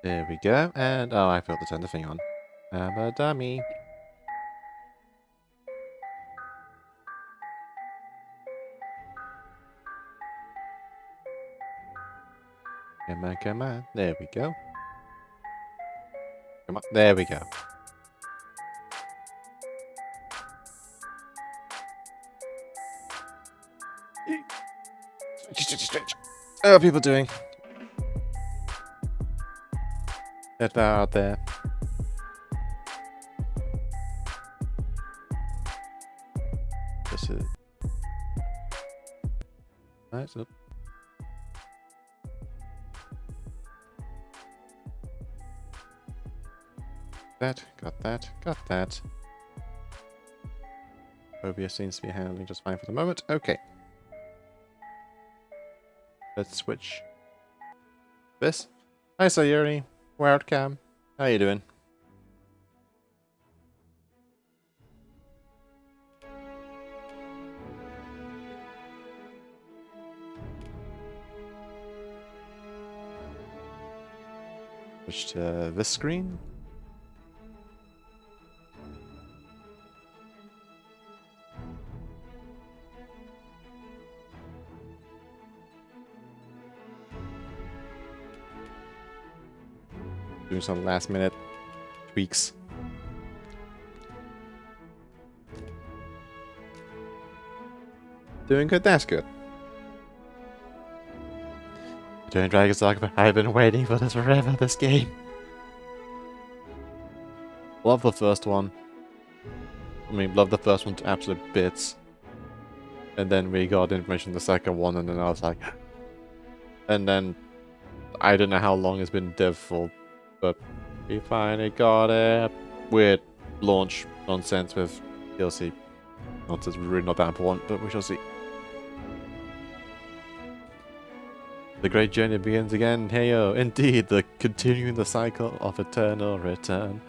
There we go, and oh, I forgot to turn the thing on. I'm a dummy. Come on, come on. There we go. Come on, there we go. How are people doing? That out there. This is nice. Up. That, got that, got that. OBS seems to be handling just fine for the moment. Okay. Let's switch. This. Hi, Sayuri. Wildcam. How you doing? Switch to this screen. Doing some last minute tweaks. Doing good, that's good. Doing Dragon's Dogma. I've been waiting for this forever, this game. Love the first one. I mean, love the first one to absolute bits. And then we got information the second one, and then I was like... And then... I don't know how long it's been dev for, but we finally got it. Weird launch nonsense with DLC. Nonsense, really not that important, but we shall see. The great journey begins again. Heyo, indeed, the continuing the cycle of eternal return.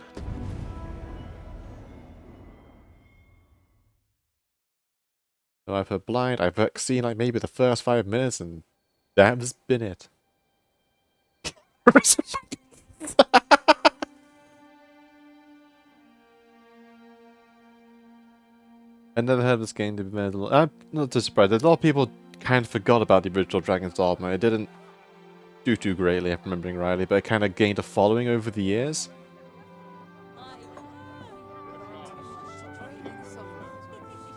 So I've heard blind, I've seen like maybe the first 5 minutes, and that's been it. I never heard of this game to be made. I'm not too surprised. A lot of people kind of forgot about the original Dragon's Dogma. It didn't do too greatly, if I'm remembering rightly, but it kind of gained a following over the years.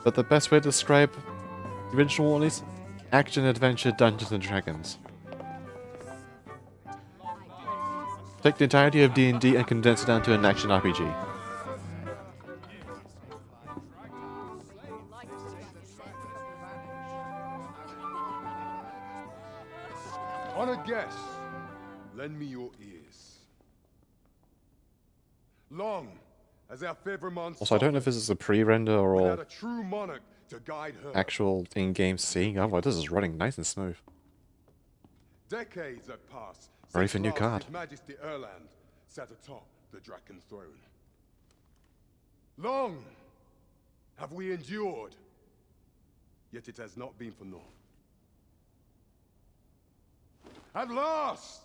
But the best way to describe the original one is action-adventure Dungeons and Dragons. Take the entirety of D&D and condense it down to an action RPG. On a guess, lend me your ears. Long as our favorite monster. Also, I don't know if this is a pre-render or a true monarch to guide her. Actual in-game scene. Oh, well, this is running nice and smooth. Decades have passed. Ready for a new card. His Majesty Erland sat atop the Draken throne. Long have we endured, yet it has not been for naught. At last,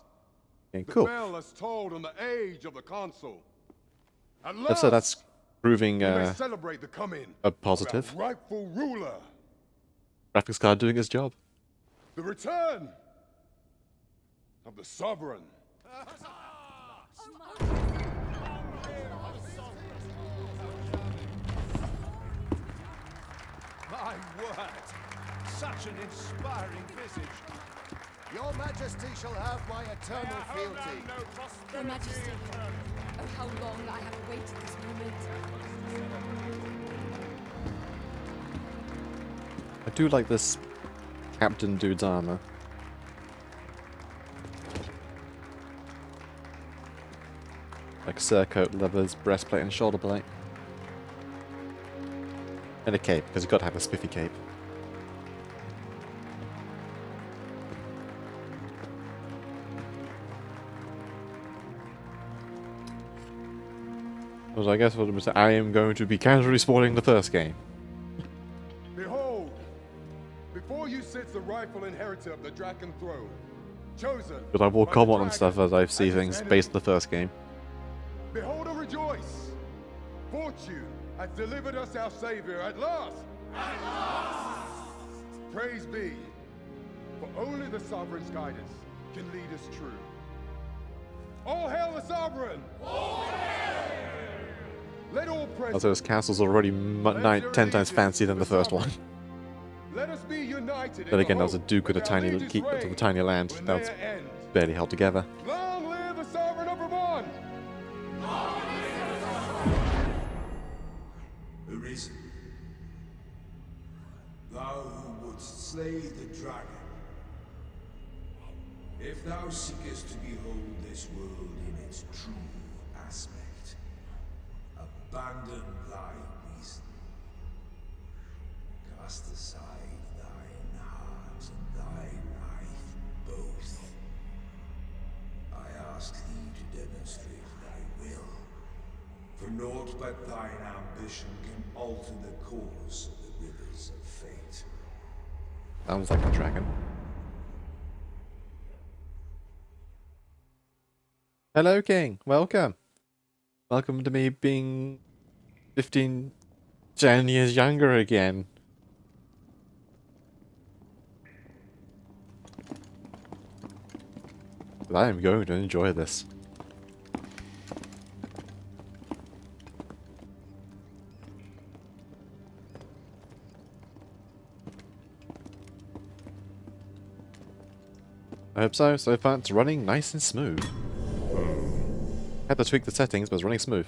Okay, the cool. bell has tolled on the age of the console. At last, So that's proving we may celebrate the coming a positive. of our rightful ruler. Graphics card doing its job. The return of the sovereign. My word! Such an inspiring visage. Your Majesty shall have my eternal fealty. Your Majesty, oh how long I have awaited this moment. I do like this Captain dude's armor. Like surcoat, levers, breastplate, and shoulder plate. And a cape, because you've got to have a spiffy cape. So I guess what I'm saying, I am going to be casually spoiling the first game. Behold, before you sits the rightful inheritor of the Draken throne, chosen. But I will by the comment on dragon stuff as I see and his things enemy. based on the first game. Behold and rejoice! Fortune has delivered us our Savior at last! At last! Praise be, for only the Sovereign's guidance can lead us true. All hail the Sovereign! All hail! Let all present. Also, this castle's already 10 times fancier than the first one. Let us be united. Then again, that was a duke with a tiny tiny land that was barely held together. Long live the Sovereign of Vermont! Arisen, thou who wouldst slay the dragon, if thou seekest to behold this world in its true aspect, abandon thy reason, cast aside thine heart and thy life both. I ask thee to demonstrate thy will, for naught but thine ambition can alter the course of the rivers of fate. Sounds like a dragon. Hello, King. Welcome. Welcome to me being 10 years younger again. But I am going to enjoy this. I hope so. So far, it's running nice and smooth. Had to tweak the settings, but it's running smooth.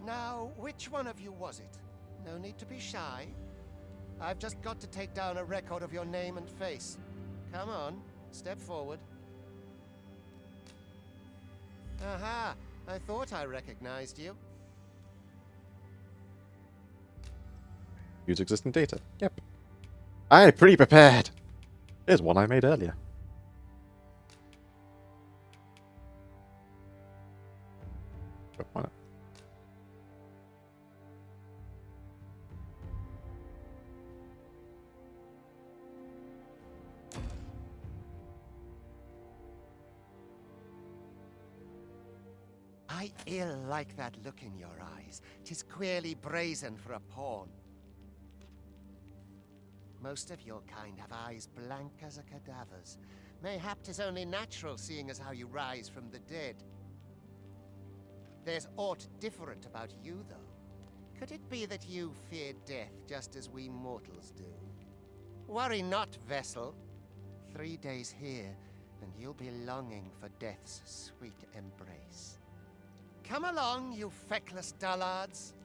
Now, which one of you was it? No need to be shy. I've just got to take down a record of your name and face. Come on, step forward. Aha! I thought I recognized you. Use existing data. Yep. I'm pretty prepared. Here's one I made earlier. But why not? I ill like that look in your eyes. 'Tis queerly brazen for a pawn. Most of your kind have eyes blank as a cadaver's. Mayhap 'tis only natural, seeing as how you rise from the dead. There's aught different about you, though. Could it be that you fear death just as we mortals do? Worry not, vessel. 3 days here, and you'll be longing for death's sweet embrace. Come along, you feckless dullards.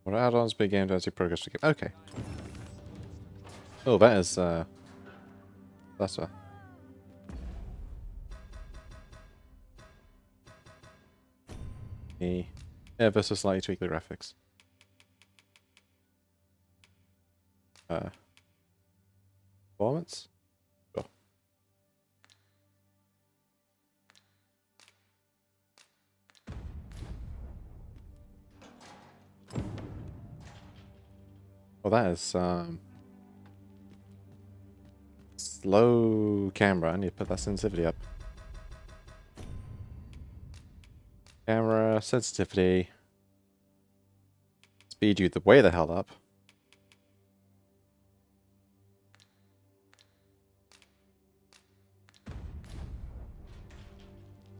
What add-ons begin as you progress the game? Okay. Oh, that is, that's a... ever so slightly tweak the graphics. Performance? Sure. Well, that is, slow camera. I need to put that sensitivity up. Camera sensitivity. Speed you the way the hell up.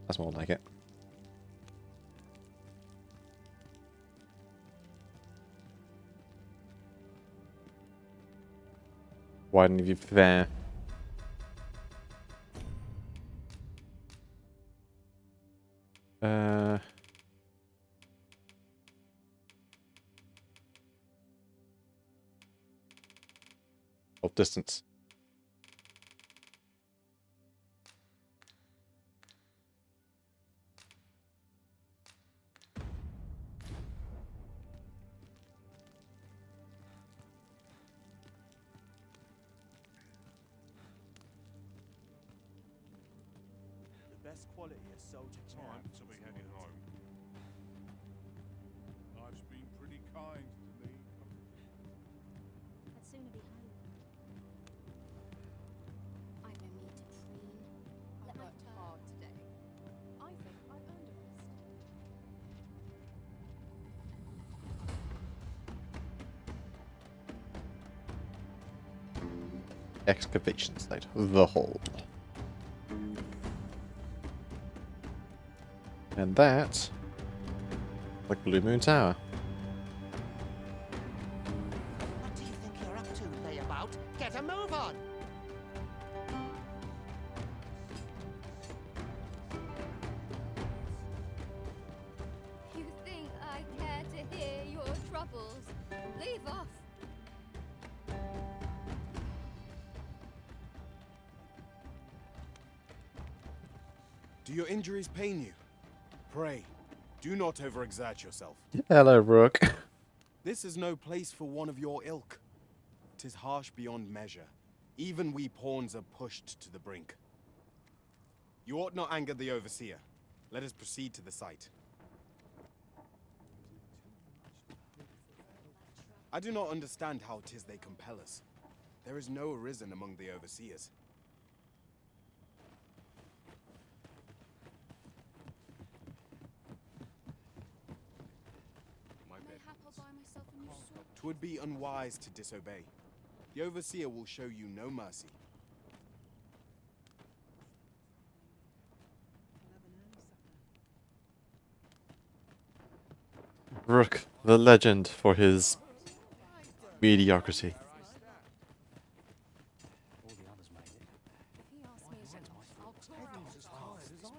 That's more like it. Widen the view there. Of distance. The best quality of soldier Time to be heading home. Life's been pretty kind to me. I'd sooner be home. I've no need to preen. I worked hard today. I think I've earned a rest. Excavation site. The hole. And that... like Blue Moon Tower. What do you think you're up to, layabout? Get a move on! You think I care to hear your troubles? Leave off. Do your injuries pain you? Pray, do not overexert yourself. Hello, Rook. This is no place for one of your ilk. 'Tis harsh beyond measure. Even we pawns are pushed to the brink. You ought not anger the overseer. Let us proceed to the site. I do not understand how 'tis they compel us. There is no arisen among the overseers. Mayhap I'll buy myself a new sword. 'Twould be unwise to disobey. The overseer will show you no mercy. Rook, the legend for his mediocrity. If he asks me again, I'll try.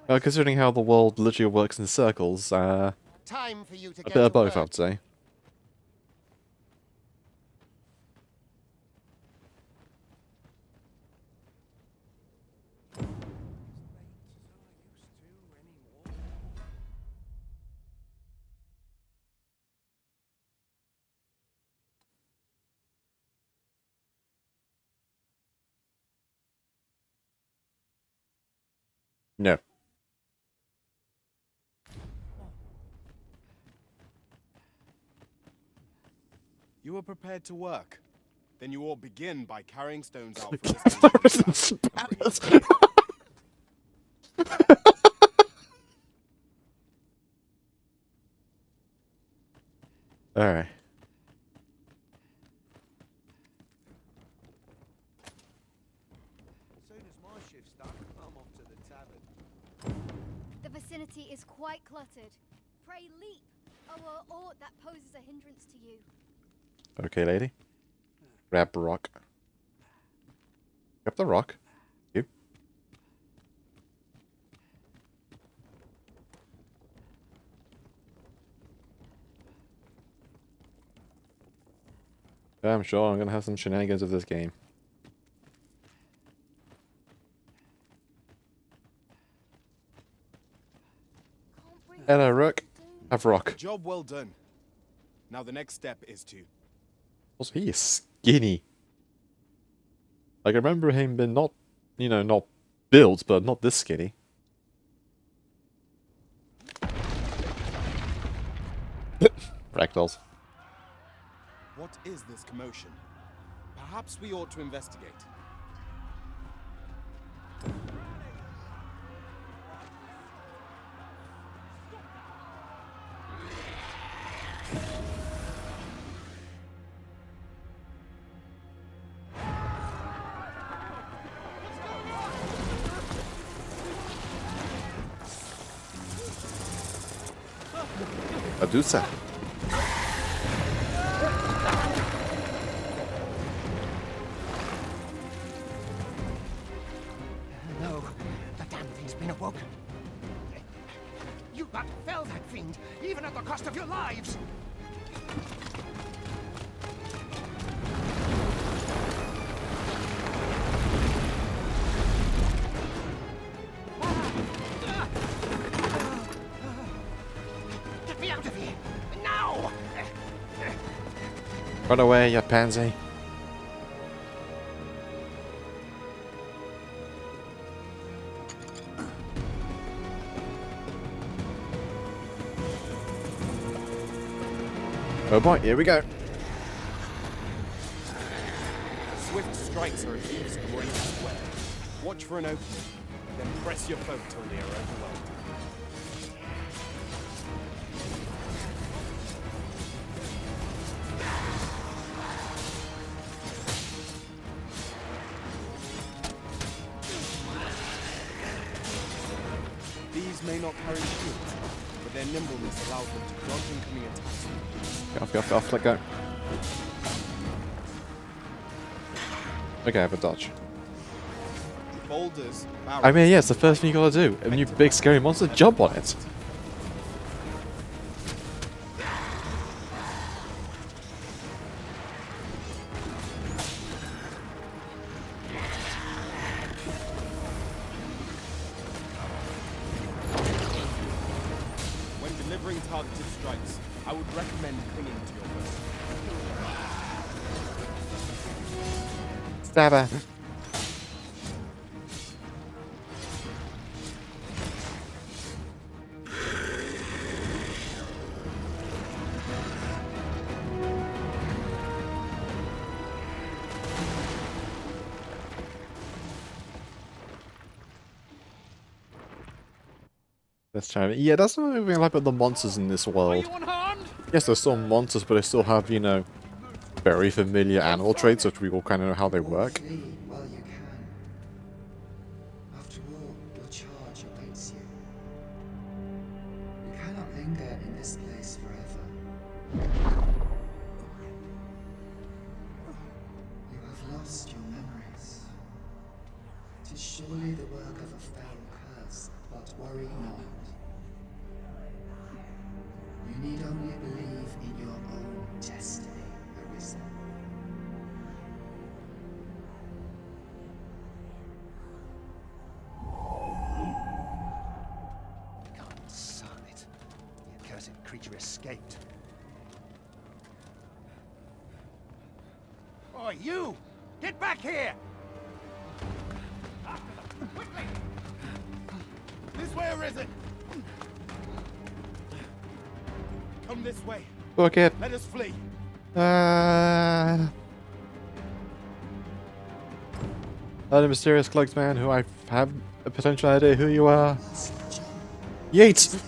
Well, considering how the world literally works in circles, a Time for you to bit get of to both, work. I'd say. No. You are prepared to work. Then you all begin by carrying stones out from the Risen center. spammers. Alright. As soon as my shift's done, I'm off to the tavern. The vicinity is quite cluttered. Pray leap, or aught that poses a hindrance to you. Okay, lady. Grab the rock. Grab the rock. You. Yeah, I'm sure I'm gonna have some shenanigans of this game. Hello, Rook. Have rock. Job well done. Now the next step is to... Also, he is skinny. Like, I remember him being not, you know, not built, but not this skinny. Fractals. What is this commotion? Perhaps we ought to investigate. Adusa. No, the damn thing's been awoken. You but fell that fiend, even at the cost of your lives. Get me out of here, now! Run away, you pansy. Oh boy, here we go. Swift strikes are a thief's greatest weapon. Watch for an opening, then press your foe till they are overwhelmed. These may not carry shields, but their nimbleness allows them to dodge incoming attacks. Get off, let go. Okay, I have a dodge. Boulders, I mean, yeah, it's the first thing you gotta do. When you big scary monster, jump on it. When delivering targeted strikes, I would recommend clinging to your weapon. Stabber. Let's try it. Yeah, that's what I like about the monsters in this world. Yes, they're still monsters, but they still have, you know, very familiar animal traits, which we all kind of know how they work. Flee while you can. After all, your charge awaits you. You cannot linger in this place forever. You have lost your memories. 'Tis surely the work of a fell curse, but worry not. You need only believe in your own destiny, Arisen. God son it. The accursed creature escaped. Oh, you! Get back here! Quickly! This way, Arisen! Come this way. Look it. Let us flee. The mysterious cloaked man who I have a potential idea who you are. Yeet!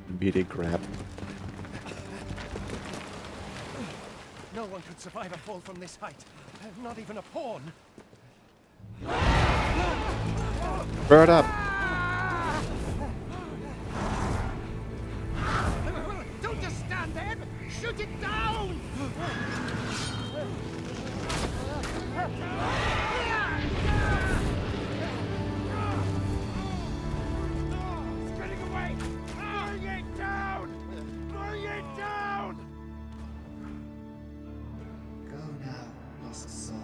Immediate grab. No one could survive a fall from this height. Not even a pawn. Bird up! Don't just stand there! Shoot it down! It's getting away! Bring it down! Bring it down! Go now, lost soul.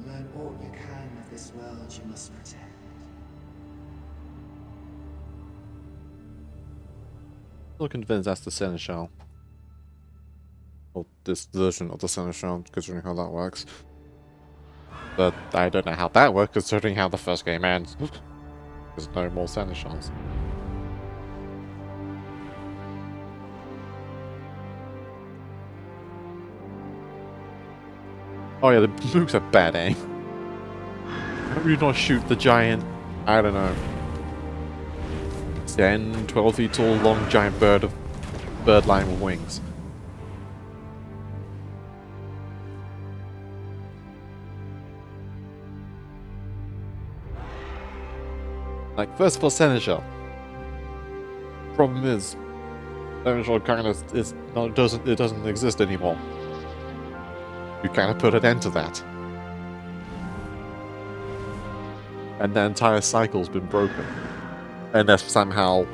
Learn all you can of this world you must protect. Still convinced that's the Seneschal. Well, this version of the Seneschal, considering how that works. But I don't know how that works, considering how the first game ends. There's no more Seneschals. Oh yeah, the Mooks are bad aim. How do you not shoot the giant, I don't know, 10, 12 feet tall, long giant bird line with wings? Like, first of all, Seneschal. Problem is, Seneschal kind of doesn't exist anymore. You kind of put an end to that. And the entire cycle's been broken. Unless somehow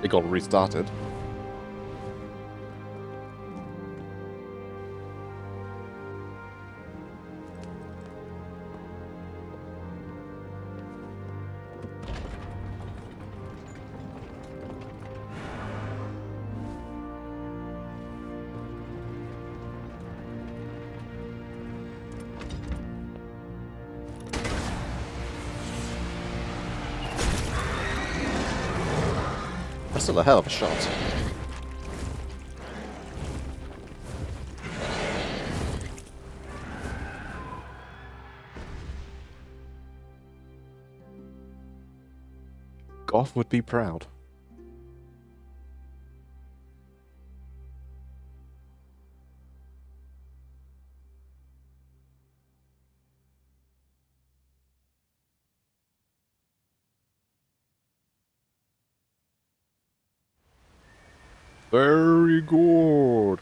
it got restarted. That's still a hell of a shot. Goff would be proud. Very good.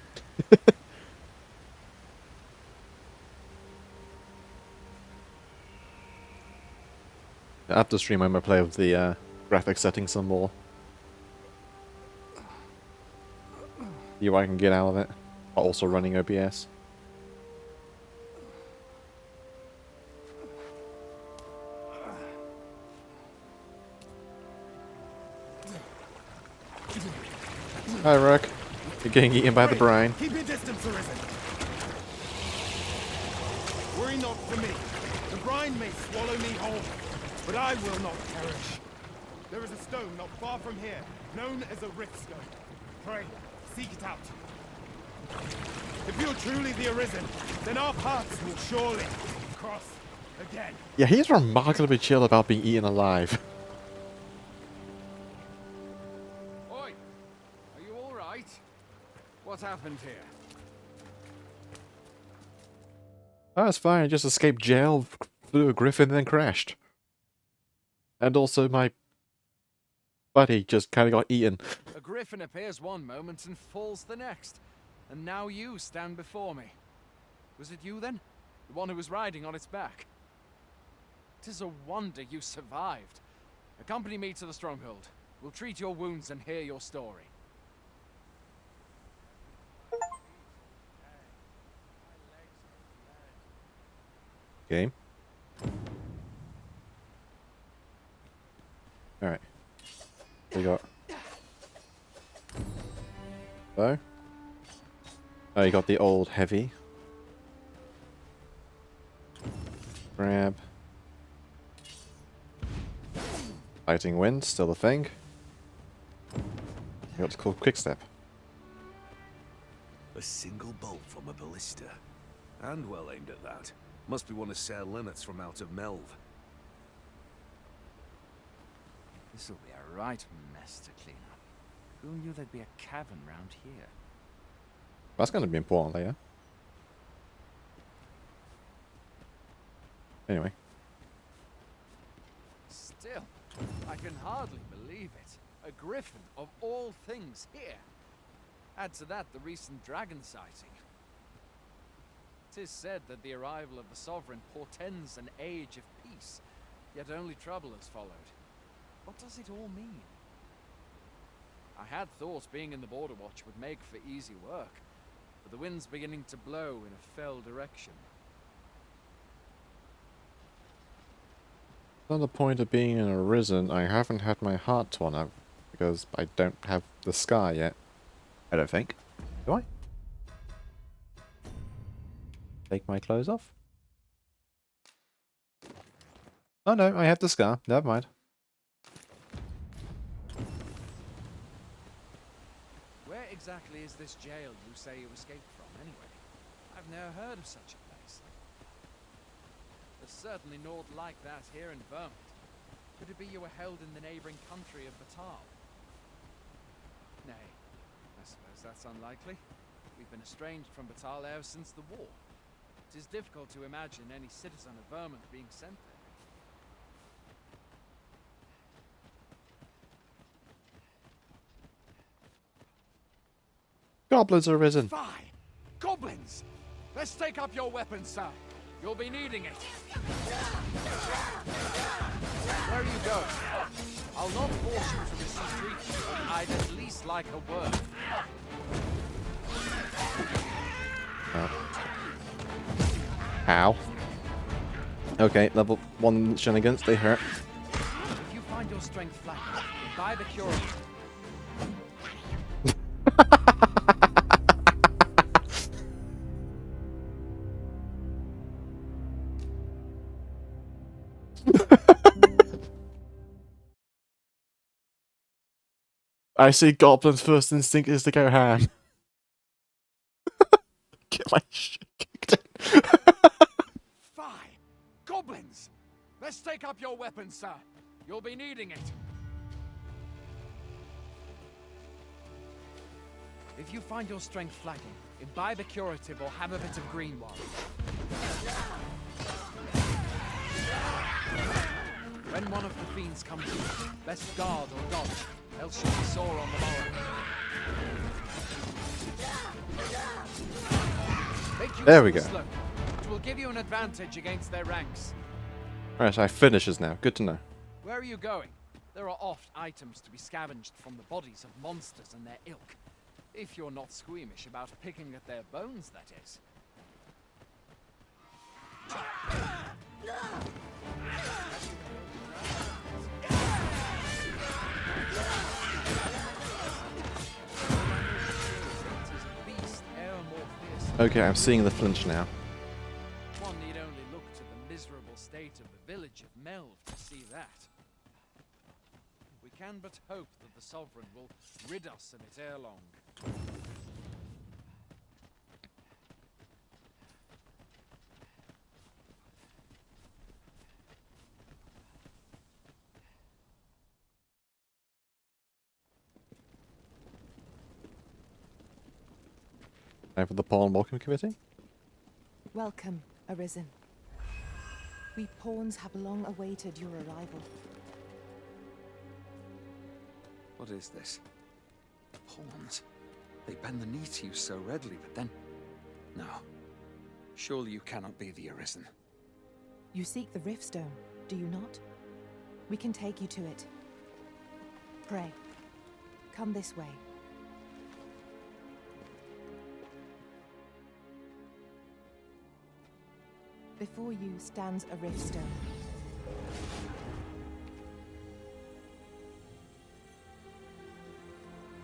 After stream, I'm gonna play with the graphic settings some more. See what I can get out of it. While also running OBS. Hi, Rook. You're getting eaten by the brine. Keep your distance, Arisen. Worry not for me. The brine may swallow me whole, but I will not perish. There is a stone not far from here, known as a rift stone. Pray, seek it out. If you're truly the Arisen, then our paths will surely cross again. Yeah, he's remarkably chill about being eaten alive. Oi! Are you alright? What happened here? Oh, that's fine. I just escaped jail, flew a griffin, and then crashed. And also my buddy just kind of got eaten. A griffin appears one moment and falls the next. And now you stand before me. Was it you then? The one who was riding on its back? It is a wonder you survived. Accompany me to the stronghold. We'll treat your wounds and hear your story. Okay. Alright. We got... Oh? Oh, you got the old heavy. Grab. Fighting wind, still a thing. What's called quick step. A single bolt from a ballista. And well aimed at that. Must be one of Sir Leonard's from out of Melv. This'll be a right mess to clean up. Who knew there'd be a cavern round here? That's going to be important later. Anyway. Still, I can hardly believe it. A griffin of all things here. Add to that the recent dragon sighting. 'Tis said that the arrival of the Sovereign portends an age of peace, yet only trouble has followed. What does it all mean? I had thought being in the Border Watch would make for easy work, but the wind's beginning to blow in a fell direction. On the point of being an Arisen, I haven't had my heart torn out because I don't have the scar yet. I don't think. Do I? Take my clothes off? Oh no, I have the scar. Never mind. Where exactly is this jail you say you escaped from, anyway? I've never heard of such a place. There's certainly naught like that here in Vermont. Could it be you were held in the neighboring country of Batal? Nay, I suppose that's unlikely. We've been estranged from Batal ever since the war. It is difficult to imagine any citizen of Vermont being sent there. Goblins are arisen. Fie! Goblins! Let's take up your weapons, sir. You'll be needing it. Where are you going? I'll not force you to receive treatment, but I'd at least like a word. Ow. Okay, level 1 shenanigans, they hurt. If you find your strength flagging, buy the cure. I see goblins' first instinct is to go ham. Get my shit kicked in. Fie! Goblins! Let's take up your weapons, sir. You'll be needing it. If you find your strength flagging, imbibe a curative or have a bit of green one. When one of the fiends comes in, best guard or dodge, else you'll be sore on the morrow. There we go. It will give you an advantage against their ranks. Right, I finishes now. Good to know. Where are you going? There are oft items to be scavenged from the bodies of monsters and their ilk. If you're not squeamish about picking at their bones, that is. Okay, I'm seeing the flinch now. One need only look to the miserable state of the village of Melv to see that. We can but hope that the Sovereign will rid us of it ere long. Time for the Pawn Welcome Committee. Welcome, Arisen. We pawns have long awaited your arrival. What is this? Pawns. They bend the knee to you so readily, but then... No. Surely you cannot be the Arisen. You seek the Riftstone, do you not? We can take you to it. Pray. Come this way. Before you stands a Riftstone.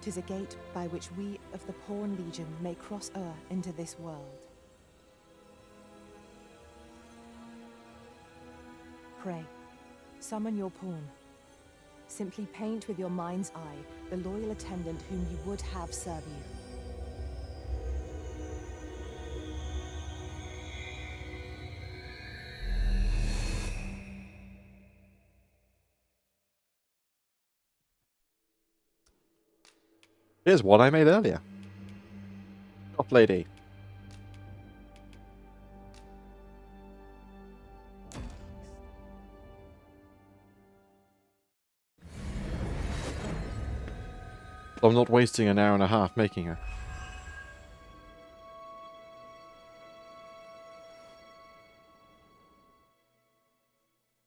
Tis a gate by which we of the Pawn Legion may cross into this world. Pray, summon your pawn. Simply paint with your mind's eye the loyal attendant whom you would have serve you. Here's one I made earlier. Top lady. I'm not wasting an hour and a half making her.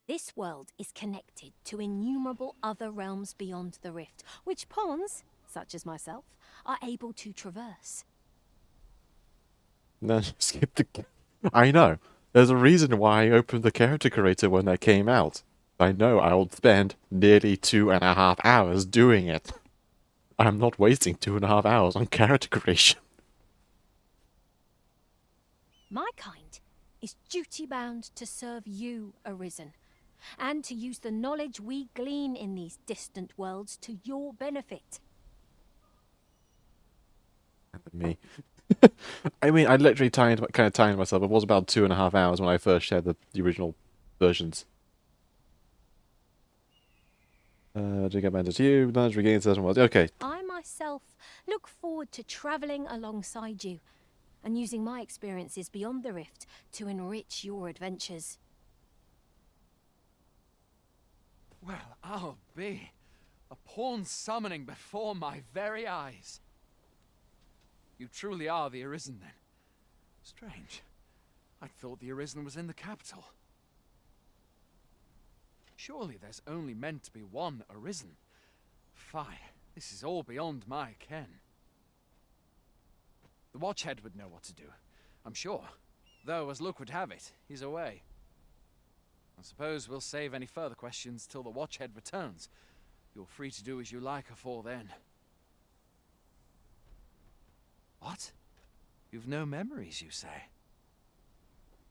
This world is connected to innumerable other realms beyond the rift, which pawns, such as myself, are able to traverse. Then skip the... I know. There's a reason why I opened the character creator when they came out. I know I'll spend nearly 2.5 hours doing it. I'm not wasting 2.5 hours on character creation. My kind is duty-bound to serve you, Arisen, and to use the knowledge we glean in these distant worlds to your benefit. Me. I mean, I literally kind of timed myself. It was about 2.5 hours when I first shared the original versions. To get back to you, knowledge regain certain worlds. Okay. I myself look forward to travelling alongside you and using my experiences beyond the rift to enrich your adventures. Well, I'll be. A pawn summoning before my very eyes. You truly are the Arisen, then. Strange. I thought the Arisen was in the capital. Surely there's only meant to be one Arisen. Fie, this is all beyond my ken. The Watchhead would know what to do, I'm sure. Though, as luck would have it, he's away. I suppose we'll save any further questions till the Watchhead returns. You're free to do as you like afore then. What? You've no memories, you say?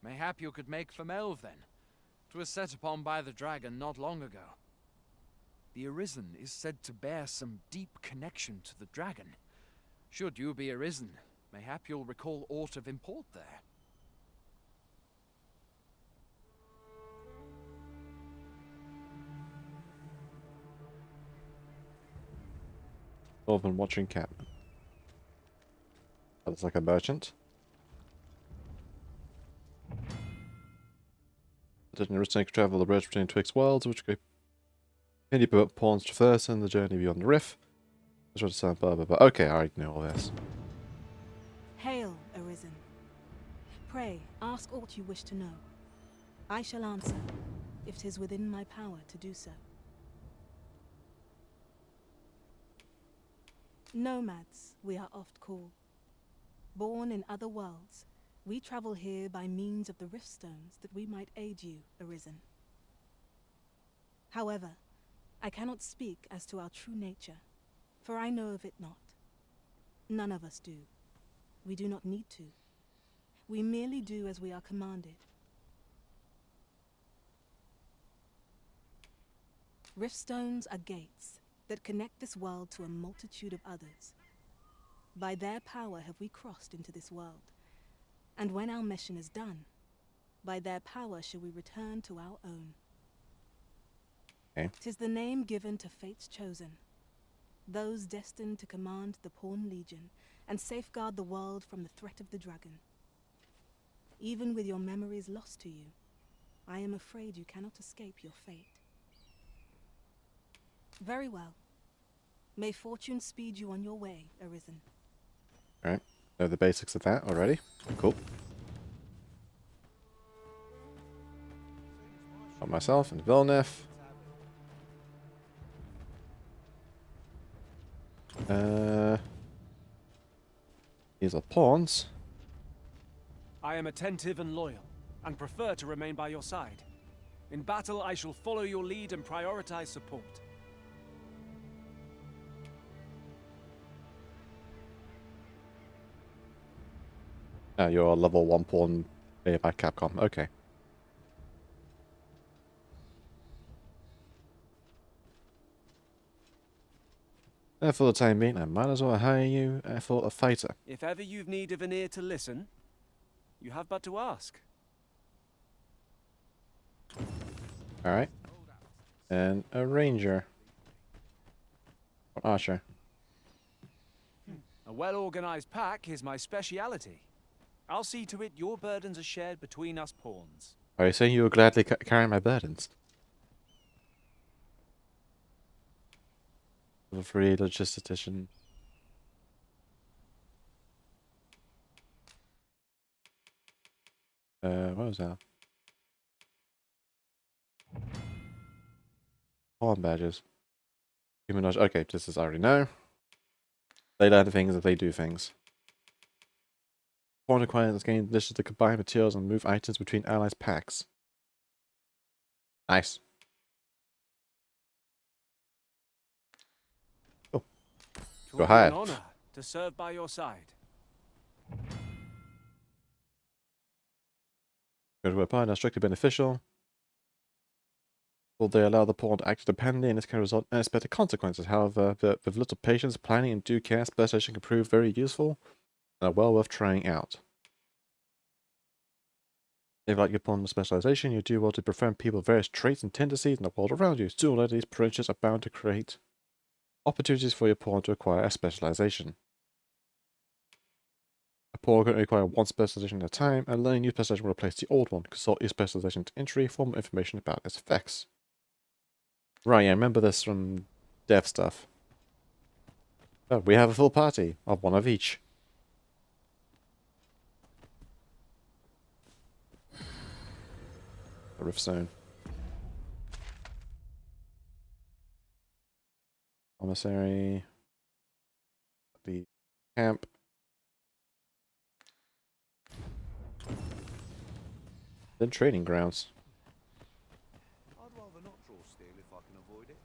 Mayhap you could make for Melve, then. 'Twas set upon by the dragon not long ago. The Arisen is said to bear some deep connection to the dragon. Should you be Arisen, mayhap you'll recall aught of import there. Northern watching cabin. That looks like a merchant. Didn't originally travel the bridge between twixt worlds, which could any pawns traverse and the journey beyond the rift. Okay, I know all this. Hail, Arisen. Pray, ask aught you wish to know. I shall answer, if 'tis within my power to do so. Nomads, we are oft called. Born in other worlds, we travel here by means of the rift stones that we might aid you, Arisen. However, I cannot speak as to our true nature, for I know of it not. None of us do. We do not need to. We merely do as we are commanded. Rift stones are gates that connect this world to a multitude of others. By their power have we crossed into this world. And when our mission is done, by their power shall we return to our own. Okay. 'Tis the name given to fate's chosen, those destined to command the Pawn Legion and safeguard the world from the threat of the dragon. Even with your memories lost to you, I am afraid you cannot escape your fate. Very well. May fortune speed you on your way, Arisen. Alright, know the basics of that already. Cool. Got myself and Villeneuve. These are pawns. I am attentive and loyal, and prefer to remain by your side. In battle, I shall follow your lead and prioritize support. Ah, you're a level 1 pawn made by Capcom. Okay. For the time being, I might as well hire you for a fighter. If ever you've need of an ear to listen, you have but to ask. Alright. And a ranger. Or archer. A well-organized pack is my speciality. I'll see to it your burdens are shared between us pawns. Are you saying you will gladly carry my burdens? The free logistician. What was that? Pawn badges. Human knowledge. Okay, this is I already know. They learn things if they do things. Pawn requires gain additions to combine materials and move items between allies' packs. Nice. Oh. Go ahead. An honor to serve by your side. Go to a pawn are strictly beneficial. Will they allow the pawn to act independently, and this can result in unexpected consequences. However, with little patience, planning, and due care, specialization can prove very useful and are well worth trying out. If you like your pawn specialization, you do well to befriend people with various traits and tendencies in the world around you. Sooner these approaches are bound to create opportunities for your pawn to acquire a specialization. A pawn can acquire one specialization at a time, and learning new specialization will replace the old one. Consult your specialization to entry for more information about its effects. Right, yeah, remember this from dev stuff. Oh, we have a full party of one of each. The Rift Zone. Commissary. The camp. Then trading grounds. I'd rather not draw steel if I can avoid it.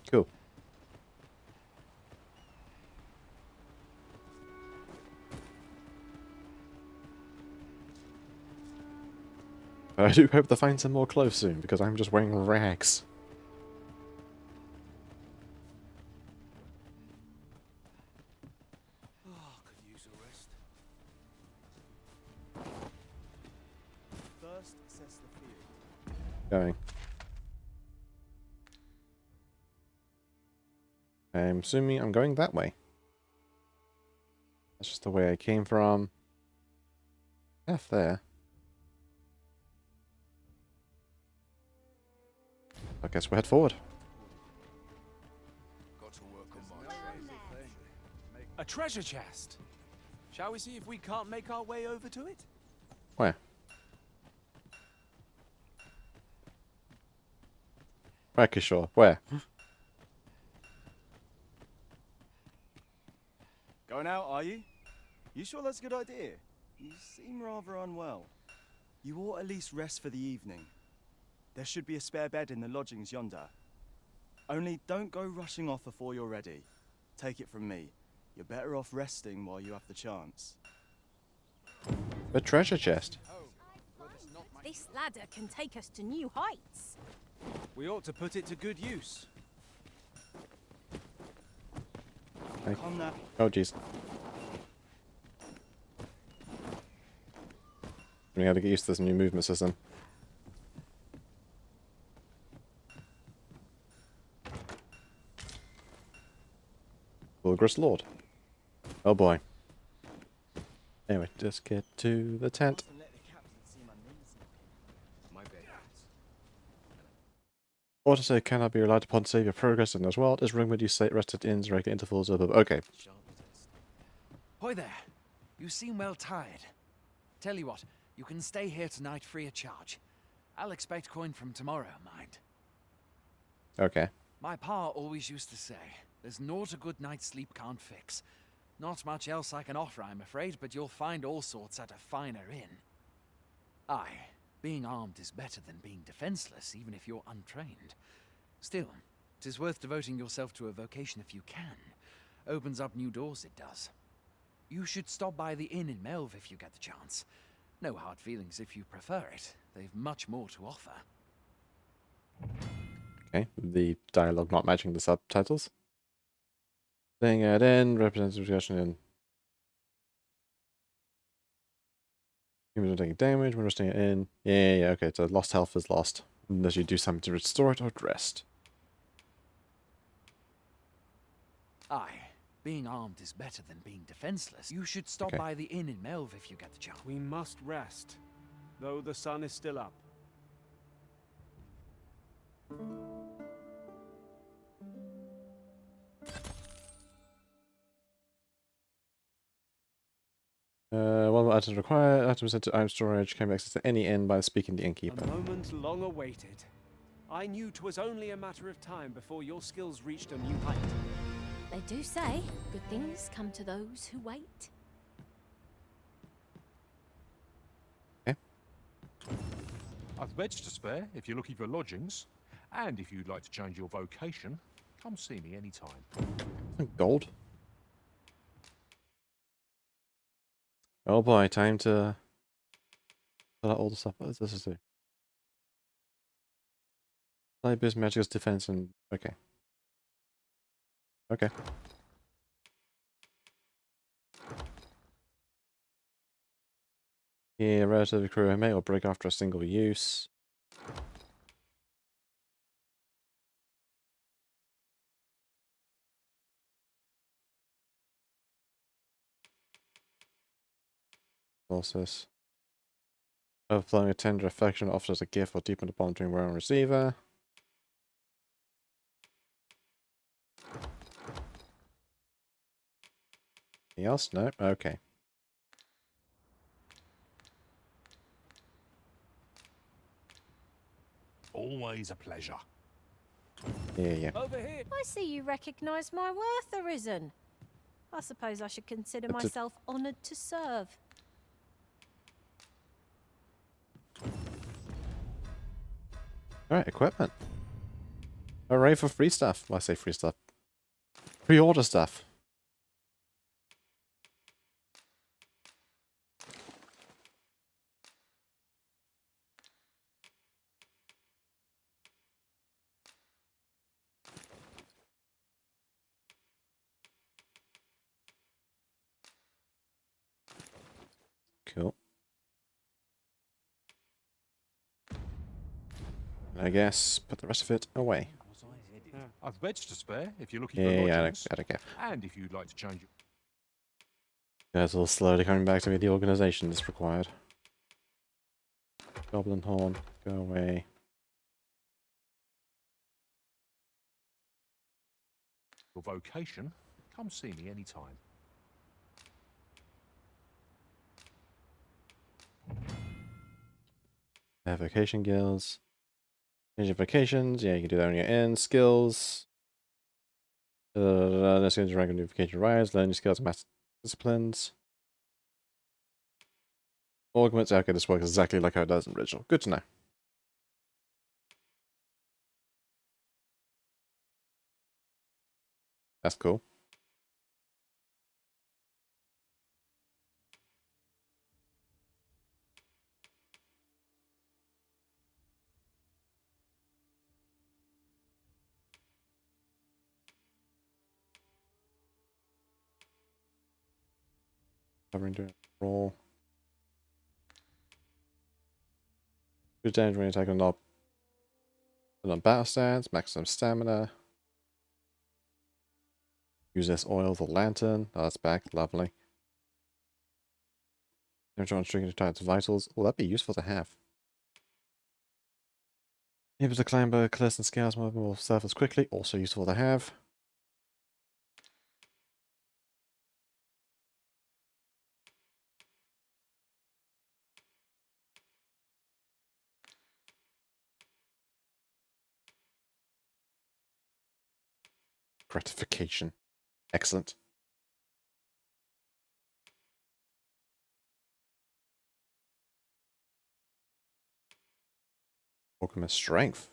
Cool. I do hope to find some more clothes soon, because I'm just wearing rags. Oh, could use a rest. First, assess the field. Going. I'm assuming I'm going that way. That's just the way I came from. F there. I guess we'll head forward. Got to work on my trade. A treasure chest. Shall we see if we can't make our way over to it? Where? Okay, sure. Where? Going out, are you? You sure that's a good idea? You seem rather unwell. You ought at least rest for the evening. There should be a spare bed in the lodgings yonder. Only don't go rushing off before you're ready. Take it from me. You're better off resting while you have the chance. A treasure chest. This ladder can take us to new heights. We ought to put it to good use. Come now. Oh, jeez. We have to get used to this new movement system. Bulgrus Lord. Oh boy. Anyway, just get to the tent. My bed. Auto cannot be relied upon to save your progress in this world. Is room when you stay rested in regular intervals of okay. Hoy there. You seem well tired. Tell you what, you can stay here tonight free of charge. I'll expect coin from tomorrow, mind. Okay. My pa always used to say, there's naught a good night's sleep can't fix. Not much else I can offer, I'm afraid, but you'll find all sorts at a finer inn. Aye, being armed is better than being defenseless, even if you're untrained. Still, 'tis worth devoting yourself to a vocation if you can. Opens up new doors, it does. You should stop by the inn in Melve if you get the chance. No hard feelings if you prefer it. They've much more to offer. Okay. The dialogue not matching the subtitles. Staying at end represents discussion in humans are taking damage when we're staying at end. Yeah, okay, so lost health is lost. Unless you do something to restore it or rest. Aye, being armed is better than being defenseless. You should stop Okay. by the inn in Melve if you get the chance. We must rest, though the sun is still up. One more item required. Items sent to item storage can be accessed at any inn by speaking to the A innkeeper. moment long awaited. I knew 'twas only a matter of time before your skills reached a new height. They do say good things come to those who wait. I've beds to spare if you're looking for lodgings. And if you'd like to change your vocation, come see me anytime. Gold. Oh boy, time to fill out all the stuff. What does this do? Light boost magic's defense and okay. Okay. Yeah, relatively crew may or break after a single use. What's this? Overflowing a tender affection offers as a gift or deepen the bond between wearer and receiver. Anything else? No? Okay. Always a pleasure. Yeah. Over here! I see you recognise my worth, Arisen. I suppose I should consider That's it. myself honoured to serve. Alright, equipment. Hooray for free stuff. Well, I say free stuff. Pre-order stuff. Cool. I guess put the rest of it away. I've beds to spare if you're looking Yeah, for I lodgings. don't care. And if you'd like to change your... Guys all slowly coming back to me. The organization is required. Goblin horn, go away. vocation, come see me anytime. Vocation guilds. Change your vocations. Yeah, you can do that on your end. Skills. Let's go to rank and vocation rise. Learn your skills and master disciplines. Augments. Okay, this works exactly like how it does in original. Good to know. That's cool. Covering doing roll. Good damage when you attack on battle stats, maximum stamina. Use this oil, the lantern. Oh, that's back. Lovely. Damage on string to target's vitals. Oh, that'd be useful to have. Able to climb by cliffs and scales more surface quickly. Also useful to have. Gratification. Excellent. Alchemist strength.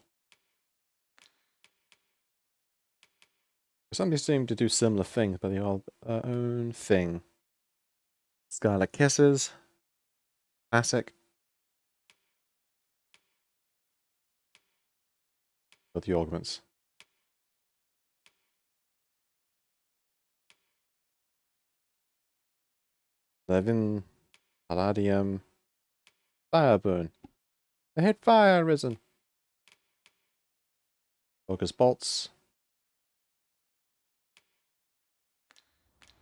Some seem to do similar things, but they are their own thing. Scarlet Kisses. Classic. With the augments. 11 palladium. Fire burn. I hit fire arisen. Focus bolts.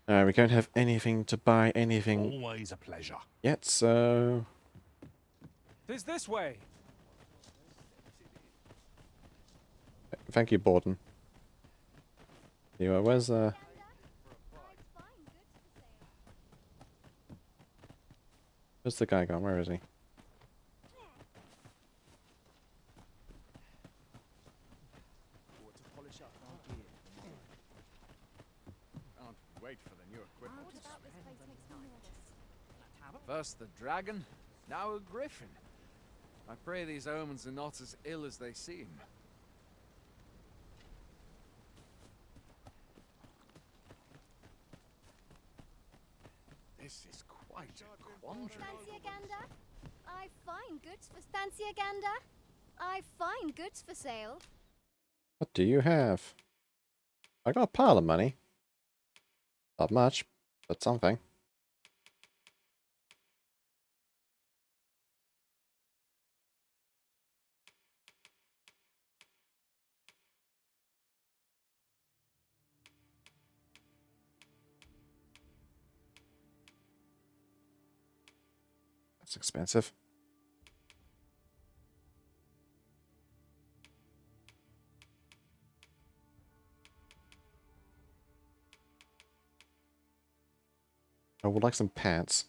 We don't have anything to buy anything Always a pleasure. yet, so... Tis this way. Thank you, Borden. Where's where's the guy gone? Where is he? Can't wait for the new equipment. First the dragon, now a griffin. I pray these omens are not as ill as they seem. This is quite a quandary. Fancy a gander? I find goods for fancy a gander? I find goods for sale. What do you have? I got a pile of money. Not much, but something. That's expensive. I would like some pants.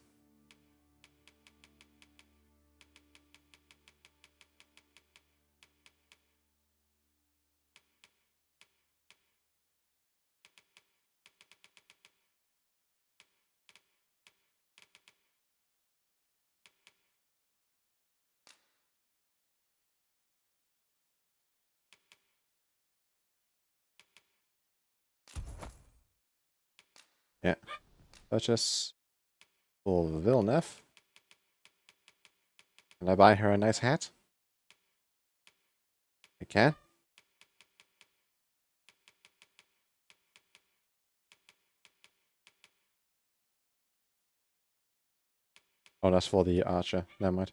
Yeah. Purchase for Villeneuve. Can I buy her a nice hat? I can. Oh, that's for the archer. Never mind.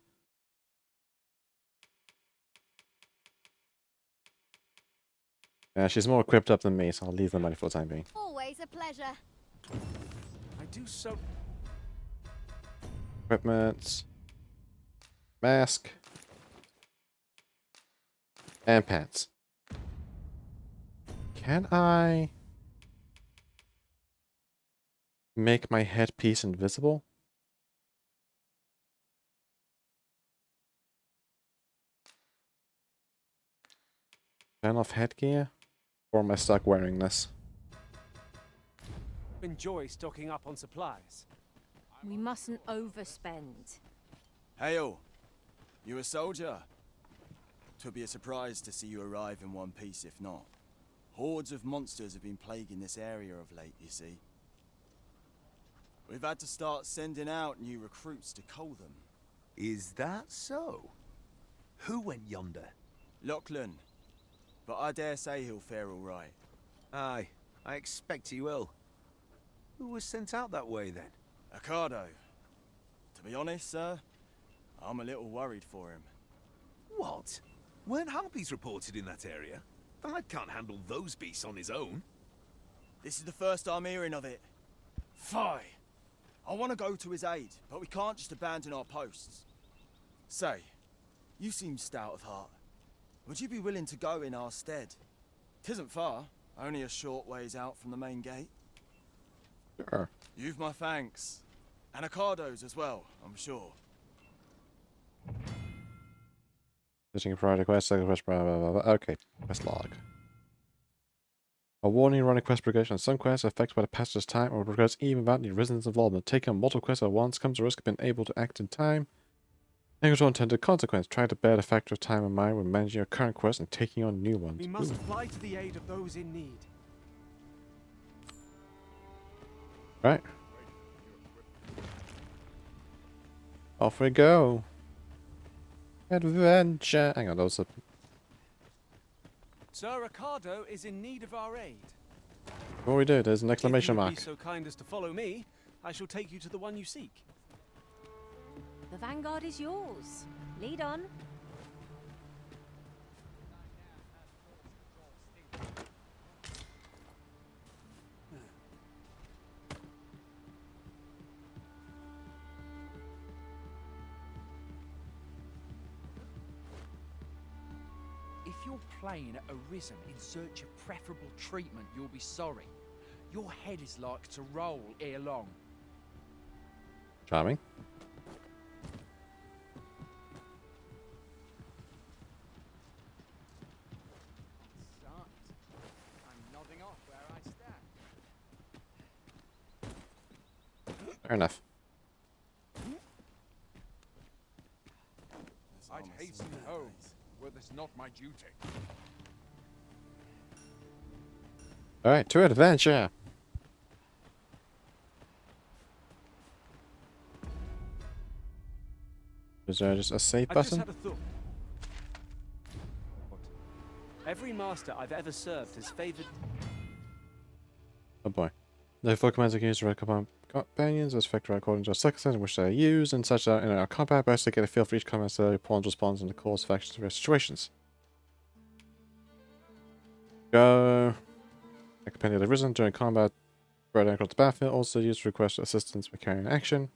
Yeah, she's more equipped up than me, so I'll leave the money for the time being. Always a pleasure. I do so. Equipment. Mask. And pants. Can I make my headpiece invisible? Turn off headgear? Or am I stuck wearing this? Enjoy stocking up on supplies. We mustn't overspend. Hail! You a soldier? Twould be a surprise to see you arrive in one piece, if not. Hordes of monsters have been plaguing this area of late, you see. We've had to start sending out new recruits to cull them. Is that so? Who went yonder? Lachlan. But I dare say he'll fare all right. Aye, I expect he will. Who was sent out that way, then? Ocado. To be honest, sir, I'm a little worried for him. What? Weren't harpies reported in that area? The lad can't handle those beasts on his own. This is the first I'm hearing of it. Fie! I want to go to his aid, but we can't just abandon our posts. Say, you seem stout of heart. Would you be willing to go in our stead? 'Tisn't far, only a short ways out from the main gate. Sure. You've my thanks. And Ocado's as well, I'm sure. Fishing a project quest, second quest, blah, blah, blah, blah. Okay, quest log. A warning running quest progression. Some quests are affected by the passage of time or progress even without the resident's involvement. Taking on multiple quests at once comes the risk of being able to act in time and control unintended consequence. Try to bear the factor of time in mind when managing your current quest and taking on new ones. We must fly to the aid of those in need. Right. Off we go. Adventure. Hang on, those are... Sir Ocado is in need of our aid. What we do? There's an If exclamation you would mark. be so kind as to follow me, I shall take you to the one you seek. The vanguard is yours. Lead on. If you're playing at Arisen in search of preferable treatment, you'll be sorry. Your head is like to roll ere long. Charming. Sucked. I'm nodding off where I stand. Fair enough. I'd hasten home, were this not my duty. Alright, to adventure! Is there just a save I just button? had a thought. Every master I've ever served has favored. Oh boy. Therefore, commands are used to red companions as effective according to the circumstances in which they are used, and such that in our combat, best to get a feel for each command's pawn's response and the course of action to various situations. Go. A companion has risen during combat, spread across the battlefield, also used to request assistance with carrying action.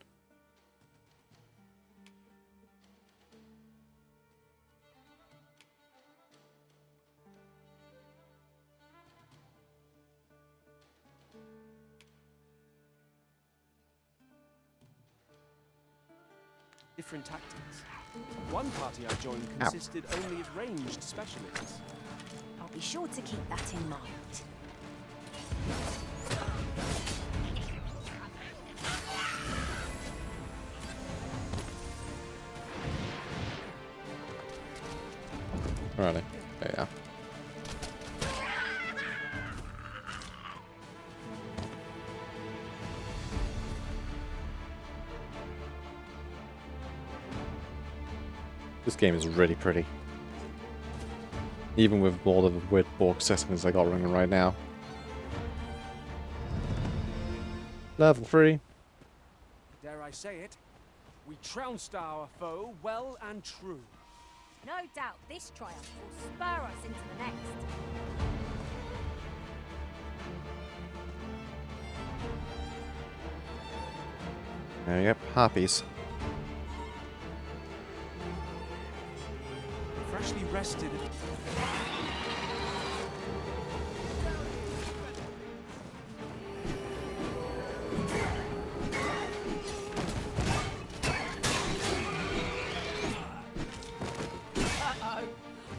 Different tactics. One party I joined consisted only of ranged specialists. I'll be sure to keep that in mind. Alrighty. There you are. This game is really pretty. Even with all of the weird Borg settings I got running right now. Level 3. Dare I say it? We trounced our foe well and true. No doubt this triumph will spur us into the next. There you go, harpies. Freshly rested. Uh-oh.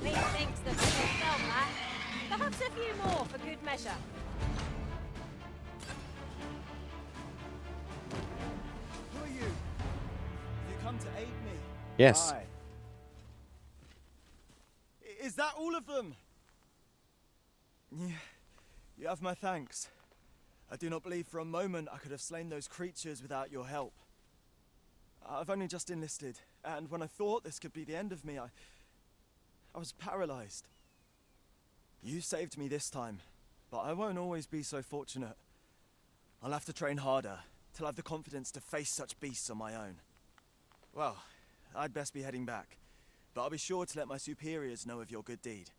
Methinks the people felt that. Perhaps a few more for good measure. Who are you? Have you come to aid me? Yes. Aye. Is that all of them? You have my thanks. I do not believe for a moment I could have slain those creatures without your help. I've only just enlisted, and when I thought this could be the end of me, I was paralyzed. You saved me this time, but I won't always be so fortunate. I'll have to train harder, till I have the confidence to face such beasts on my own. Well, I'd best be heading back, but I'll be sure to let my superiors know of your good deed.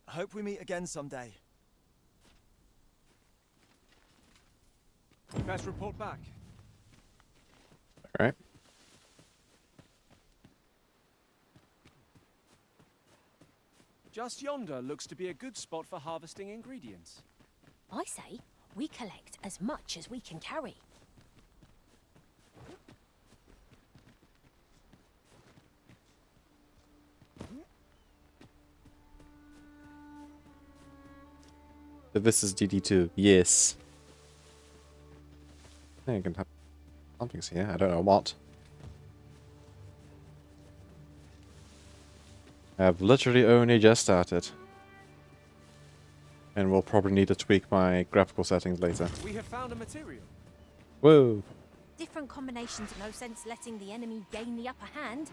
I hope we meet again someday. Best report back. Alright. Just yonder looks to be a good spot for harvesting ingredients. I say we collect as much as we can carry. So this is DD2. Yes. I think I can have something's here. I don't know what. I've literally only just started. And will probably need to tweak my graphical settings later. We have found a material. Whoa. Different combinations, no sense letting the enemy gain the upper hand.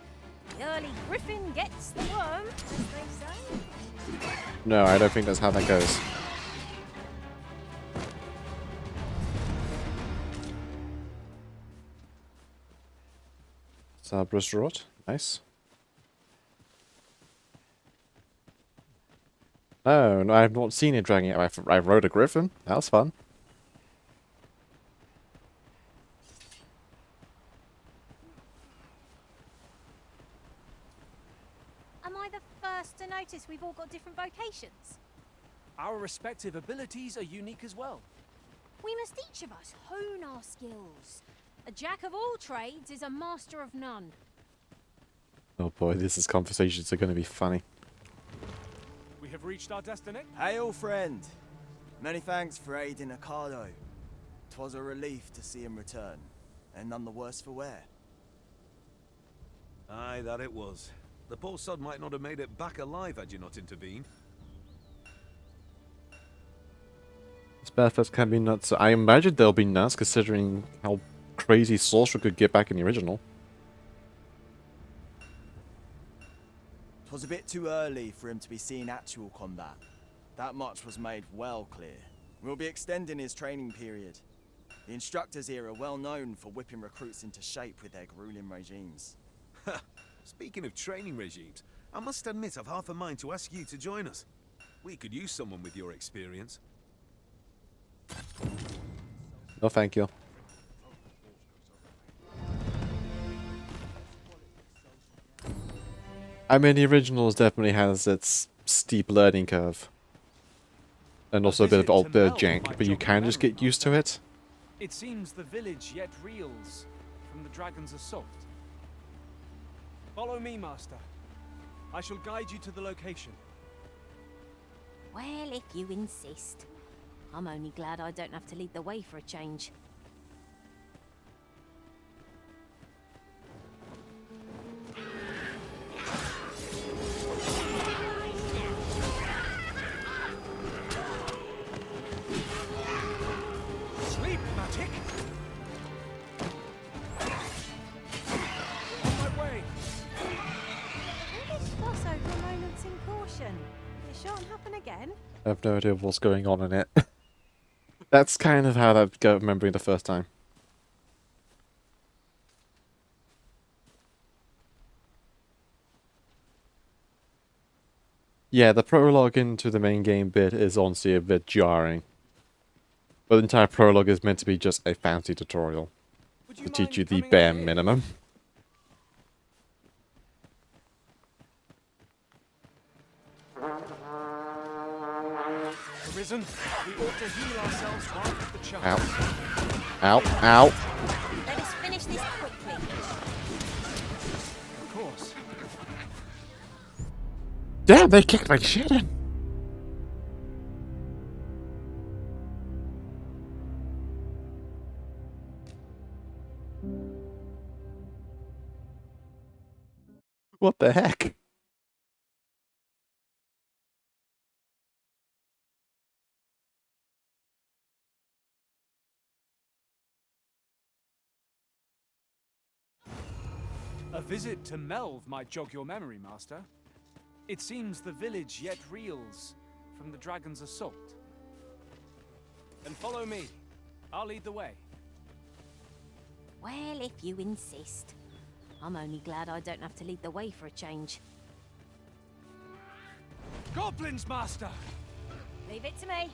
The early griffin gets the worm, as they say. No, I don't think that's how that goes. Brisrot. Nice. Oh, no, I've not seen a dragon yet. I rode a griffin. That was fun. Am I the first to notice we've all got different vocations? Our respective abilities are unique as well. We must each of us hone our skills. A jack of all trades is a master of none. Oh boy, these conversations are going to be funny. We have reached our destination. Hail, friend. Many thanks for aiding Ocado. 'Twas a relief to see him return, and none the worse for wear. Aye, that it was. The poor sod might not have made it back alive had you not intervened. Spellfest can be nuts. I imagine they'll be nuts considering how crazy Sorcerer could get back in the original. 'Twas a bit too early for him to be seeing actual combat. That much was made well clear. We'll be extending his training period. The instructors here are well known for whipping recruits into shape with their grueling regimes. Speaking of training regimes, I must admit I've half a mind to ask you to join us. We could use someone with your experience. No, thank you. I mean, the originals definitely has its steep learning curve. And also a bit of old bird jank, but you can just get used to it. It seems the village yet reels from the dragon's assault. Follow me, Master. I shall guide you to the location. Well, if you insist. I'm only glad I don't have to lead the way for a change. Sleep, Matic! On my way! All this fuss over a moment's in caution. It shan't happen again. I have no idea what's going on in it. That's kind of how I go remembering the first time. Yeah, the prologue into the main game bit is honestly a bit jarring. But the entire prologue is meant to be just a fancy tutorial. To teach you the bare minimum. Arisen, we ought to heal ourselves right at the chance. Ow. Ow. Ow. Let us finish this quickly. Of course. Damn, they kicked my shit in. What the heck? A visit to Melve might jog your memory, Master. It seems the village yet reels from the dragon's assault. Then follow me. I'll lead the way. Well, if you insist. I'm only glad I don't have to lead the way for a change. Goblins, Master! Leave it to me.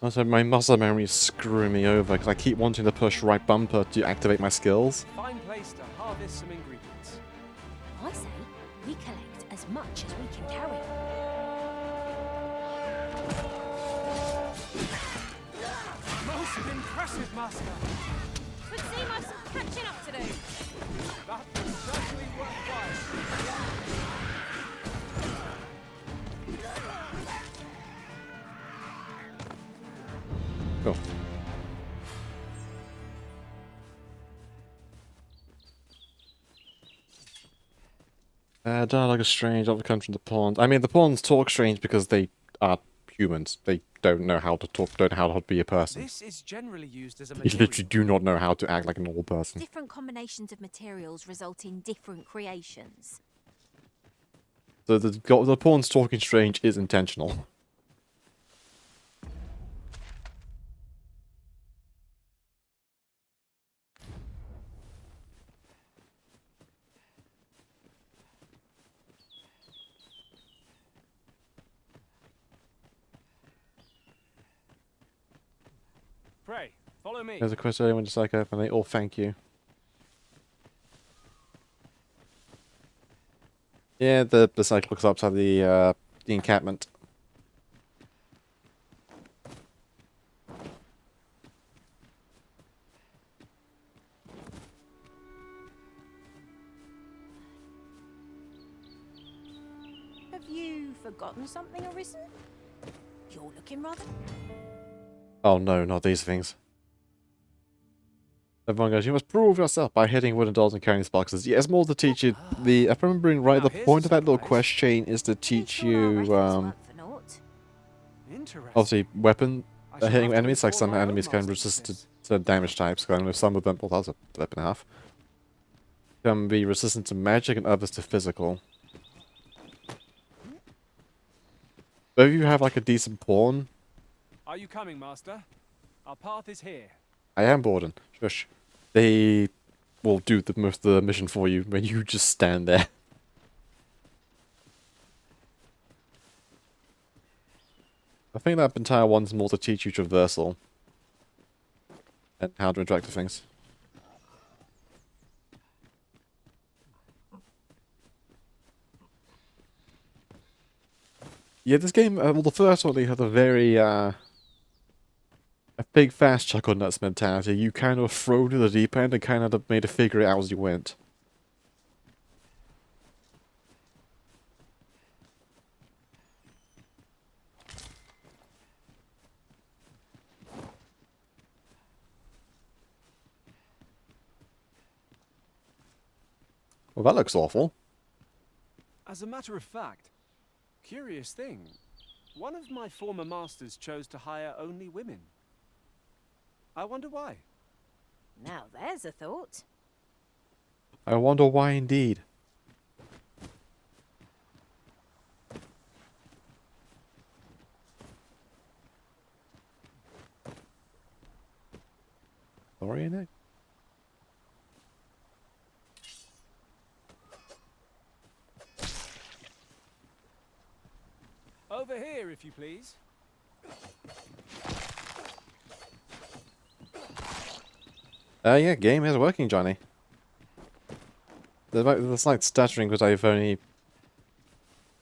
Also, my muscle memory is screwing me over because I keep wanting to push right bumper to activate my skills. Fine place to harvest some ingredients. I say we collect as much as we can carry. Most impressive, Master! Would seem I've some catching up to do. That was certainly worthwhile. Cool. Dialogue is strange, all comes from the pawns. I mean, the pawns talk strange because they are humans. They don't know how to talk, don't know how to be a person. This is generally used as a They material. literally do not know how to act like a normal person. Different combinations of materials result in different creations. So the pawns talking strange is intentional. Pray, follow me. There's a quest earlier when the psycho and they all thank you. Yeah, the psycho looks outside the encampment. Have you forgotten something, Arisen? You're looking rather... Oh no, not these things. Everyone goes, you must prove yourself by hitting wooden dolls and carrying these boxes. Yeah, it's more to teach you the... If I'm remembering right, Now, the here's point a of that little surprise. quest chain is to teach you, Interesting. obviously, weapon I shall hitting have to enemies. Like inform some my own enemies can masters of resist to this. certain damage types. I know some of them, well, that's a flip and a half, can be resistant to magic and others to physical. But if you have like a decent pawn, Are you coming, Master? Our path is here. I am Borden. Shush. They will do the most of the mission for you when you just stand there. I think that entire one's more to teach you traversal and how to interact with things. Yeah, this game, well, the first one, they had a very, a big fast chuckle nuts mentality. You kind of throw to the deep end and kind of made to figure it out as you went. Well, that looks awful. As a matter of fact, curious thing, one of my former masters chose to hire only women. I wonder why. Now there's a thought. I wonder why indeed. Sorry, Nick. Over here, if you please. Yeah, game is working, Johnny. The slight stuttering because I've only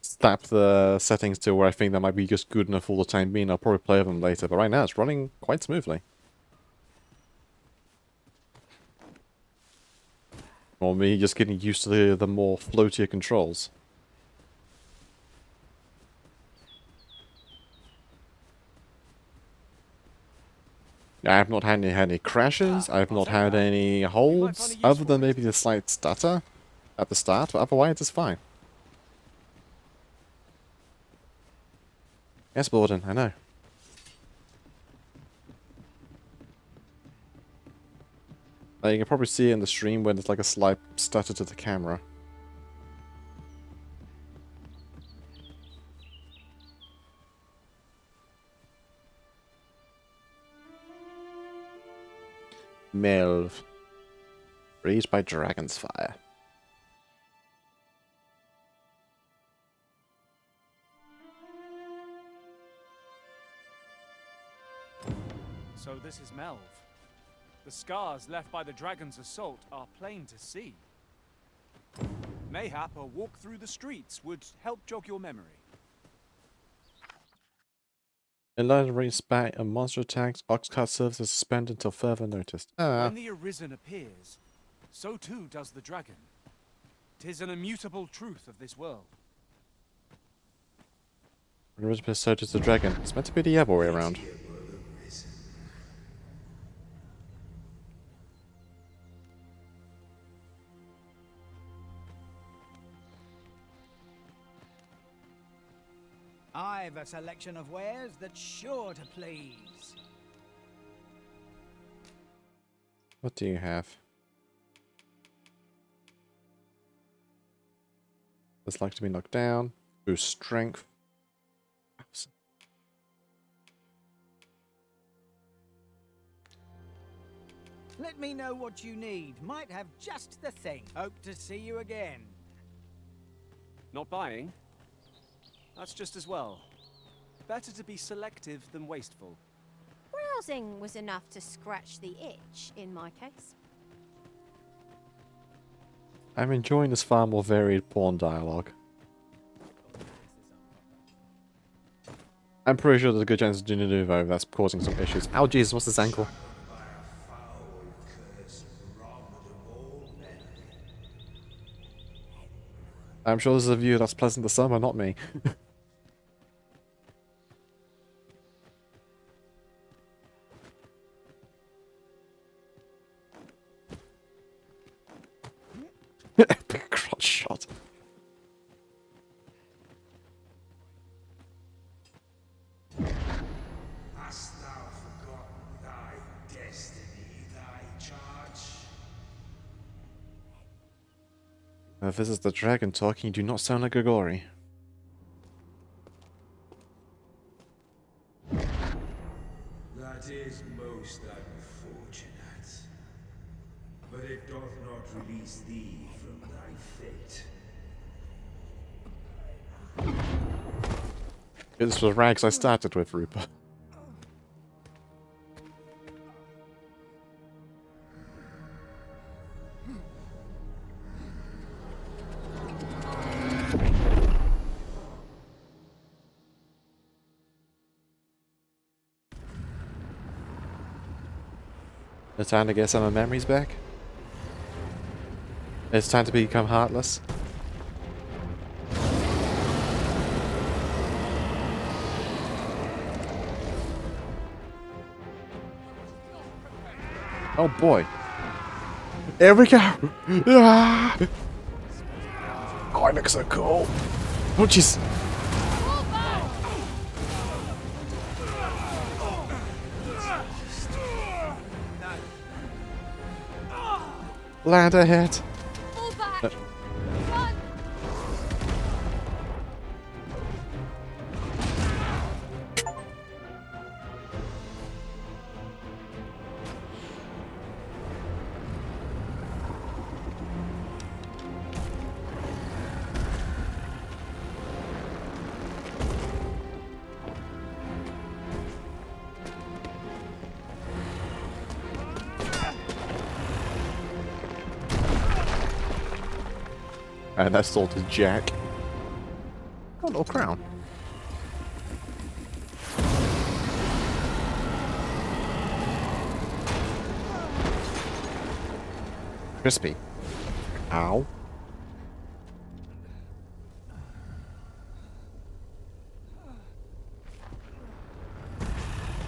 snapped the settings to where I think that might be just good enough for the time being. I'll probably play them later, but right now it's running quite smoothly. Or me just getting used to the more floatier controls. I have not had any crashes, I've not had any holds, other than maybe the slight stutter at the start, but otherwise it's fine. Yes, Borden, I know. You can probably see it in the stream when there's like a slight stutter to the camera. Melv. Raised by Dragon's Fire. So this is Melv. The scars left by the dragon's assault are plain to see. Mayhap a walk through the streets would help jog your memory. In line range back and monster attacks, Oxcart serves as suspended until further notice. When the Arisen appears, so too does the dragon. 'Tis an immutable truth of this world. When Arisen so does the dragon. It's meant to be the other way around. I've a selection of wares that's sure to please. What do you have? Dislike to be knocked down. Boost strength. Let me know what you need. Might have just the thing. Hope to see you again. Not buying? That's just as well. Better to be selective than wasteful. Browsing was enough to scratch the itch, in my case. I'm enjoying this far more varied porn dialogue. I'm pretty sure there's a good chance of de novo that's causing some issues. Ow, Jesus, what's this ankle? I'm sure this is a view that's pleasant to summer, not me. Epic crotch shot. Hast thou forgotten thy destiny, thy charge? If this is the dragon talking, you do not sound like Grigori. That is most unfortunate. But it doth not release thee from thy fate. This was rags I started with, Rupert. It's time to get some of my memories back. It's time to become heartless. Oh boy. Here we go! Ah! Oh, I look so cool. Oh jeez. Land ahead. Fall back. Run. And that sword is Jack. Oh, little crown. Crispy. Ow.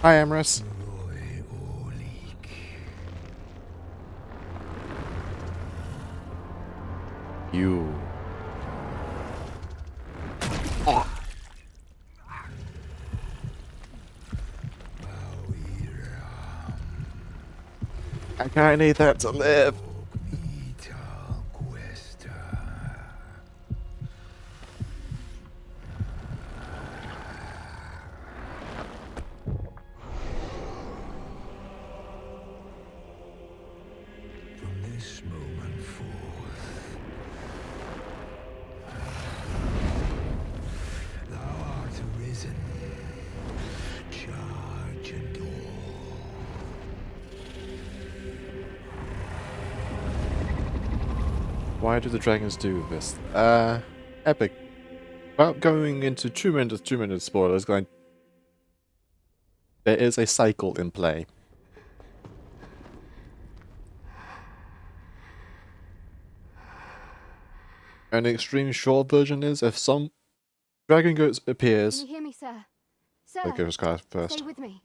Hi, Amorous. You. Oh. I kinda need that to live. From this moment forth, thou art arisen. Charge and all. Why do the dragons do this? Epic. Well, going into 2 minutes spoilers, there is a cycle in play. And the extreme short version is if some dragon goat appears. Can you hear me, sir? Sir, Okay, let's go first. stay with me.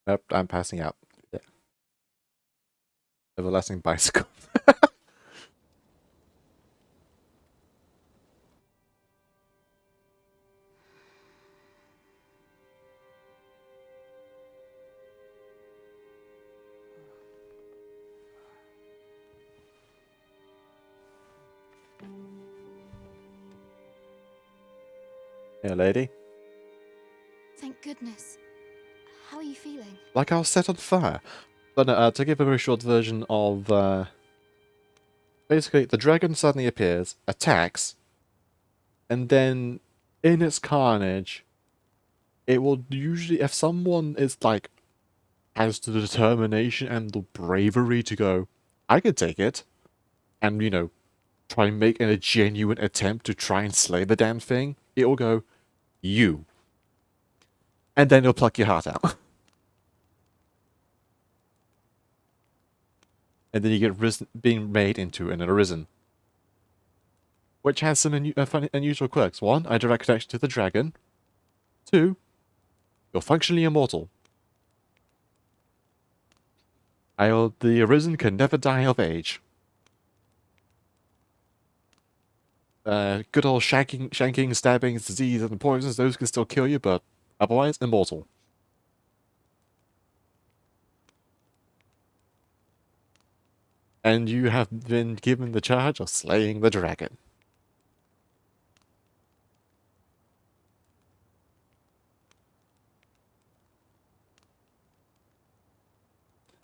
Yep, I'm passing out. Yeah. Everlasting bicycle. Yeah, lady. Thank goodness. How are you feeling? Like I was set on fire. But no, to give a very short version of... basically, the dragon suddenly appears, attacks, and then in its carnage, it will usually... If someone is like... has the determination and the bravery to go, I could take it, and, you know, try and make a genuine attempt to try and slay the damn thing, it will go, you. And then it'll pluck your heart out. And then you get being made into an arisen. Which has some funny, unusual quirks. 1, a direct connection to the dragon. 2, you're functionally immortal. The arisen can never die of age. Good old shanking, stabbing, disease, and poisons, those can still kill you, but otherwise, immortal. And you have been given the charge of slaying the dragon.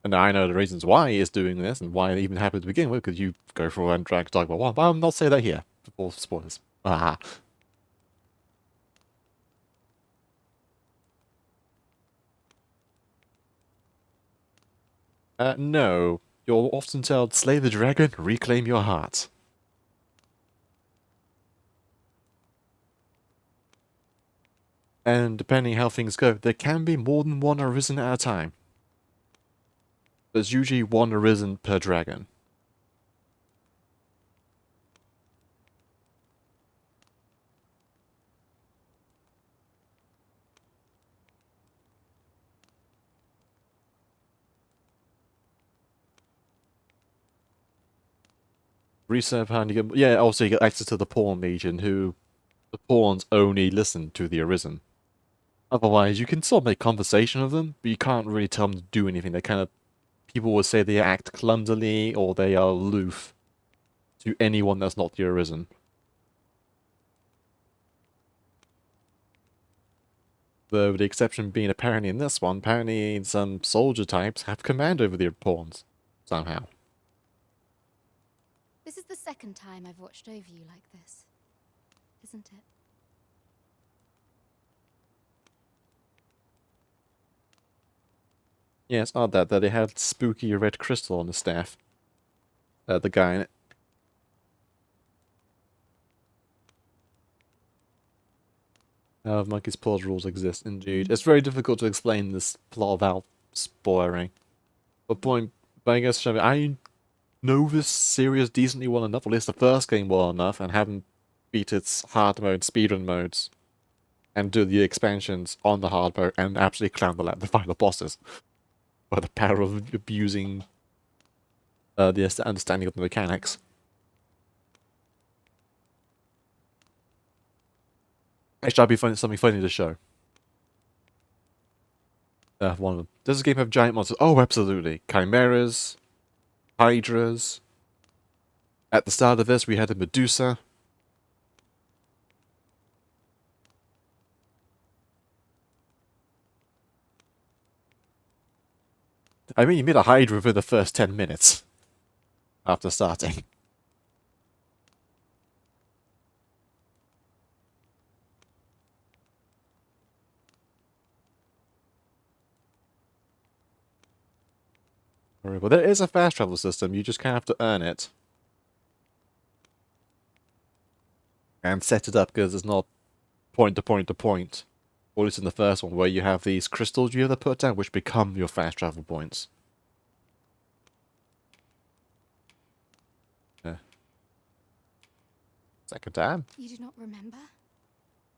And I know the reasons why he is doing this, and why it even happened to begin with, because you go for and drag Dogma 1, but I'll not say that here, before spoilers. Ah. No. You're often told, slay the dragon, reclaim your heart. And depending how things go, there can be more than one arisen at a time. There's usually one arisen per dragon. Reset behind you get, yeah, also you get access to the Pawn Legion, who the pawns only listen to the arisen. Otherwise, you can still make conversation with them, but you can't really tell them to do anything. They kind of, people will say they act clumsily or they are aloof to anyone that's not the arisen. Though the exception being apparently in this one, apparently some soldier types have command over the pawns, somehow. This is the second time I've watched over you like this, isn't it? Yeah, it's odd that they had spooky red crystal on the staff. The guy in it. Monkey's Paws rules exist, indeed. It's very difficult to explain this plot without spoiling. But I guess I know this series decently well enough, at least the first game well enough, and haven't beat its hard mode, speedrun modes, and do the expansions on the hard mode, and absolutely clown the final bosses. By the power of abusing the understanding of the mechanics. Actually, that'd be something funny to show. One of them. Does this game have giant monsters? Oh, absolutely. Chimeras, Hydras. At the start of this, we had a Medusa. I mean, you meet a Hydra within the first 10 minutes after starting. But there is a fast travel system, you just kind of have to earn it. And set it up, because it's not point to point to point. Or at least in the first one, where you have these crystals you have to put down, which become your fast travel points. Yeah. Second time. You do not remember?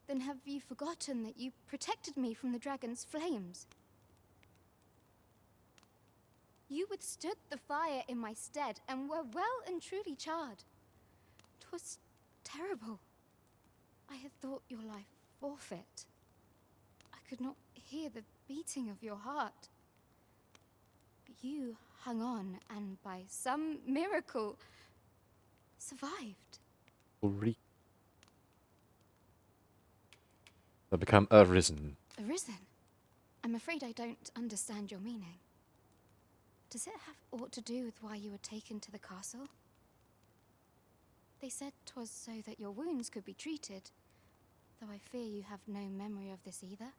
Then have you forgotten that you protected me from the dragon's flames? You withstood the fire in my stead and were well and truly charred. 'Twas terrible. I had thought your life forfeit. I could not hear the beating of your heart. But you hung on and by some miracle survived. They become arisen. Arisen? I'm afraid I don't understand your meaning. Does it have aught to do with why you were taken to the castle? They said 'twas so that your wounds could be treated, though I fear you have no memory of this either.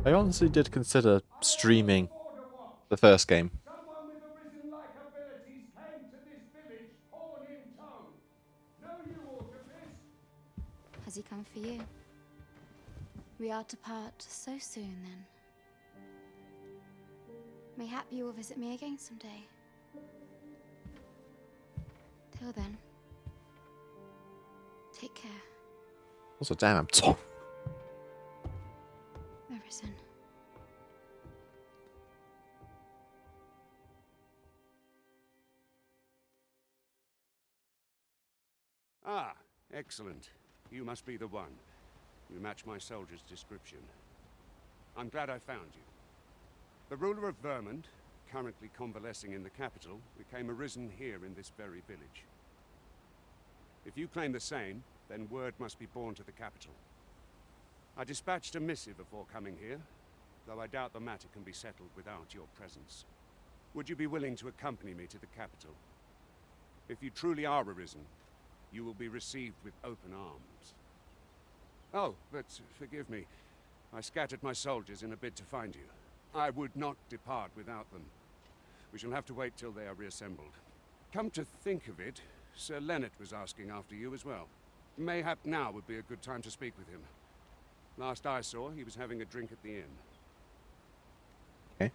I honestly did consider streaming the first game. Someone with arisen-like abilities came to this village, horn in tow. Know you, Autopist? Has he come for you? We are to part so soon, then. Mayhap you will visit me again someday. Till then, take care. Also, damn, I'm tall. Arisen. Ah, excellent. You must be the one. You match my soldier's description. I'm glad I found you. The ruler of Vermont, currently convalescing in the capital, became arisen here in this very village. If you claim the same, then word must be borne to the capital. I dispatched a missive before coming here, though I doubt the matter can be settled without your presence. Would you be willing to accompany me to the capital? If you truly are arisen, you will be received with open arms. Oh, but forgive me. I scattered my soldiers in a bid to find you. I would not depart without them. We shall have to wait till they are reassembled. Come to think of it, Sir Leonard was asking after you as well. Mayhap now would be a good time to speak with him. Last I saw, he was having a drink at the inn. Okay.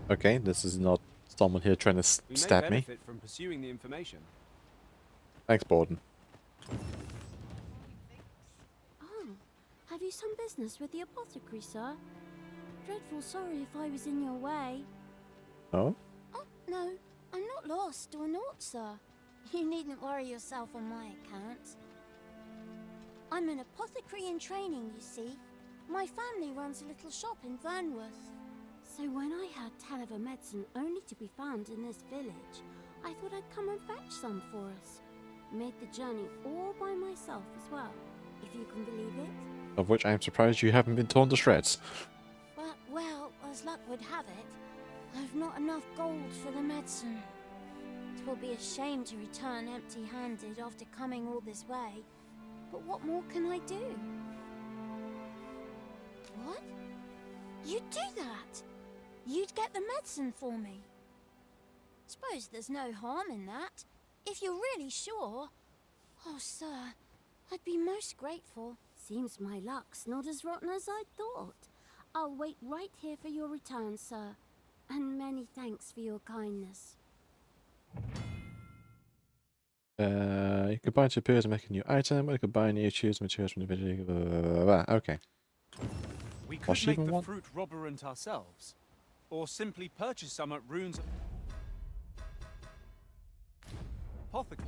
Okay, this is not someone here trying to We may stab me. benefit from pursuing the information. Thanks, Borden. Oh, have you some business with the apothecary, sir? Dreadful sorry if I was in your way. Oh? Oh, no, I'm not lost or naught, sir. You needn't worry yourself on my account. I'm an apothecary in training, you see. My family runs a little shop in Vernworth. So when I heard tell of a medicine only to be found in this village, I thought I'd come and fetch some for us. Made the journey all by myself as well, if you can believe it. Of which I am surprised you haven't been torn to shreds. But, well, as luck would have it, I've not enough gold for the medicine. 'Twill be a shame to return empty-handed after coming all this way. But what more can I do? What? You'd do that? You'd get the medicine for me? Suppose there's no harm in that. If you're really sure. Oh, sir, I'd be most grateful. Seems my luck's not as rotten as I thought. I'll wait right here for your return, sir. And many thanks for your kindness. You combine two pairs to make a new item, or you combine you choose materials from the video. Blah, blah, blah, blah. Okay. We Does could she make even the want- fruit robberant ourselves, or simply purchase some at Rune's apothecary.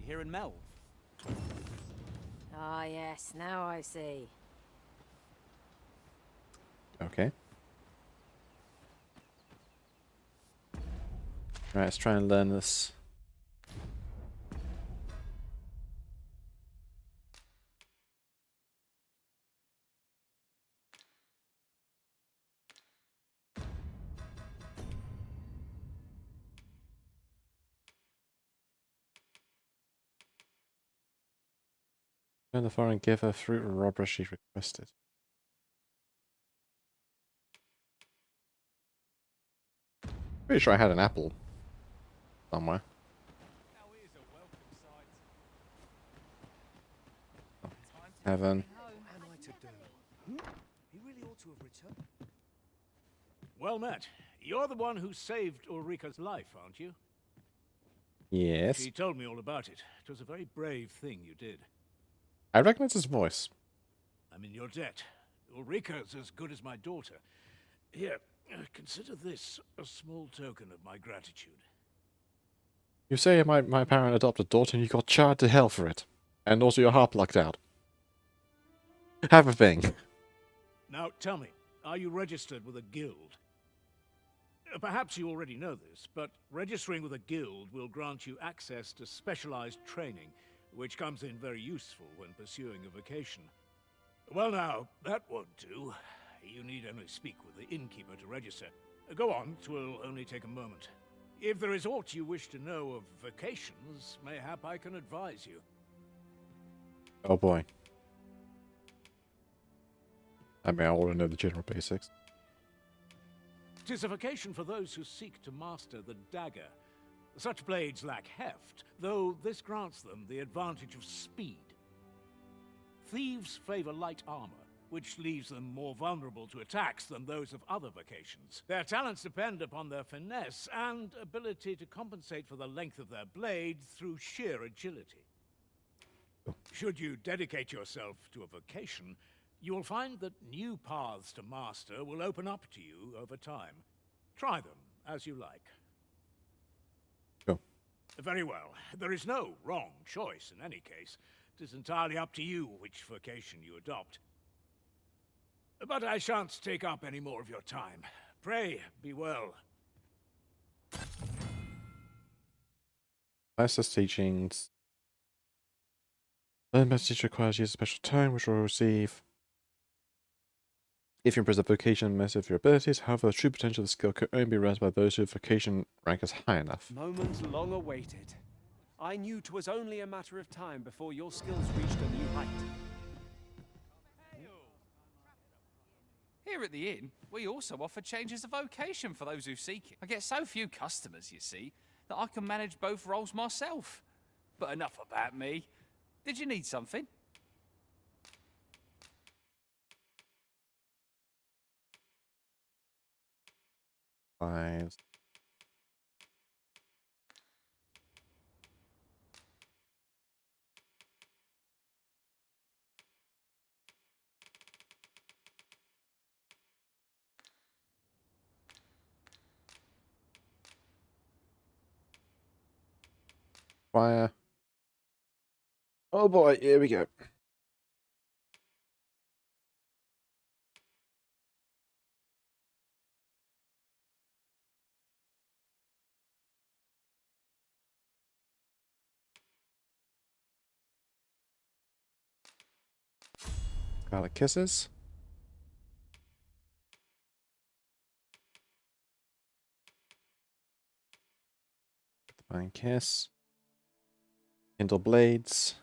Here in Melv. Ah, yes, now I see. Okay. Right, let's try and learn this. Turn the fire and give her fruit or robber she requested. Pretty sure I had an apple somewhere. Oh, heaven. What am I to do? He really ought to have returned. Well met. You're the one who saved Ulrika's life, aren't you? Yes. She told me all about it. It was a very brave thing you did. I recognize his voice. I'm in your debt. Ulrika's as good as my daughter. Here, consider this a small token of my gratitude. You say my parent adopted daughter and you got charred to hell for it. And also your heart plucked out. Have a thing. Now, tell me, are you registered with a guild? Perhaps you already know this, but registering with a guild will grant you access to specialized training, which comes in very useful when pursuing a vocation. Well now, that won't do. You need only speak with the innkeeper to register. Go on, 'twill only take a moment. If there is aught you wish to know of vocations, mayhap I can advise you. Oh boy. I mean, I want to know the general basics. 'Tis a vocation for those who seek to master the dagger. Such blades lack heft, though this grants them the advantage of speed. Thieves favor light armor, which leaves them more vulnerable to attacks than those of other vocations. Their talents depend upon their finesse and ability to compensate for the length of their blade through sheer agility. Should you dedicate yourself to a vocation, you will find that new paths to master will open up to you over time. Try them as you like. Cool. Very well. There is no wrong choice in any case. It is entirely up to you which vocation you adopt. But I shan't take up any more of your time. Pray, be well. Master's teachings. The message requires you a special tone, which will receive. If you impress a vocation and master of your abilities, however, the true potential of the skill can only be realized by those whose vocation rank is high enough. Moment long awaited. I knew 'twas only a matter of time before your skills reached a new height. Here at the inn, we also offer changes of vocation for those who seek it. I get so few customers, you see, that I can manage both roles myself. But enough about me. Did you need something? Five. Fire. Oh boy, here we go. Scarlet Kisses. Divine Kiss. Kindle Blades.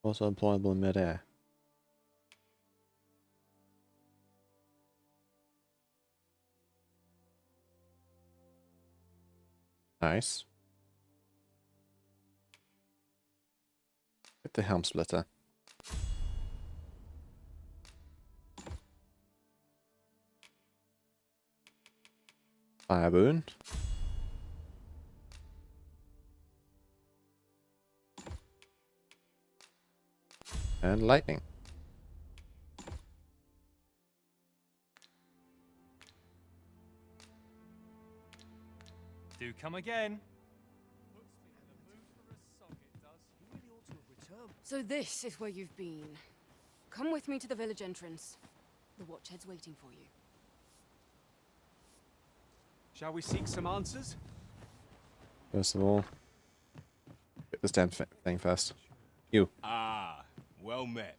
Also employable in midair. Nice. Get the Helm Splitter. Fire Boon. And Lightning. Do come again. So this is where you've been. Come with me to the village entrance. The Watchhead's waiting for you. Shall we seek some answers? First of all, get this damn thing first. You. Ah, well met.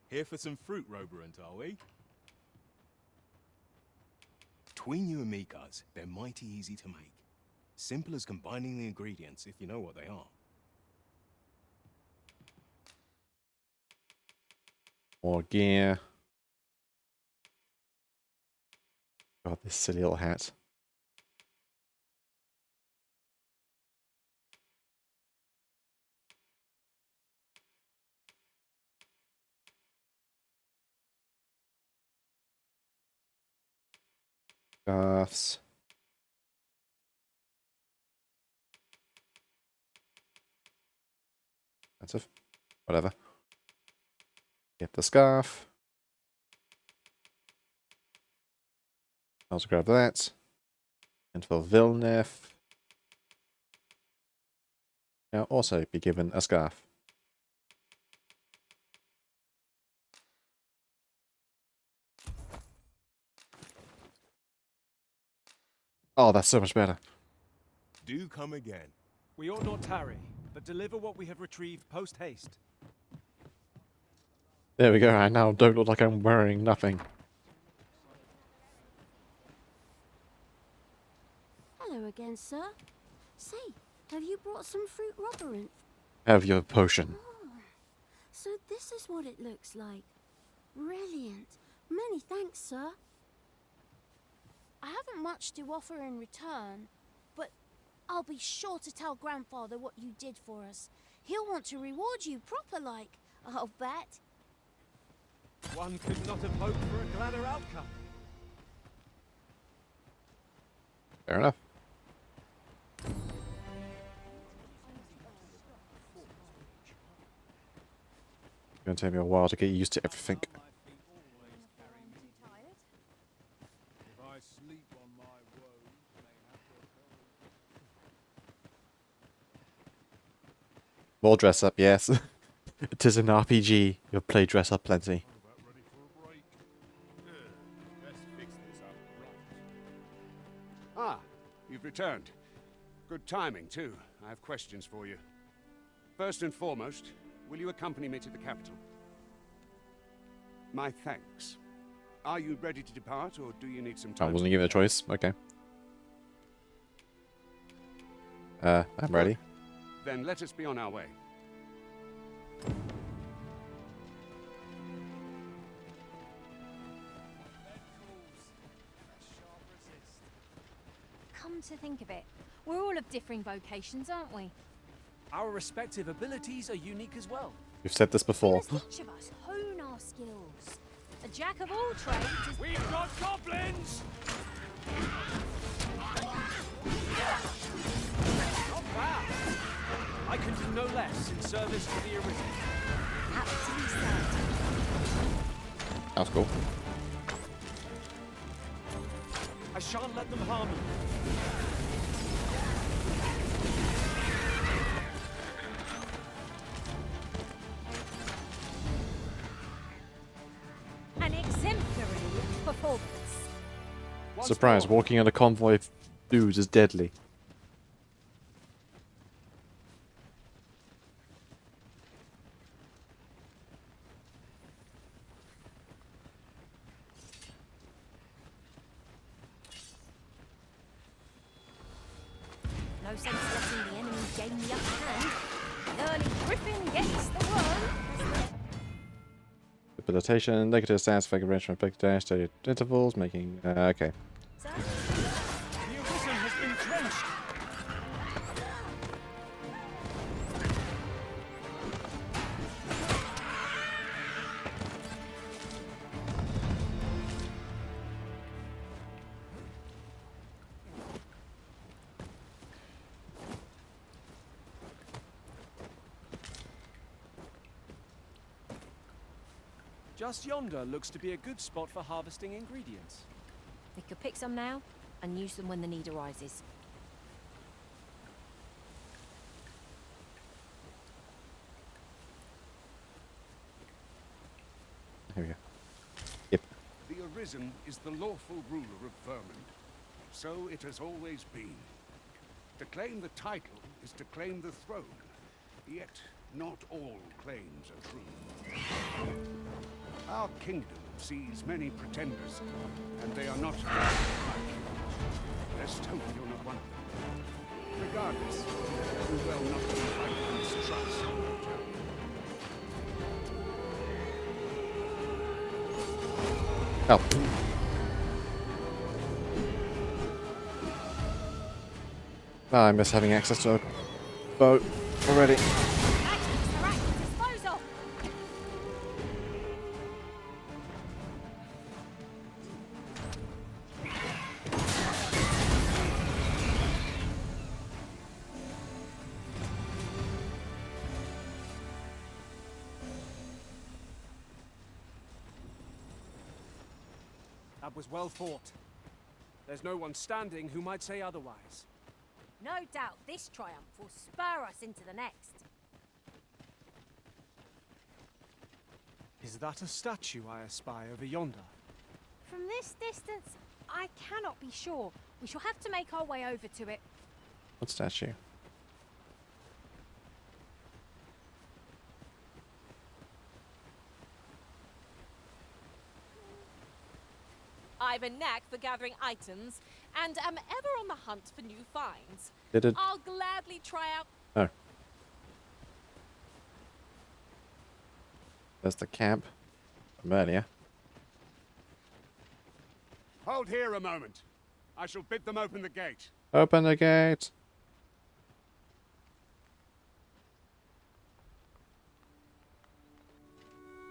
Here for some fruit, Roberant, are we? Between you and me, cuz, they're mighty easy to make. Simple as combining the ingredients, if you know what they are. More gear. God, this silly little hat. Scarves. Expensive. Whatever. Get the scarf. Also grab that. And for Villeneuve, now also be given a scarf. Oh, that's so much better. Do come again. We ought not tarry, but deliver what we have retrieved post-haste. There we go. I now don't look like I'm wearing nothing. Hello again, sir. Say, have you brought some fruit robberant? Have your potion. So this is what it looks like. Brilliant. Many thanks, sir. I haven't much to offer in return, but I'll be sure to tell Grandfather what you did for us. He'll want to reward you proper like, I'll bet. One could not have hoped for a gladder outcome. Fair enough. It's gonna take me a while to get used to everything. More dress up, yes. It is an RPG. You'll play dress up plenty. Ah, you've returned. Good timing, too. I have questions for you. First and foremost, will you accompany me to the capital? My thanks. Are you ready to depart, or do you need some time? I wasn't given a choice. Okay. I'm ready. Then let us be on our way. Come to think of it, we're all of differing vocations, aren't we? Our respective abilities are unique as well. We've said this before. Each of us hone our skills. A jack of all trades is... We've got goblins! Not bad. I can do no less in service to the original. That was cool. I shan't let them harm you. An exemplary performance. Surprise, walking on a convoy of dudes is deadly. No sense letting the enemy gain the upper hand. The early griffin gets the worm. Debilitation, negative stats, fake range from big dash, steady intervals, making... okay. The arisen has been drenched. Just yonder looks to be a good spot for harvesting ingredients. We could pick some now and use them when the need arises. Here we go. Yep. The Arisen is the lawful ruler of Vermund. So it has always been. To claim the title is to claim the throne. Yet, not all claims are true. Our kingdom sees many pretenders, and they are not just like you. Let's hope you're not one of them. Regardless, we will not fight mistrust on our journey. Oh. Oh, I miss having access to a boat already. That was well fought. There's no one standing who might say otherwise. No doubt this triumph will spur us into the next. Is that a statue I espy over yonder? From this distance, I cannot be sure. We shall have to make our way over to it. What statue? I've a knack for gathering items, and am ever on the hunt for new finds. Did it? I'll gladly try out. Oh. There's the camp from earlier. Hold here a moment. I shall bid them open the gate. Open the gate.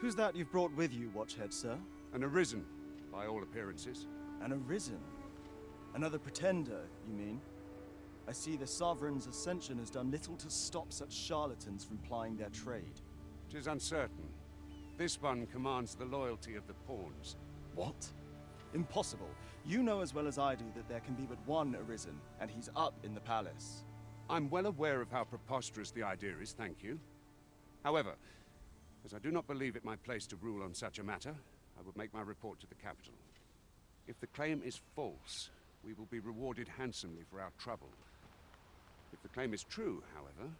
Who's that you've brought with you, Watchhead, sir? An arisen, by all appearances. An arisen? Another pretender, you mean? I see the Sovereign's ascension has done little to stop such charlatans from plying their trade. 'Tis uncertain. This one commands the loyalty of the pawns. What? Impossible. You know as well as I do that there can be but one arisen, and he's up in the palace. I'm well aware of how preposterous the idea is, thank you. However, as I do not believe it my place to rule on such a matter, I would make my report to the capital. If the claim is false, we will be rewarded handsomely for our trouble. If the claim is true, however,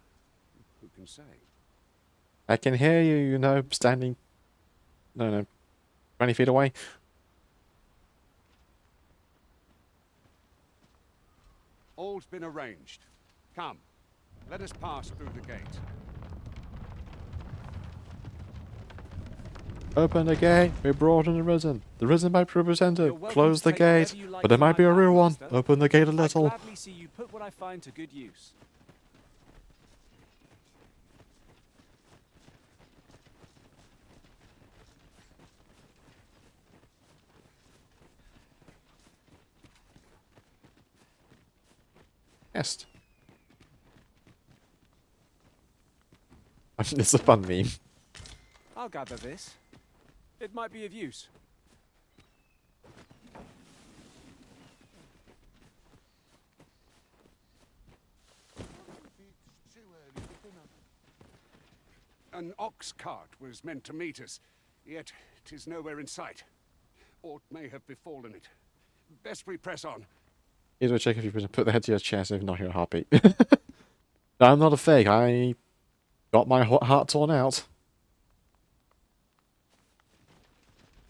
who can say? I can hear you, you know, standing, no, 20 feet away. All's been arranged. Come, let us pass through the gate. Open the gate. We brought in the risen. The risen might represent it. welcome Close to the take whatever gate. you like But it from might my be a real path, one. master. Open the gate a I little. gladly see you put what I find to good use. Yes. It's a fun meme. I'll gather this. It might be of use. An ox cart was meant to meet us, yet 'tis nowhere in sight. Aught may have befallen it. Best we press on. Here's a check if you put the head to your chest if not hear a heartbeat. No, I'm not a fake. I got my heart torn out.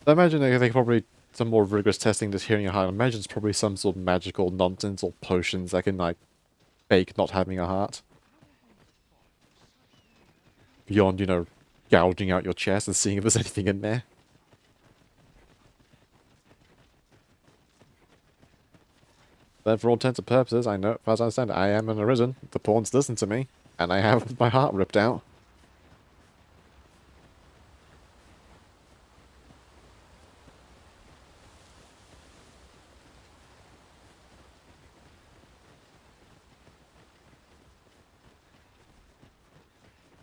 I imagine they could probably some more rigorous testing just hearing a heart. I imagine it's probably some sort of magical nonsense or potions that can like fake not having a heart. Beyond, you know, gouging out your chest and seeing if there's anything in there. But for all intents and purposes, I know, as far as I understand, I am an arisen. The pawns listen to me, and I have my heart ripped out.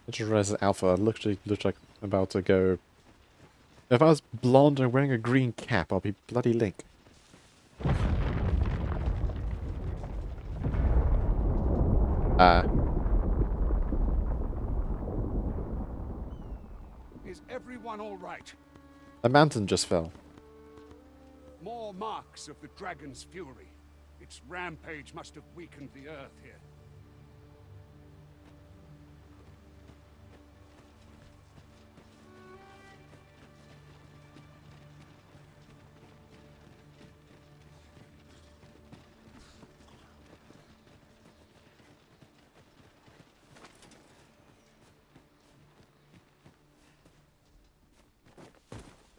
I just realized that Alpha literally looked like I'm about to go. If I was blonde and wearing a green cap, I'll be bloody Link. Is everyone all right? The mountain just fell. More marks of the dragon's fury. Its rampage must have weakened the earth here.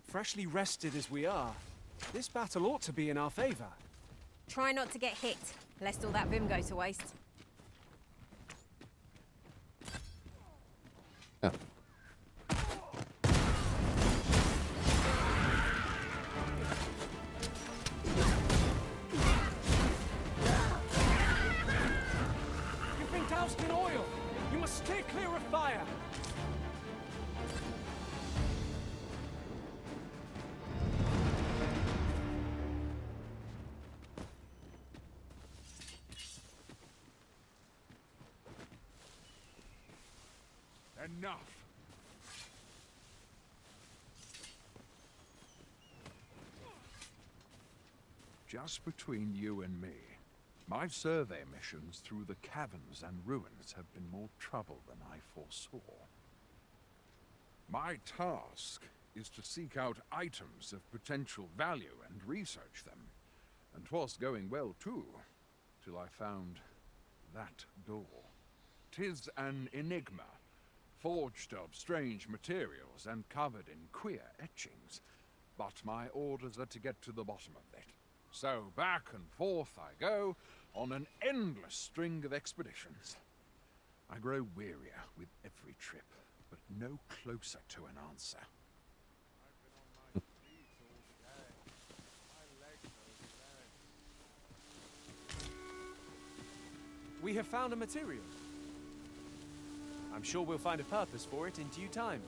Freshly rested as we are, this battle ought to be in our favor. Try not to get hit, lest all that vim go to waste. Yeah. You've been doused in oil! You must steer clear of fire! Enough. Just between you and me, my survey missions through the caverns and ruins have been more trouble than I foresaw. My task is to seek out items of potential value and research them. And 'twas going well too, till I found that door. 'Tis an enigma, forged of strange materials and covered in queer etchings. But my orders are to get to the bottom of it. So back and forth I go, on an endless string of expeditions. I grow wearier with every trip, but no closer to an answer. We have found a material. I'm sure we'll find a purpose for it in due time.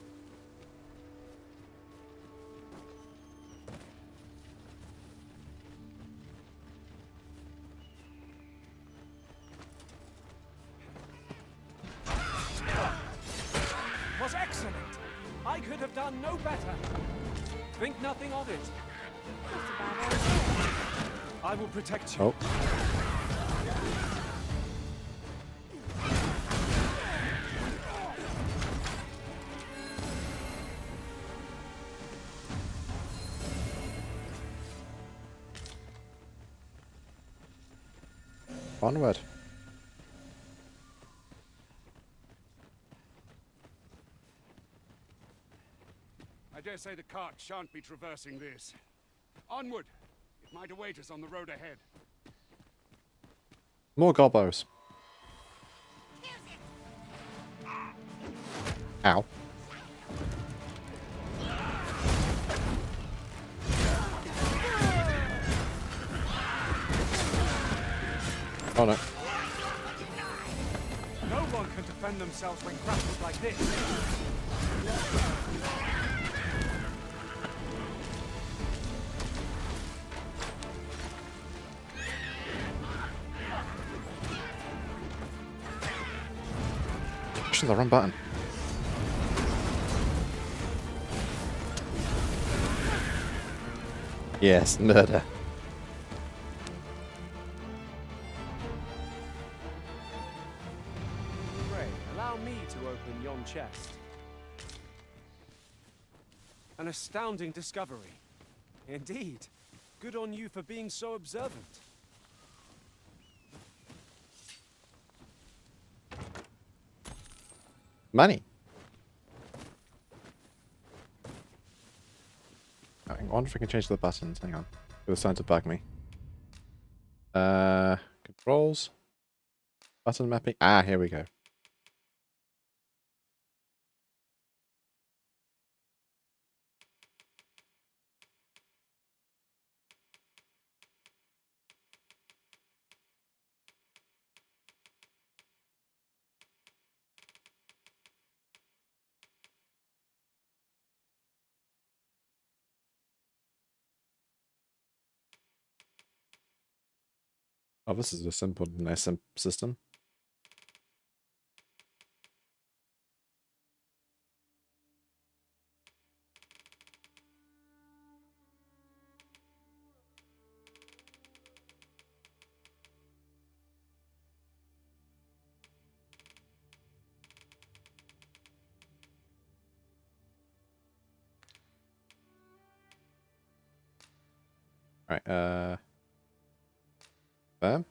Was excellent. I could have done no better. Think nothing of it. I will protect you. Oh. Onward. I dare say the cart shan't be traversing this. Onward! It might await us on the road ahead. More gobos. Ow. Oh no. No one can defend themselves when grappled like this. Pushing the wrong button. Yes, murder. Pray, allow me to open yon chest. An astounding discovery. Indeed. Good on you for being so observant. Money. I wonder if I can change the buttons. Hang on. It was starting to bug me. Controls. Button mapping. Ah, here we go. Oh, this is a simple, nice system. Alright, bam.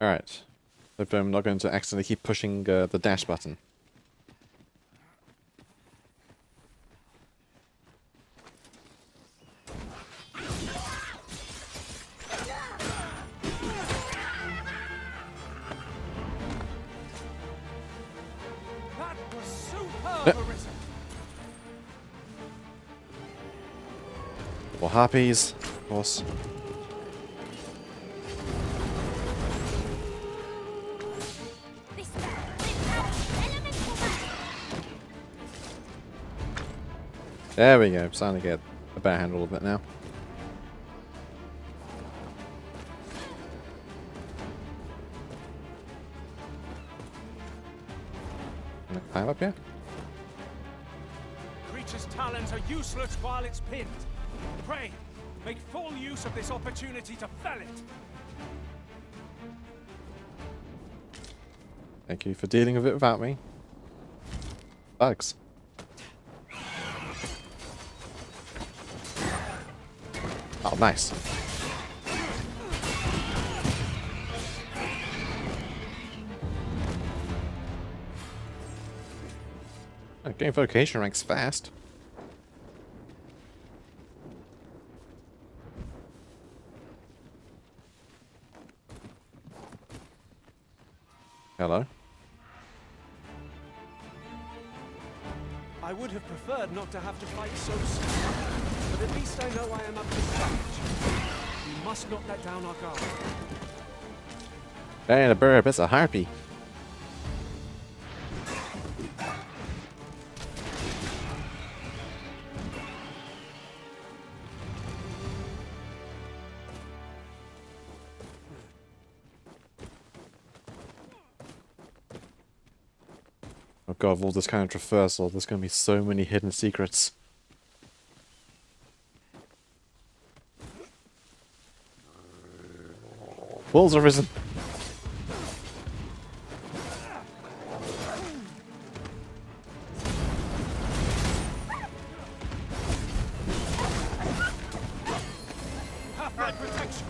Alright. Hopefully I'm not going to accidentally keep pushing the dash button. More harpies, of course. There we go. Starting to get a better handle of it now. Can I climb up here? Creature's talons are useless while it's pinned. Pray, make full use of this opportunity to fell it. Thank you for dealing with it without me. Bugs. Oh, nice. Oh, getting vocation ranks fast. Hello. I would have preferred not to have to fight so soon, but at least I know I am up to the challenge. We must not let down our guard. And a bird, it's a harpy. Oh god, with all this kind of traversal, there's gonna be so many hidden secrets. Wolves are risen. Have my protection.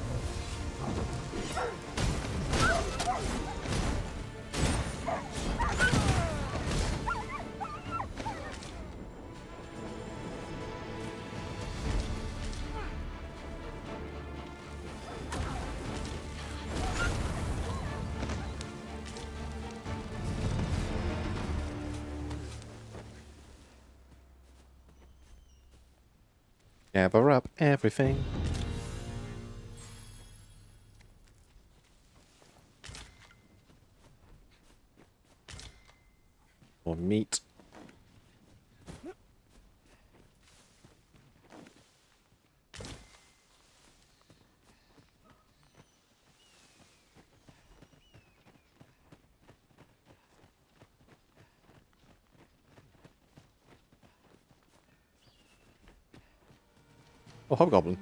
Gather up everything. Or meat. Oh, hobgoblin.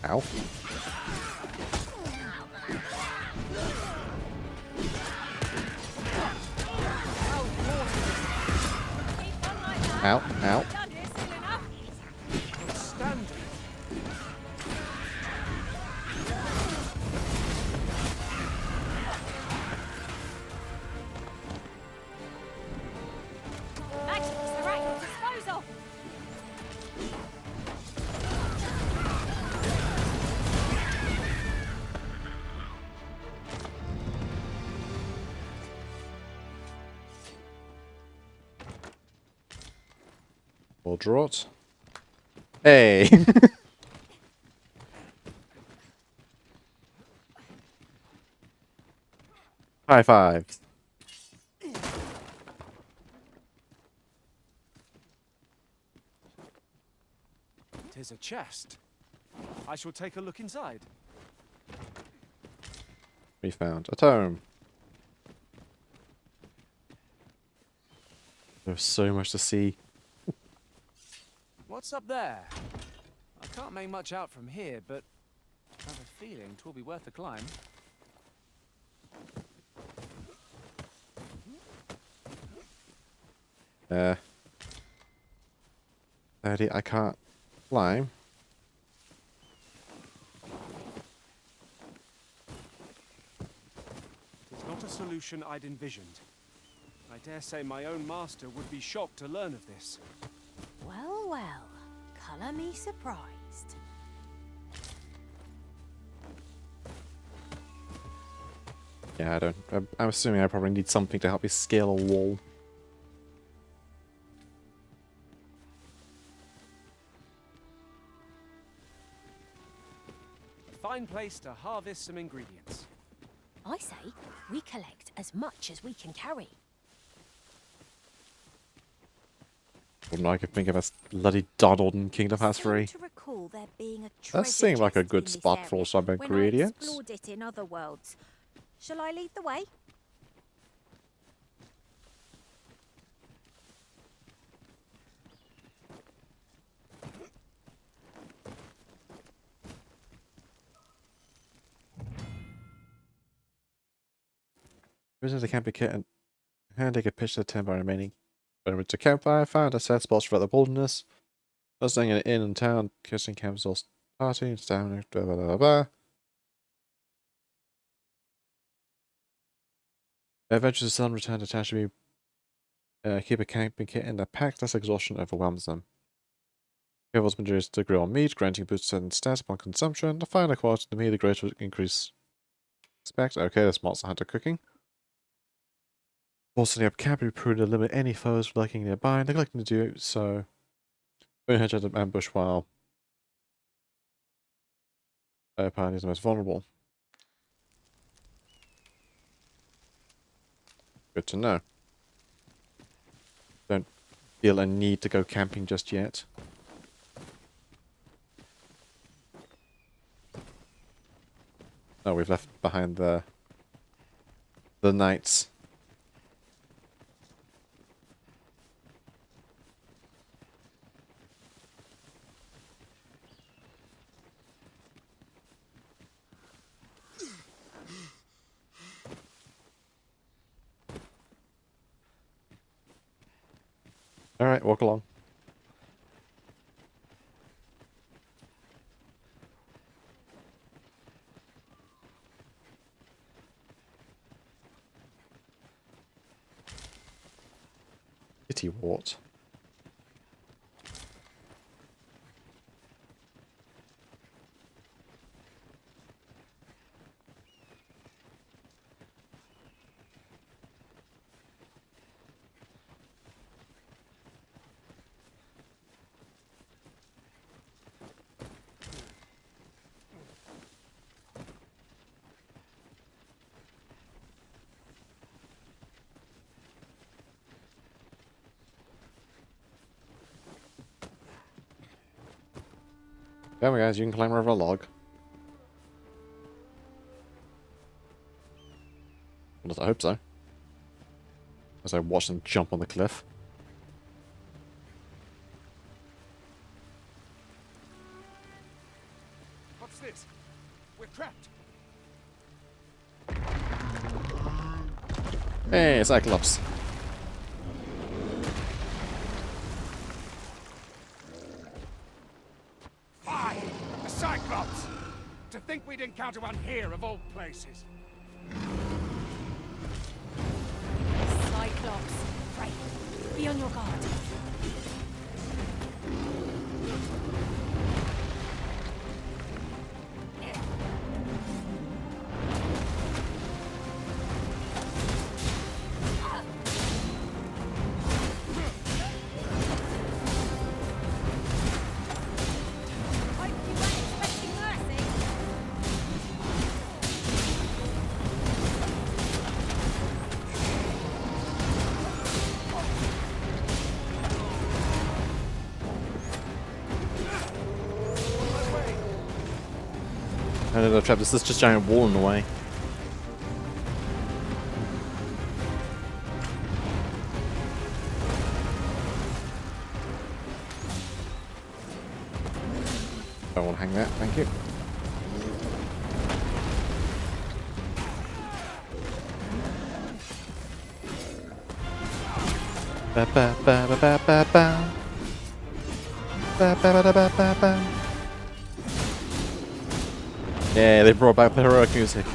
Ow. Ow, ow. We'll draw it. Hey! High fives. Tis a chest. I shall take a look inside. We found a tome. There's so much to see. What's up there? I can't make much out from here, but I have a feeling 'twill be worth a climb. I can't climb. It's not a solution I'd envisioned. I dare say my own master would be shocked to learn of this. Well, well. Colour me surprised. Yeah, I don't. I'm assuming I probably need something to help me scale a wall. Fine place to harvest some ingredients. I say we collect as much as we can carry. Wouldn't I could think of a bloody Donald in Kingdom Hearts 3. To recall there being a That treasure seemed like a chest good in spot this for area some when I ingredients. explored it in other worlds. Shall I lead the way? Visit the camping kit and take a picture of the tent by remaining. When I went to campfire, found a set spots throughout the wilderness. I was staying in an inn in town, kissing campsite party, down, blah blah blah blah. Eventually, the sun returned attached to me. Keep a camping kit in their pack, lest exhaustion overwhelms them. Careful's materials to grill meat, granting boosts certain stats upon consumption. The finer quality to me, the greater increase specs. Okay, that's Monster Hunter cooking. While setting up camp, be prudent to limit any foes lurking nearby, neglecting to do so. Don't hedge out an ambush while party is the most vulnerable. Good to know. Don't feel a need to go camping just yet. Oh, we've left behind the knights. Alright, walk along. City wart. Come on, guys, you can climb over a log. Well, I hope so. As I watch them jump on the cliff. What's this? We're trapped. Hey, Cyclops. Fine! A Cyclops! To think we'd encounter one here of all places. Cyclops, Frey, be on your guard. I don't know, trap. This is just a giant wall in the way. I won't hang that, thank you. Ba ba ba ba ba ba ba. Ba ba ba ba ba ba ba. Yeah, they brought back the heroic music. A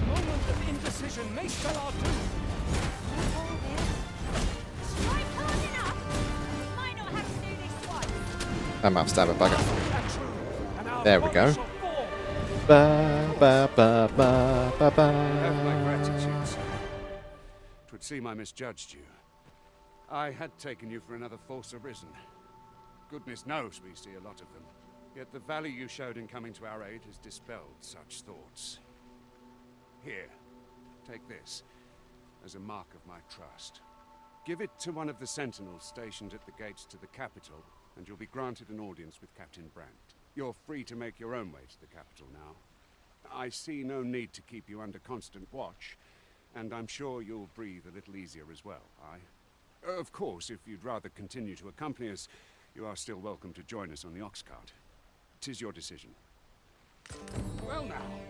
moment of indecision may spell our doom. Strike hard enough! Might not have to do this I'm up, stab it, bugger. There we go. Ba ba ba ba ba ba. Have my gratitude, sir. 'Twould seem I misjudged you. I had taken you for another Force Arisen. Goodness knows we see a lot of them. Yet the value you showed in coming to our aid has dispelled such thoughts. Here, take this, as a mark of my trust. Give it to one of the sentinels stationed at the gates to the capital, and you'll be granted an audience with Captain Brandt. You're free to make your own way to the capital now. I see no need to keep you under constant watch, and I'm sure you'll breathe a little easier as well, aye? Of course, if you'd rather continue to accompany us, you are still welcome to join us on the ox cart. 'Tis your decision. Well now.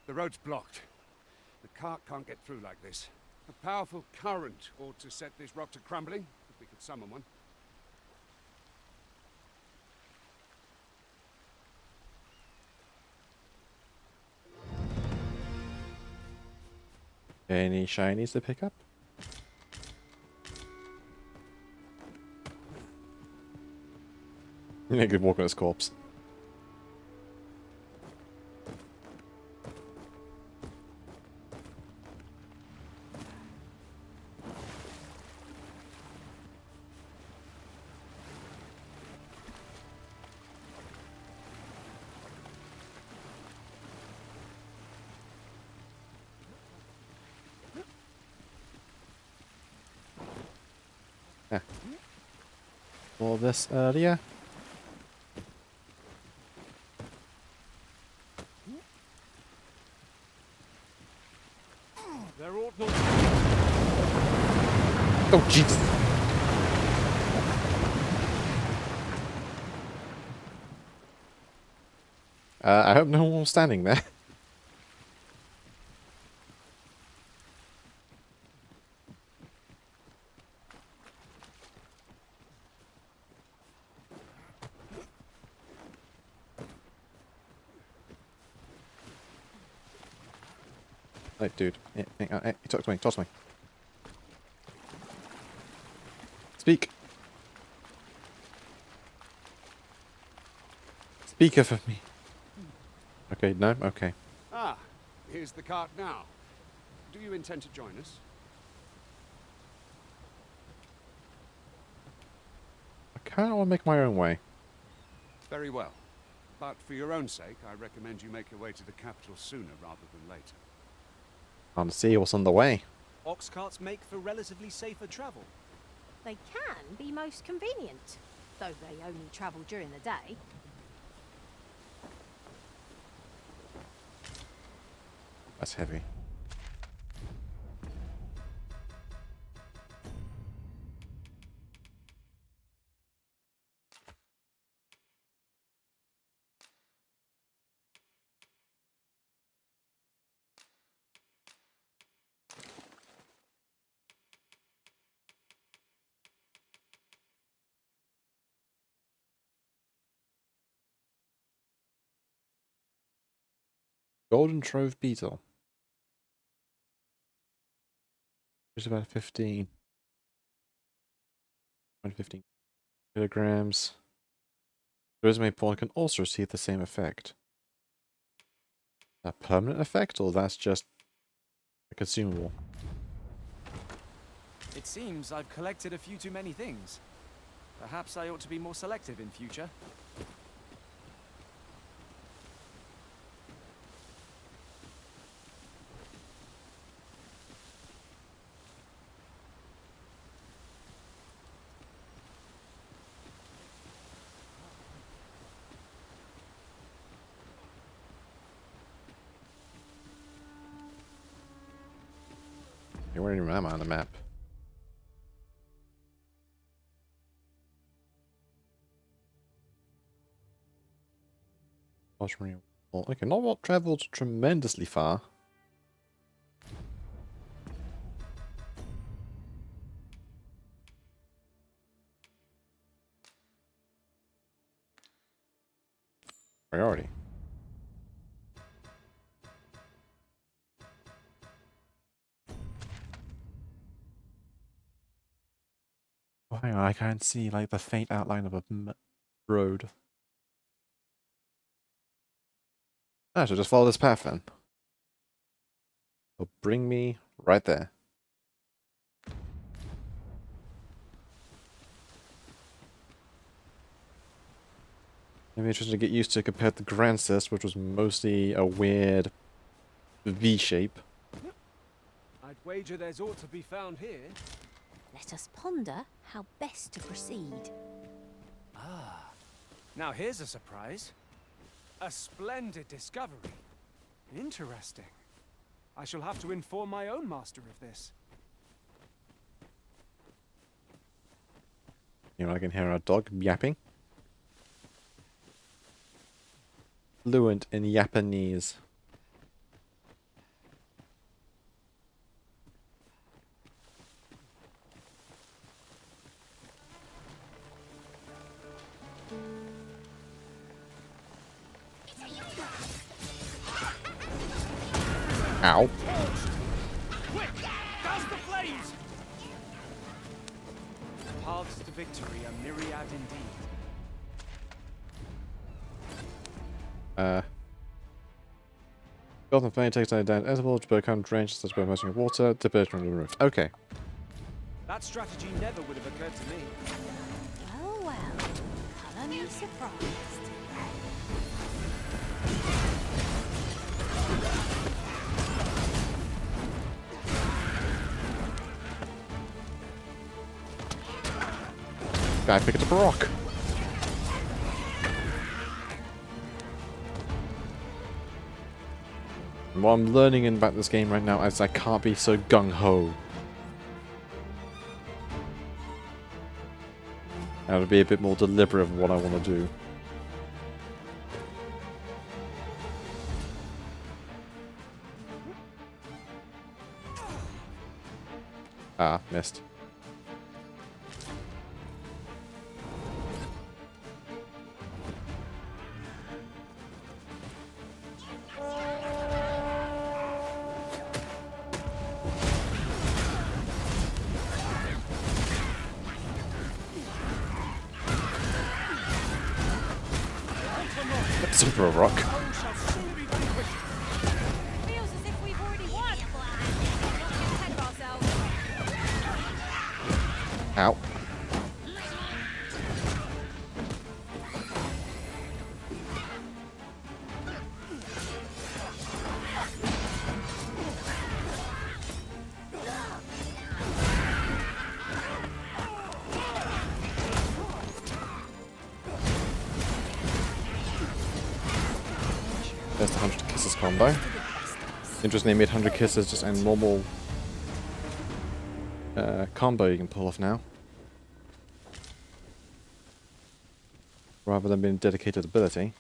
The road's blocked. The cart can't get through like this. A powerful current ought to set this rock to crumbling, if we could summon one. Any shinies to pick up? Yeah, good walk on his corpse. Yeah. All this earlier. There ought not. Oh, Jesus. I hope no one was standing there. Hey, dude. Hey, talk to me. Talk to me. Speak. Speak of me. Okay, no? Okay. Ah, here's the cart now. Do you intend to join us? I kind of want to make my own way. Very well. But for your own sake, I recommend you make your way to the capital sooner rather than later. I want to see what's on the way. Ox carts make for relatively safer travel. They can be most convenient, though they only travel during the day. That's heavy. Golden Trove Beetle. There's about 15. 115 kilograms. Resume pawn can also receive the same effect. A permanent effect, or that's just a consumable? It seems I've collected a few too many things. Perhaps I ought to be more selective in future. You're wearing your mama on the map. Well, okay, not what traveled tremendously far. Priority. Oh, Oh, hang on, I can't see like the faint outline of a road. I should just follow this path then. It'll bring me right there. Maybe interesting to get used to compared to Grancis, which was mostly a weird V shape. I'd wager there's aught to be found here. Let us ponder how best to proceed. Ah, now here's a surprise. A splendid discovery. Interesting. I shall have to inform my own master of this. You know, I can hear our dog yapping. Fluent in Japanese. Ow. Quick! Douse the flames! Paths to victory are myriad indeed. Golden flame takes down edible to become drenched such by immersing in water, dip it from the roof. Okay. That strategy never would have occurred to me. Well, well. Colour me surprised. Guy picked up a rock. And what I'm learning about this game right now is I can't be so gung-ho. I have to be a bit more deliberate of what I want to do. Ah, missed. Super a rock. Feels as if we've already won. Not get ahead of ourselves. Ow. There's the 100 kisses combo. Interestingly, made 100 kisses just a normal combo you can pull off now. Rather than being dedicated ability.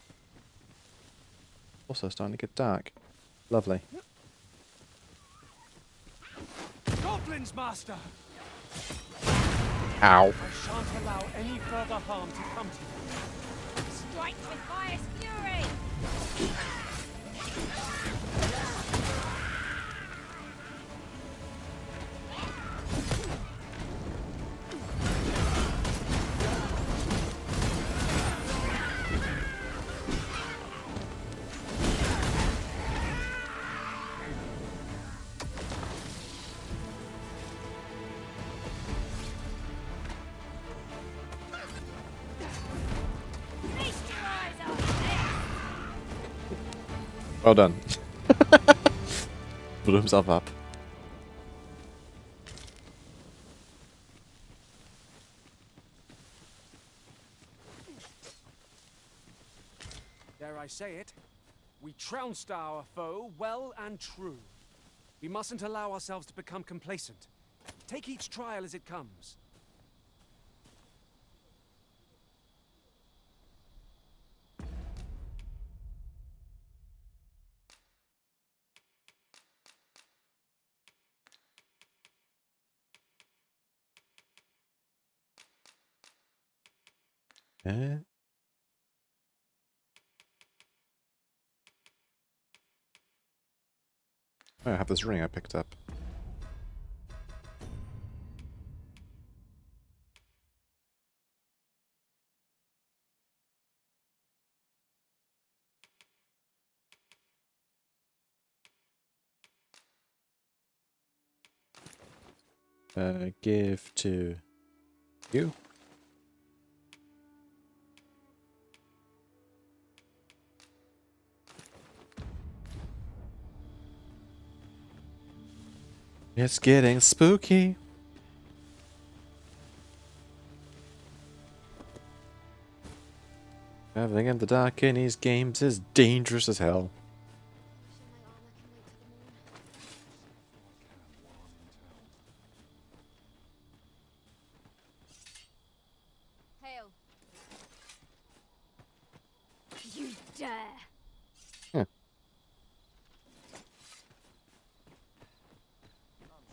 Also starting to get dark. Lovely. Goblins, Master! Ow. I shan't allow any further harm to come to you. Strike with fire's fury. Well done. Blew himself up. Dare I say it? We trounced our foe well and true. We mustn't allow ourselves to become complacent. Take each trial as it comes. Eh? Oh, I have this ring I picked up. Give to you. It's getting spooky. Traveling in the dark in these games is dangerous as hell. Hail. You dare. Yeah. I'm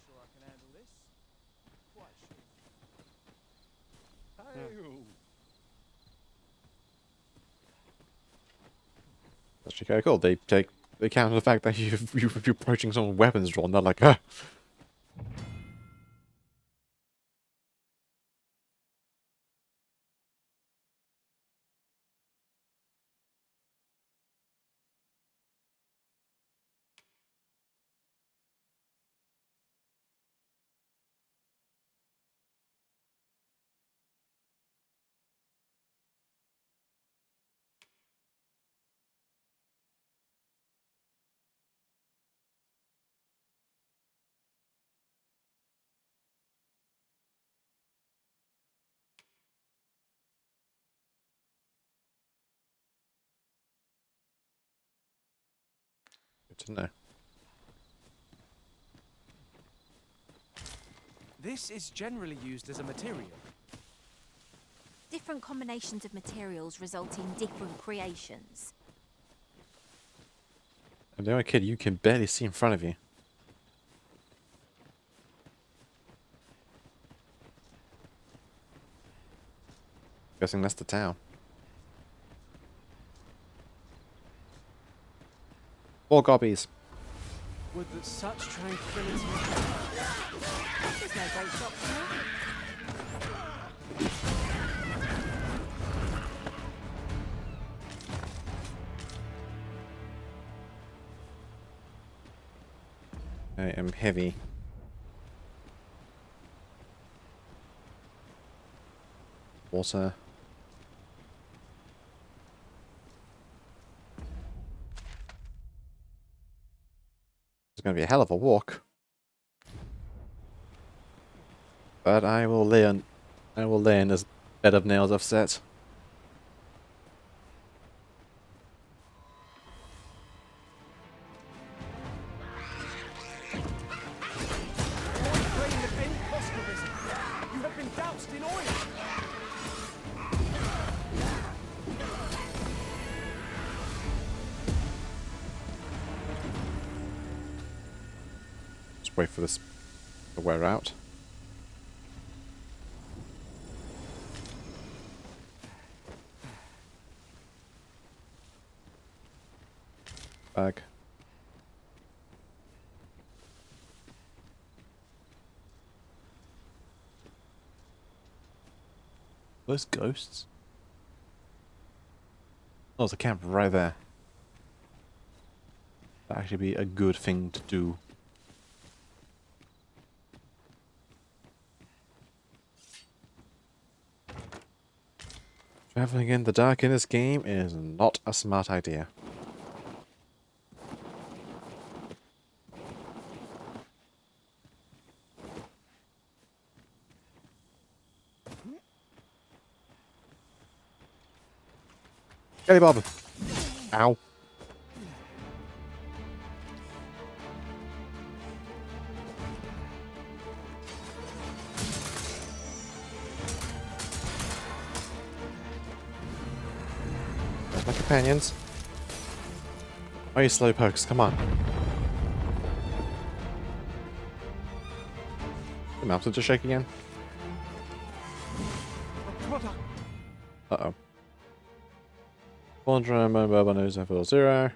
sure I can handle this. Quite sure. That's actually kind of cool. They take account of the fact that you're approaching someone with weapons drawn. They're like, ah. Good to know. This is generally used as a material. Different combinations of materials result in different creations. And the only kid you can barely see in front of you. Guessing that's the town. 4 gobbies. Would that such tranquility... There's no great shop for me. I am heavy. Water. It's going to be a hell of a walk. But I will lay in this bed of nails I've set. You have been doused in oil! Just wait for this to wear out. Bag. Those ghosts? Oh, there's a camp right there. That'd actually be a good thing to do. Traveling in the dark in this game is not a smart idea. Kelly Bob! Ow. There's my companions. Oh, you slowpokes, come on. The mountain to shake again. Uh-oh. 400 mobile news level 0.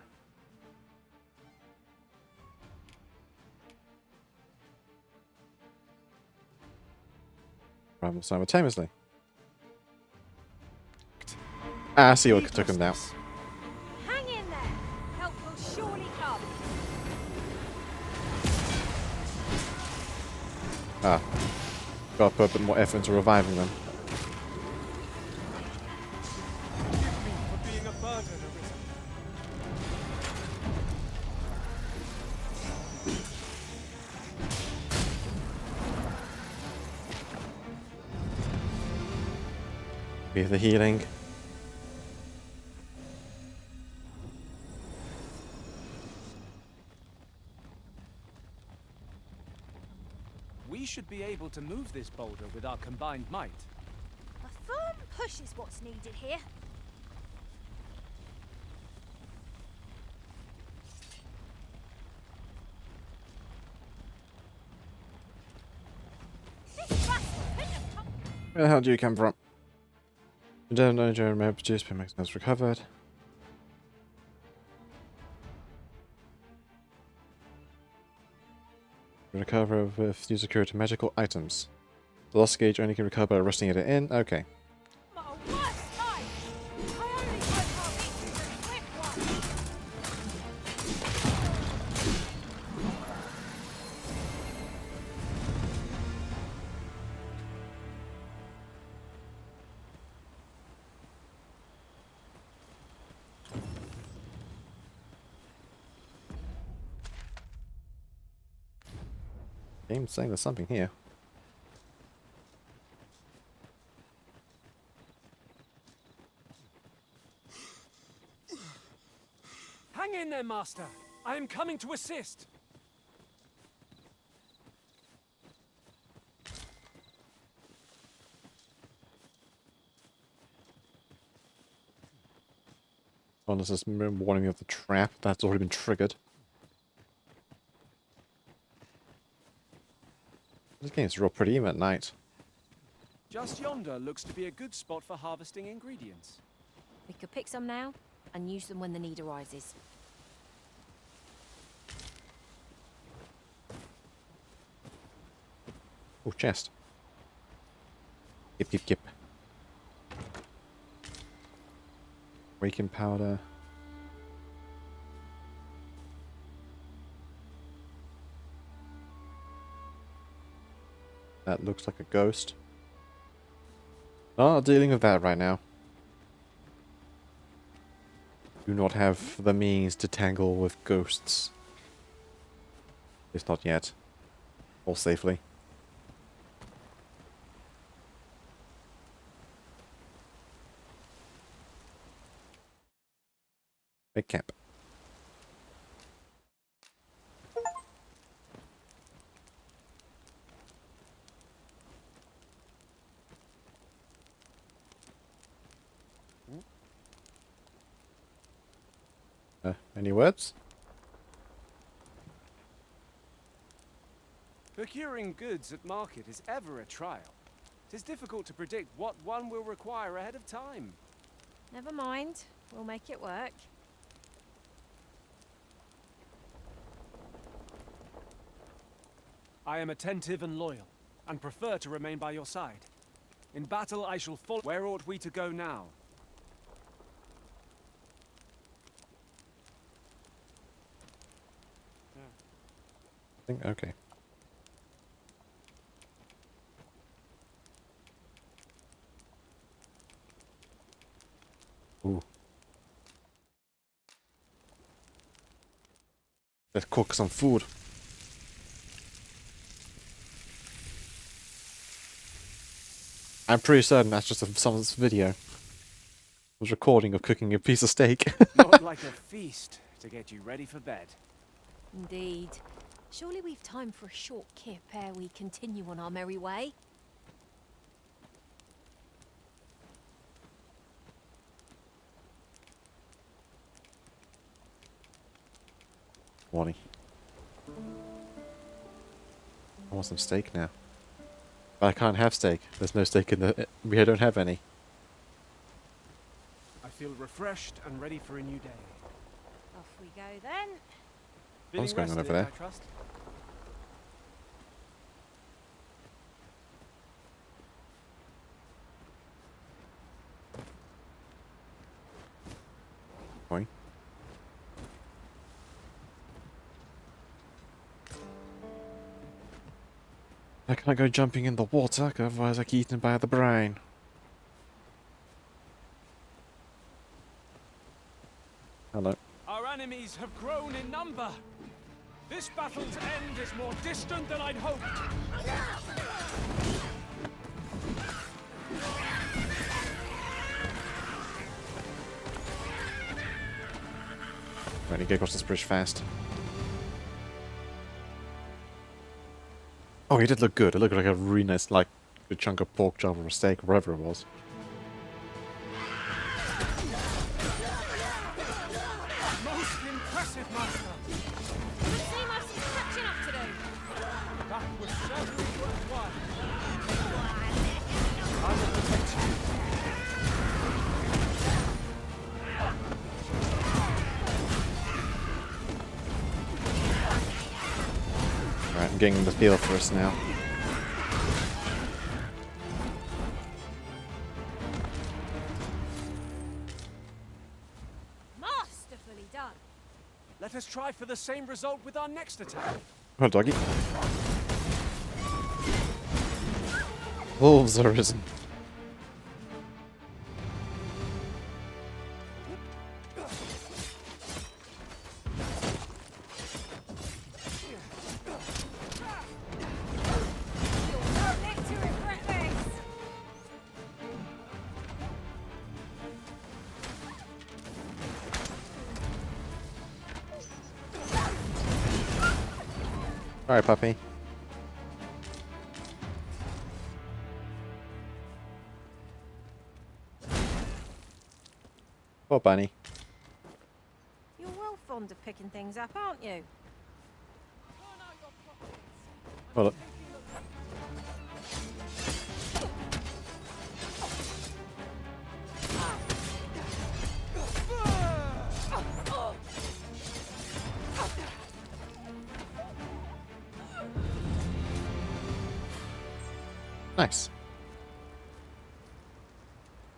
Travel simultaneously. Ah, I see what took him down. Hang in there. Help will surely come. Ah. Gotta put a bit more effort into reviving them. For being a burden, Arisen. Be the healing. We should be able to move this boulder with our combined might. A firm push is what's needed here. Where the hell do you come from? I don't know, Jeremy. May produce, but makes sense recovered. Recover with use security magical items. The lost gauge only can recover by resting it in. Okay. Game's saying there's something here. Hang in there, Master. I am coming to assist. Oh, this is warning me of the trap that's already been triggered. This game's real pretty even at night. Just yonder looks to be a good spot for harvesting ingredients. We could pick some now and use them when the need arises. Oh, chest. Yip, yip, yip. Waken powder. That looks like a ghost. Not dealing with that right now. Do not have the means to tangle with ghosts. At least not yet. Or safely. Big camp. Any words? Procuring goods at market is ever a trial. It is difficult to predict what one will require ahead of time. Never mind. We'll make it work. I am attentive and loyal, and prefer to remain by your side. In battle I shall follow. Where ought we to go now? Okay. Ooh. Let's cook some food. I'm pretty certain that's just someone's video. It was recording of cooking a piece of steak. Not like a feast to get you ready for bed. Indeed. Surely we've time for a short kip ere we continue on our merry way. Warning. I want some steak now. But I can't have steak. There's no steak in the... We don't have any. I feel refreshed and ready for a new day. Off we go then. What's going on over there? I trust. Boing. I can't go jumping in the water, 'cause otherwise I get eaten by the brain. Hello. Our enemies have grown in number. This battle's end is more distant than I'd hoped. Right, get across this bridge fast. Oh, he did look good. It looked like a really nice, like, good chunk of pork chop or steak or whatever it was. Most impressive, Master. Would seem I've some catching up to do. That was certainly worthwhile. I will protect you. Right, I'm getting the feel for us now. Masterfully done. Let us try for the same result with our next attack. Oh, doggy. Wolves are risen. Alright, puppy. Poor bunny. You're well fond of picking things up, aren't you? Hold up. Nice.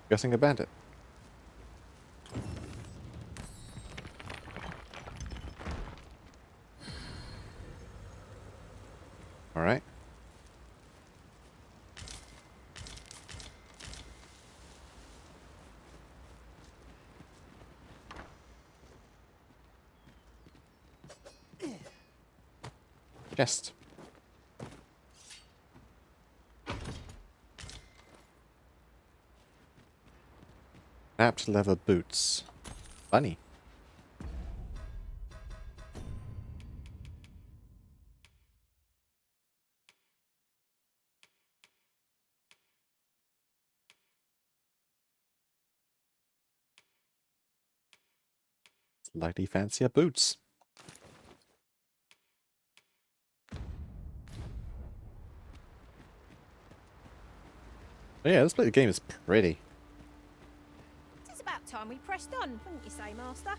Guessing a bandit. All right. Chest. Wrapped leather boots. Funny. Slightly fancier boots. Oh yeah, this game is pretty. It's about time we pressed on, wouldn't you say, Master?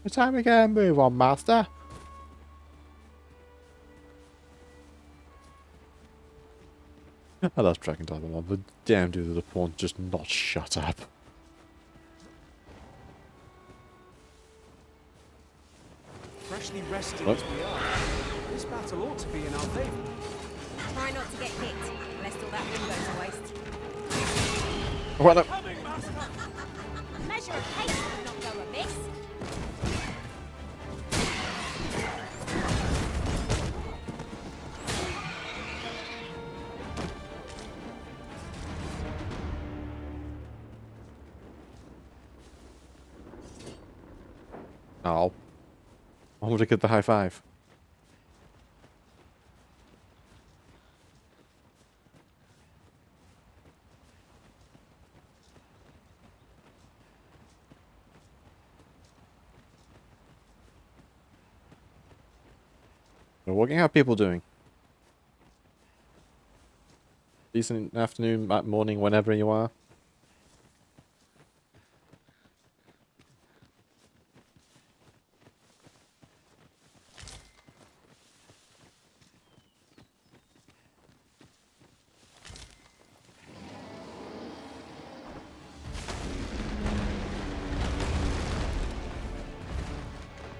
It's time we can move on, Master. I love tracking Dogma, but damn dude, the pawn just not shut up. Freshly rested What? as we are, this battle ought to be in our favor. Try not to get hit, lest all that wind goes to waste. What up? Coming, Master! A measure of haste would not go amiss. Oh. I would have get the high five. So what are people doing? Decent afternoon, morning, whenever you are.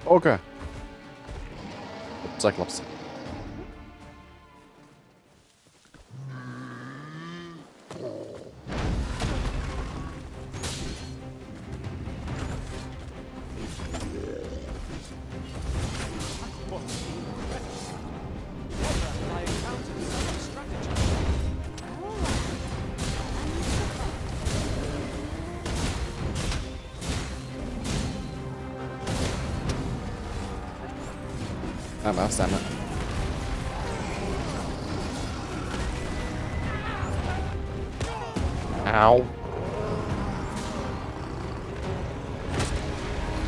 Okay. Cyclops. Stamina. Ow.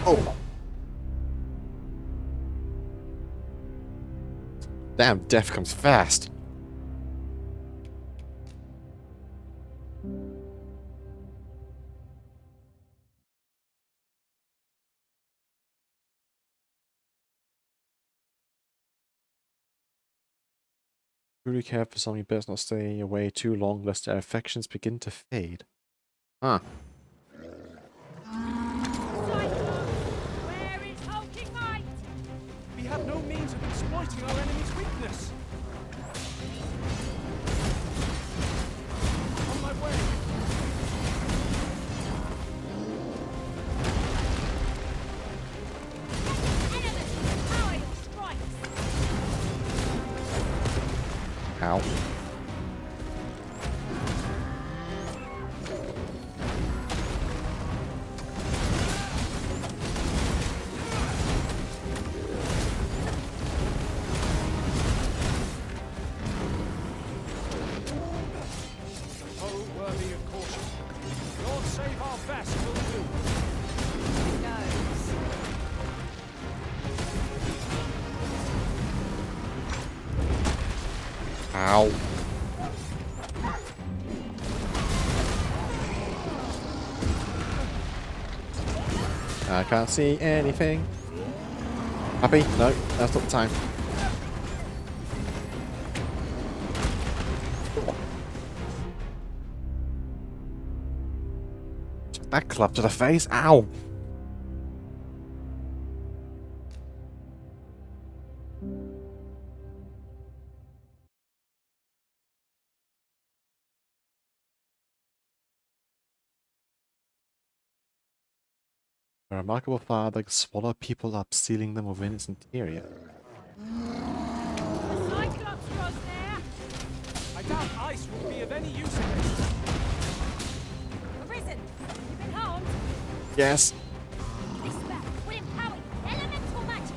Oh. Damn, death comes fast. Really care for someone, you best not stay away too long lest their affections begin to fade. Huh. Where is hulking might? We have no means of exploiting our enemy's weakness. On my way. Ow. Oh, worthy of caution. Lord save our best will do. Ow. I can't see anything. Happy? No, that's not the time. That club to the face. Ow. A remarkable fire that can swallow people up, sealing them within its interior. Cyclops was there. I doubt ice will be of any use in this. Arisen, you've been harmed. Yes. This spell will empower you. Elemental magic.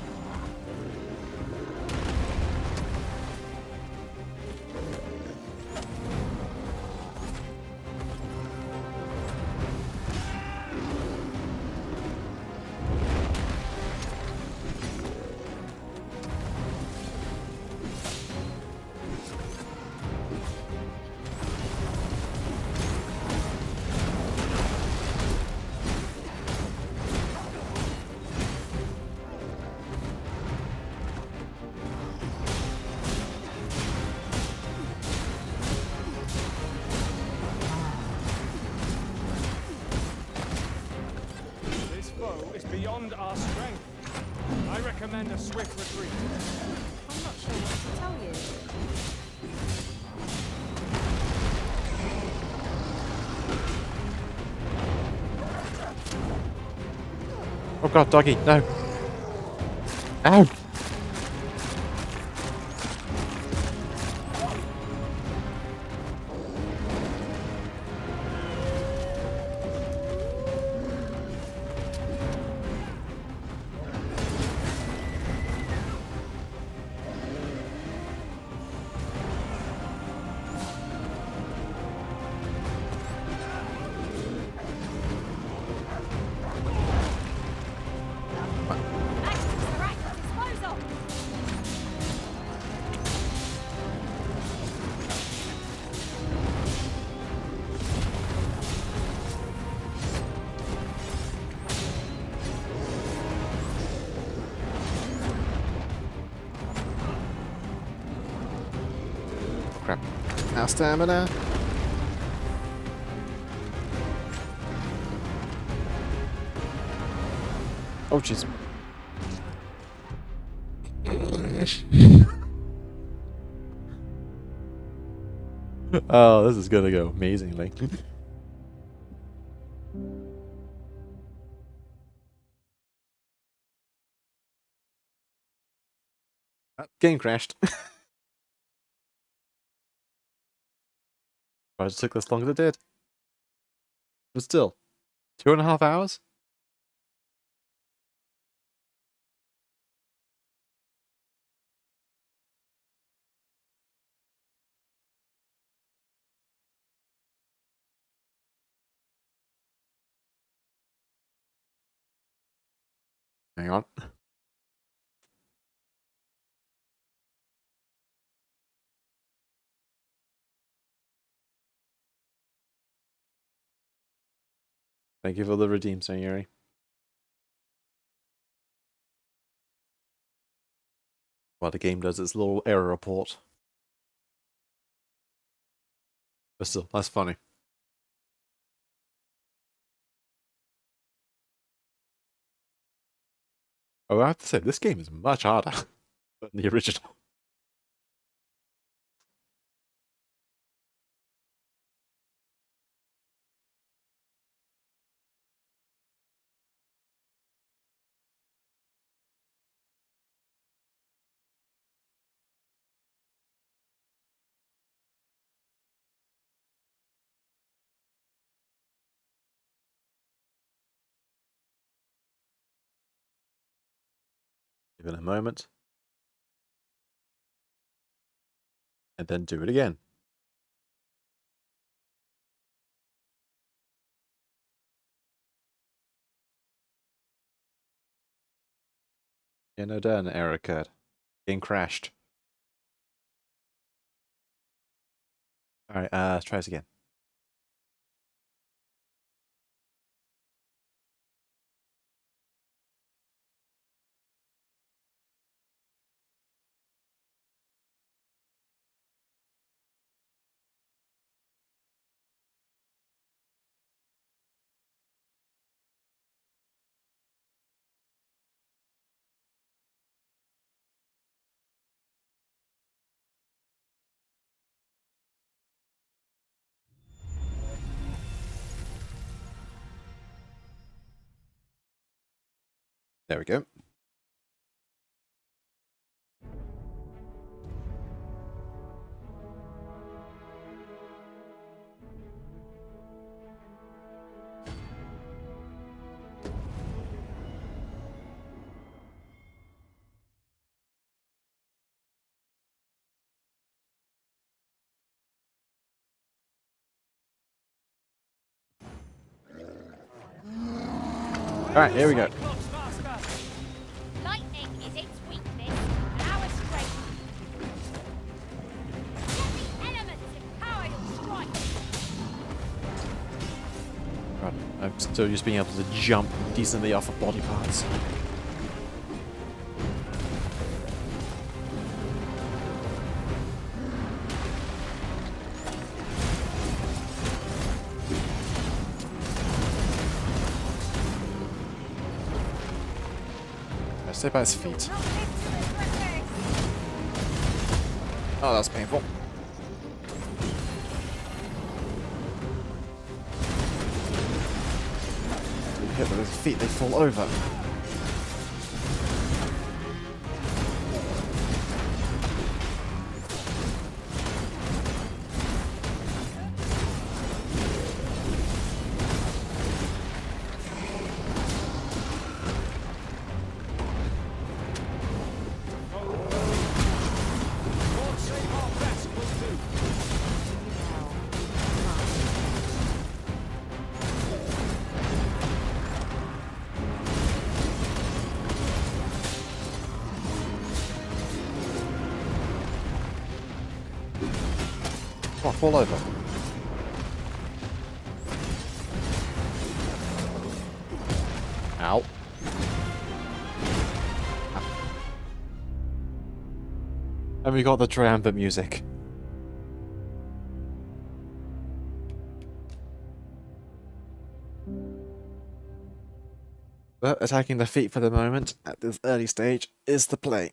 This foe is beyond our strength. I recommend a swift retreat. I'm not sure what to tell you. Oh god, doggy, no. Ow. Crap. Now stamina. Oh jeez. Oh, this is gonna go amazingly. Game crashed. Why it took this long as it did? But still, 2.5 hours? Hang on. Thank you for the redeem, Sayuri. While the game does its little error report. But still, that's funny. Oh, I have to say, this game is much harder than the original. Give it a moment. And then do it again. Yeah, no doubt an error occurred. Game crashed. Alright, let's try this again. There we go. Alright, here we go. Lightning is its weakness, our strength. Get the elements empower your strike. Right, I'm still just being able to jump decently off of body parts. Stay by his feet. Oh, that's painful. You hit them with his feet, they fall over. Come on, fall over. Ow. And we got the triumphant music. But attacking the feet for the moment, at this early stage, is the play.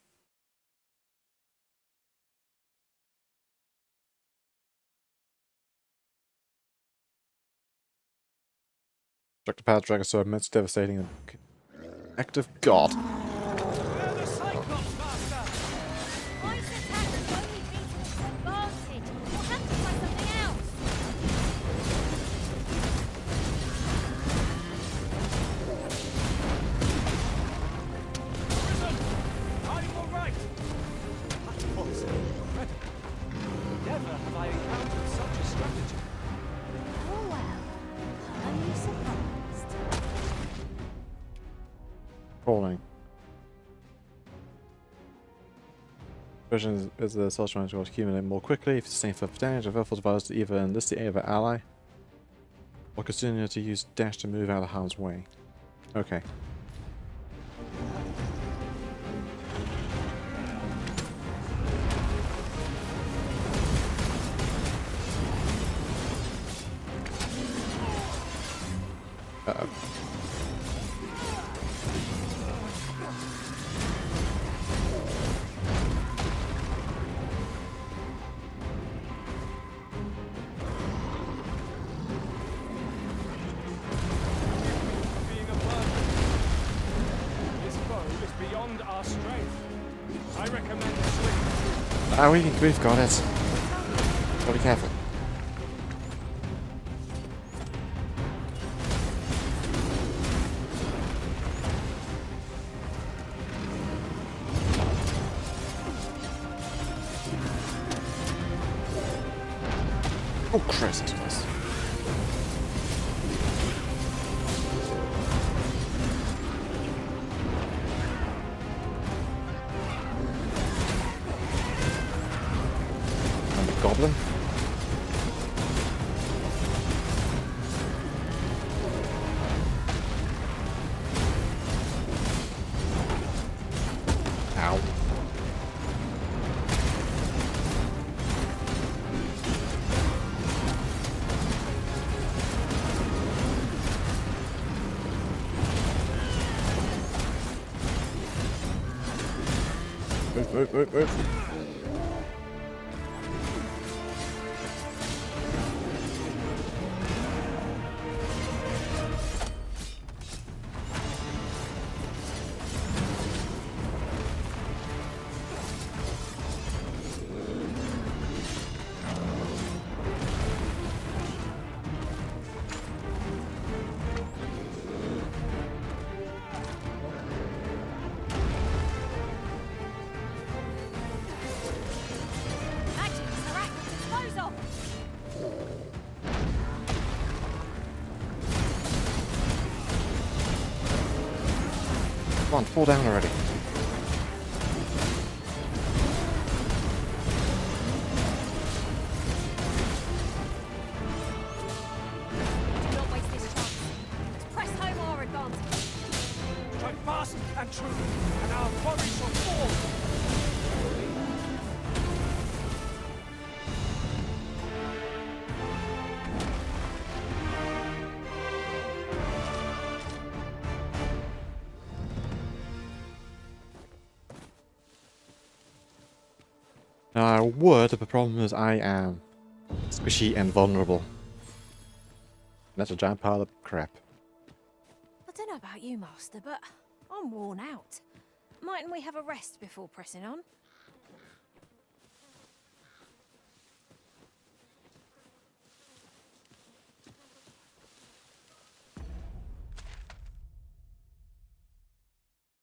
Dr. Power Dragon Sword, most devastating act of God. Never have I encountered such a strategy. Oh well, are you surprised? Falling. Version is the source range will accumulate more quickly if sustained for damage and therefore devices either enlist the aid of an ally or continue to use dash to move out of harm's way. Okay. Uh-oh. Being a burden. This foe is beyond our strength. I recommend a swing. Ah, we've got it. Gotta be careful. Oh, Christ, that's close. And the goblin. Ow. Move. Actions are at your disposal. Come on, fall down already. Do not waste this chance. Let's press home our advantage. Strike fast and true, and our quarry shall fall. Now I would, but the problem is I am squishy and vulnerable. That's a giant pile of crap. I don't know about you, Master, but I'm worn out. Mightn't we have a rest before pressing on?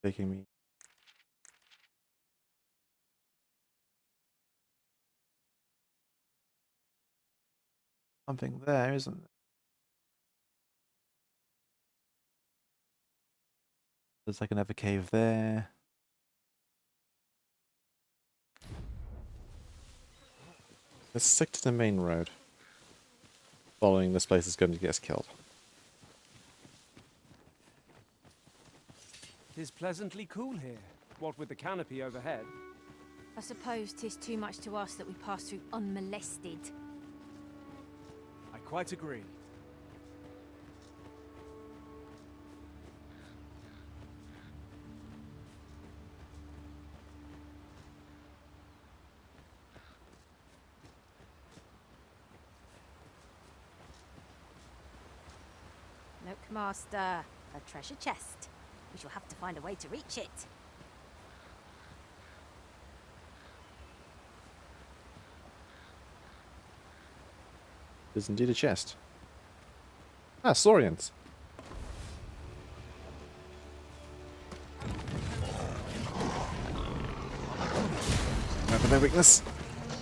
Taking me. Something there, isn't there? There's like another cave there. Let's stick to the main road. Following this place is going to get us killed. Tis pleasantly cool here, what with the canopy overhead. I suppose 'tis too much to ask that we pass through unmolested. I quite agree. Look, Master, a treasure chest. We shall have to find a way to reach it. There's indeed a chest. Ah, Saurians. Remember their weakness?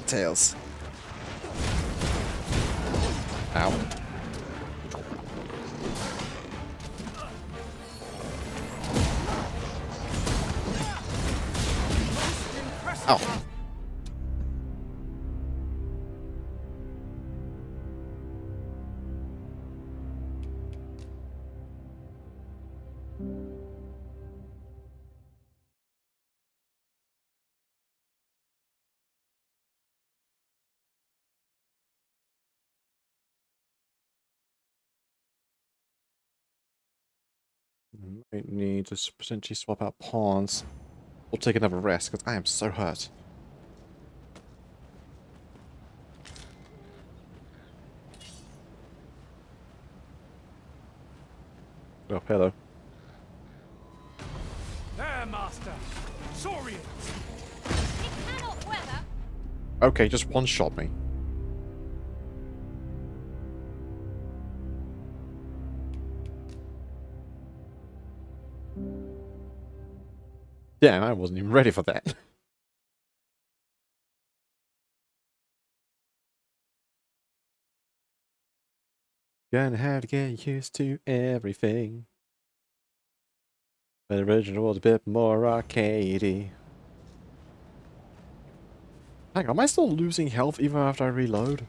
Tails. Ow. Ow. Might need to potentially swap out pawns. Or take another rest, because I am so hurt. Oh, hello. There, Master! Saurians! It cannot weather. Okay, just one-shot me. Damn, I wasn't even ready for that. Gonna have to get used to everything. The original was a bit more arcadey. Hang on, am I still losing health even after I reload?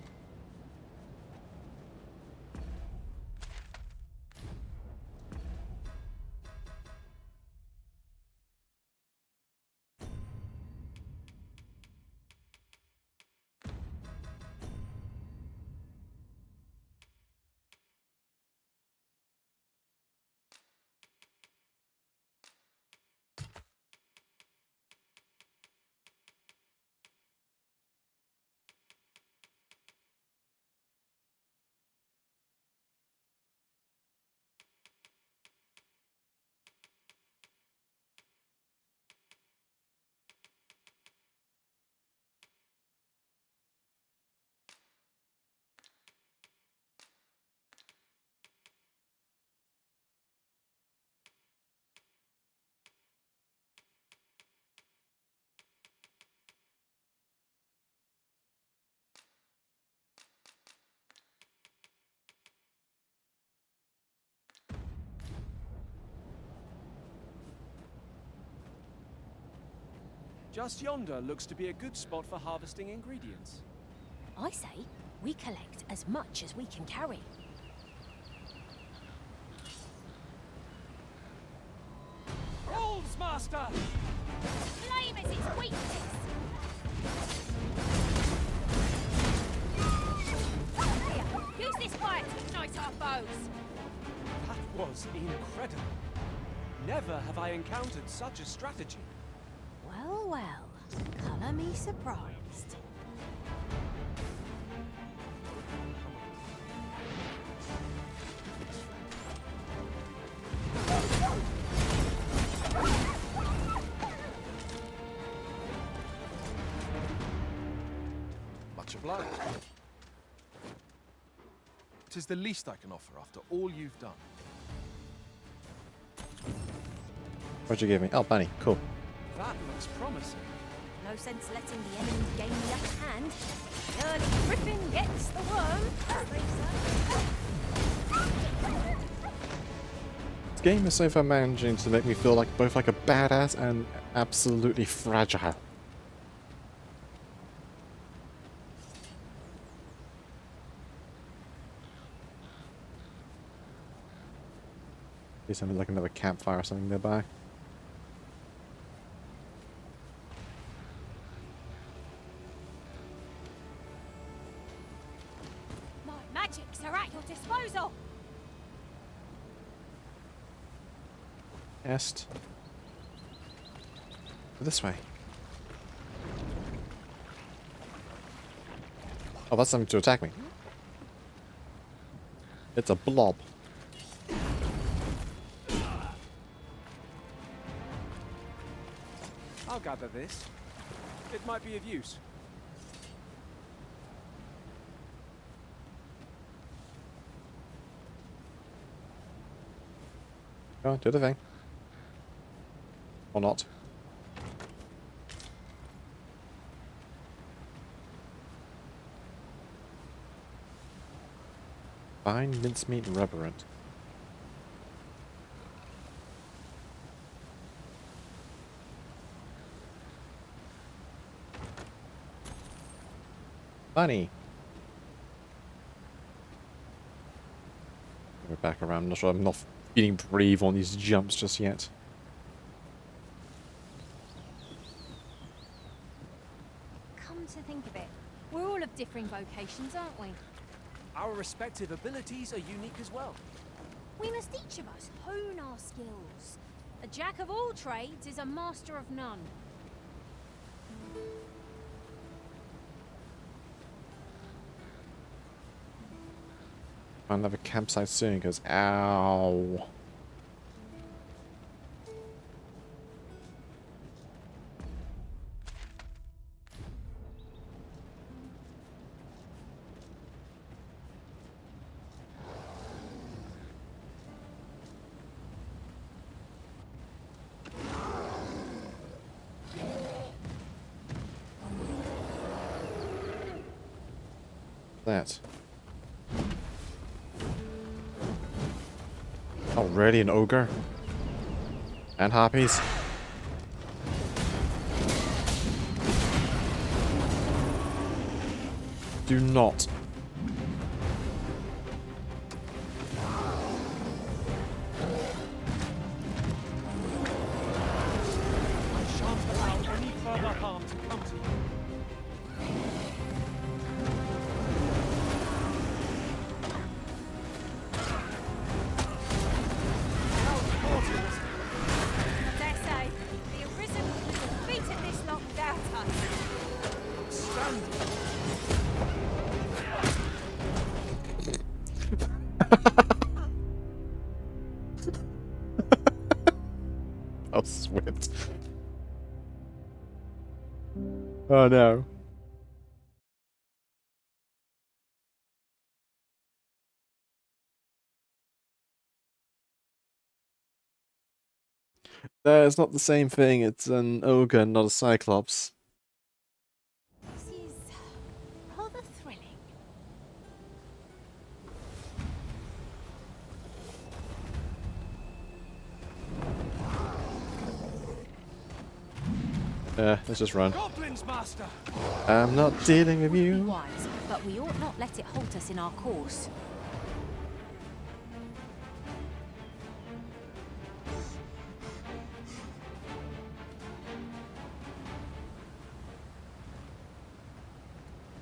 Just yonder looks to be a good spot for harvesting ingredients. I say we collect as much as we can carry. Rolls, Master! Flame is its weakness. Here, use this fire to ignite our foes. That was incredible. Never have I encountered such a strategy. Well, well, colour me surprised. Much obliged. 'Tis the least I can offer after all you've done. What'd you give me? Oh, bunny. Cool. That looks promising. No sense letting the enemy gain the upper hand. The early griffin gets the worm, as they say. This game is so far managing to make me feel like both like a badass and absolutely fragile. There's something like another campfire or something nearby. My magics are at your disposal. Est. This way. Oh, that's something to attack me. It's a blob. I'll gather this. It might be of use. Go on, do the thing. Or not. Fine mincemeat rubberant. Bunny. We're back around. I'm not sure. I'm not feeling brave on these jumps just yet. Come to think of it, we're all of differing vocations, aren't we? Our respective abilities are unique as well. We must each of us hone our skills. A jack of all trades is a master of none. Find another campsite soon, because ow. That. Already an ogre? And harpies? Do not. I shan't allow any further harm to come to you. Dare say, the Arisen has defeated this lot without us. Stand. Oh, swift. Oh no. No, it's not the same thing. It's an ogre, not a cyclops. This is rather thrilling. Let's just run. Goblins, master. I'm not dealing with Be you. wise, but we ought not let it halt us in our course.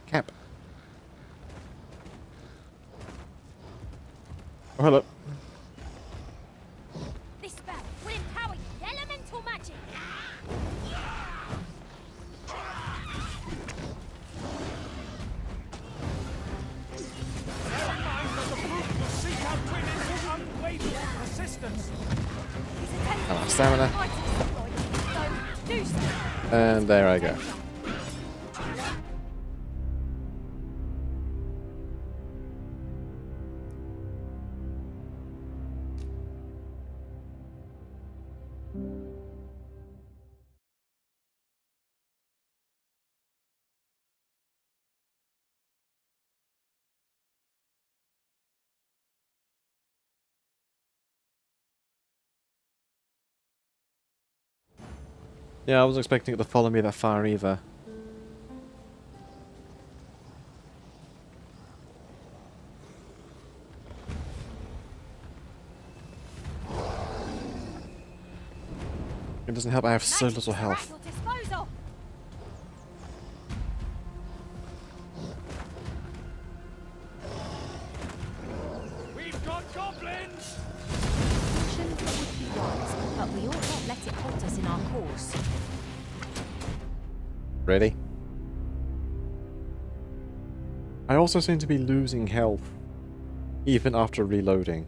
Cap. Oh, hello. This spell will empower your elemental magic. Bear in mind that the brute will seek out Twin into unwavering persistence. Hello, stamina. So do so. And there I go. Yeah, I wasn't expecting it to follow me that far either. It doesn't help I have so little health. At your disposal. We've got goblins. Caution would be wise, but we ought not let it halt us in our course. Ready? I also seem to be losing health, even after reloading.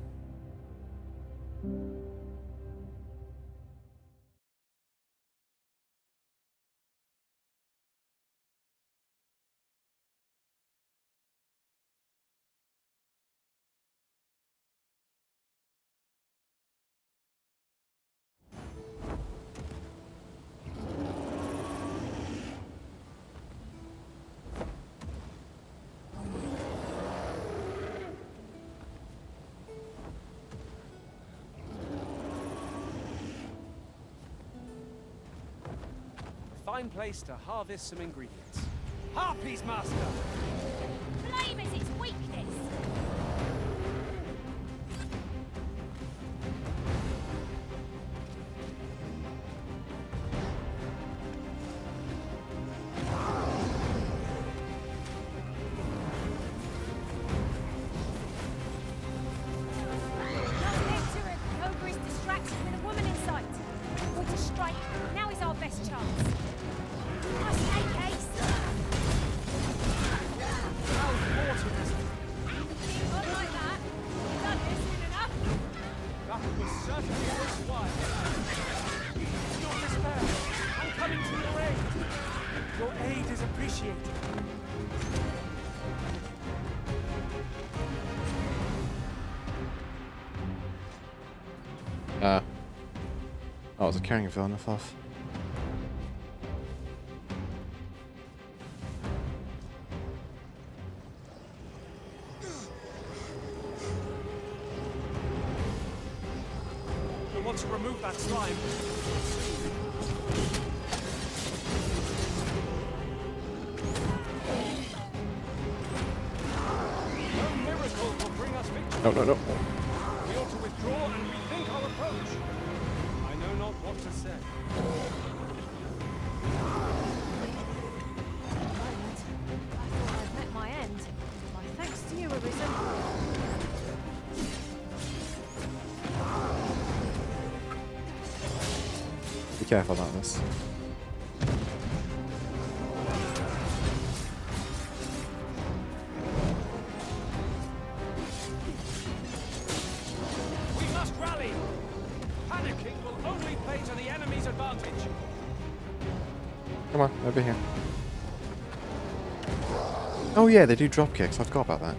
Fine place to harvest some ingredients. Harpies, master. Flame is its weakness. Oh, it's a carrying villain, I thought. You'll want to remove that slime. No miracle will bring us victory. No, no, no. We ought to withdraw and rethink our approach. I know not what to say. I thought I'd met my end. My thanks to you, Arisen. Be careful about this. We must rally. Panicking will only play to the enemy's advantage. Come on, over here. Oh yeah, they do drop kicks. I forgot about that.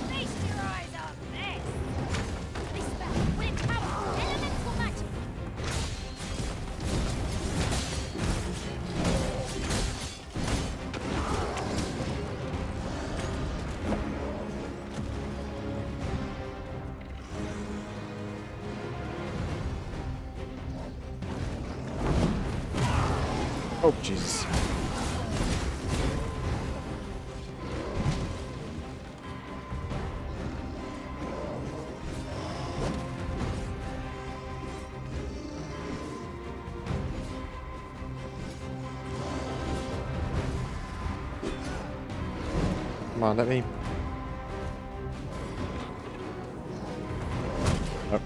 Feast your eyes on this! This spell will empower elemental magic! Oh Jesus. Come on, let me. Oh.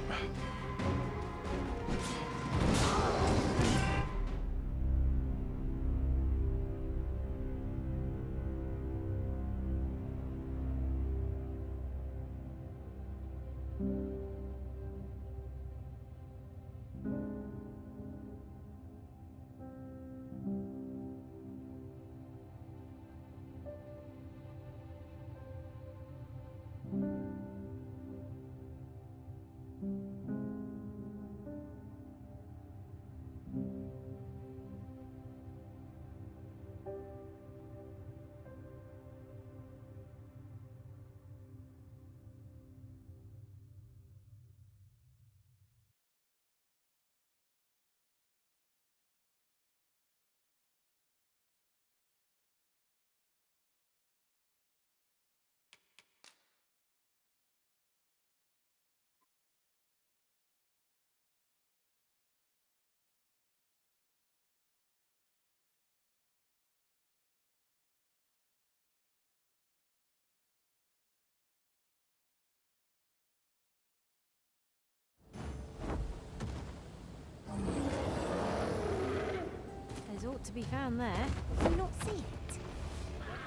There's ought to be found there. Do you not see it?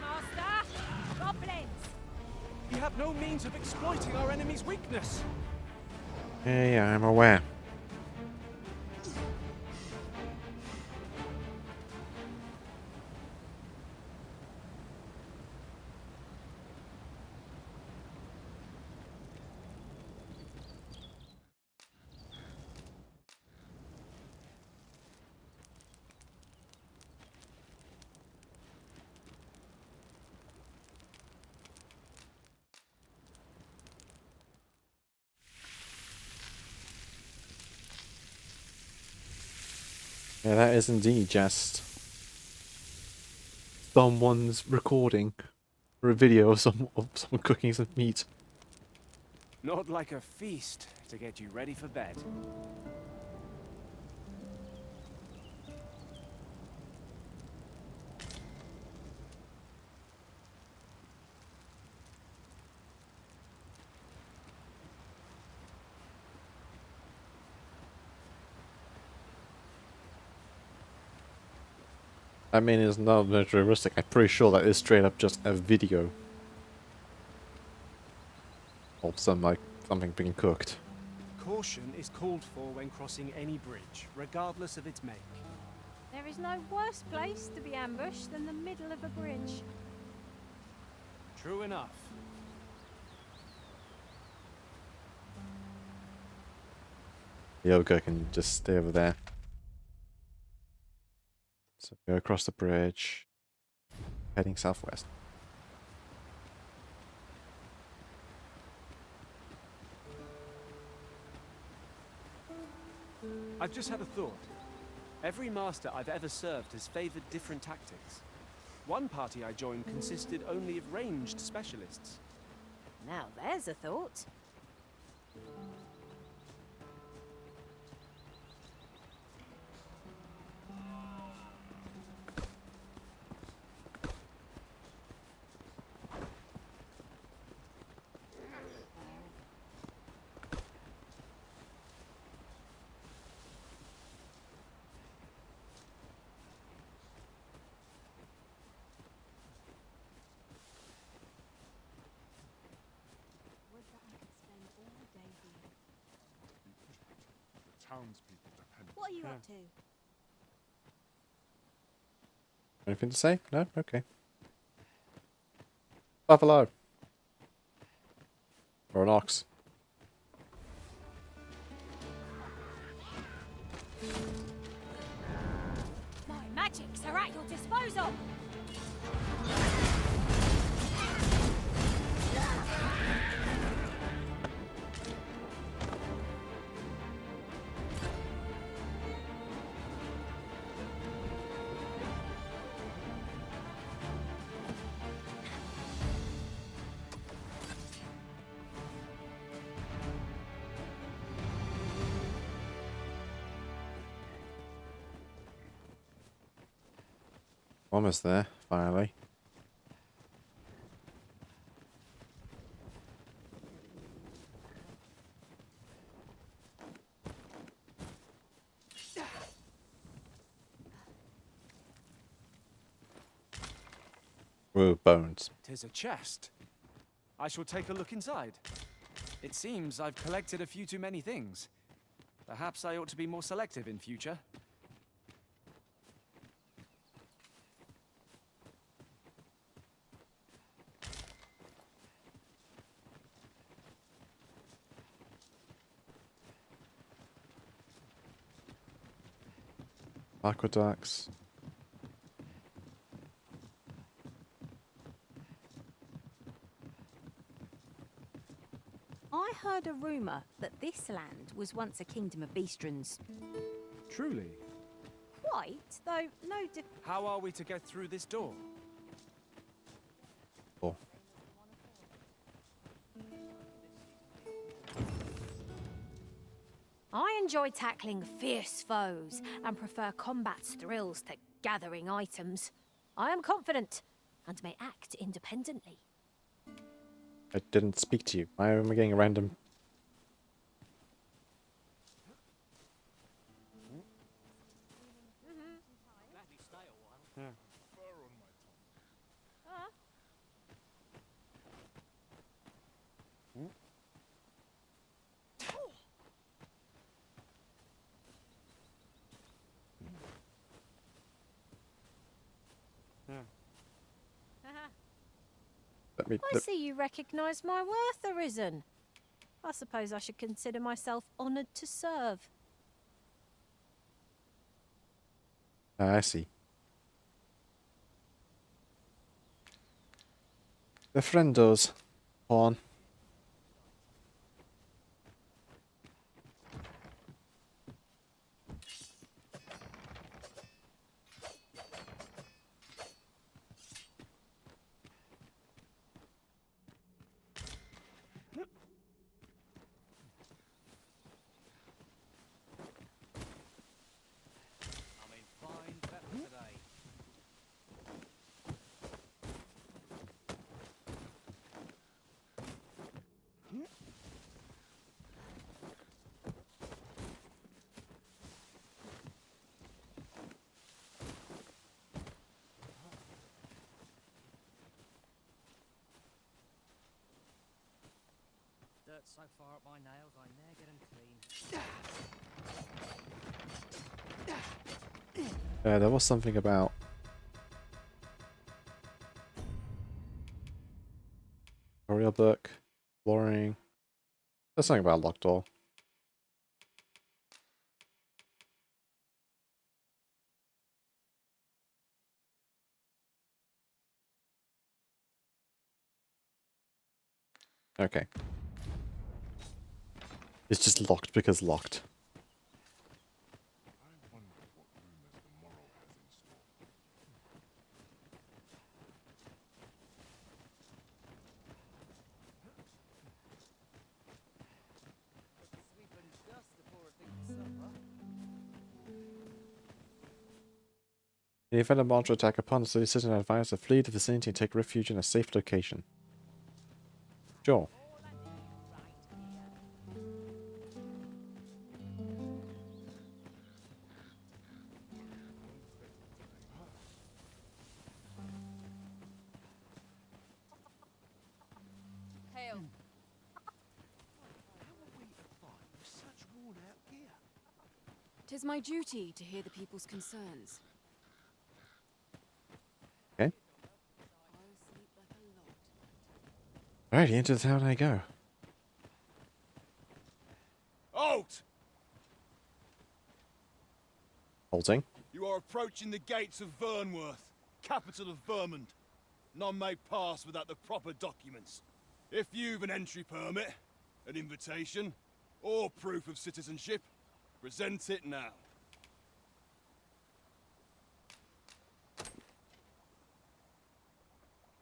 Master! Goblins! We have no means of exploiting our enemy's weakness. Yeah, I'm aware. Yeah, that is indeed just someone's recording or a video of someone cooking some meat. Not like a feast to get you ready for bed. I mean, it's not militaristic. I'm pretty sure that is straight up just a video. of some like something being cooked. Caution is called for when crossing any bridge, regardless of its make. There is no worse place to be ambushed than the middle of a bridge. True enough. Yoga can just stay over there. So go across the bridge, heading southwest. I've just had a thought. Every master I've ever served has favored different tactics. One party I joined consisted only of ranged specialists. Now there's a thought. The townspeople depend. What are you up to? Anything to say? No? Okay. Buffalo. Or an ox. My magics are at your disposal. Almost there, finally. Whoa, bones. 'Tis a chest. I shall take a look inside. It seems I've collected a few too many things. Perhaps I ought to be more selective in future. Aqueducts. I heard a rumour that this land was once a kingdom of beastrons. Truly? Quite, though no How are we to get through this door? Oh. I enjoy tackling fierce foes and prefer combat's thrills to gathering items. I am confident and may act independently. I didn't speak to you. Why am I getting a random... Yeah. I see you recognise my worth, Arisen. I suppose I should consider myself honoured to serve. I see. The friendos. Pawn. dirt so far up my nails, I ne'er get 'em clean. There was something about tutorial book, flooring. There's something about locked door. Okay. It's just locked because locked. In the event a monster attack upon us, the citizen advised to flee the vicinity and take refuge in a safe location. Sure. Hail. Such worn out gear. 'Tis my duty to hear the people's concerns. Okay. Alrighty, into the town I go. Halt! Halting. You are approaching the gates of Vernworth, capital of Vermund. None may pass without the proper documents. If you've an entry permit, an invitation, or proof of citizenship, present it now.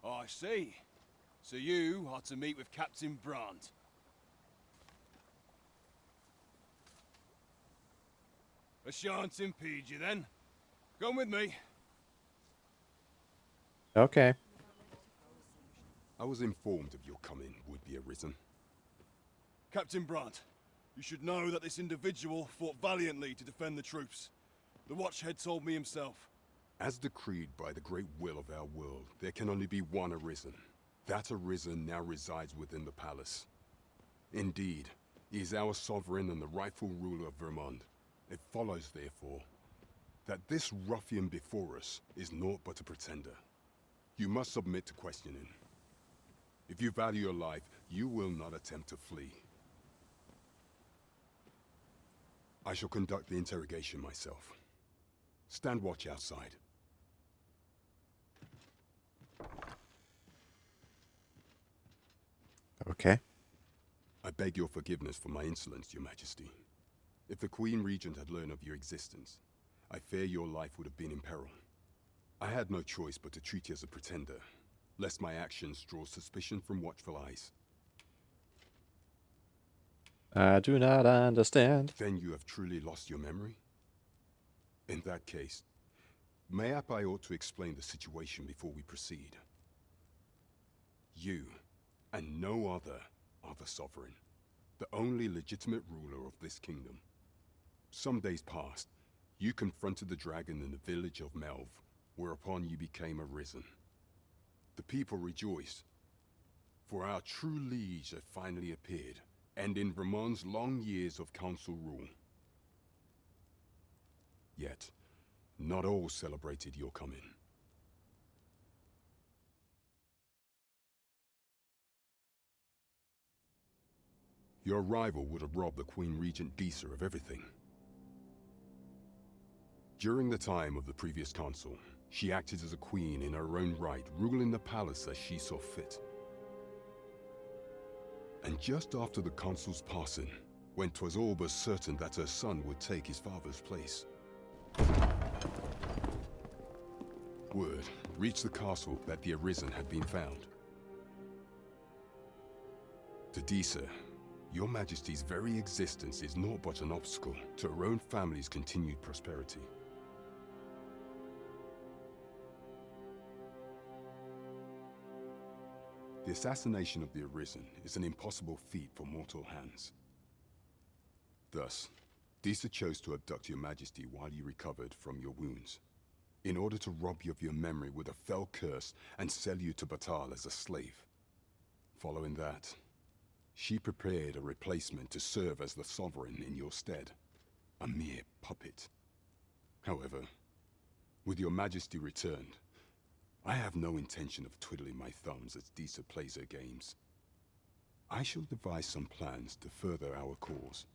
I see. So you are to meet with Captain Brandt. I shan't impede you then. Come with me. Okay. I was informed of your coming would be arisen. Captain Brandt, you should know that this individual fought valiantly to defend the troops. The Watchhead told me himself. As decreed by the great will of our world, there can only be one arisen. That arisen now resides within the palace. Indeed, he is our sovereign and the rightful ruler of Vermund. It follows, therefore, that this ruffian before us is naught but a pretender. You must submit to questioning. If you value your life, you will not attempt to flee. I shall conduct the interrogation myself. Stand watch outside. Okay. I beg your forgiveness for my insolence, Your Majesty. If the Queen Regent had learned of your existence, I fear your life would have been in peril. I had no choice but to treat you as a pretender, lest my actions draw suspicion from watchful eyes. I do not understand. Then you have truly lost your memory? In that case, mayhap I ought to explain the situation before we proceed. You, and no other, are the sovereign, the only legitimate ruler of this kingdom. Some days past, you confronted the dragon in the village of Melv, whereupon you became arisen. The people rejoiced, for our true liege had finally appeared, ending Vermund's long years of council rule. Yet, not all celebrated your coming. Your arrival would have robbed the Queen Regent Disa of everything. During the time of the previous consul, she acted as a queen in her own right, ruling the palace as she saw fit. And just after the consul's passing, when 'twas all but certain that her son would take his father's place, word reached the castle that the Arisen had been found. To Disa, Your Majesty's very existence is naught but an obstacle to her own family's continued prosperity. The assassination of the Arisen is an impossible feat for mortal hands. Thus, Disa chose to abduct Your Majesty while you recovered from your wounds, in order to rob you of your memory with a fell curse and sell you to Batal as a slave. Following that, She prepared a replacement to serve as the sovereign in your stead. A mere puppet. However, with your majesty returned, I have no intention of twiddling my thumbs as Disa plays her games. I shall devise some plans to further our cause.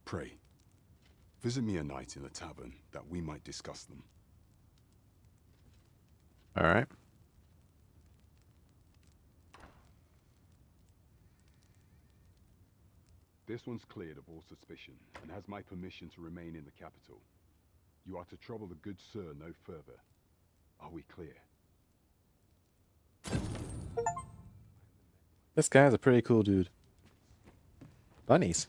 Pray, visit me a night in the tavern that we might discuss them. Alright. This one's cleared of all suspicion and has my permission to remain in the capital. You are to trouble the good sir no further. Are we clear? This guy's a pretty cool dude. Bunnies.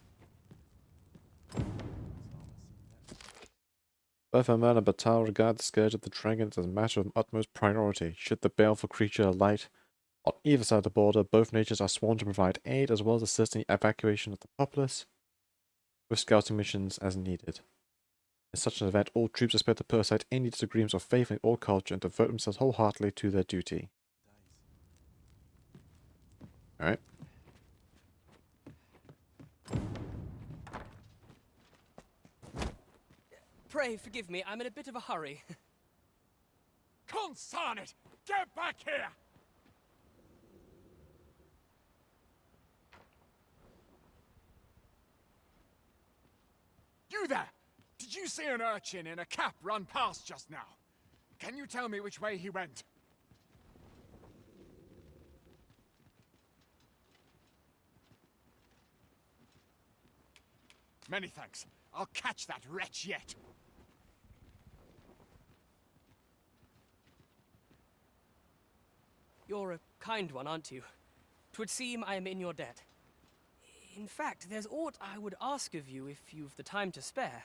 Both Aman and Batal regard the scourge of the dragons as a matter of utmost priority. Should the baleful creature alight on either side of the border, both nations are sworn to provide aid as well as assisting the evacuation of the populace with scouting missions as needed. In such an event, all troops expect to put aside any disagreements of faith in all culture and devote themselves wholeheartedly to their duty. Alright. Pray forgive me, I'm in a bit of a hurry. Consign it! Get back here! You there! Did you see an urchin in a cap run past just now? Can you tell me which way he went? Many thanks. I'll catch that wretch yet. You're a kind one, aren't you? 'Twould seem I am in your debt. In fact, there's aught I would ask of you if you've the time to spare.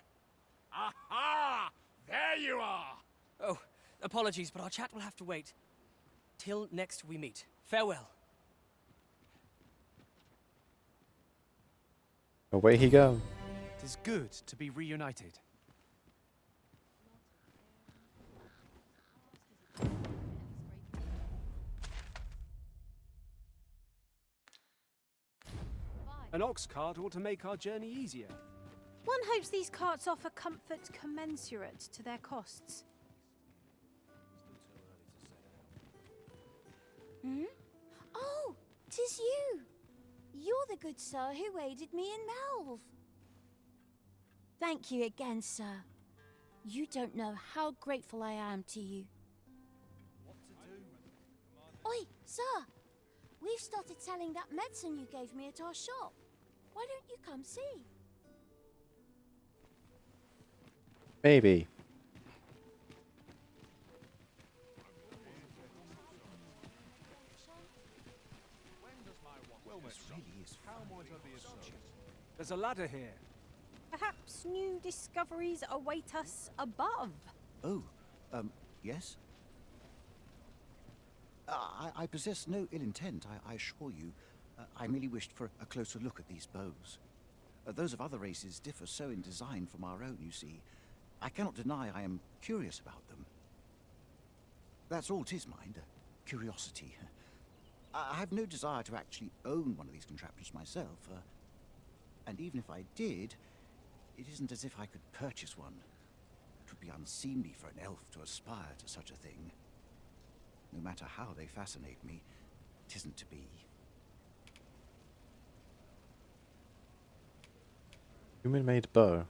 Aha! There you are! Oh, apologies, but our chat will have to wait. Till next we meet. Farewell. Away he goes. It is good to be reunited. An ox cart ought to make our journey easier. One hopes these carts offer comfort commensurate to their costs. Hmm? Oh, 'tis you! You're the good sir who aided me in Melve. Thank you again, sir. You don't know how grateful I am to you. Oi, sir! We've started selling that medicine you gave me at our shop. Why don't you come see? Maybe. There's a ladder here. Perhaps new discoveries await us above. Oh, yes? I possess no ill intent, I assure you. I merely wished for a closer look at these bows. Those of other races differ so in design from our own, you see. I cannot deny I am curious about them. That's all 'tis, mind, curiosity. I have no desire to actually own one of these contraptions myself. And even if I did, it isn't as if I could purchase one. It would be unseemly for an elf to aspire to such a thing. No matter how they fascinate me, it isn't to be. Human-made bow.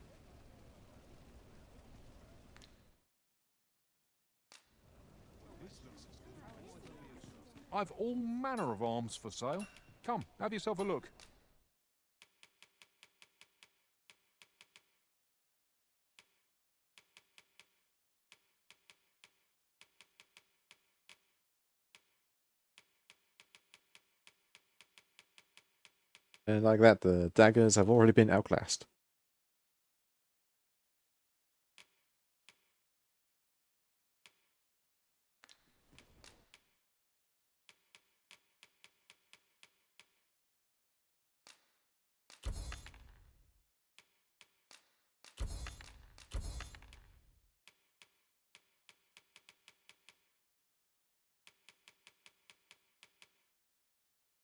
I've all manner of arms for sale. Come, have yourself a look. And like that, the daggers have already been outclassed.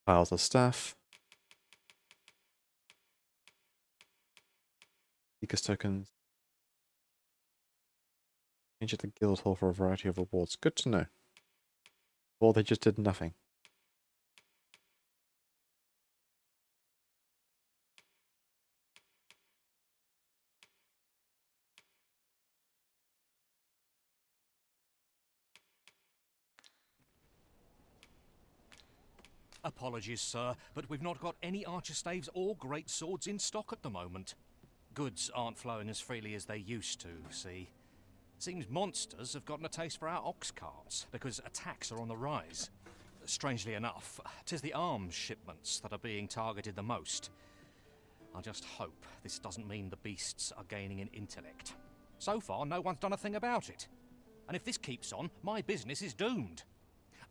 Piles of stuff. Seekers tokens. Change at the guild hall for a variety of rewards. Good to know. Or they just did nothing. Apologies, sir, but we've not got any archer staves or great swords in stock at the moment. Goods aren't flowing as freely as they used to, see. Seems monsters have gotten a taste for our ox carts, because attacks are on the rise. Strangely enough, 'tis the arms shipments that are being targeted the most. I just hope this doesn't mean the beasts are gaining in intellect. So far, no one's done a thing about it. And if this keeps on, my business is doomed.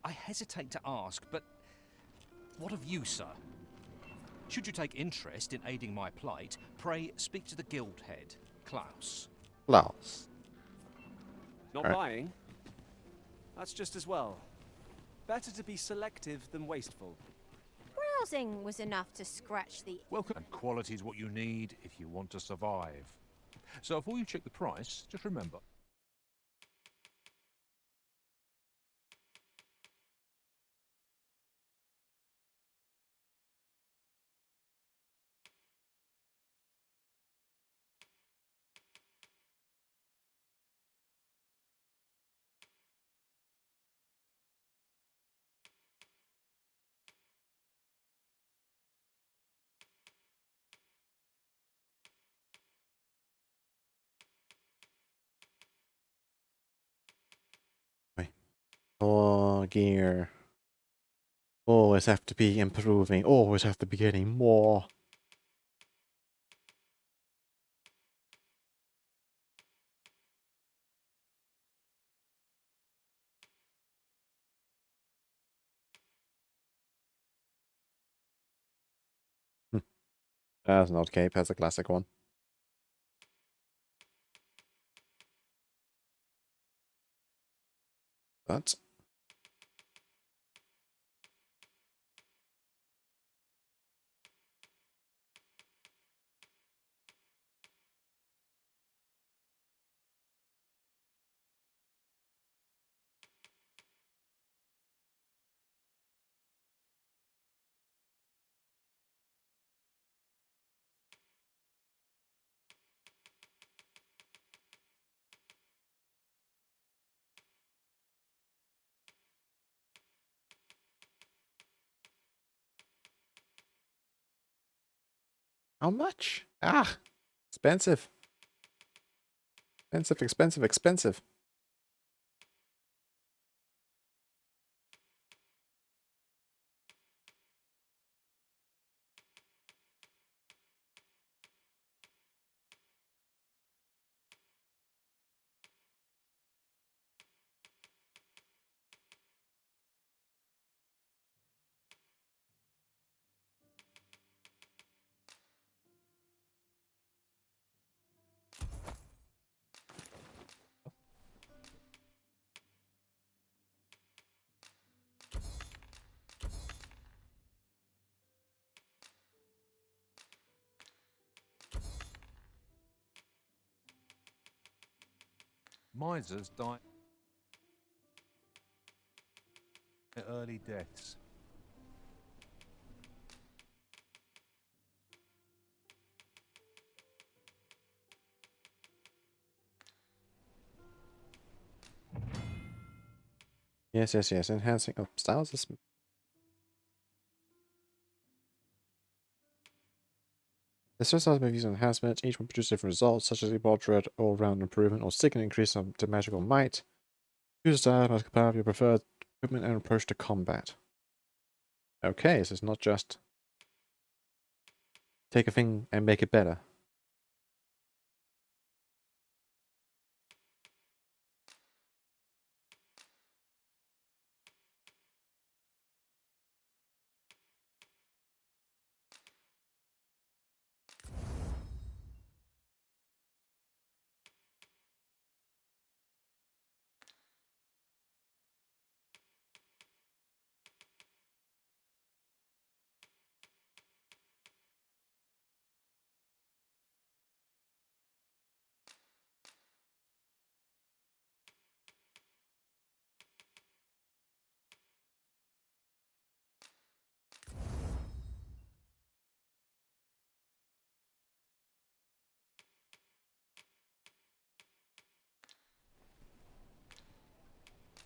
I hesitate to ask, but what of you, sir? Should you take interest in aiding my plight, pray speak to the guild head, Klaus. Klaus. Not buying? That's just as well. Better to be selective than wasteful. Browsing was enough to scratch the... Welcome. And quality is what you need if you want to survive. So before you check the price, just remember. Oh, gear. Always have to be improving. Always have to be getting more. That's not cape. That's a classic one. But how much? Ah, expensive. Expensive, expensive, expensive. Misers die early deaths. Yes, yes, yes. Enhancing styles is... The stress styles may use enhancements. Each one produces different results, such as a moderate all-round improvement or significant increase to magical might. Use a style must compare your preferred equipment and approach to combat. Okay, so it's not just take a thing and make it better.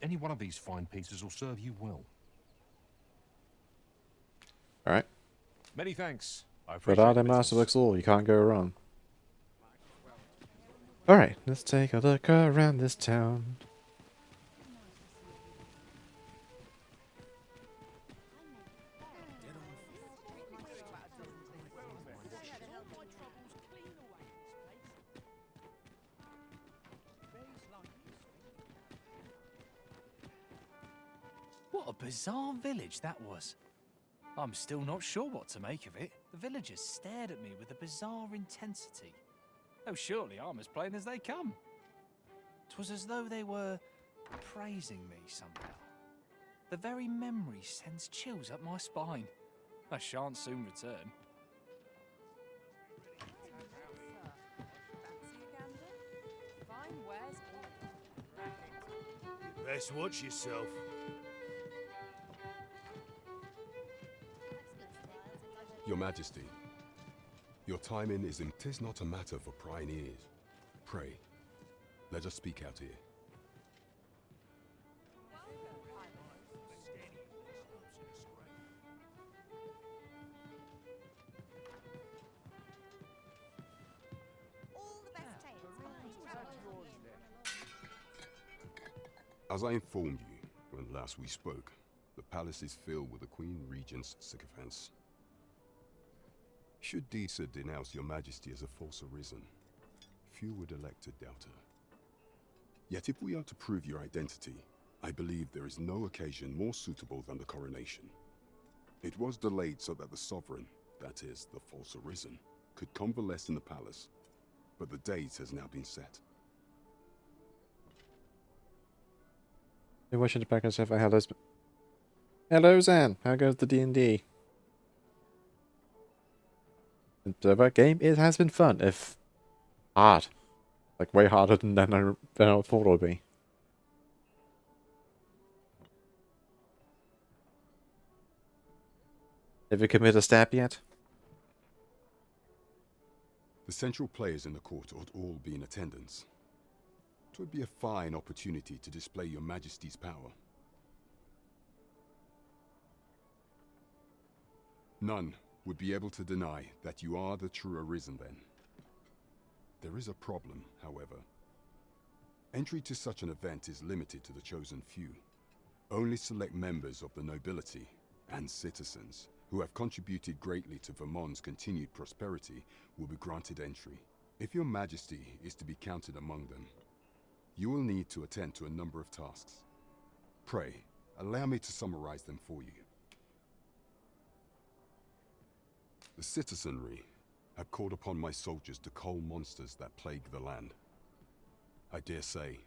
Any one of these fine pieces will serve you well. Alright. Many thanks. I But appreciate Art the and business. Masterworks all, you can't go wrong. Alright, let's take a look around this town. What a bizarre village that was. I'm still not sure what to make of it. The villagers stared at me with a bizarre intensity. Oh, surely I'm as plain as they come. 'Twas as though they were praising me somehow. The very memory sends chills up my spine. I shan't soon return. Best watch yourself. Your Majesty, your timing is 'tis not a matter for prying ears. Pray, let us speak out here. As I informed you when last we spoke, the palace is filled with the Queen Regent's sycophants. Should Disa denounce your Majesty as a false arisen, few would elect to doubt her. Yet if we are to prove your identity, I believe there is no occasion more suitable than the coronation. It was delayed so that the sovereign, that is, the false arisen, could convalesce in the palace, but the date has now been set. Maybe I should back myself. Hello, Zan. How goes the D&D? The game, it has been fun, if hard. Like, way harder than I thought it would be. Have you committed a stab yet? The central players in the court ought all be in attendance. It would be a fine opportunity to display your Majesty's power. None would be able to deny that you are the true Arisen then. There is a problem, however. Entry to such an event is limited to the chosen few. Only select members of the nobility and citizens who have contributed greatly to Vermont's continued prosperity will be granted entry. If your Majesty is to be counted among them, you will need to attend to a number of tasks. Pray, allow me to summarize them for you. The citizenry have called upon my soldiers to cull monsters that plague the land. I dare say,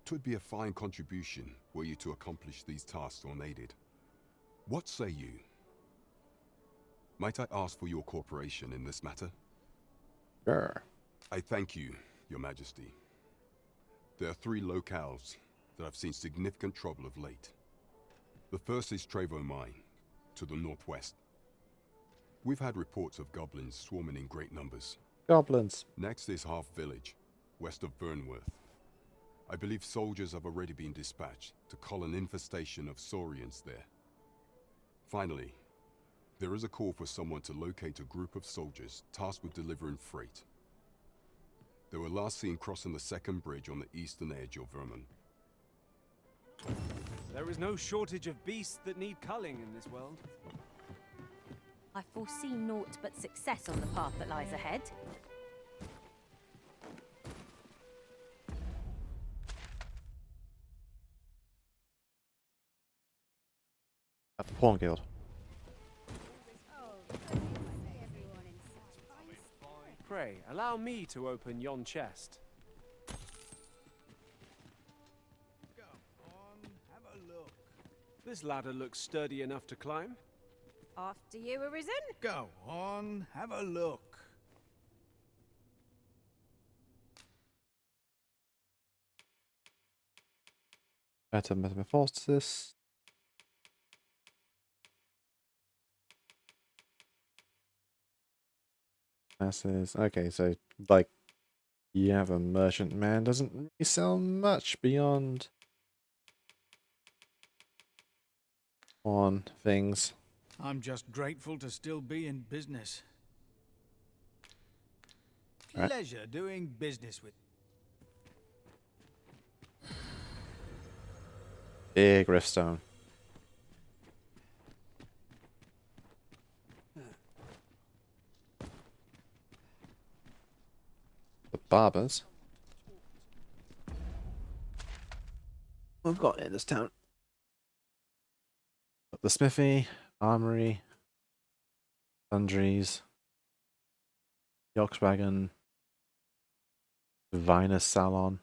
'twould be a fine contribution were you to accomplish these tasks unaided. What say you? Might I ask for your cooperation in this matter? Sure. I thank you, Your Majesty. There are 3 locales that have seen significant trouble of late. The first is Trevo Mine, to the northwest. We've had reports of goblins swarming in great numbers. Goblins. Next is Half Village, west of Burnworth. I believe soldiers have already been dispatched to cull an infestation of saurians there. Finally, there is a call for someone to locate a group of soldiers tasked with delivering freight. They were last seen crossing the second bridge on the eastern edge of Vermont. There is no shortage of beasts that need culling in this world. I foresee naught but success on the path that lies ahead. At the Pawn Guild. Pray, allow me to open yon chest. Go on, have a look. This ladder looks sturdy enough to climb. After you, Arisen? Go on, have a look. Better metamorphosis. Classes. Okay, so like you have a merchant man doesn't really sell much beyond on things. I'm just grateful to still be in business. Right. Pleasure doing business with. Big riftstone. The barbers. What we've got in this town? The smithy, armory, sundries, Volkswagen, Vinus salon,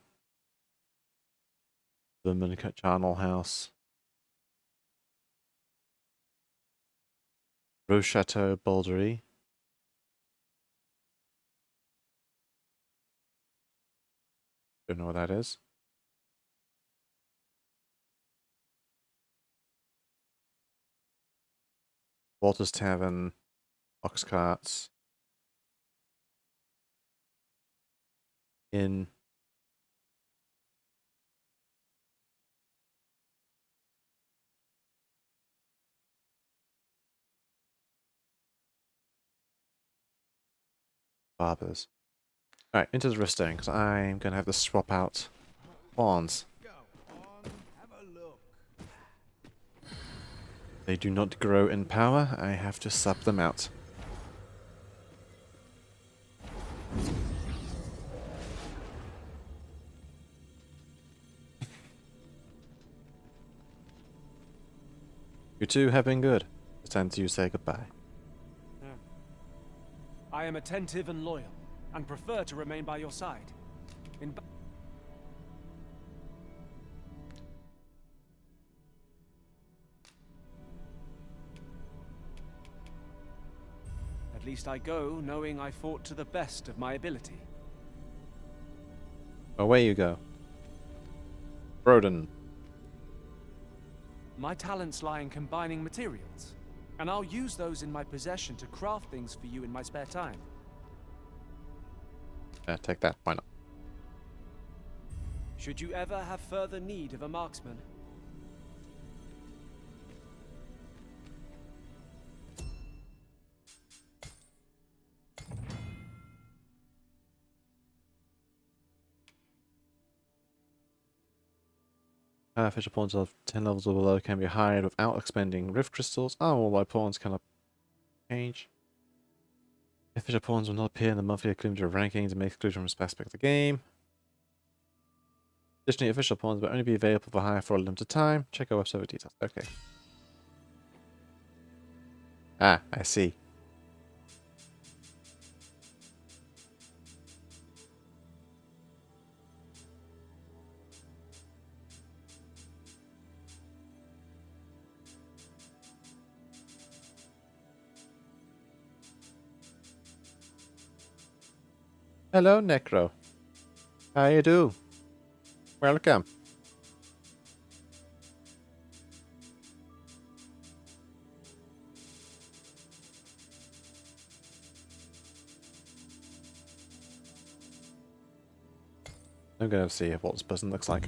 the Minicot Charnel house, Rose Chateau Baldery. Don't know what that is. Walter's Tavern, Ox Carts, Inn, barbers. Alright, into the riftstone, because I'm going to have to swap out pawns. They do not grow in power, I have to sub them out. You two have been good. It's time to say goodbye. I am attentive and loyal, and prefer to remain by your side. At least I go knowing I fought to the best of my ability. Away you go. Broden. My talents lie in combining materials, and I'll use those in my possession to craft things for you in my spare time. Yeah, take that. Why not? Should you ever have further need of a marksman, Fisher pawns of 10 levels or below can be hired without expending rift crystals. All my pawns cannot change. If Fisher pawns will not appear in the monthly accumulative rankings, it may exclude from this aspect of the game. Additionally, official pawns will only be available for hire for a limited time. Check our website for details. Okay. Ah, I see. Hello, Necro. How you do? Welcome. I'm going to see what this person looks like.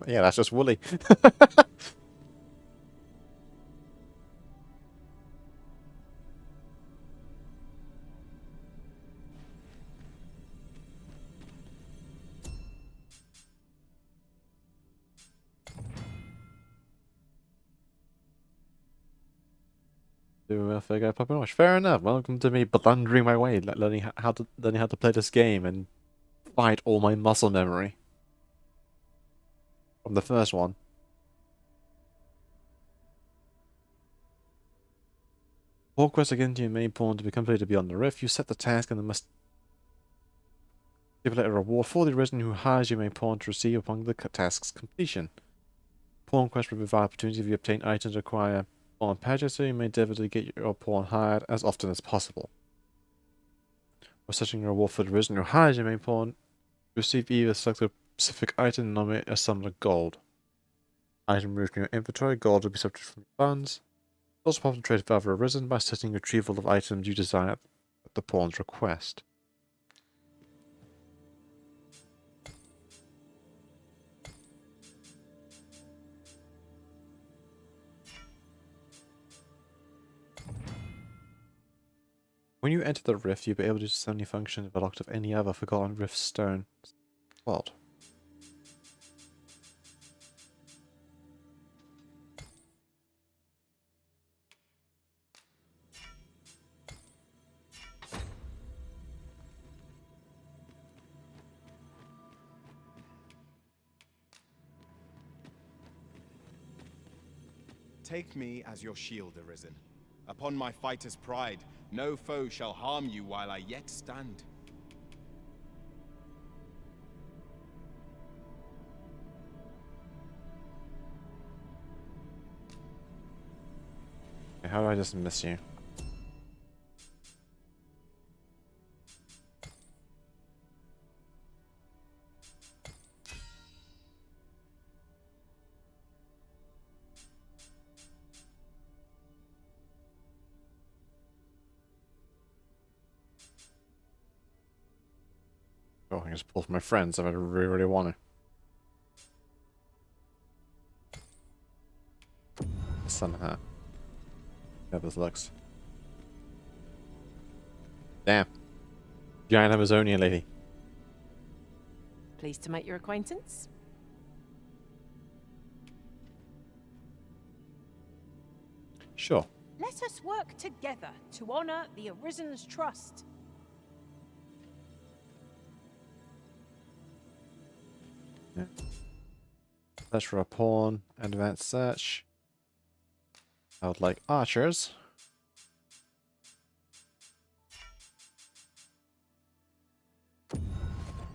Yeah, that's just Wooly. Do a figure popping watch. Fair enough. Welcome to me blundering my way, learning how to play this game and fight all my muscle memory from the first one. All quests again to your main pawn to be completed beyond the rift. You set the task and then must stipulate a reward for the arisen who hires your main pawn to receive upon the task's completion. Pawn quest will provide opportunity if you obtain items require pawn badges, so you may endeavor to get your pawn hired as often as possible. While searching a reward for the arisen who hires your main pawn, receive either select a specific item and nominate a sum of gold. Item removed from your inventory, gold will be subtracted from your funds. Also possible to trade for other arisen by setting retrieval of items you desire at the pawn's request. When you enter the rift, you'll be able to use only function developed of any other forgotten rift stone. What? Take me as your shield, Arisen. Upon my fighter's pride, no foe shall harm you while I yet stand. How do I just miss you? Oh, I can just pull for my friends if I really, really want to. Somehow. How this looks. Damn. Giant Amazonia lady. Pleased to make your acquaintance. Sure. Let us work together to honor the Arisen's trust. Yeah. Search for a pawn, advanced search. I would like archers.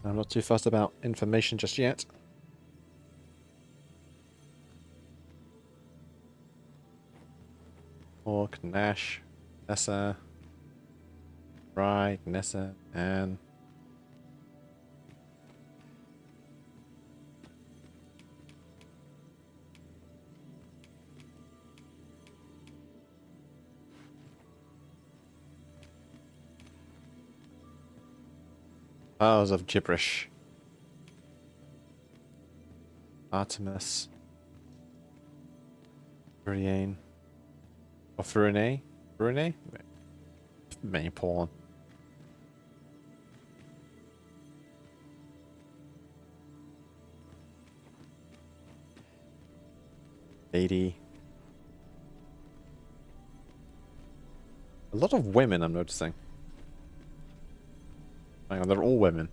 I'm not too fussed about information just yet. Orc, Nash, Nessa, Fry, Nessa, and piles of gibberish. Artemis. Brienne. Or Furine? Furine? Main pawn. Lady. A lot of women I'm noticing. Hang on, they're all women.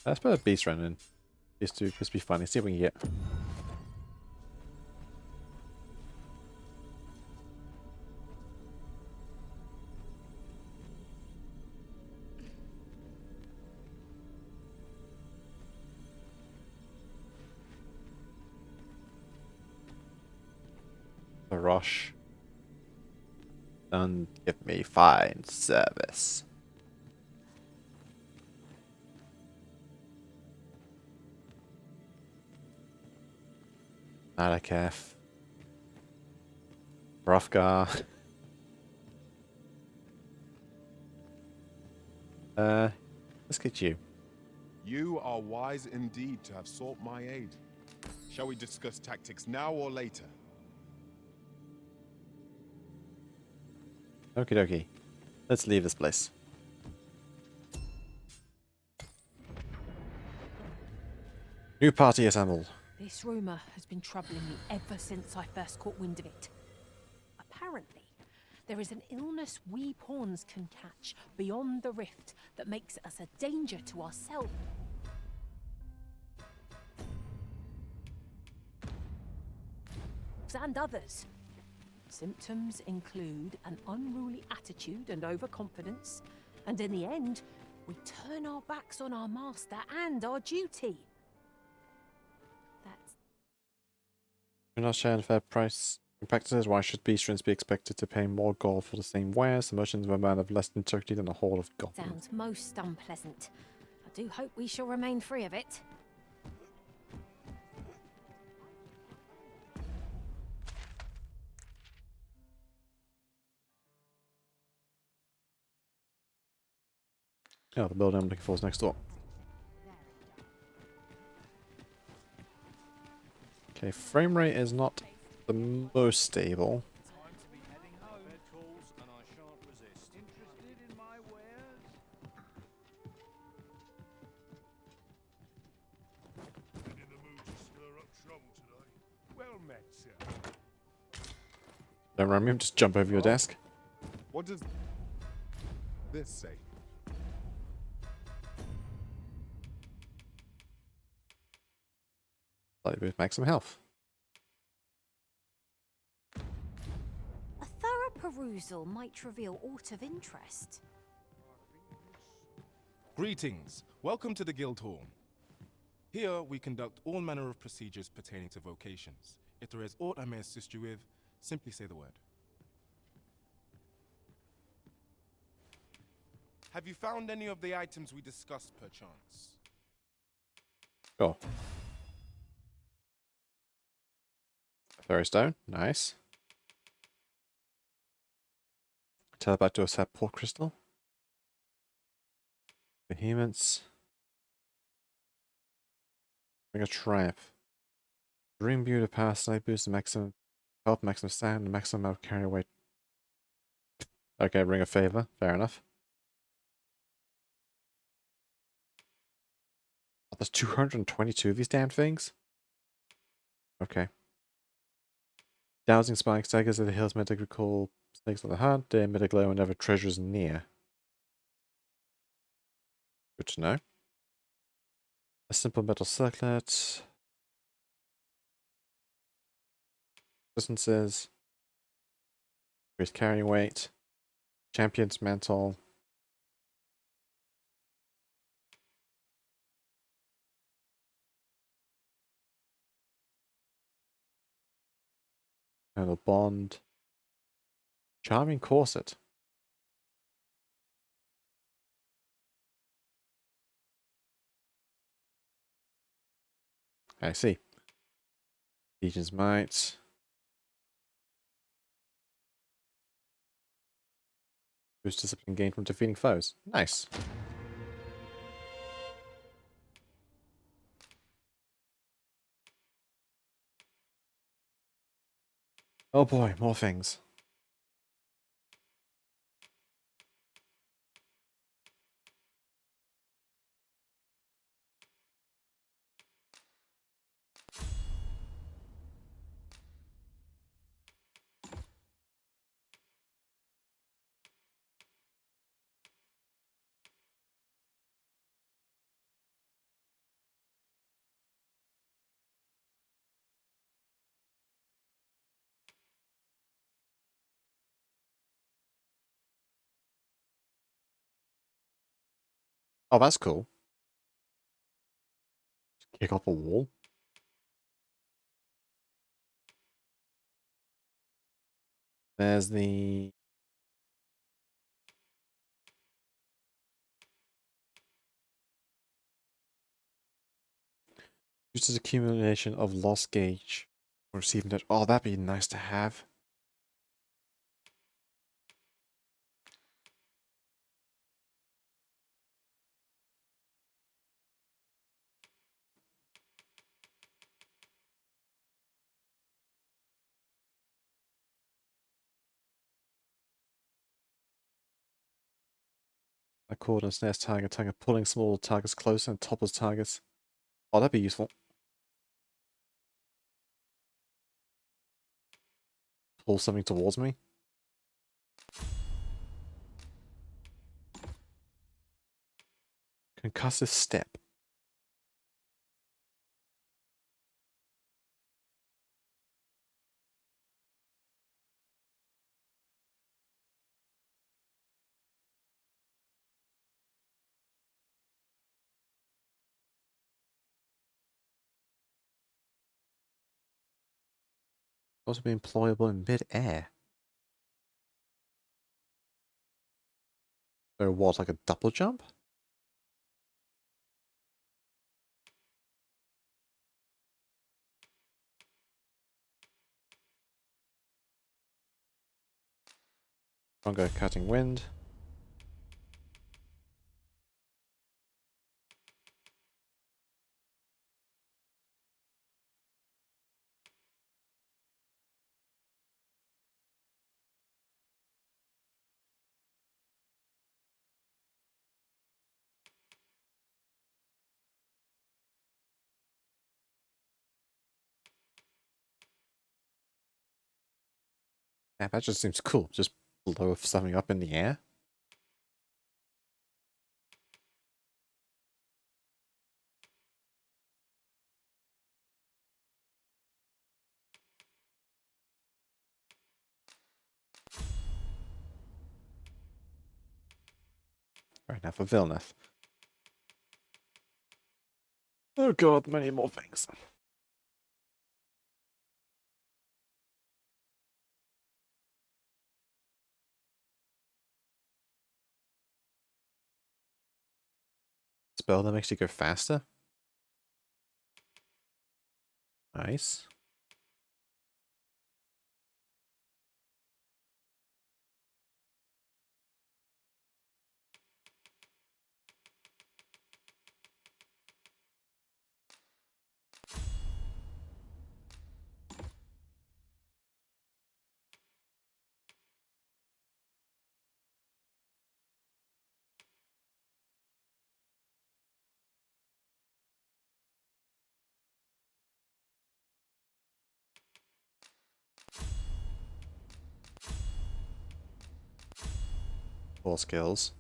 Let's put a beast run in. Just to be funny. See what we can get. The rush. Don't give me fine service. Malaketh. Hrothgar. Let's get you. You are wise indeed to have sought my aid. Shall we discuss tactics now or later? Okie dokie. Let's leave this place. New party assembled. This rumour has been troubling me ever since I first caught wind of it. Apparently, there is an illness we pawns can catch beyond the rift that makes us a danger to ourselves. And others. Symptoms include an unruly attitude and overconfidence, and in the end, we turn our backs on our master and our duty. That's... We're not sharing fair price practices. Why should beastrons be expected to pay more gold for the same wares? The merchants of a man of less integrity than a horde of goblins. Sounds most unpleasant. I do hope we shall remain free of it. Oh, the building I'm looking for is next door. Okay, frame rate is not the most stable. Well met, sir. Don't run me, just jump over your desk. What does this say? Slightly boost maximum health. A thorough perusal might reveal aught of interest. Greetings. Welcome to the Guild Hall. Here we conduct all manner of procedures pertaining to vocations. If there is aught I may assist you with, simply say the word. Have you found any of the items we discussed, perchance? Sure. Fairy stone, nice. Teleport to a support crystal. Behemoths. Bring a triumph. Dream Beauty power slight boost, maximum health, maximum stand, maximum amount of carry weight. Okay, ring of favor, fair enough. Oh, there's 222 of these damn things? Okay. Dowsing spikes, daggers of the hills, medic recall, snakes on the heart, they emit a glow whenever treasure is near. Good to know. A simple metal circlet. Distances. Increased carry weight. Champion's mantle. Handle bond. Charming corset. I see. Legion's might. Boost discipline gained from defeating foes. Nice. Oh boy, more things. Oh, that's cool. Kick off a wall. There's the... Uses accumulation of lost gauge. Receiving that. Oh, that'd be nice to have. A cord and snares target, pulling small targets closer and topples targets. Oh, that'd be useful. Pull something towards me. Concussive step. Also be employable in mid-air. So what, like a double jump? Stronger cutting wind. Yeah, that just seems cool. Just blow something up in the air. Right now for Vilneth. Oh god, many more things. Spell that makes you go faster. Nice. Four skills.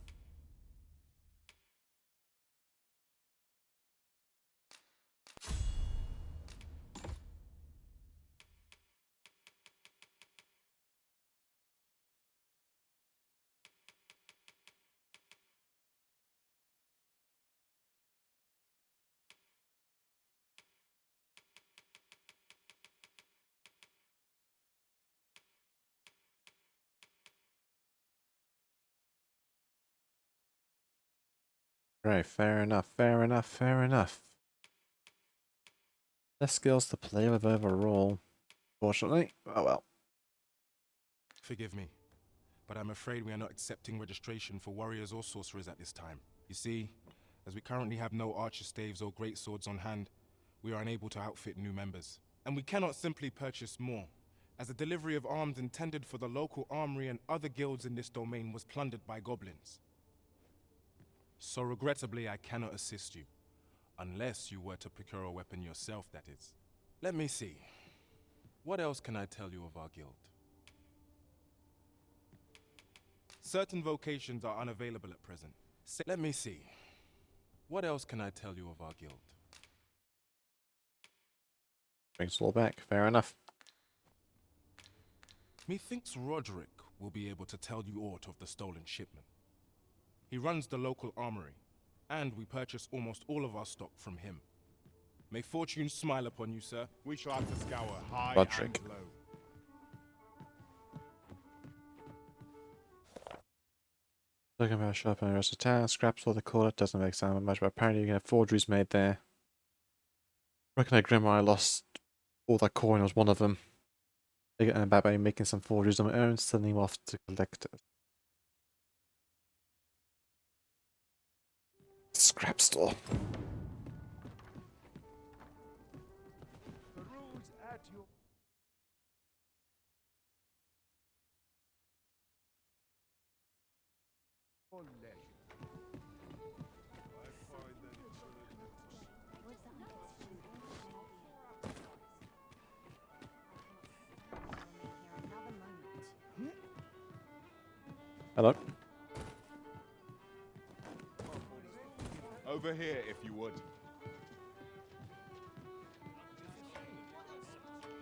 Right, fair enough, fair enough, fair enough. Less skills to play with overall, fortunately. Oh well. Forgive me, but I'm afraid we are not accepting registration for warriors or sorcerers at this time. You see, as we currently have no archer staves or great swords on hand, we are unable to outfit new members. And we cannot simply purchase more, as the delivery of arms intended for the local armory and other guilds in this domain was plundered by goblins. So regrettably, I cannot assist you. Unless you were to procure a weapon yourself, that is. Let me see. What else can I tell you of our guild? Certain vocations are unavailable at present. Let me see. What else can I tell you of our guild? Brings it all back, fair enough. Methinks Roderick will be able to tell you aught of the stolen shipment. He runs the local armory, and we purchase almost all of our stock from him. May fortune smile upon you, sir. We shall have to scour high Roderick. and low. Talking about shop in the rest of town, scraps what they call it, doesn't make sound much, but apparently you can have forgeries made there. Reckon that grandma I lost all that coin was one of them. They get back by making some forgeries on my own, sending them off to collectors. Scrap store. Peruse at your leisure. I find that it's Hello. Over here, if you would.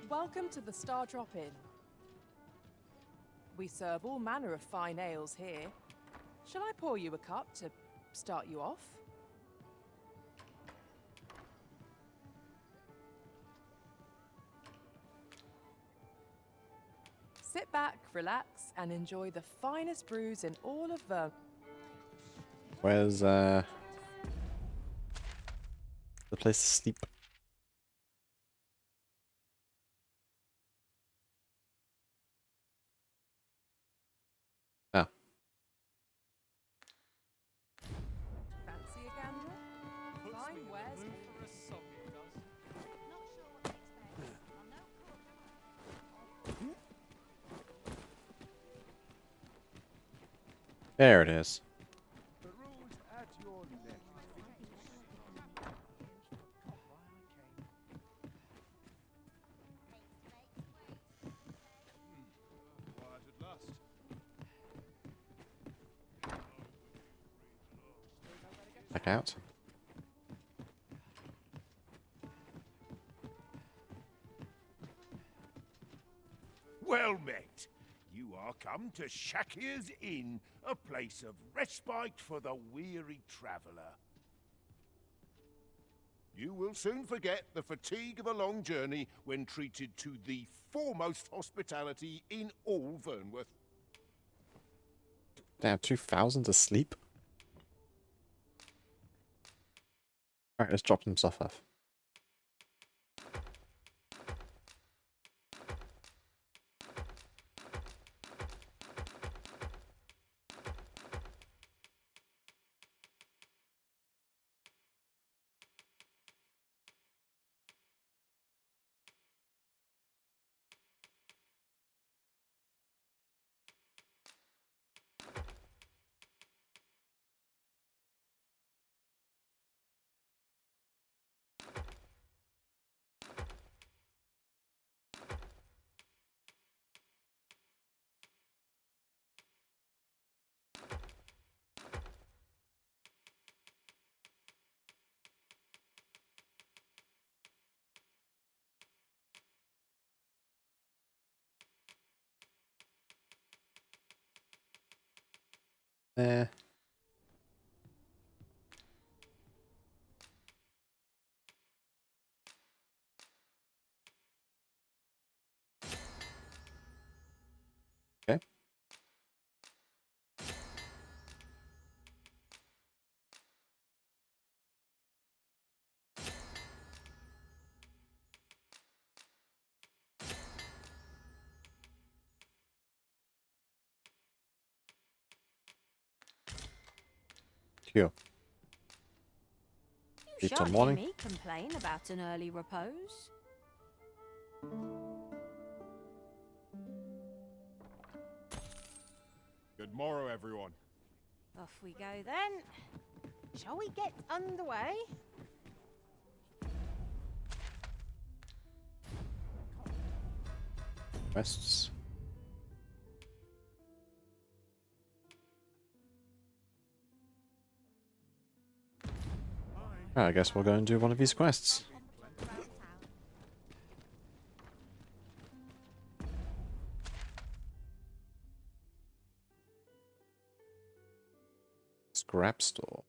Welcome to the Star Drop Inn. We serve all manner of fine ales here. Shall I pour you a cup to start you off? Sit back, relax, and enjoy the finest brews in all of Vermont. Where's the place to sleep? Oh. Fancy a gander? Fine wares. There it is. peruse at your leisure. Why back out. Well met. You are come to Shakir's Inn, a place of respite for the weary traveller. You will soon forget the fatigue of a long journey when treated to the foremost hospitality in all Vernworth. Damn, 2,000 asleep? Alright, let's drop some stuff off. There. Okay. Cool. You Till shan't hear morning. me complain about an early repose. Good morrow, everyone. Off we go then. Shall we get underway? Quests. I guess we'll go and do one of these quests. Scrap store.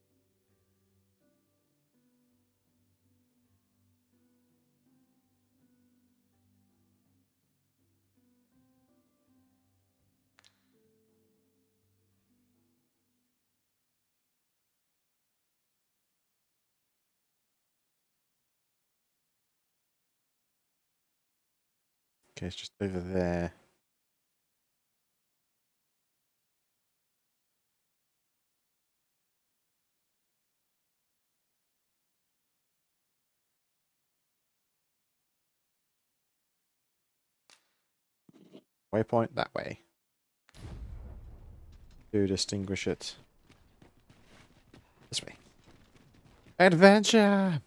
Okay, it's just over there. Waypoint that way. To distinguish it. This way. Adventure!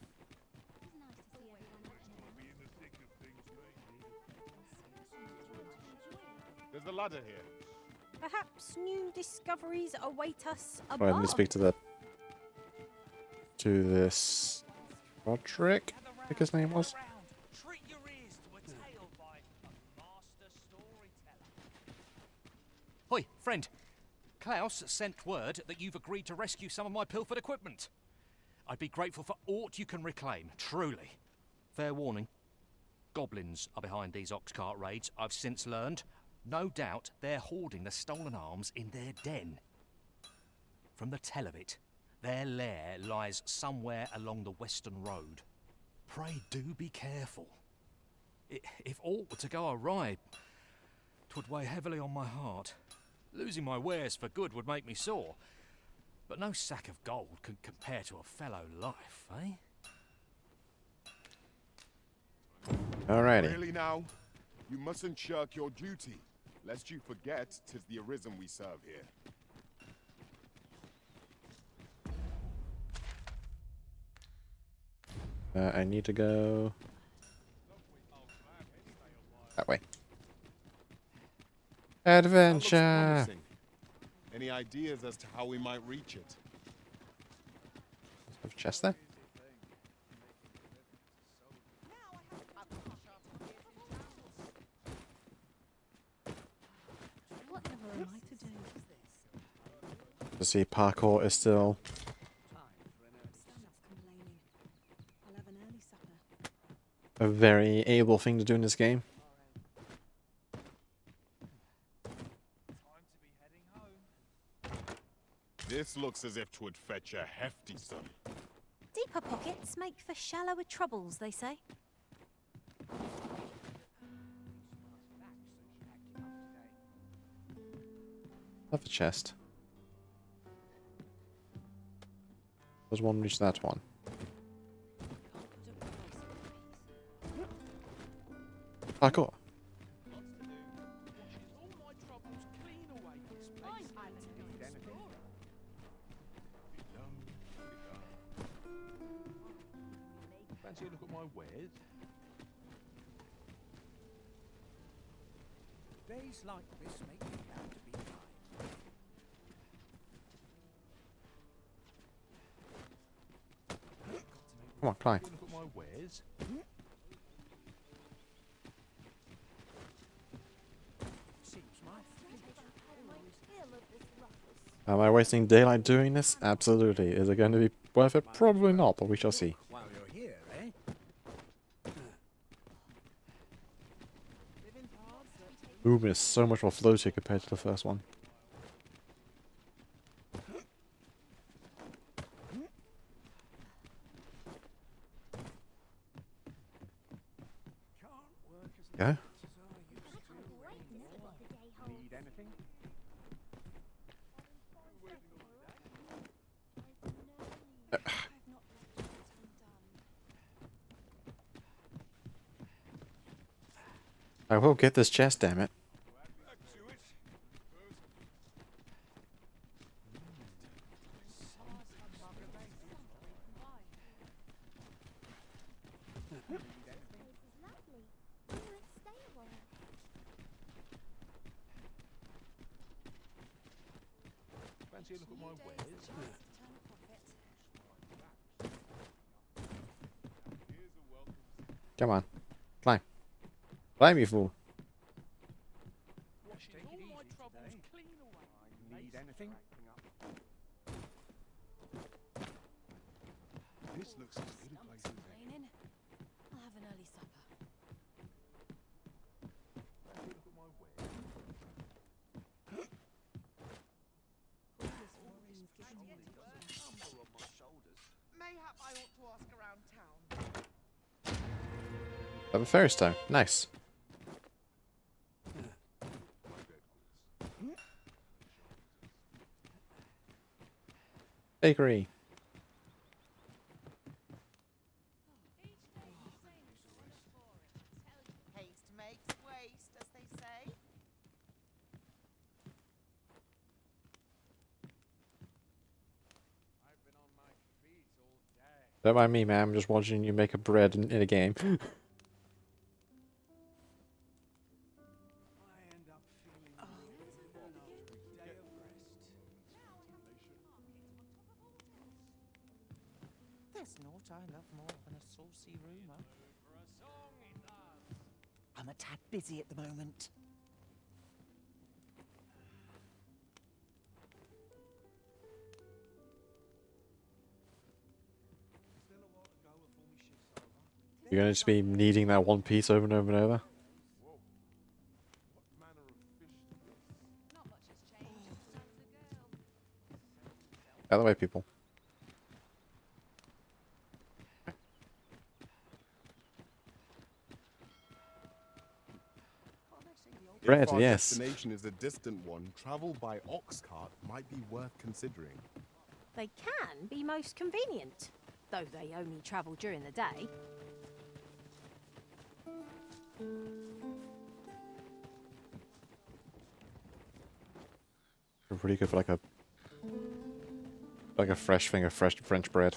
There's a ladder here. Perhaps new discoveries await us Go ahead, let me above. speak to this Roderick, I think his name was. Hoi, friend. Klaus sent word that you've agreed to rescue some of my pilfered equipment. I'd be grateful for aught you can reclaim, truly. Fair warning. Goblins are behind these ox cart raids, I've since learned. No doubt they're hoarding the stolen arms in their den. From the tell of it, their lair lies somewhere along the western road. Pray do be careful. If aught were to go awry, 'twould weigh heavily on my heart. Losing my wares for good would make me sore. But no sack of gold can compare to a fellow life, eh? Alrighty. Really now? You mustn't shirk your duty, lest you forget 'tis the Arisen we serve here. I need to go that way. That looks Adventure! promising. Any ideas as to how we might reach it? Have a chest there? Whatever am I to do? To see parkour is still a very able thing to do in this game. This looks as if 'twould fetch a hefty sum. Deeper pockets make for shallower troubles, they say. Have the chest. Does one reach that one? Parkour. Fancy a look at my wares? Days like this make me glad to be alive. Come on, climb. Look at my wares? Am I wasting daylight doing this? Absolutely. Is it going to be worth it? Probably not, but we shall see. While you're here, eh? Movement is so much more floaty compared to the first one. Go. Need anything? I will get this chest, damn it. Fancy a look at my wares? Come on. Climb. Climb, you fool. Need anything? This looks as good a place as any. I'll have an early supper. Mayhap I ought to ask around town. Have a ferry stone. Nice. Bakery. Haste makes waste, as they say. Don't mind me, man. I'm just watching you make a bread in a game. There's naught I love more than a saucy rumour. I'm a tad busy at the moment. You're going to just be needing that one piece over and over and over. Out of the way, people. Bread, If our yes. destination is a distant one, travel by ox cart might be worth considering. They can be most convenient, though they only travel during the day. They're pretty good for like a fresh thing of fresh French bread.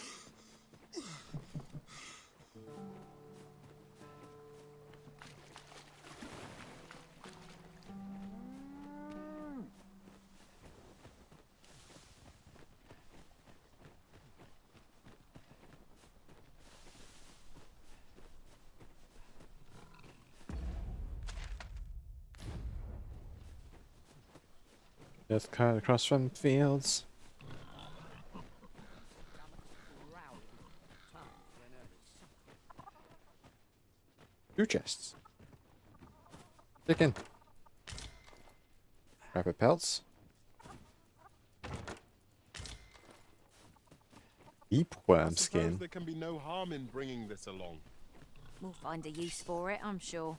Just cut across from fields. 2 chests. Chicken. Rabbit pelts. Deep worm I suppose skin. there can be no harm in bringing this along. We'll find a use for it, I'm sure.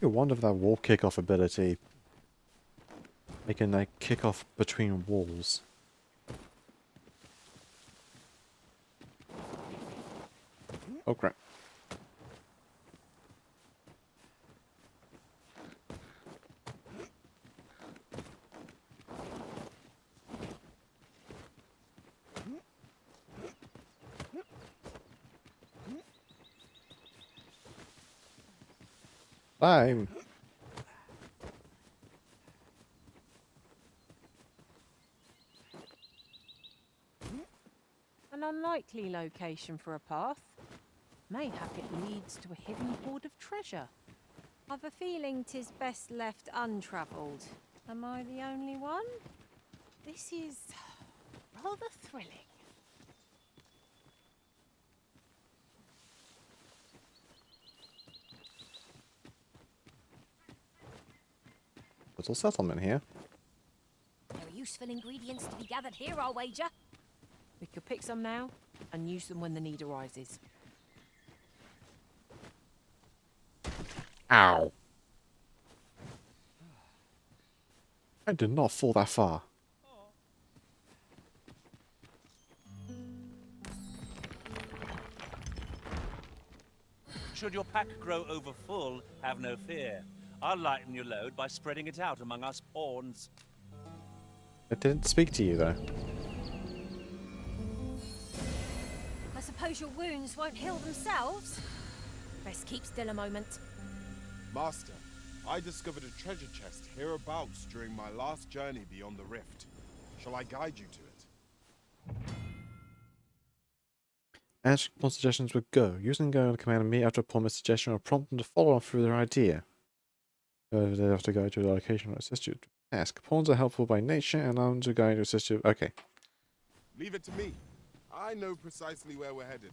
I wonder if that wall kickoff ability making like kick off between walls. Oh crap. Time. An unlikely location for a path. Mayhap it leads to a hidden hoard of treasure. I've a feeling 'tis best left untravelled. Am I the only one? This is rather thrilling. Little settlement here. There are useful ingredients to be gathered here, I'll wager. We could pick some now and use them when the need arises. Ow. I did not fall that far. Should your pack grow over full, have no fear. I'll lighten your load by spreading it out among us pawns. It didn't speak to you though. I suppose your wounds won't heal themselves? Best keep still a moment. Master, I discovered a treasure chest hereabouts during my last journey beyond the rift. Shall I guide you to it? As upon suggestions would go, using go on the command of me after upon a suggestion will prompt them to follow on through their idea. They have to guide to the location or assist you to task. Pawns are helpful by nature and arms to guide to assist you. Okay. Leave it to me. I know precisely where we're headed.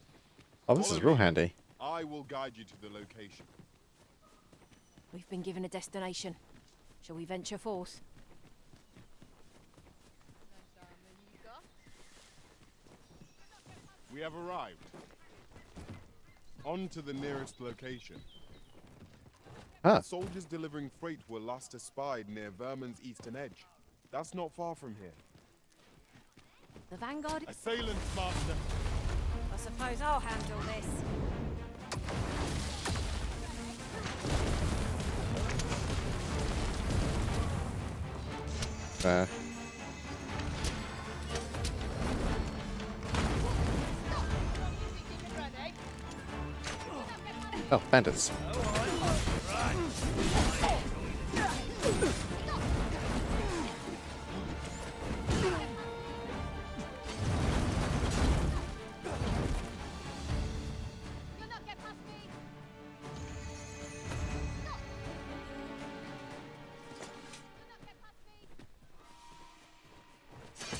Oh, this is real handy. I will guide you to the location. We've been given a destination. Shall we venture forth? We have arrived. On to the nearest location. Ah. The soldiers delivering freight were last espied near Vermin's eastern edge. That's not far from here. The Vanguard... Assailants, Master! I suppose I'll handle this. Oh, bandits.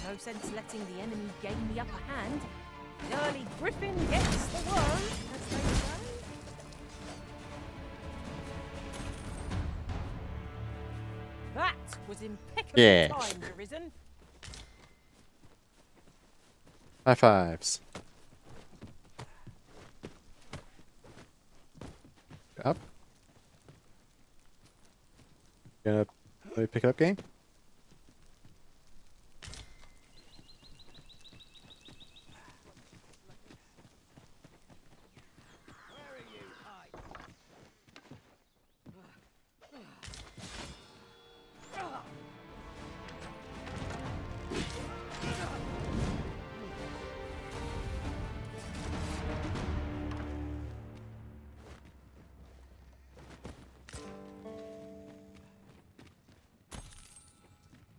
No sense letting the enemy gain the upper hand. The early griffin gets the worm, as they say. That was impeccably timed, Arisen. High fives. Up. Gonna pick up game?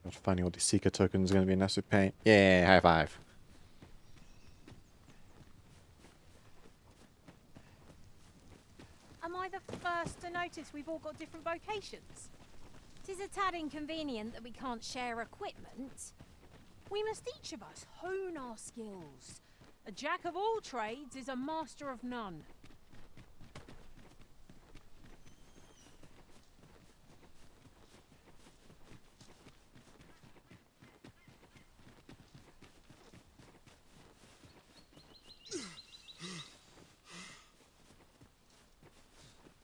God, finding all these Seeker tokens is going to be an absolute pain. Yeah, high five. Am I the first to notice we've all got different vocations? 'Tis a tad inconvenient that we can't share equipment. We must each of us hone our skills. A jack of all trades is a master of none.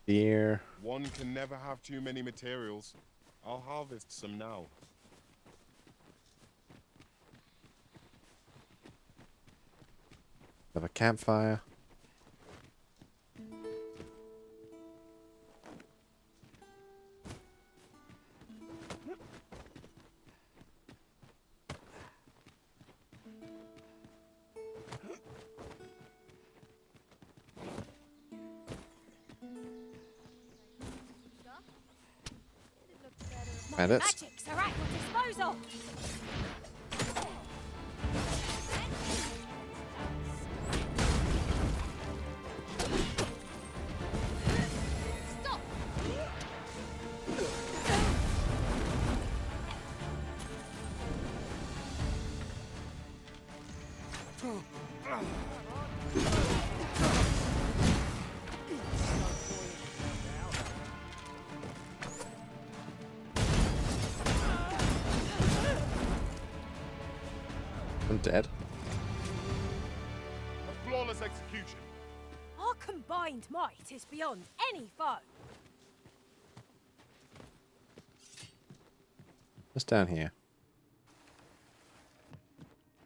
Deer. One can never have too many materials. I'll harvest some now. Have a campfire. Bandits. Magics are at your disposal. I'm dead. A flawless execution. Our combined might is beyond any foe. What's down here?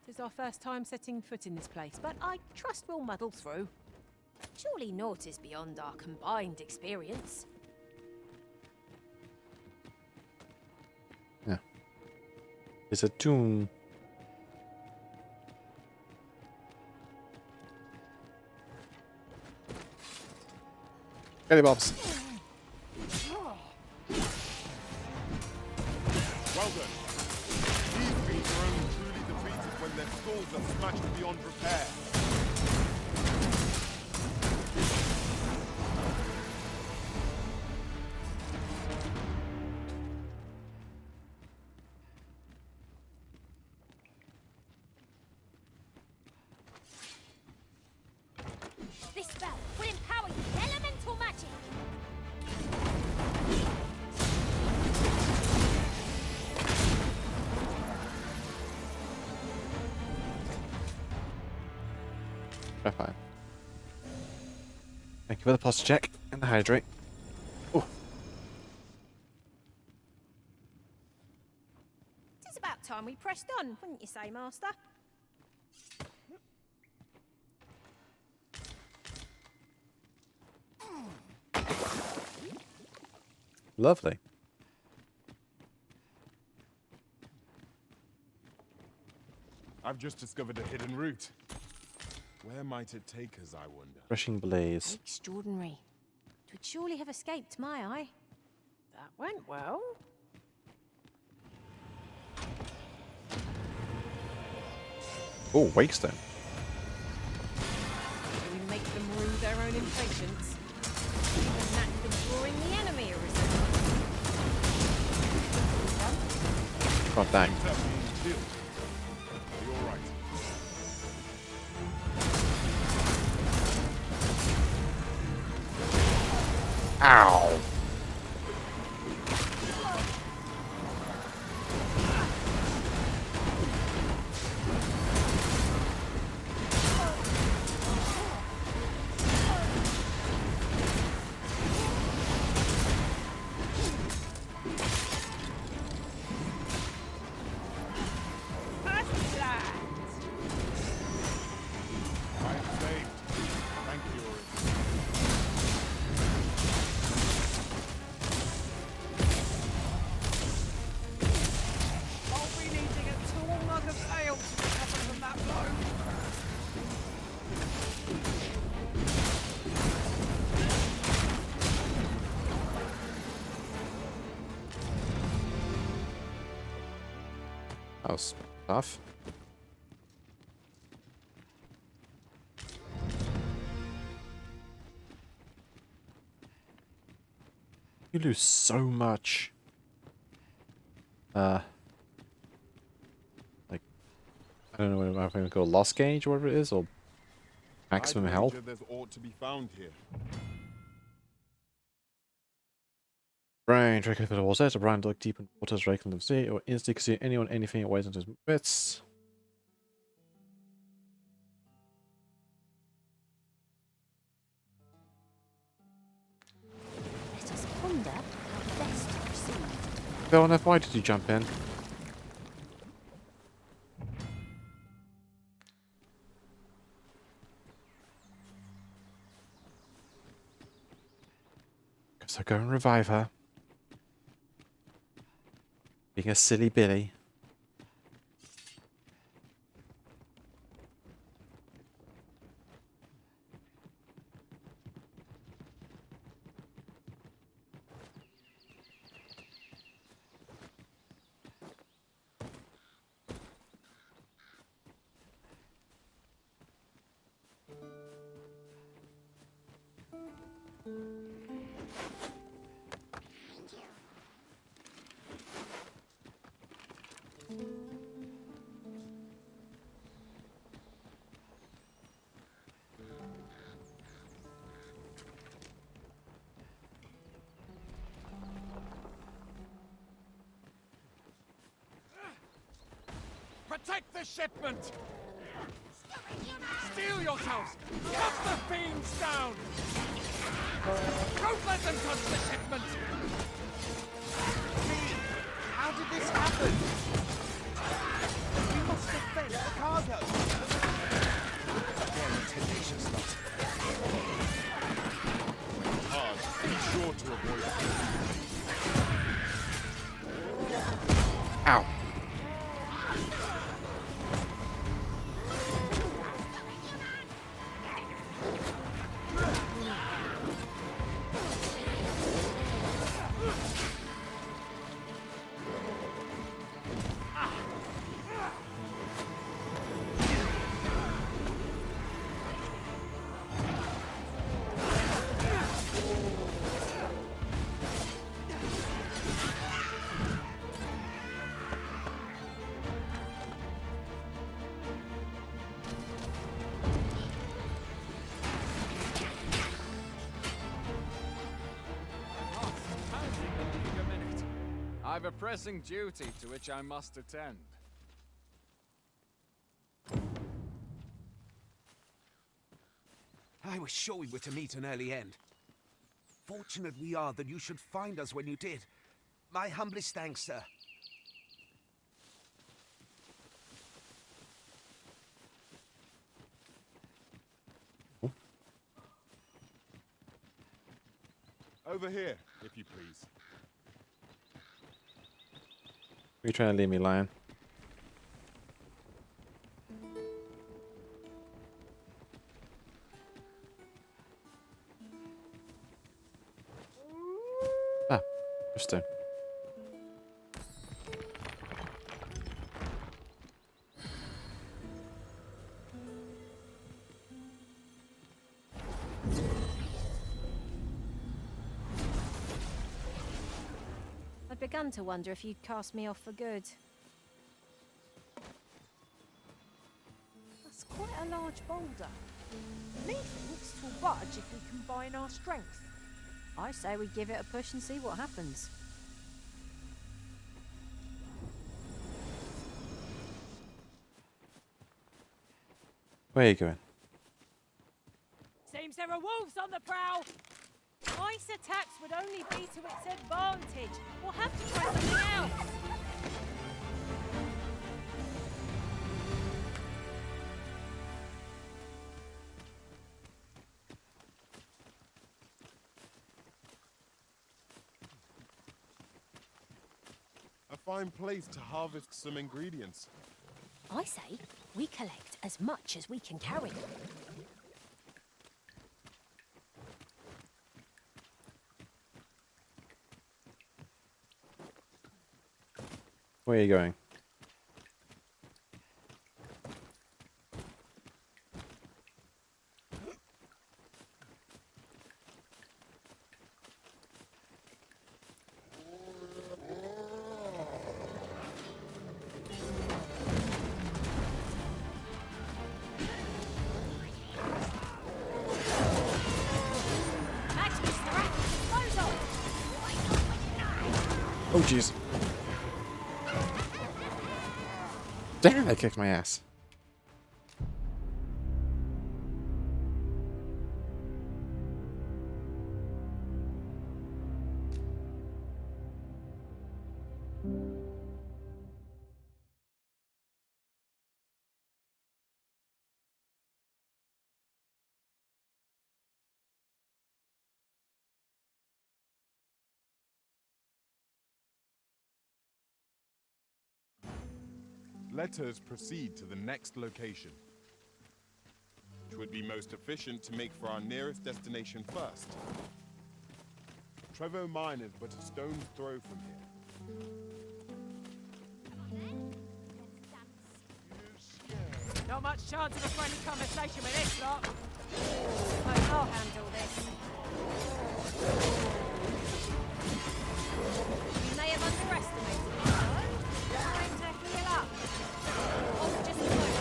It is our first time setting foot in this place, but I trust we'll muddle through. Surely naught is beyond our combined experience. Yeah. It's a tomb. Kelly Bobs. Well done. These beasts are only truly defeated when their skulls are smashed beyond repair. This spell will empower you with elemental magic. We're fine. Thank you for the posture check and the hydrate. Oh, It is about time we pressed on, wouldn't you say, Master? lovely. I've just discovered a hidden route. Where might it take us, I wonder? Rushing blaze. Extraordinary. It would surely have escaped my eye. That went well. Oh, Wakestone. Do we make them rue their own impatience? Even that for drawing the enemy a result. God dang. You're right. Ow. That was tough. You lose so much. Like, I don't know what I'm going to call loss gauge or whatever it is, or maximum I'd health. wager there's ought to be found here. Brain, trick if it was it. A brain dug deep in waters, raking the sea, or instantly can see anyone, anything it weighs into his bits. Let us ponder how best to proceed. Fair enough, why did you jump in? Guess I'll go and revive her. Being a silly Billy. Protect the shipment! Steel yourselves! Cut the fiends down! Don't let them touch the shipment! How did this happen? We must defend the cargo. They're a tenacious lot. Hard. Be sure to avoid it. Ow. I've a pressing duty to which I must attend. I was sure we were to meet an early end. Fortunate we are that you should find us when you did. My humblest thanks, sir. Over here, if you please. Are you trying to leave me lying? Ah, interesting. I'd begun to wonder if you'd cast me off for good. That's quite a large boulder. Methinks 'twill budge if we combine our strength. I say we give it a push and see what happens. Where are you going? Seems there are wolves on the prowl. Ice attacks would only be to its advantage. We'll have to try something else. A fine place to harvest some ingredients. I say we collect as much as we can carry. Where are you going? Oh jeez. Damn, they kicked my ass. Let us proceed to the next location. It would be most efficient to make for our nearest destination first. Trevo Mine is but a stone's throw from here. Not much chance of a friendly conversation with this lot. Suppose I'll handle this. You may have underestimated me, though. Time to heal up. Oh, just a moment.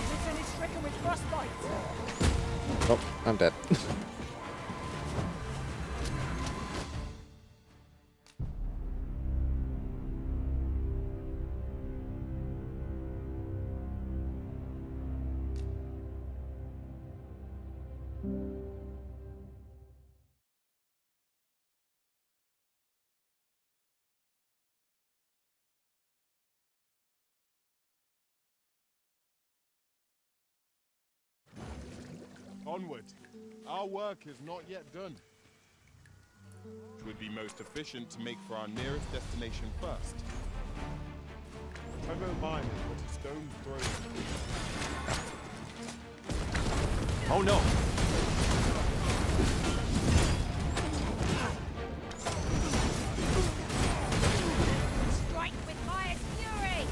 Listen, is stricken with frostbite. Oh, I'm dead. Onward. Our work is not yet done. It would be most efficient to make for our nearest destination first. Trevo Mine is but a stone's throw from here. Oh no! Strike with highest fury!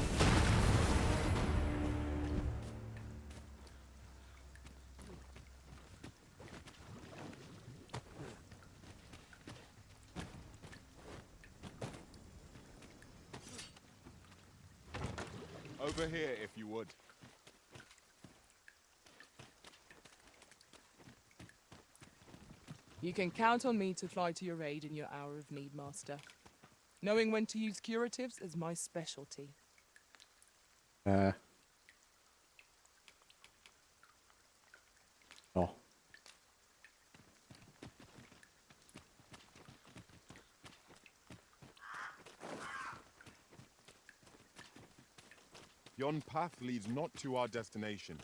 Over here, if you would. You can count on me to fly to your aid in your hour of need, Master. Knowing when to use curatives is my specialty. Oh. Yon path leads not to our destination.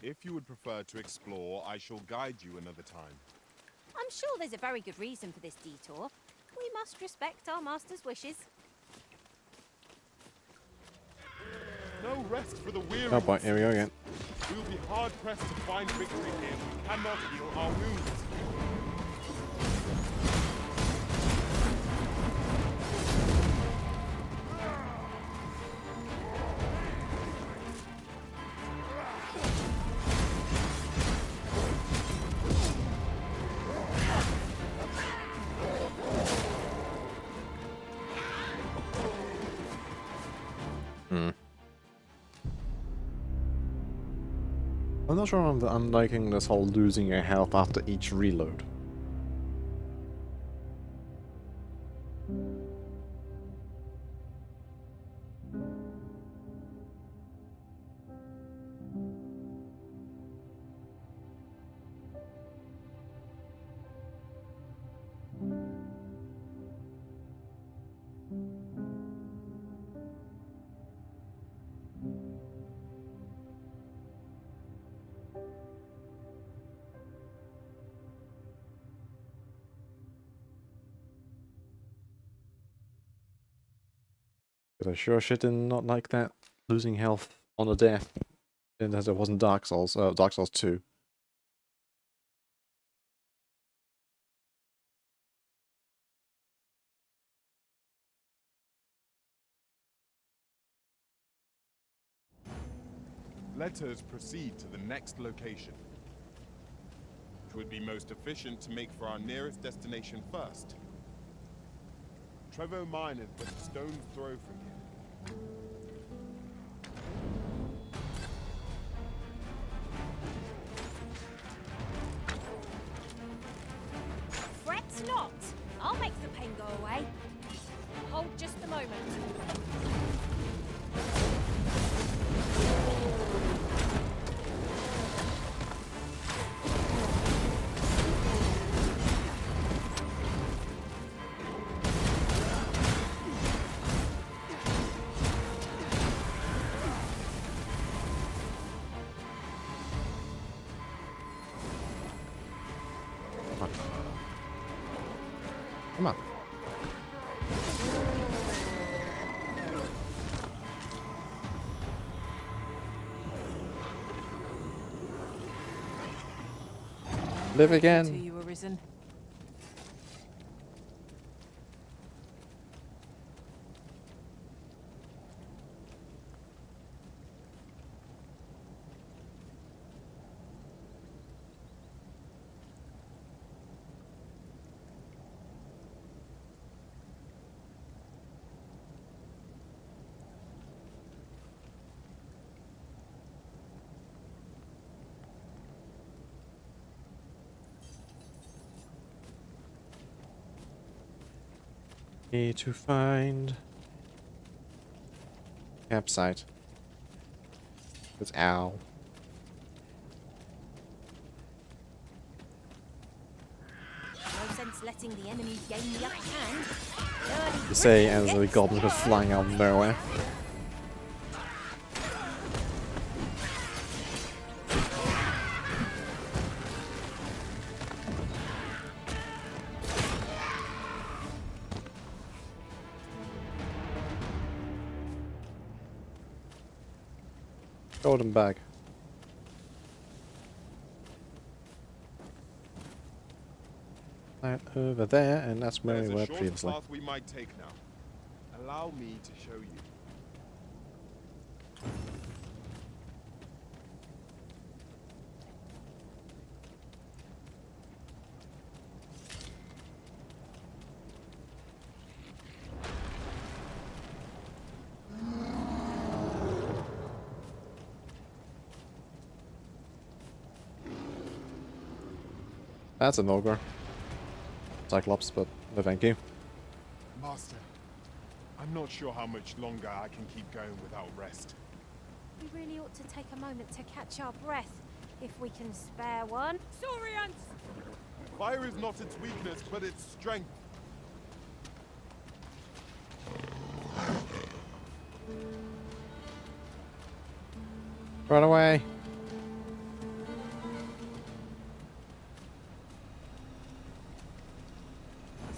If you would prefer to explore, I shall guide you another time. I'm sure there's a very good reason for this detour. We must respect our master's wishes. No rest for the weary. Oh boy, here we go again. We will be hard pressed to find victory here if we cannot heal our wounds. I'm not sure I'm liking this whole losing your health after each reload. But I sure shit did not like that losing health on a death, and as it wasn't Dark Souls, Dark Souls 2. Let us proceed to the next location. It would be most efficient to make for our nearest destination first. Trevo Mine is but a stone's throw from here. Live To again. you, Arisen. Need to find campsite. It's owl. No sense letting the enemy gain the upper hand. You say as the goblin goes flying out of nowhere. Golden bag. Right over there, and that's where There's we a were shorter previously. path we might take now. Allow me to show you. That's an ogre. Cyclops, but no thank you. Master, I'm not sure how much longer I can keep going without rest. We really ought to take a moment to catch our breath, if we can spare one. Saurians! Fire is not its weakness, but its strength. Run away.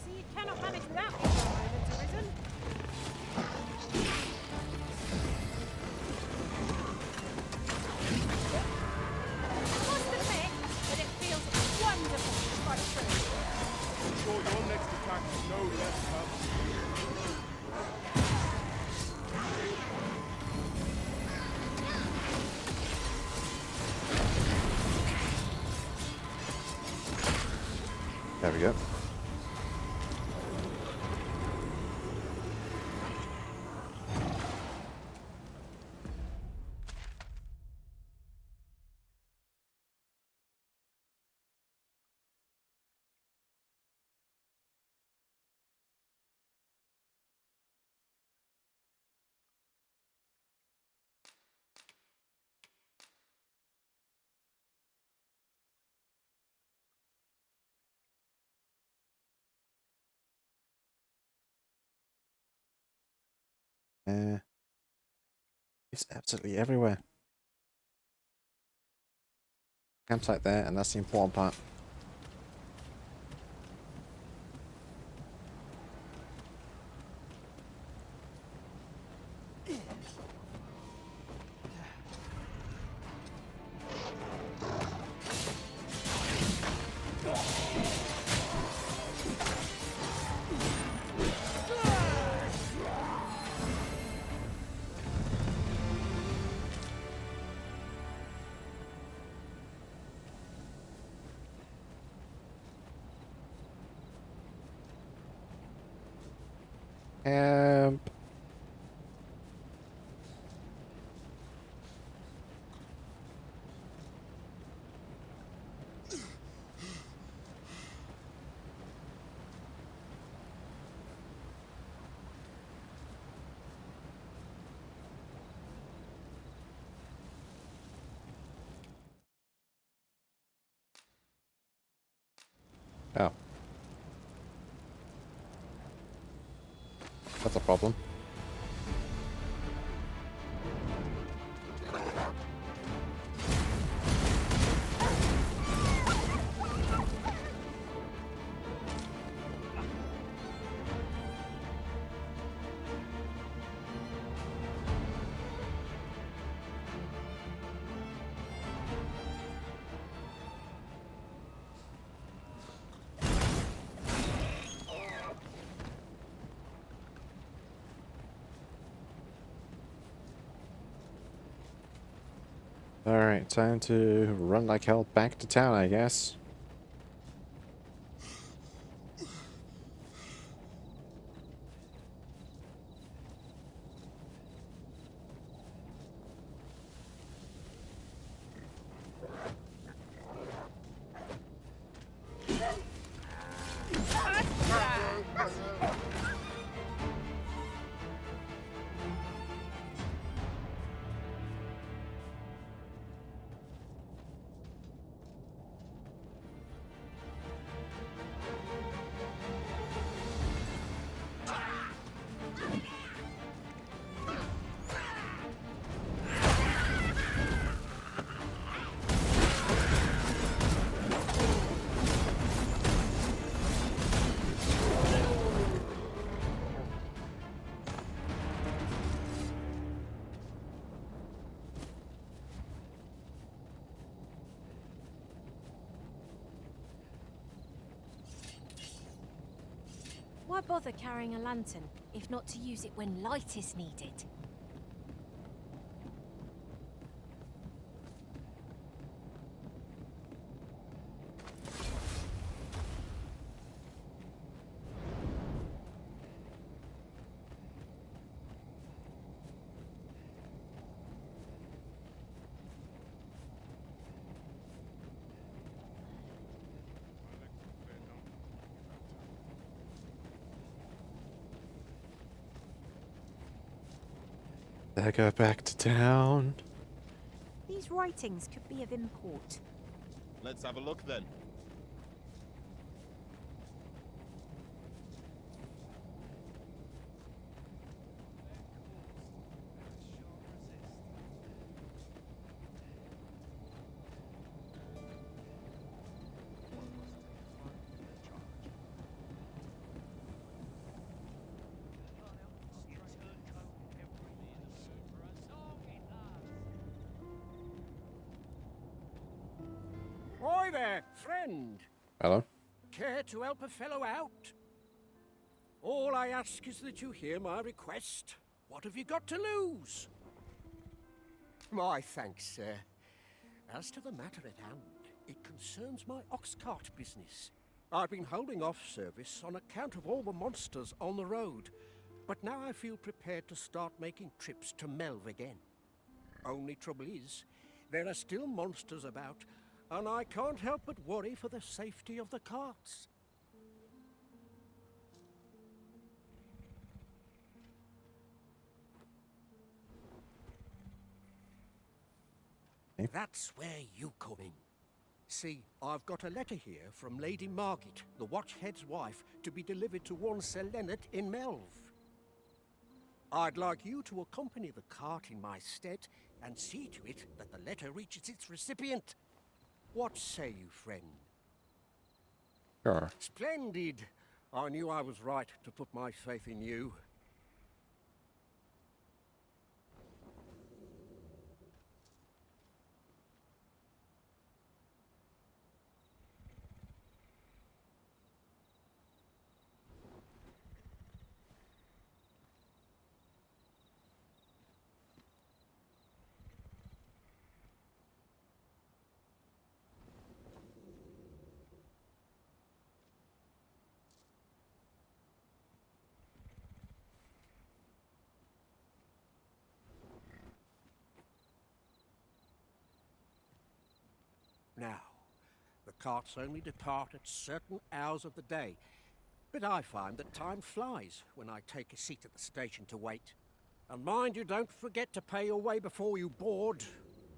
See, you cannot manage without me for a moment, Arisen. I must admit that it feels wonderful to fight through. I'm sure your next attack is no less tough. There we go. It's absolutely everywhere. Campsite there, and that's the important part. Camp. Oh. That's a problem. Alright, time to run like hell back to town, I guess. Why bother carrying a lantern, if not to use it when light is needed? I go back to town. These writings could be of import. Let's have a look then. Hi there, friend. Hello? Care to help a fellow out? All I ask is that you hear my request. What have you got to lose? My thanks, sir. As to the matter at hand, it concerns my ox cart business. I've been holding off service on account of all the monsters on the road, but now I feel prepared to start making trips to Melv again. Only trouble is, there are still monsters about, and I can't help but worry for the safety of the carts. That's where you come in. See, I've got a letter here from Lady Margit, the Watchhead's wife, to be delivered to one Sir Leonard in Melv. I'd like you to accompany the cart in my stead and see to it that the letter reaches its recipient. What say you, friend? Sure. Splendid! I knew I was right to put my faith in you. Now, the carts only depart at certain hours of the day, but I find that time flies when I take a seat at the station to wait. And mind you, don't forget to pay your way before you board.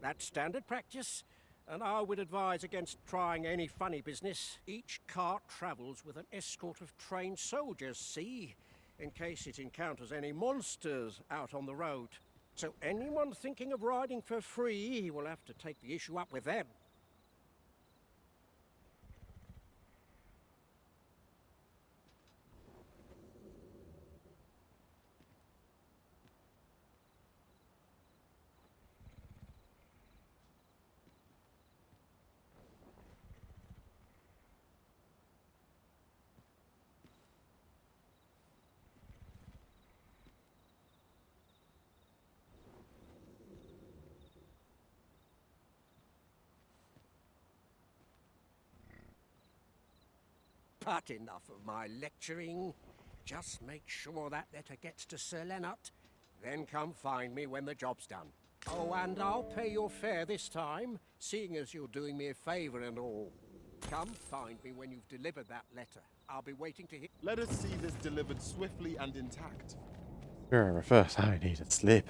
That's standard practice, and I would advise against trying any funny business. Each cart travels with an escort of trained soldiers, see, in case it encounters any monsters out on the road. So anyone thinking of riding for free will have to take the issue up with them. But enough of my lecturing. Just make sure that letter gets to Sir Leonard. Then come find me when the job's done. Oh, and I'll pay your fare this time, seeing as you're doing me a favour and all. Come find me when you've delivered that letter. I'll be waiting to hear. Let us see this delivered swiftly and intact. Sure, first I need to sleep.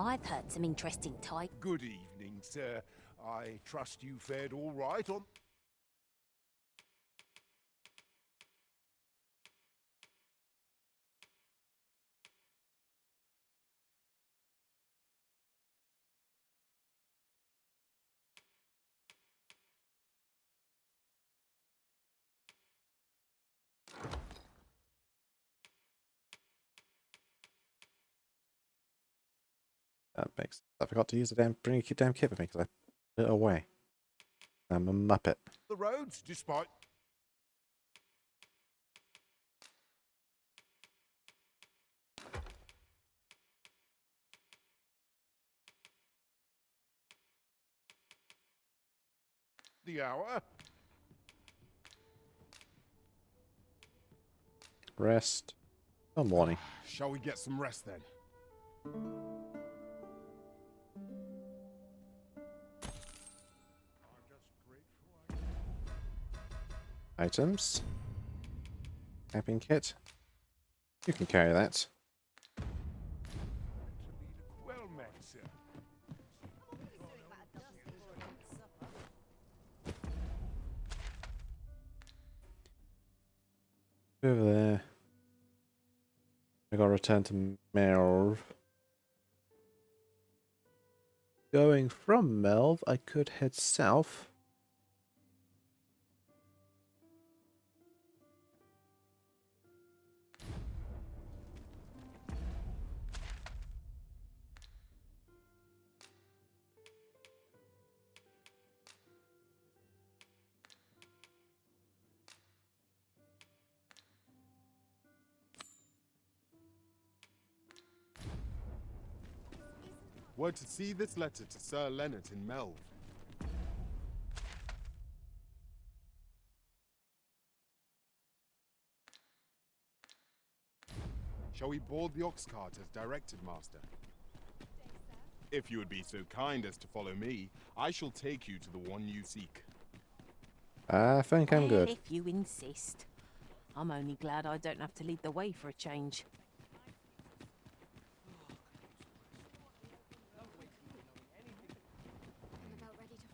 I've heard some interesting type. Good evening, sir. I trust you fared all right on... That makes sense. I forgot to use the bring a damn kit with me because I put it away. I'm a muppet. The roads, despite... the hour. Rest. Till morning. Shall we get some rest then? Items. Camping kit. You can carry that. Well met, sir. Over there. I gotta return to Melv. Going from Melv, I could head south. Were to see this letter to Sir Leonard in Melv. Shall we board the ox cart as directed, Master? If you would be so kind as to follow me, I shall take you to the one you seek. I think I'm good. If you insist. I'm only glad I don't have to lead the way for a change.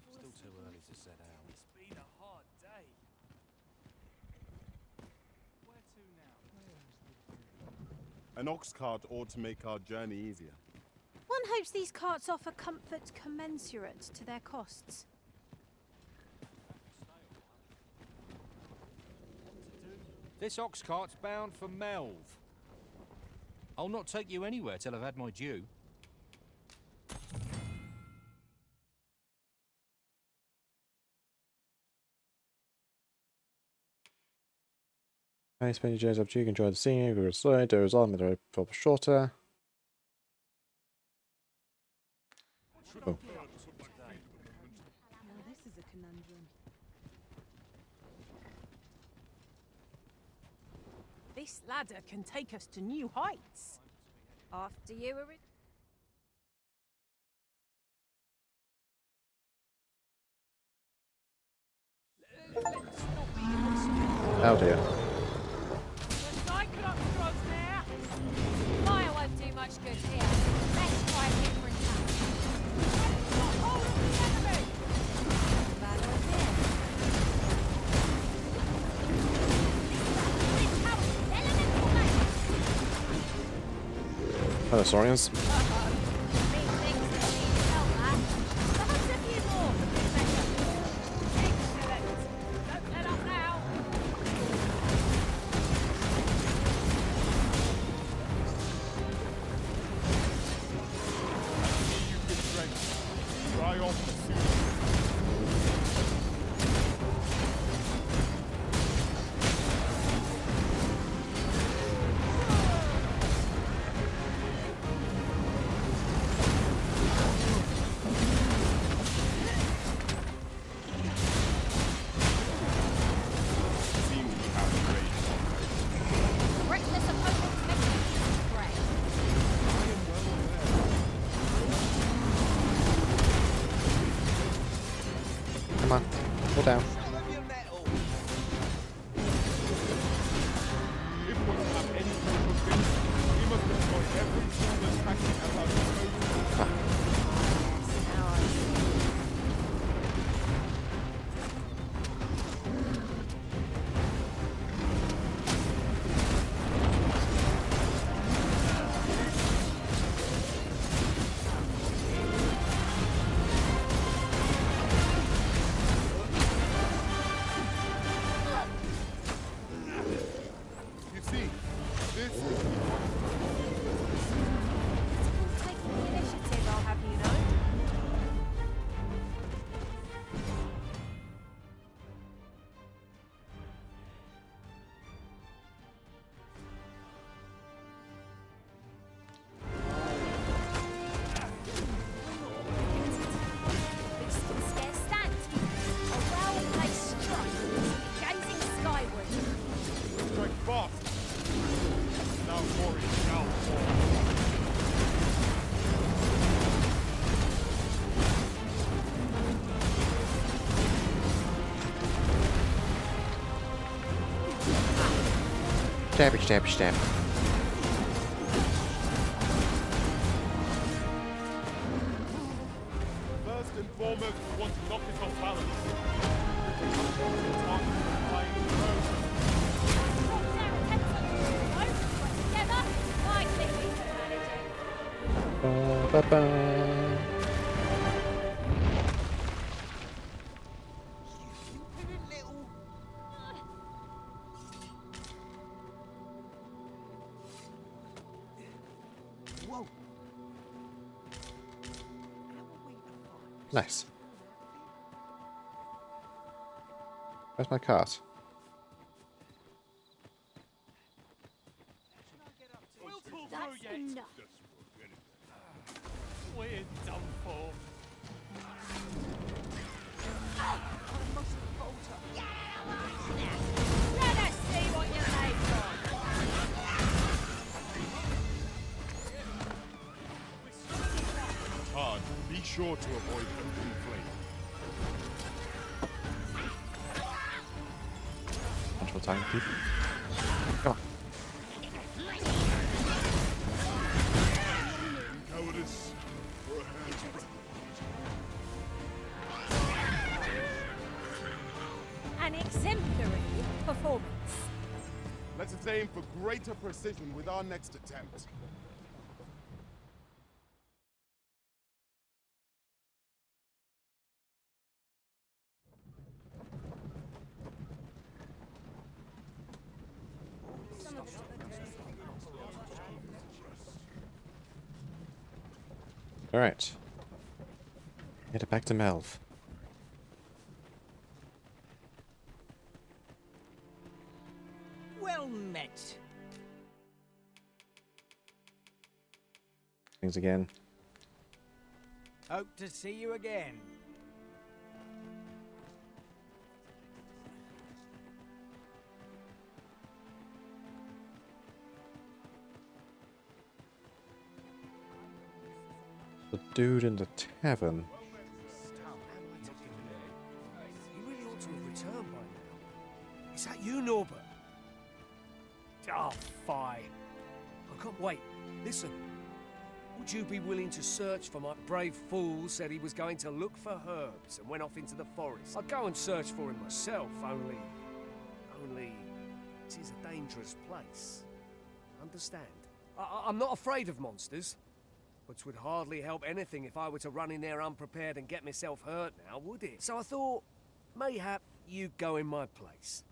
Still too early to set out. It's been a hard day. Where to now? An ox cart ought to make our journey easier. One hopes these carts offer comfort commensurate to their costs. This ox cart's bound for Melv. I'll not take you anywhere till I've had my due. Hey, spend your days up to you can enjoy the scenery, go slow, doze on, the road for shorter. Oh. Now this is a conundrum. This ladder can take us to new heights. After you, Oh dear. Fire won't do much good here. Let's try a different tack. Hold on to the enemy! Battle again. This tower's elemental magic. Hello, Saurians. Go down. If we have any hope of victory, we must employ every single tactic at our disposal. You see, this is the Taking the initiative, I'll have you know. Beast can scarce stand. A well-placed strike, gazing skyward. strike fast. Now glory shall fall. Stabby, stabby, stab. First and foremost, we want to knock it off balance. Together, I think we can manage it. Ba-ba-ba. Whoa. Nice. Where's my cart? That's enough. We're done for. Let us see what you're made of. Hard. Be sure to avoid open flame. Control time, people. Come on. Cowardice. For a hand. An exemplary performance. Let us aim for greater precision with our next attempt. Alright. Headed back to Melv. Well met. Things again. Hope to see you again. The dude in the tavern. You really ought to have returned by now. Is that you, Norbert? Oh, fie. I can't wait. Listen. Would you be willing to search for my brave fool who said he was going to look for herbs and went off into the forest? I'd go and search for him myself, only it is a dangerous place. Understand? I'm not afraid of monsters, but it would hardly help anything if I were to run in there unprepared and get myself hurt now, would it? So I thought, mayhap you'd go in my place.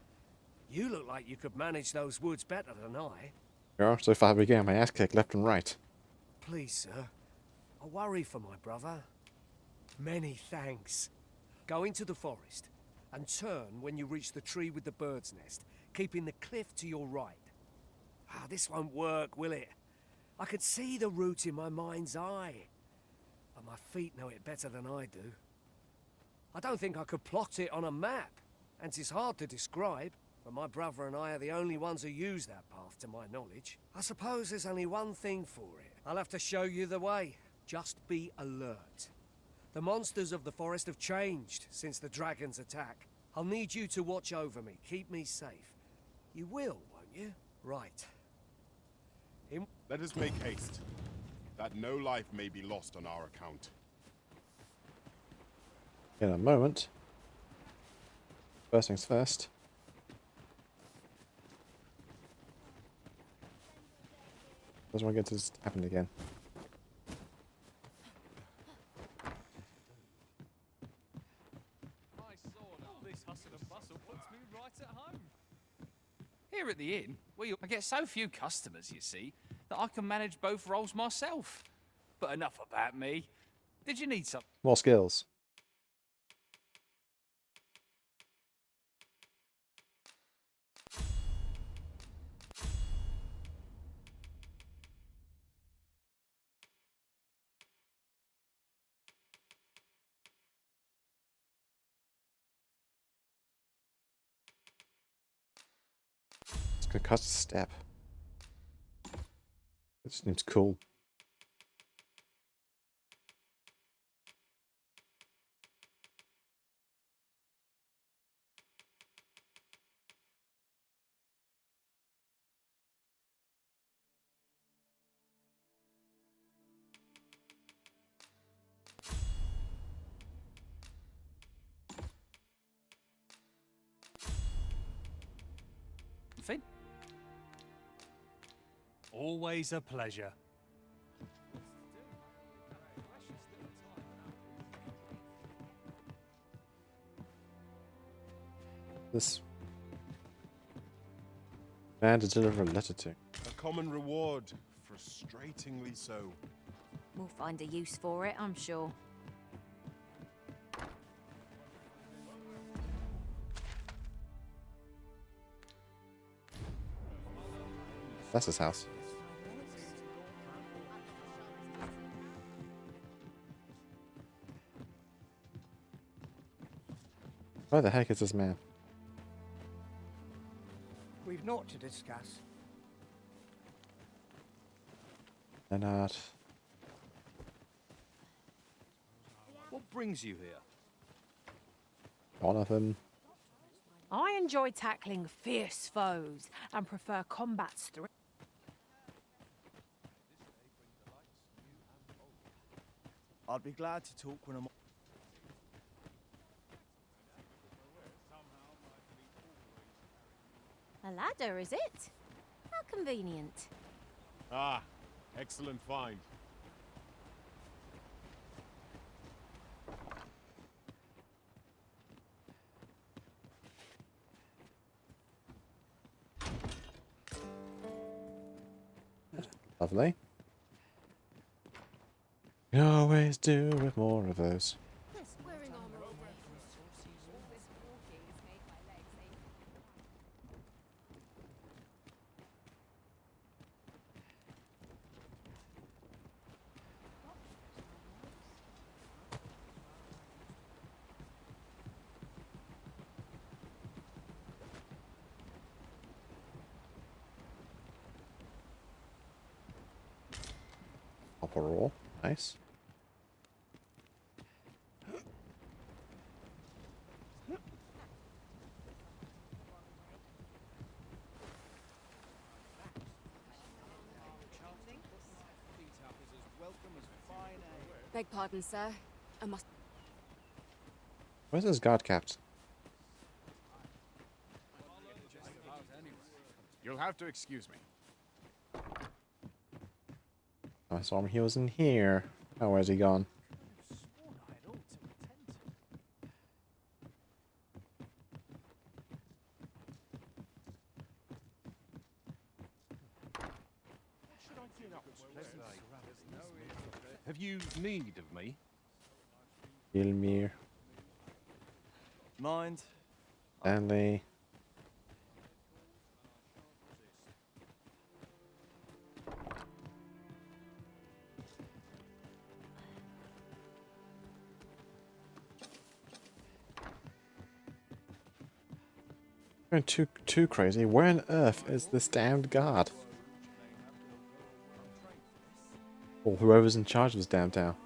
You look like you could manage those woods better than I. Yeah, so far I began my ass kicked left and right. Please, sir. I worry for my brother. Many thanks. Go into the forest and turn when you reach the tree with the bird's nest, keeping the cliff to your right. Ah, this won't work, will it? I could see the route in my mind's eye, but my feet know it better than I do. I don't think I could plot it on a map, and it's hard to describe, but my brother and I are the only ones who use that path to my knowledge. I suppose there's only one thing for it. I'll have to show you the way. Just be alert. The monsters of the forest have changed since the dragon's attack. I'll need you to watch over me, keep me safe. You will, won't you? Right. Let us make haste, that no life may be lost on our account. In a moment. First things first. Doesn't want to get this to happen again. This hustle and bustle puts me right at home. Here at the inn, I get so few customers, you see, that I can manage both roles myself. But enough about me. Did you need some? More skills. It's gonna cost a step. It seems cool. Finn? Always a pleasure. This man to deliver a letter to. A common reward, frustratingly so. We'll find a use for it, I'm sure. That's his house. Where the heck is this man? We've naught to discuss. They're not. What brings you here? Jonathan. I enjoy tackling fierce foes and prefer combats through. I'd be glad to talk when I'm... A ladder, is it? How convenient. Ah, excellent find. Lovely. You always do with more of those. Copper ore, nice. Beg pardon, sir. I must. Where's this guard kept? You'll have to excuse me. I saw him, he was in here. Oh, where's he gone? Have you need of me? Ilmir. Mind? Stanley. Going too crazy. Where on earth is this damned guard? Or whoever's in charge of this damn town.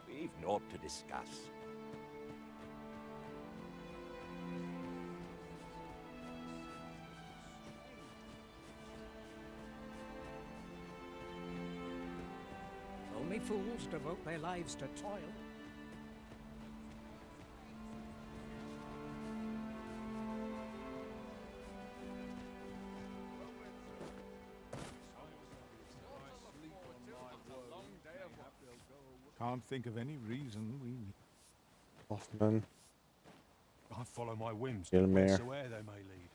We've naught to discuss. Only fools devote their lives to toil. Can't think of any reason we... Hoffman. I follow my whims, Gilmere. wheresoever they may lead.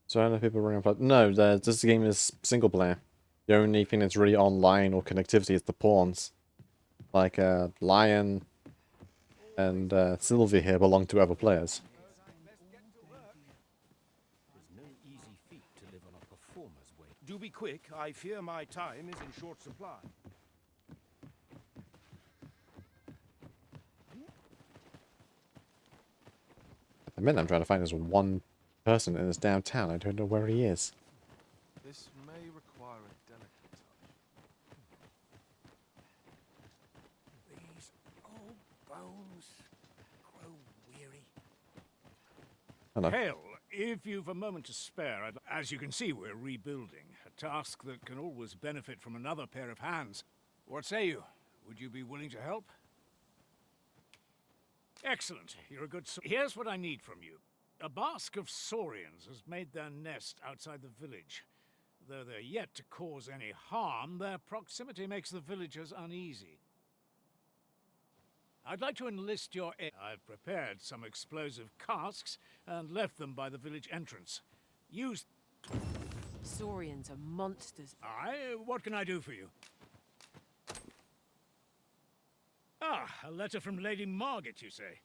So I don't know if people running up. No, this game is single player. The only thing that's really online or connectivity is the pawns. Like Lion and Sylvie here belong to other players. It's no easy feat to live on a performer's wage. Do be quick, I fear my time is in short supply. At the minute I'm trying to find this one person in this downtown. I don't know where he is. This may require a delicate touch. These old bones grow weary. Hello. Hell, if you've a moment to spare, as you can see, we're rebuilding. A task that can always benefit from another pair of hands. What say you? Would you be willing to help? Excellent. You're a good... Here's what I need from you. A bask of saurians has made their nest outside the village. Though they're yet to cause any harm, their proximity makes the villagers uneasy. I'd like to enlist your aid. I've prepared some explosive casks and left them by the village entrance. Use... Saurians are monsters. Aye, what can I do for you? Ah, a letter from Lady Margaret, you say?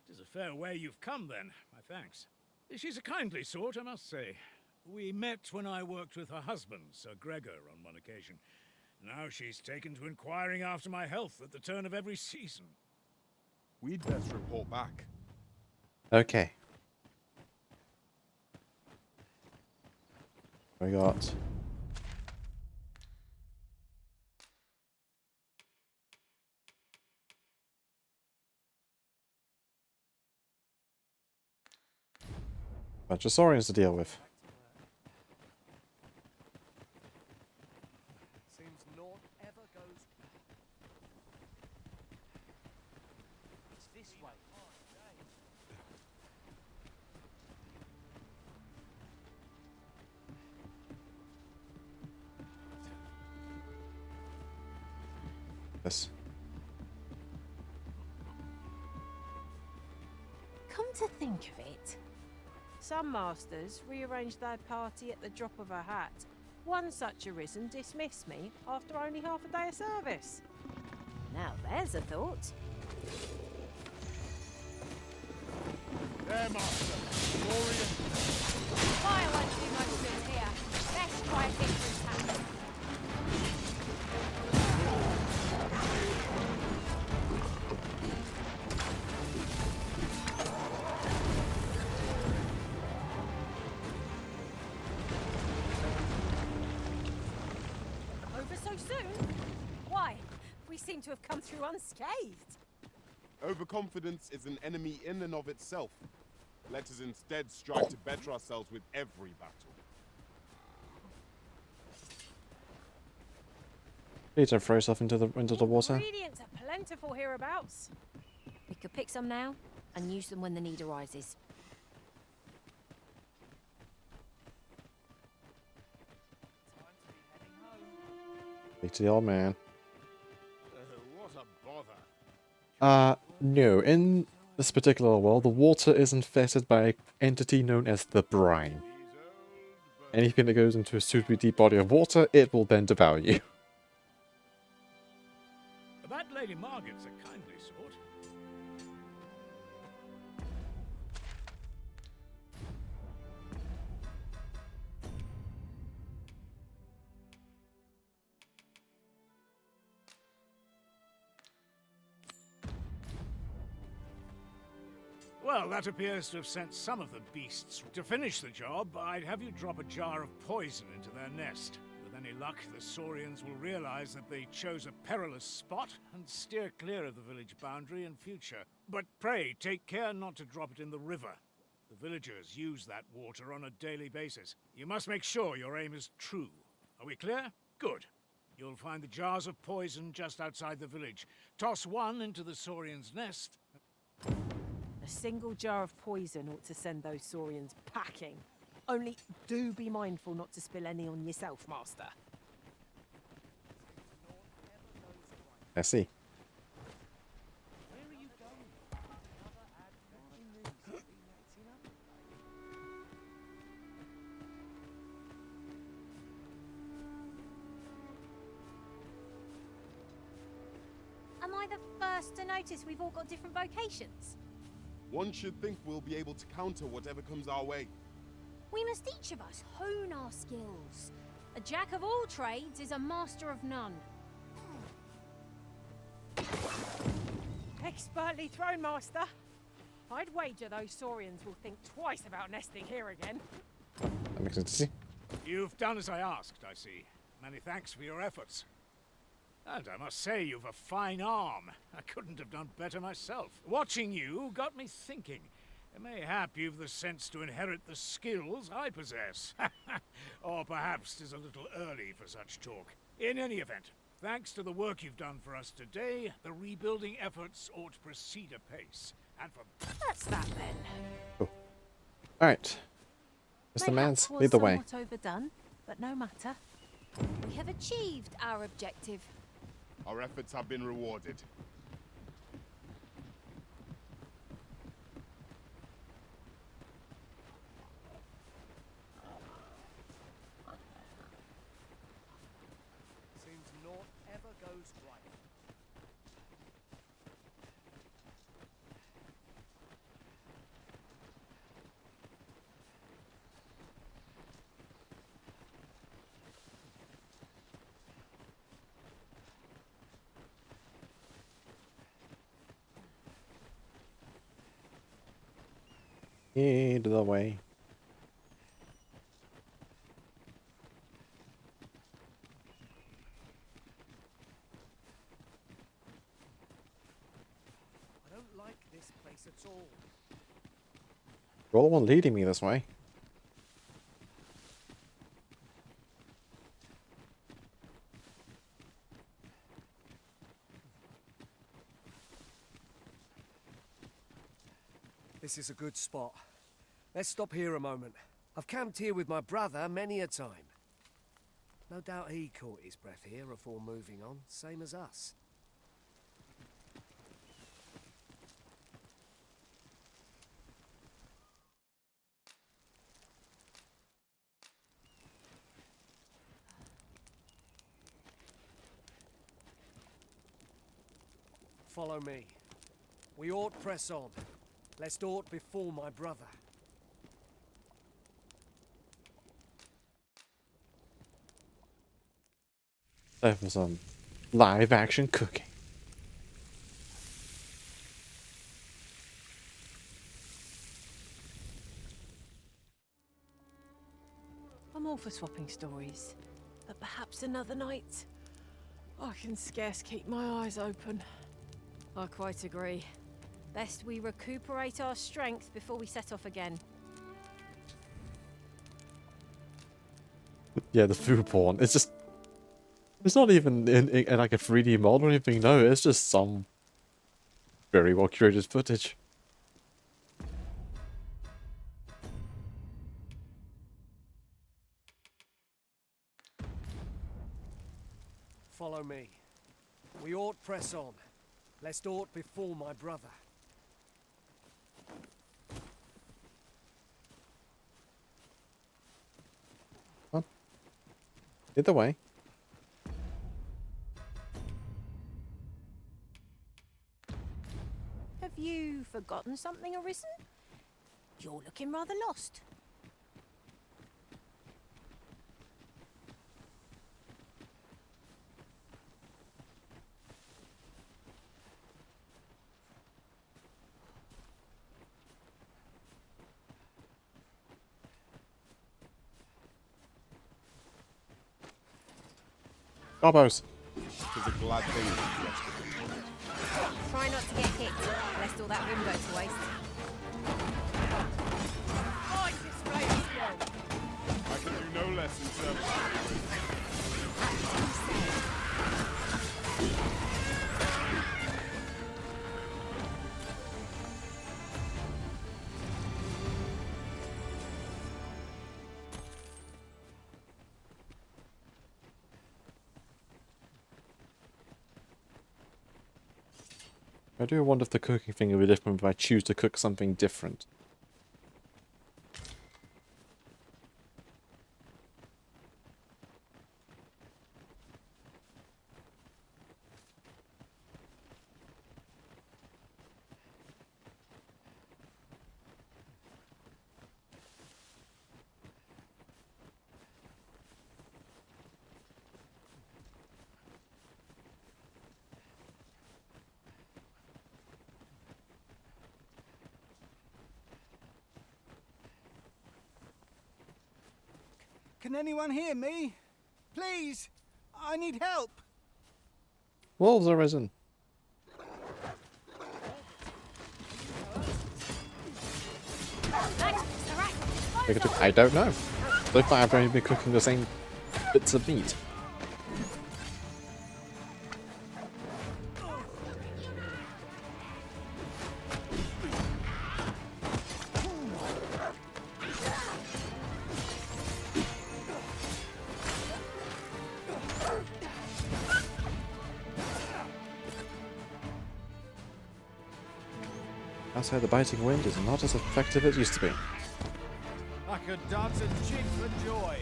It is a fair way you've come, then. My thanks. She's a kindly sort, I must say. We met when I worked with her husband, Sir Gregor, on one occasion. Now she's taken to inquiring after my health at the turn of every season. We'd best report back. Okay. We got... bunch of saurians to deal with. Seems naught ever goes. It's this way. This. Come to think of it, some masters rearrange their party at the drop of a hat. One such arisen dismissed me after only half a day of service. Now there's a thought. There, Master. Saurian. Fire won't do much good here. Best try a different tack. Over so soon? Why? We seem to have come through unscathed. Overconfidence is an enemy in and of itself. Let us instead strive to better ourselves with every battle. Please don't throw yourself into the water. Ingredients are plentiful hereabouts. We could pick some now and use them when the need arises. Speak to the old man. What a bother. No. In this particular world, the water is infested by an entity known as the brine. Anything that goes into a suitably deep body of water, it will then devour you. That Lady Margaret's a kindly sort. Well, that appears to have sent some of the beasts. To finish the job, I'd have you drop a jar of poison into their nest. With any luck, the Saurians will realize that they chose a perilous spot and steer clear of the village boundary in future. But pray, take care not to drop it in the river. The villagers use that water on a daily basis. You must make sure your aim is true. Are we clear? Good. You'll find the jars of poison just outside the village. Toss one into the Saurian's nest. A single jar of poison ought to send those Saurians packing. Only do be mindful not to spill any on yourself, Master. I see. Am I the first to notice we've all got different vocations? One should think we'll be able to counter whatever comes our way. We must each of us hone our skills. A jack of all trades is a master of none. Expertly thrown, Master. I'd wager those Saurians will think twice about nesting here again. That makes sense to see. You've done as I asked, I see. Many thanks for your efforts. And I must say, you've a fine arm. I couldn't have done better myself. Watching you got me thinking. Mayhap you've the sense to inherit the skills I possess. Or perhaps 'tis a little early for such talk. In any event, thanks to the work you've done for us today, the rebuilding efforts ought to proceed apace. And for... That's that then. Cool. Alright. Mr. Mans, was lead the way. somewhat overdone, but no matter. We have achieved our objective. Our efforts have been rewarded. Seems naught ever goes right. Lead the way. I don't like this place at all. You're the one leading me this way. This is a good spot. Let's stop here a moment. I've camped here with my brother many a time. No doubt he caught his breath here before moving on, same as us. Follow me. We ought press on, lest aught befall my brother. Time for some live action cooking. I'm all for swapping stories, but perhaps another night. I can scarce keep my eyes open. I quite agree. Best we recuperate our strength before we set off again. Yeah, the food porn. It's just... It's not even in like a 3D model or anything, no. It's just some very well curated footage. Follow me. We ought press on, lest aught befall my brother. Huh? Either way. Have you forgotten something, Arisen? You're looking rather lost. Gobos. It's a glad thing. Try not to get hit, lest all that wind go to waste. Nice display of skill. I can do no less in service. I do wonder if the cooking thing will be different if I choose to cook something different. Can anyone hear me? Please, I need help. Wolves are risen. I don't know. So far I've only been cooking the same bits of meat. I say the biting wind is not as effective as it used to be. I could dance a jig for joy.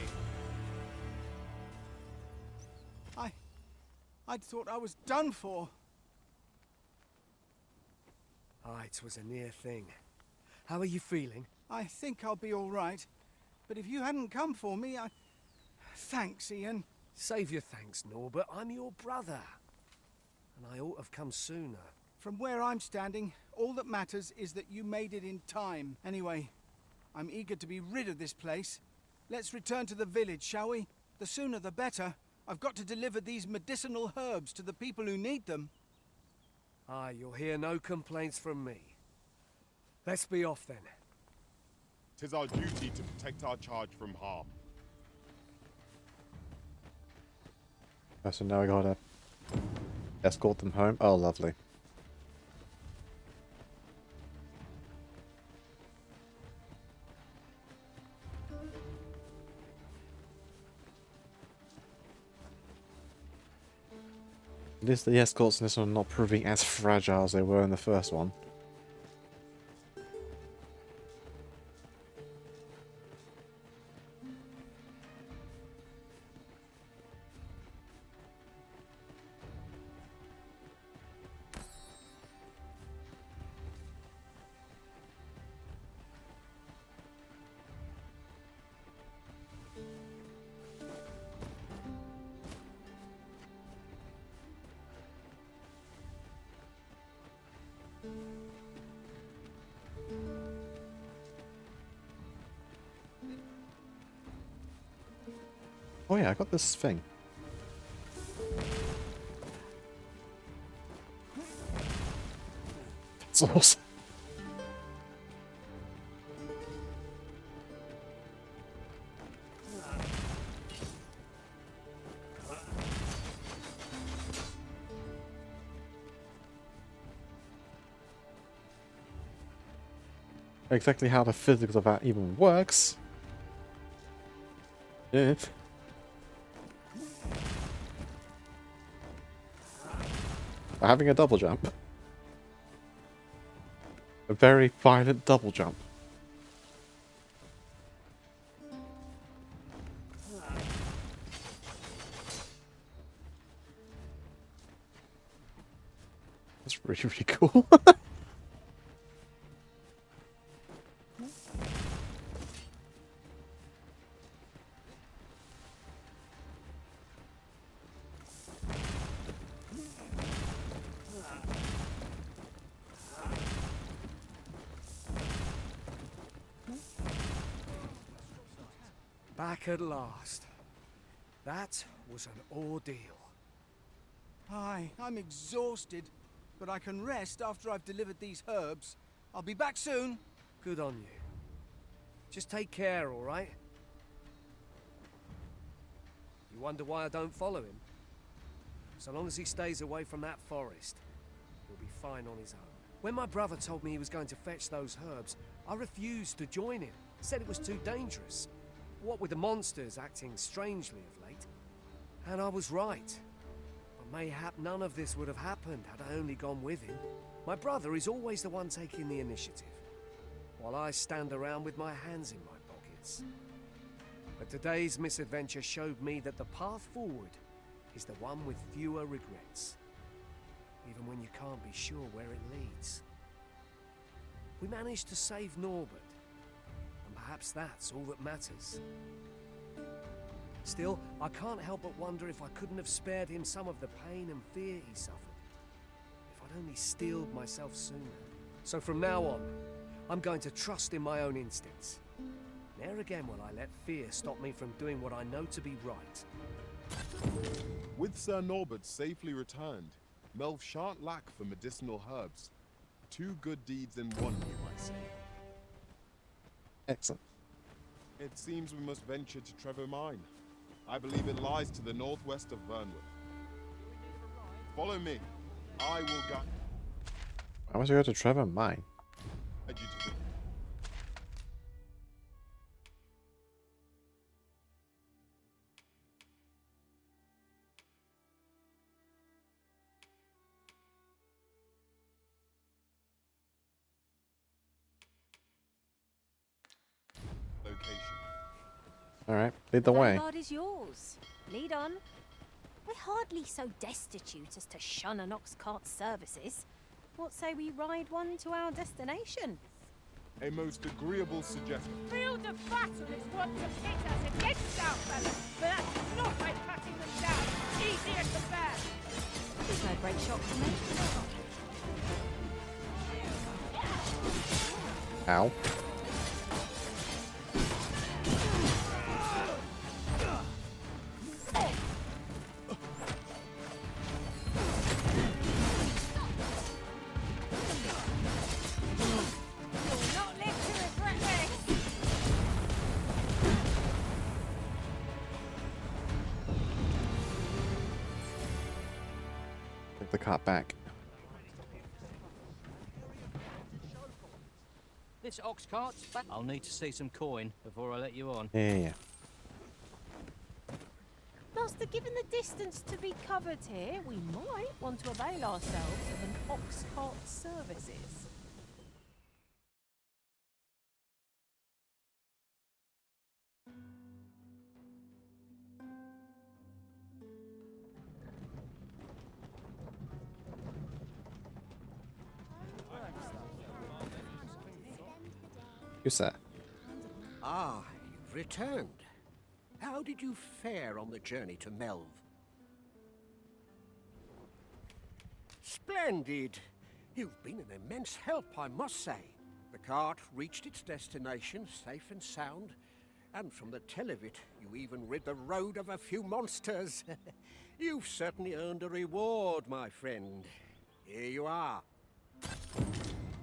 I'd thought I was done for. Ah, it was a near thing. How are you feeling? I think I'll be all right. But if you hadn't come for me, Thanks, Ian. Save your thanks, Norbert. I'm your brother. And I ought to have come sooner. From where I'm standing, all that matters is that you made it in time. Anyway, I'm eager to be rid of this place. Let's return to the village, shall we? The sooner the better. I've got to deliver these medicinal herbs to the people who need them. Ah, you'll hear no complaints from me. Let's be off then. 'Tis our duty to protect our charge from harm. Oh, so now we gotta escort them home. Oh, lovely. At least the escorts in this one are not proving as fragile as they were in the first one. Oh yeah, I got this thing. That's awesome. Exactly how the physics of that even works. Yeah. Having a double jump. A very violent double jump. That's really, really cool. Back at last. That was an ordeal. Aye, I'm exhausted, but I can rest after I've delivered these herbs. I'll be back soon. Good on you. Just take care, all right? You wonder why I don't follow him? So long as he stays away from that forest, he'll be fine on his own. When my brother told me he was going to fetch those herbs, I refused to join him. Said it was too dangerous. What with the monsters acting strangely of late. And I was right. But mayhap none of this would have happened had I only gone with him. My brother is always the one taking the initiative, while I stand around with my hands in my pockets. But today's misadventure showed me that the path forward is the one with fewer regrets, even when you can't be sure where it leads. We managed to save Norbert, and perhaps that's all that matters. Still, I can't help but wonder if I couldn't have spared him some of the pain and fear he suffered, if I'd only steeled myself sooner. So from now on, I'm going to trust in my own instincts. Ne'er again will I let fear stop me from doing what I know to be right. With Sir Norbert safely returned, Melv shan't lack for medicinal herbs. 2 good deeds in one, you might say. Excellent. It seems we must venture to Trevor Mine. I believe it lies to the northwest of Vernwood. Follow me. I will guide. I must go to Trevor Mine. you to the location. Alright, lead the way. vanguard is yours. Lead on. We're hardly so destitute as to shun an ox cart's services. What say we ride one to our destination? A most agreeable suggestion. Field of battle is what to pit us against our fellows, but that's not by cutting them down. Easier to bear. There's no great shock to me. Ow. Take the cart back. This ox cart's back. I'll need to see some coin before I let you on. Yeah. Master, given the distance to be covered here, we might want to avail ourselves of an ox cart's services. Who's that? Ah, you've returned. How did you fare on the journey to Melv? Splendid! You've been an immense help, I must say. The cart reached its destination safe and sound, and from the tell of it, you even rid the road of a few monsters. You've certainly earned a reward, my friend. Here you are.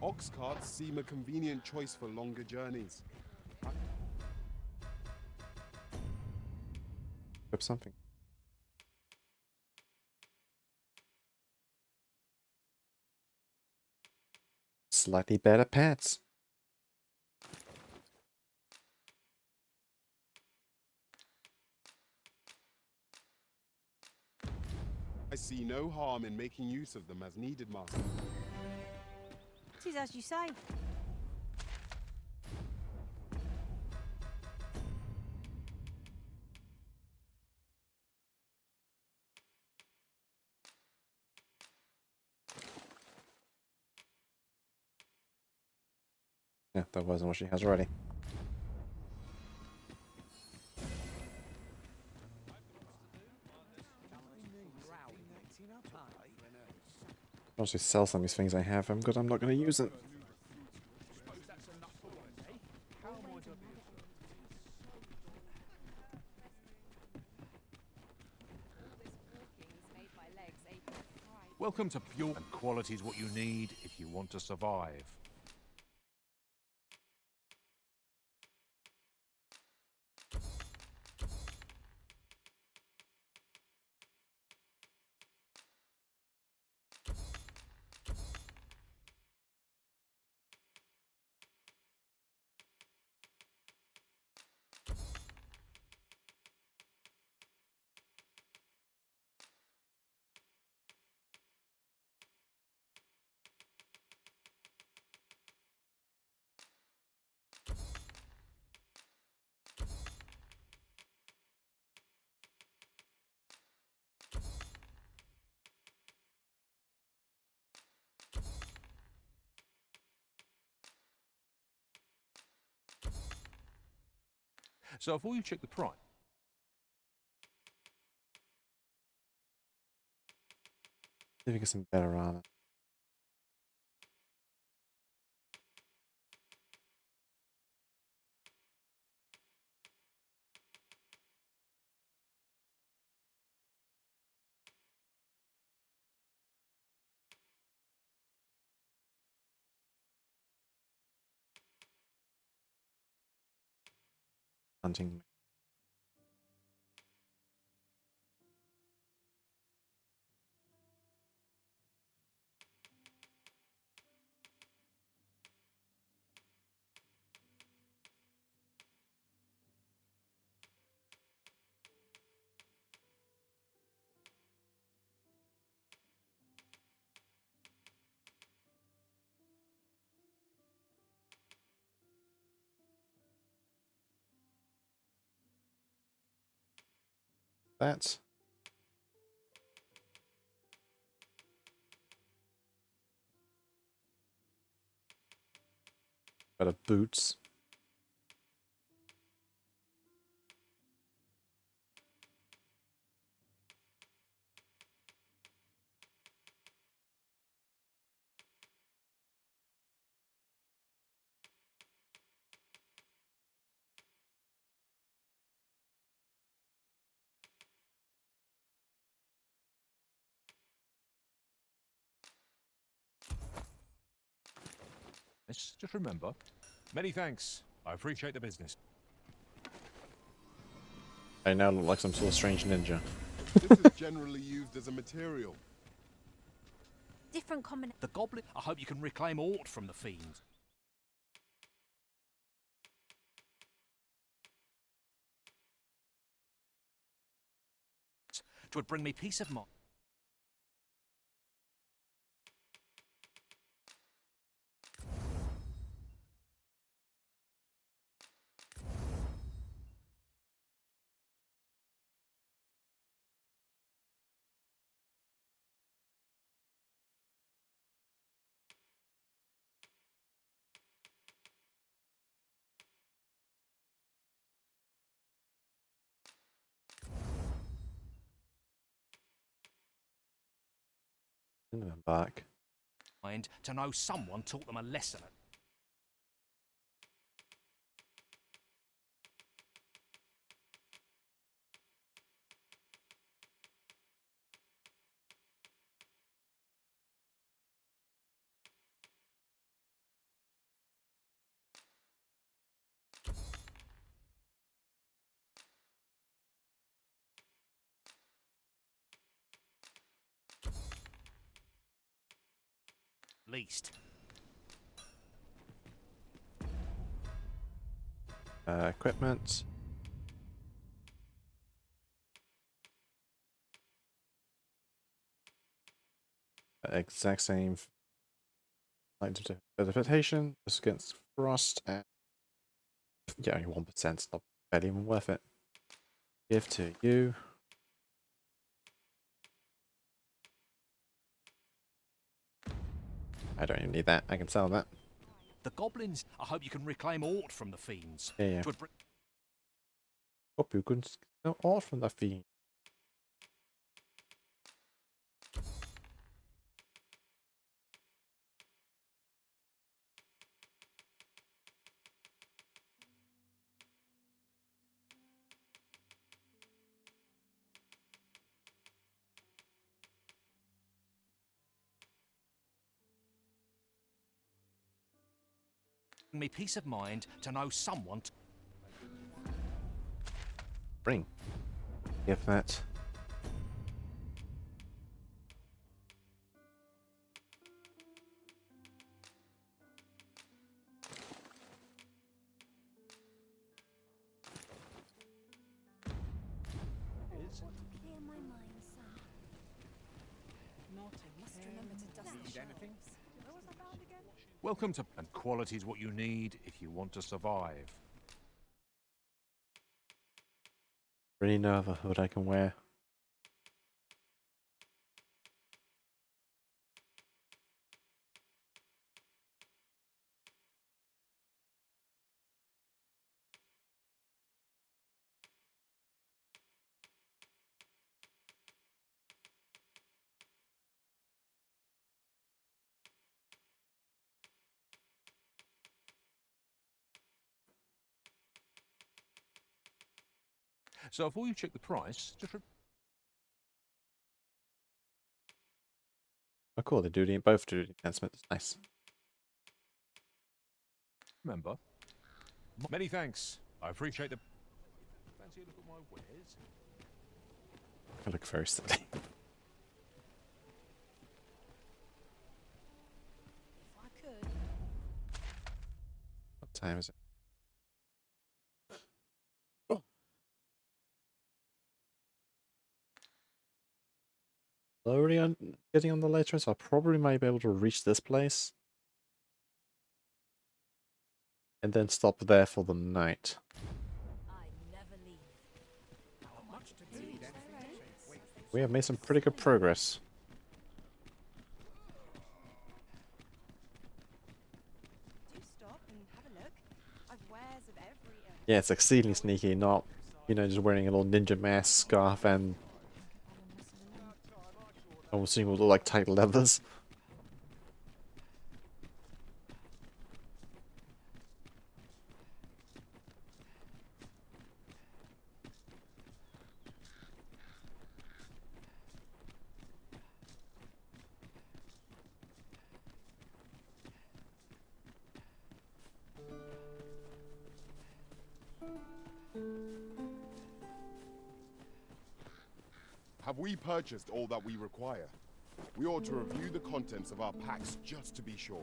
Ox carts seem a convenient choice for longer journeys. Grab something. Slightly better pets. I see no harm in making use of them as needed, Master. It is as you say. Yeah, that wasn't what she has already. I'll just sell some of these things I have. I'm good. I'm not going to use them. Welcome to Pure, and quality is what you need if you want to survive. So before you check the price, See if we get some better armor. Hunting. That. Better boots. just remember, many thanks. I appreciate the business. I now look like some sort of strange ninja. This is generally used as a material. Different combination. The goblin. I hope you can reclaim aught from the fiends. Twould bring me peace of mind. And then back. Mind to know someone taught them a lesson. Least. Equipment. Exact same items of vegetation, just against frost, and yeah, only 1%, not barely even worth it. Give to you. I don't even need that, I can sell that. The goblins. I hope you can reclaim aught from the fiends. Yeah. Twould bring Hope you can sell all from the fiend. me peace of mind to know someone. Bring. Give that. Clear my mind, son. Must remember to dust the shelves. Where was I bound again? Welcome to... And quality's what you need if you want to survive. Really know of a hood I can wear. So before you check the price, just Oh cool, they do both do the enhancements. Nice. remember. Many thanks. I appreciate the... Fancy a look at my wares? I look very silly. If I could. What time is it? Already on getting on the later, so I probably might be able to reach this place. And then stop there for the night. We have made some pretty good progress. Do stop and have a look. I've wares of every Yeah, it's exceedingly sneaky, not, you know, just wearing a little ninja mask, scarf, and almost single like tight leathers. Have we purchased all that we require? We ought to review the contents of our packs just to be sure.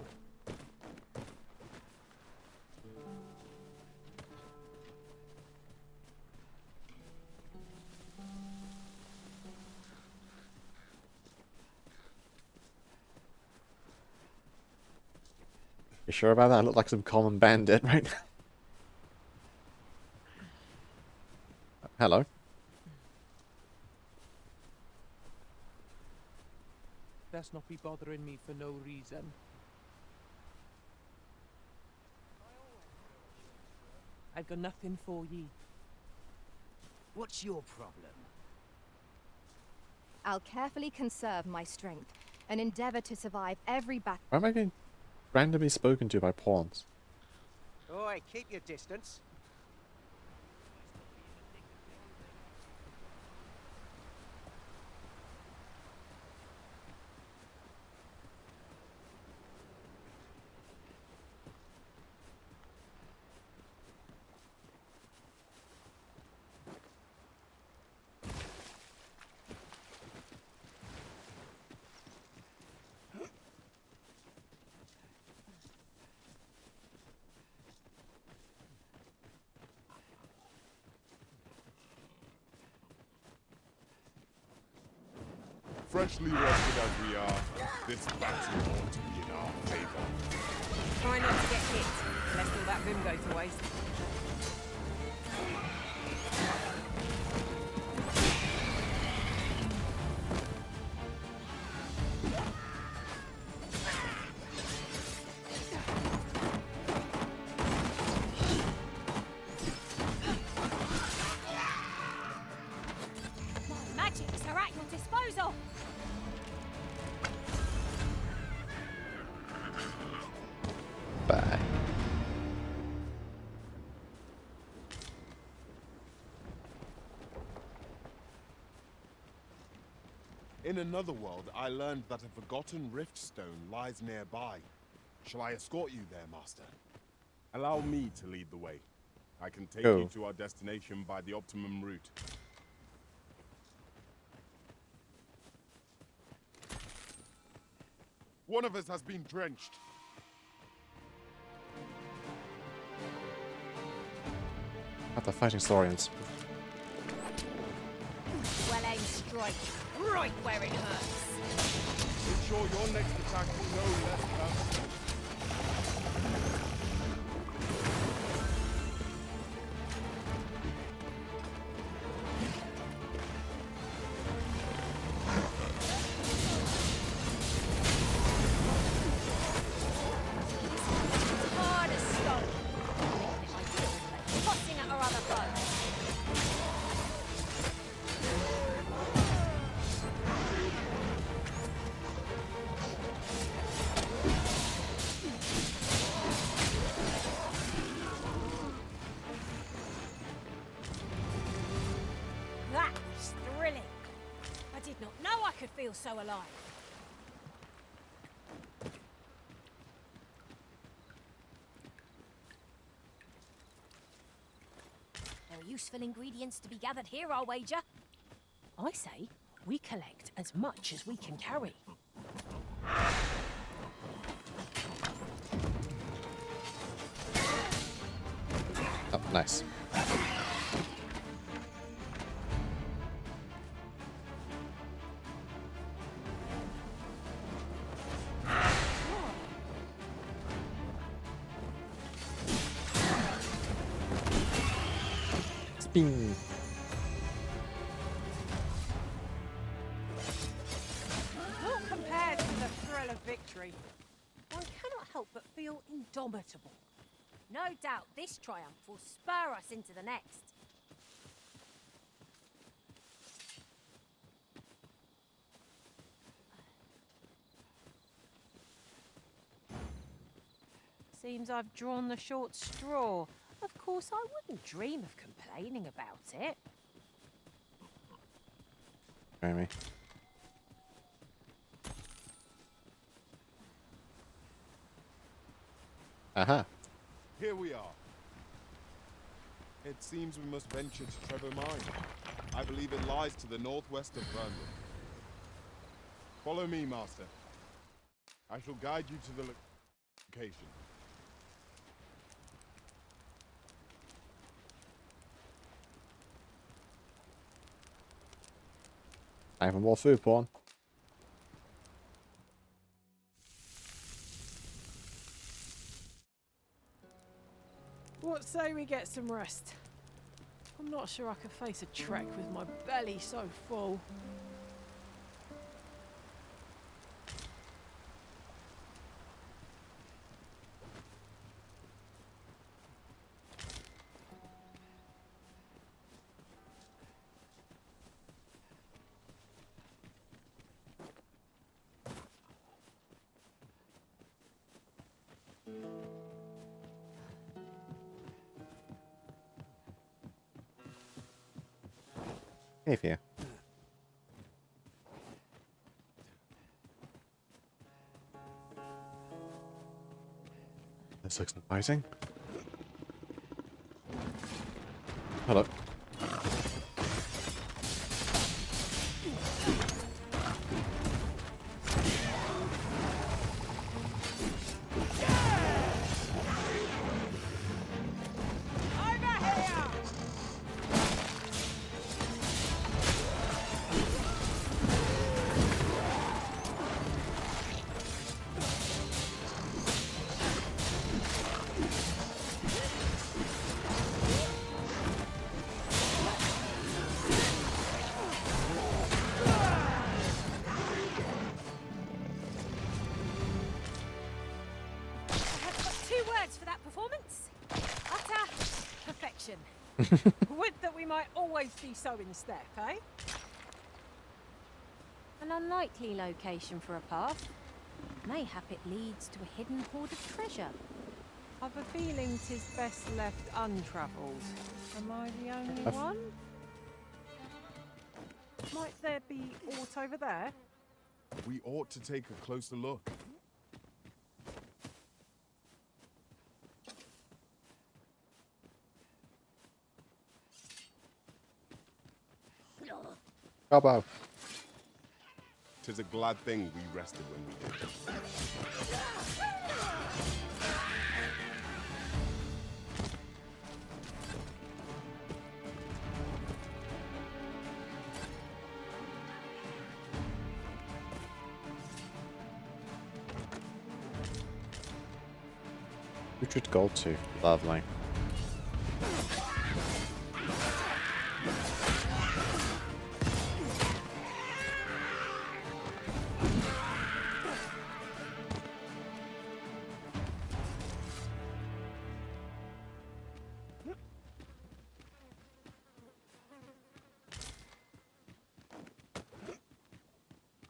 You sure about that? I look like some common bandit right now. Hello. Best not be bothering me for no reason. I've got nothing for ye. What's your problem? I'll carefully conserve my strength and endeavor to survive every battle. Why am I getting randomly spoken to by pawns? Oi, keep your distance. Freshly rested as we are, this battle ought to be in our favor. Try not to get hit, lest all that vim go to waste. Magics are at your disposal. Bye. In another world, I learned that a forgotten rift stone lies nearby. Shall I escort you there, Master? Allow me to lead the way. I can take Go. you to our destination by the optimum route. One of us has been drenched. Not the fighting Saurians. Well aimed strike, right where it hurts. Ensure your next attack is no less perfect. Hard as stone. Tossing at our other foes. That was thrilling. I did not know I could feel so alive. There are useful ingredients to be gathered here, I'll wager. I say we collect as much as we can carry. Oh, nice. Spin. Not compared to the thrill of victory. One cannot help but feel indomitable. No doubt this triumph will spur us into the next. Seems I've drawn the short straw. Of course, I wouldn't dream of complaining about it. Jamie. Aha. Here we are. It seems we must venture to Trevor Mine. I believe it lies to the northwest of Vernon. Follow me, Master. I shall guide you to the location. Time for more food porn. What say we get some rest? I'm not sure I could face a trek with my belly so full. Hey, Fia. This looks inviting. Hello. For that performance, utter perfection. Would that we might always be so in step, eh? An unlikely location for a path. Mayhap it leads to a hidden hoard of treasure. I've a feeling 'tis best left untravelled. Am I the only one? Might there be aught over there? We ought to take a closer look. Gobbo. 'Tis a glad thing we rested when we did. Putrid gold tooth. Lovely.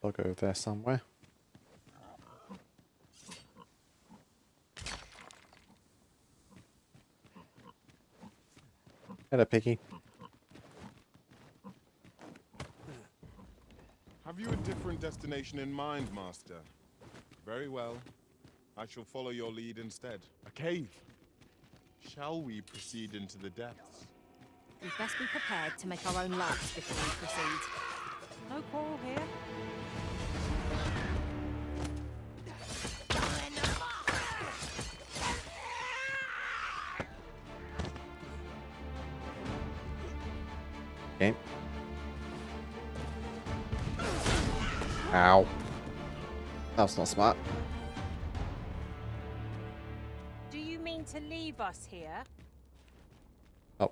I'll go there somewhere. Hello, Piggy. Have you a different destination in mind, Master? Very well. I shall follow your lead instead. A cave. Shall we proceed into the depths? We'd best be prepared to make our own lives before we proceed. No quarrel here. Okay. Ow. That's not smart. Do you mean to leave us here? Oh.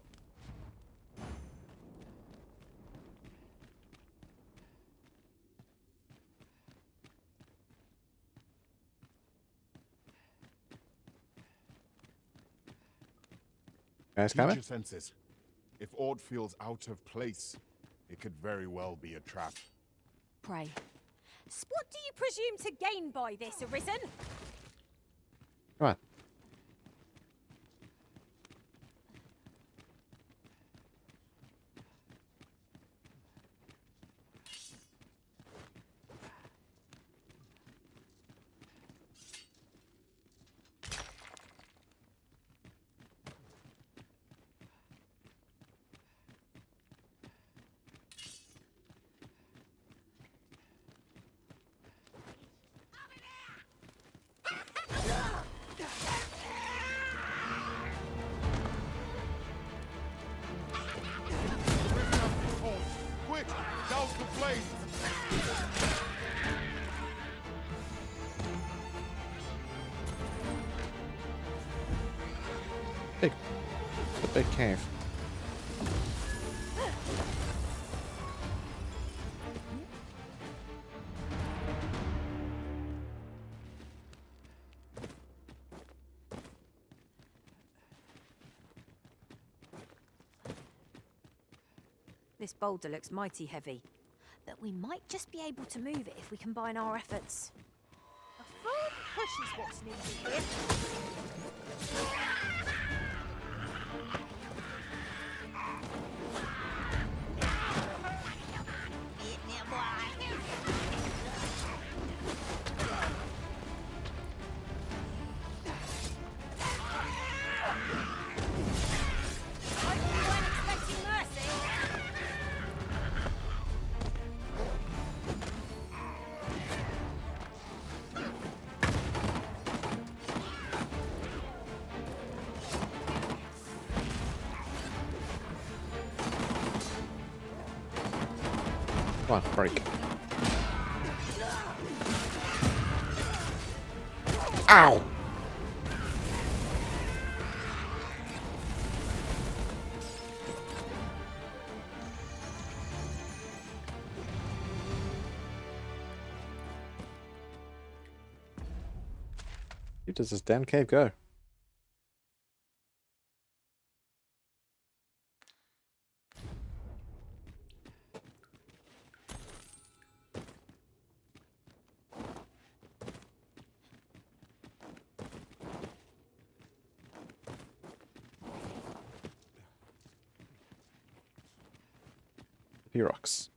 Guys, Use coming? your senses. If aught feels out of place, it could very well be a trap. Pray. What do you presume to gain by this, Arisen? Come on. Quick! Douse the flame! The big cave. This boulder looks mighty heavy, but we might just be able to move it if we combine our efforts. A firm push is what's needed here. Come on, break. Ow! Where does this damn cave go? Rocks.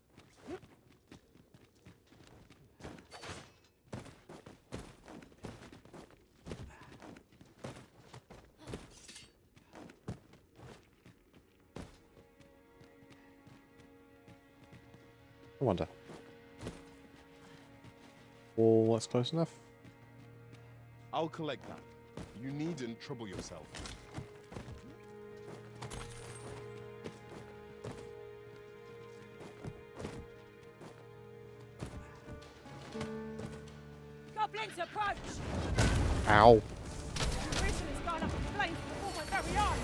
I wonder. Oh, that's close enough. I'll collect that. You needn't trouble yourself. Goblins approach! Ow. Ritual is gone up in flames before my very eyes!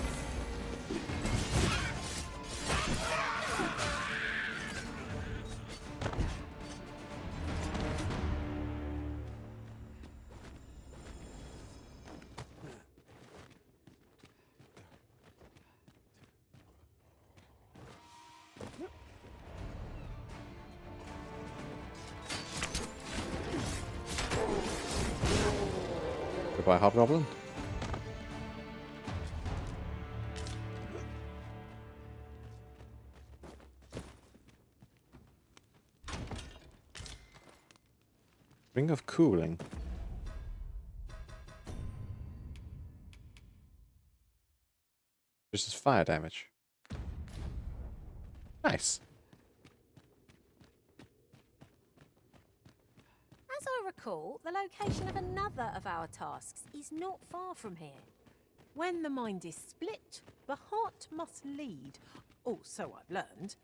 Goodbye, Hobgoblin. Ring of Cooling. This is fire damage. Nice. As I recall, the location of another of our tasks is not far from here. When the mind is split, the heart must lead. Oh, so I've learned.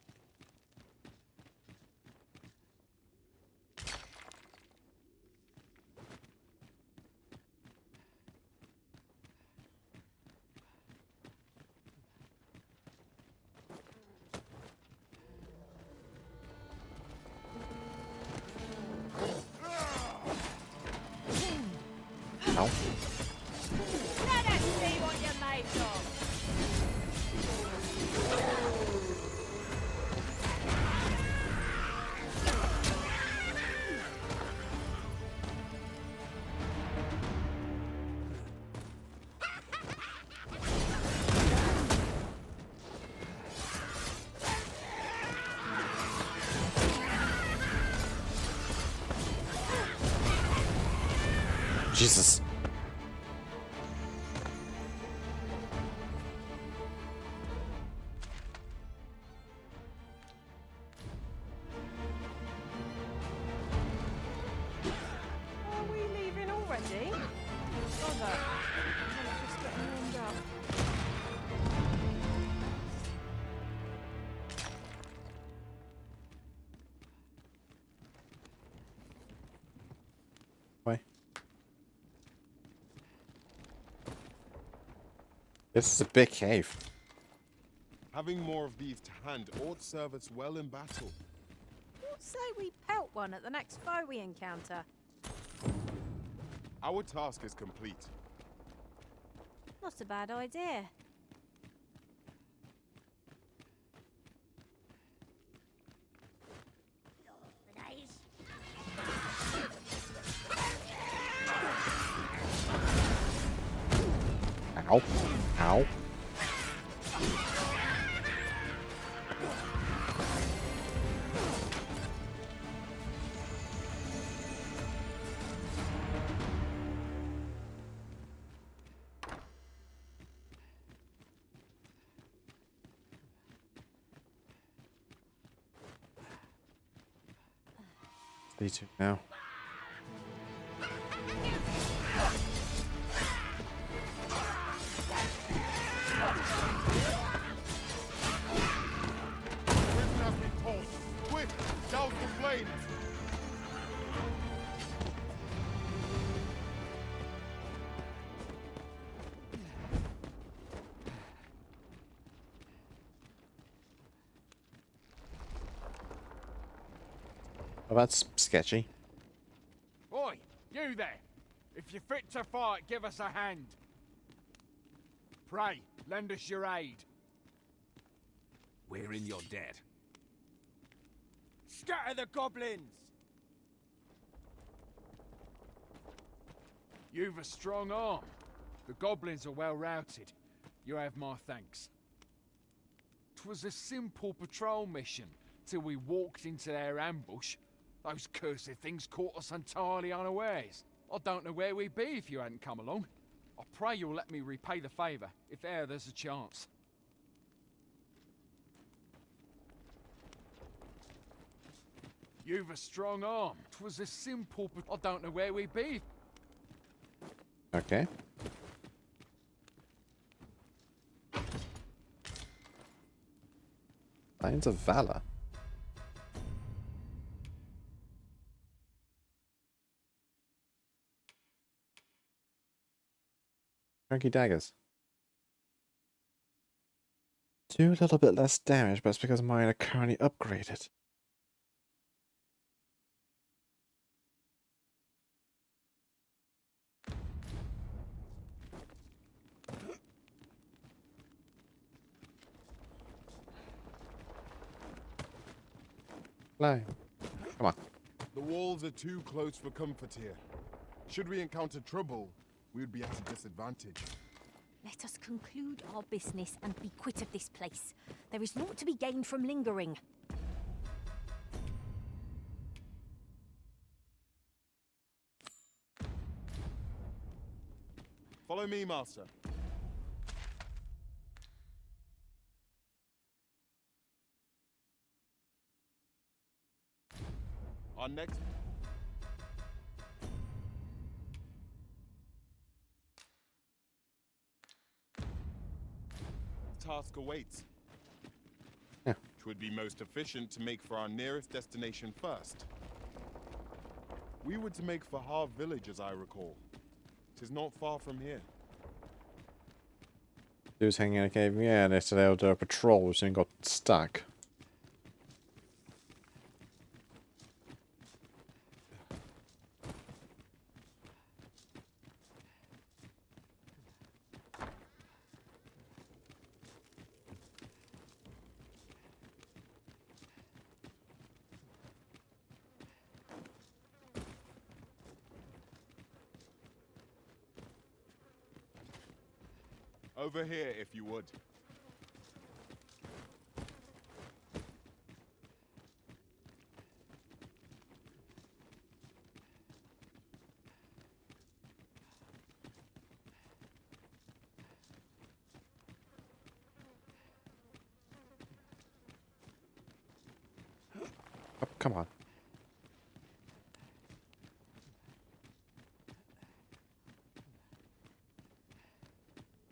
Ow. Let us see what you're made of! Jesus. Are we leaving already? Bother. I was just getting warmed up. Why? This is a big cave. Having more of these to hand ought serve us well in battle. What say we pelt one at the next foe we encounter? Our task is complete. Not a bad idea. Ow. Ow. These two now. Prison has been told. Quick, douse the flames! Well, that's sketchy. Oi, you there! If you're fit to fight, give us a hand. Pray, lend us your aid. We're in your debt. Scatter the goblins! You've a strong arm. The goblins are well routed. You have my thanks. 'Twas a simple patrol mission, till we walked into their ambush. Those cursed things caught us entirely unawares. I don't know where we'd be if you hadn't come along. I pray you'll let me repay the favour, if e'er there's a chance. You've a strong arm. 'Twas a simple, but I don't know where we be. Okay. Signs of valor. Chunky daggers. Do a little bit less damage, but it's because mine are currently upgraded. Fly. Come on. The walls are too close for comfort here. Should we encounter trouble, we would be at a disadvantage. Let us conclude our business and be quit of this place. There is naught to be gained from lingering. Follow me, Master. Our next... task awaits. Yeah. It would be most efficient to make for our nearest destination first. We were to make for Harv village, as I recall. It is not far from here. Dudes hanging in a cave. Yeah, they said they would do a patrol, which then got stuck. Over here, if you would. Oh, come on.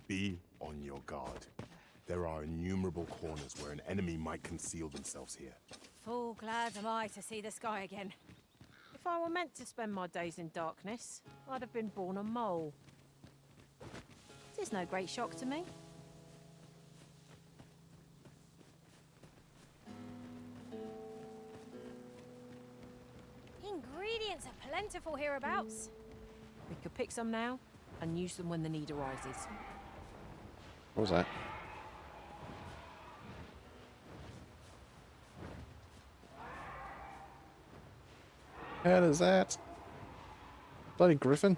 Be on your guard. There are innumerable corners where an enemy might conceal themselves here. Full glad am I to see the sky again. If I were meant to spend my days in darkness, I'd have been born a mole. It is no great shock to me. Ingredients are plentiful hereabouts. We could pick some now and use them when the need arises. What was that? What is that? Bloody griffin?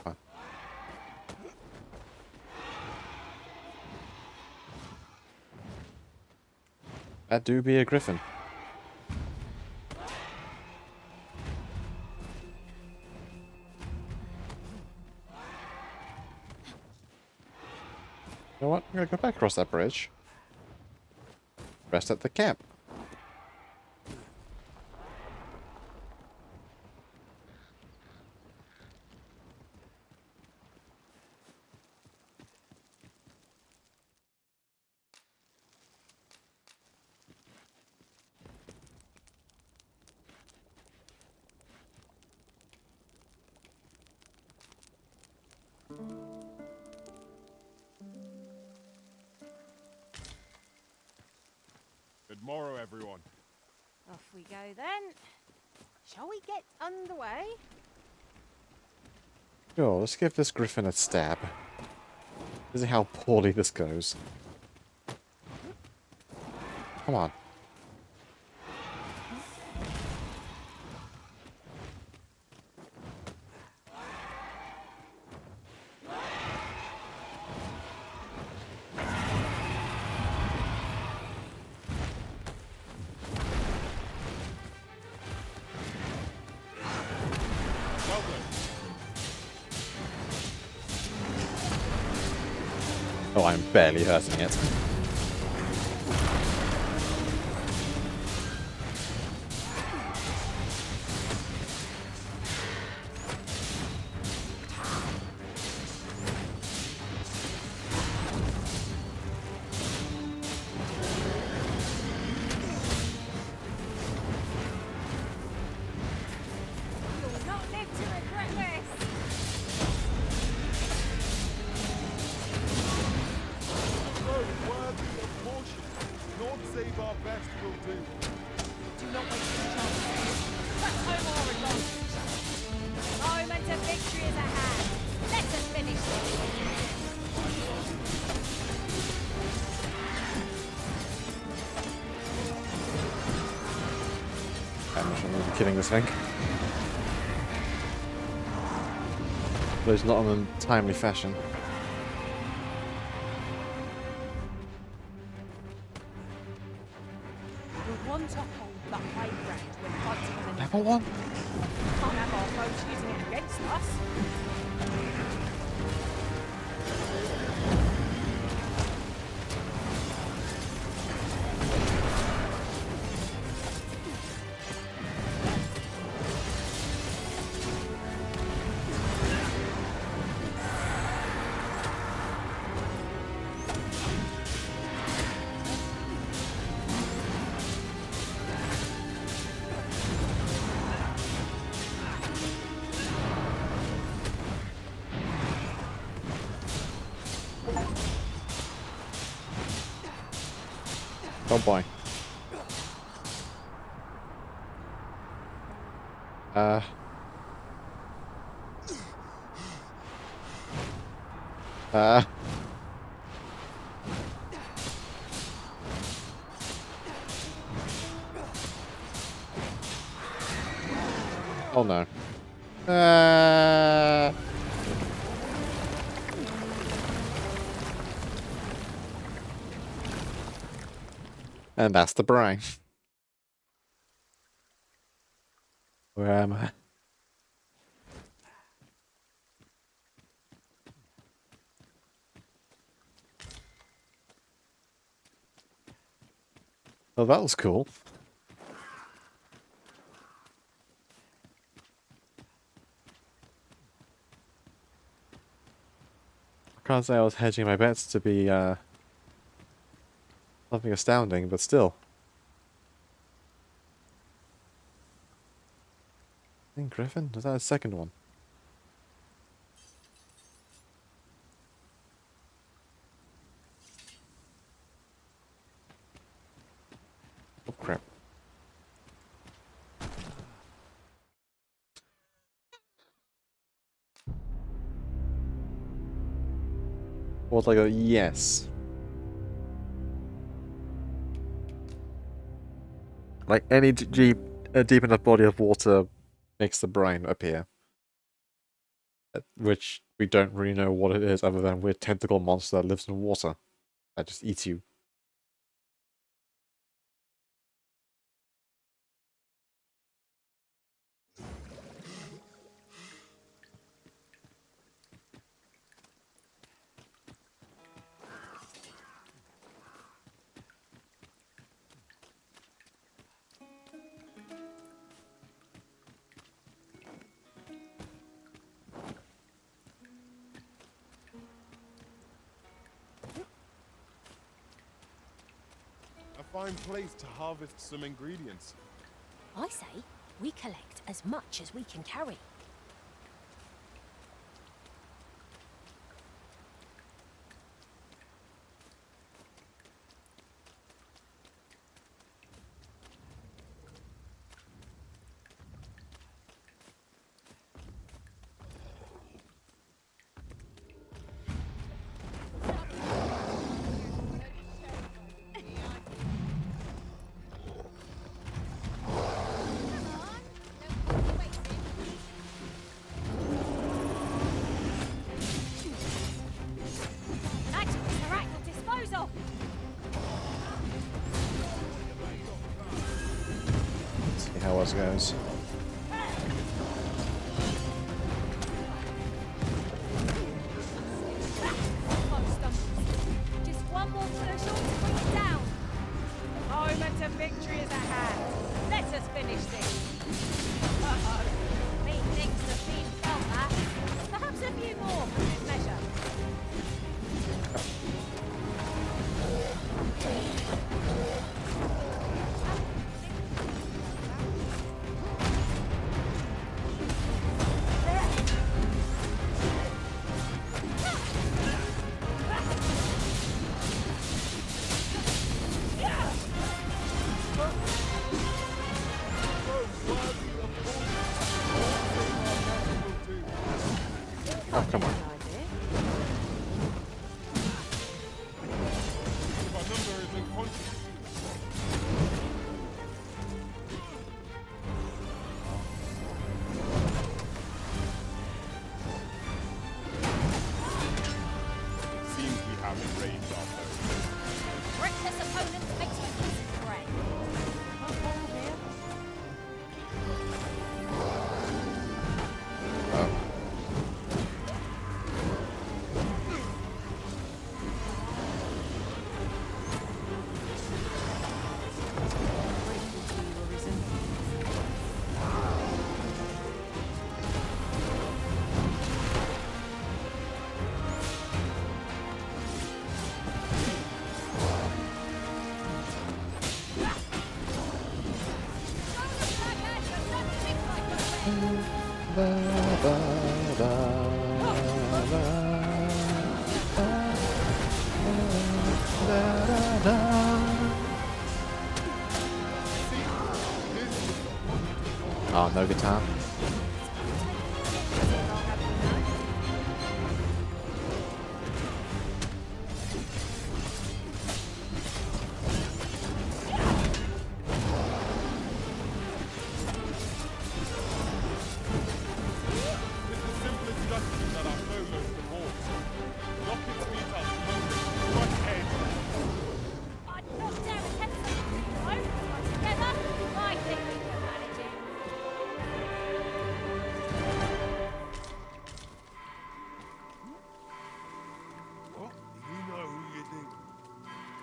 Huh. That do be a griffin. You know what? I'm gonna go back across that bridge. Rest at the camp. Good morrow, everyone. Off we go then. Shall we get underway? Sure, let's give this griffin a stab. See how poorly this goes. Come on. Oh, I'm barely hurting it. You'll not live to regret this. Road worthy of caution. Naught save our best will do. Do not waste your chance. Let's home our advantage. Moment of victory is at hand. Let us finish this. I'm not sure I'm going to be killing this thing. But it's not in a timely fashion. We'll want to hold the high ground when fighting an enemy. Level 1? Can't have our foes using it against us. Oh boy. Oh no. And that's the brine. Where am I? Oh, that was cool. I can't say I was hedging my bets to be something astounding, but still. I think Griffin? Was that a second one? Oh crap. Was like a yes. Like any deep enough body of water makes the brine appear. Which we don't really know what it is other than a weird tentacle monster that lives in water. That just eats you. A fine place to harvest some ingredients. I say we collect as much as we can carry. See how ours goes. Oh, come on. If our number is in constant. Seems we haven't raised our foes. Reckless opponents makes for easy prey. Oh, no guitar.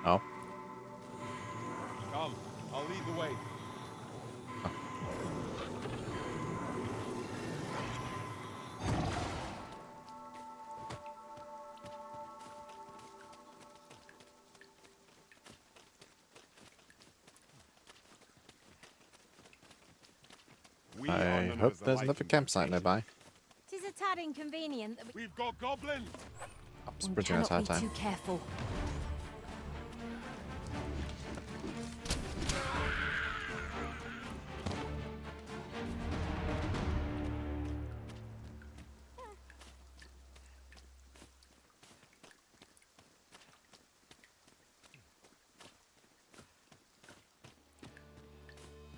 Oh. Come, I'll lead the way. I hope there's another campsite nearby. Tis a tad inconvenient that we've got goblins. I'm bridging out cannot be time. too careful.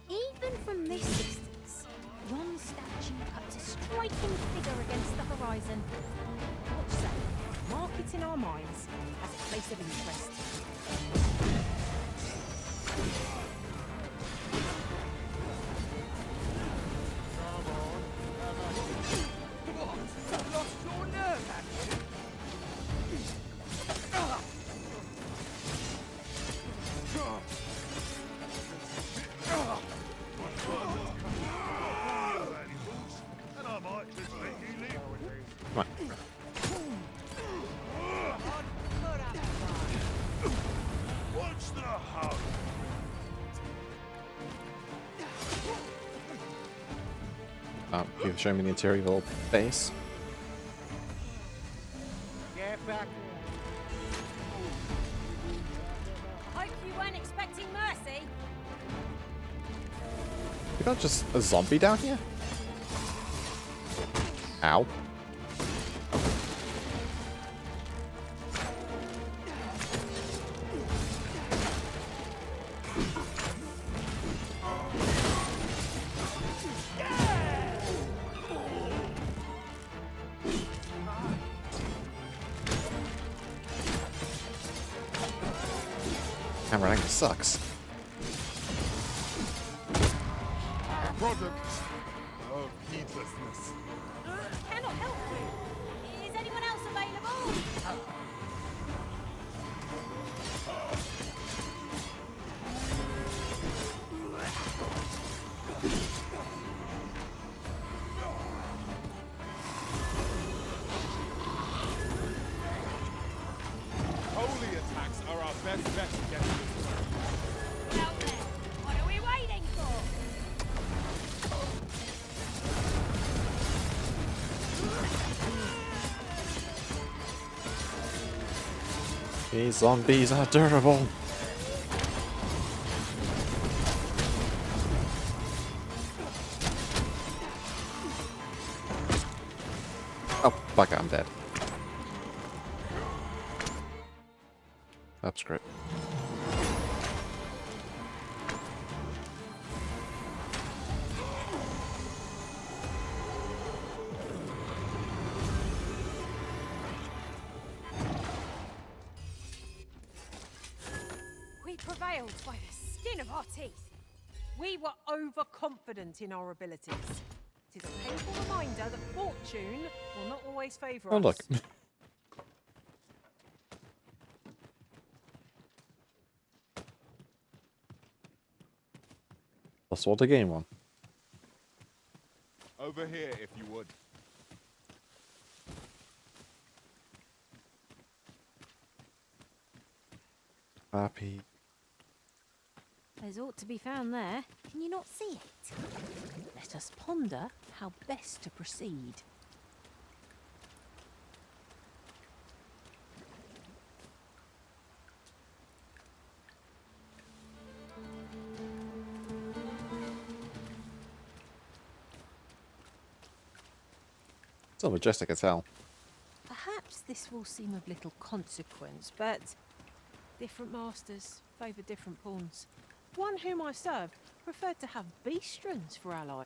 Even from this distance, yon statue cuts a striking figure against the horizon. What say? Mark it in our minds as a place of interest. I've lost your nerve, have you? And I might just let you live. Come on. What's the hurry? You've shown me the interior of the base. Get back. Hope you weren't expecting mercy. You got just a zombie down here? Ow. Camera angle sucks. Product of heedlessness. Cannot help you. Is anyone else available? Holy attacks are our best bet against this. Out there. What are we waiting for? These zombies are durable. Oh, fuck it, I'm dead. That's great. We prevailed by the skin of our teeth. We were overconfident in our abilities. It is a painful reminder that fortune will not always favour Oh, us. look. That's what the game won. Over here, if you would. Happy. There's ought to be found there. Can you not see it? Let us ponder how best to proceed. So majestic as hell. Perhaps this will seem of little consequence, but different masters favour different pawns. One whom I served preferred to have beastrons for ally.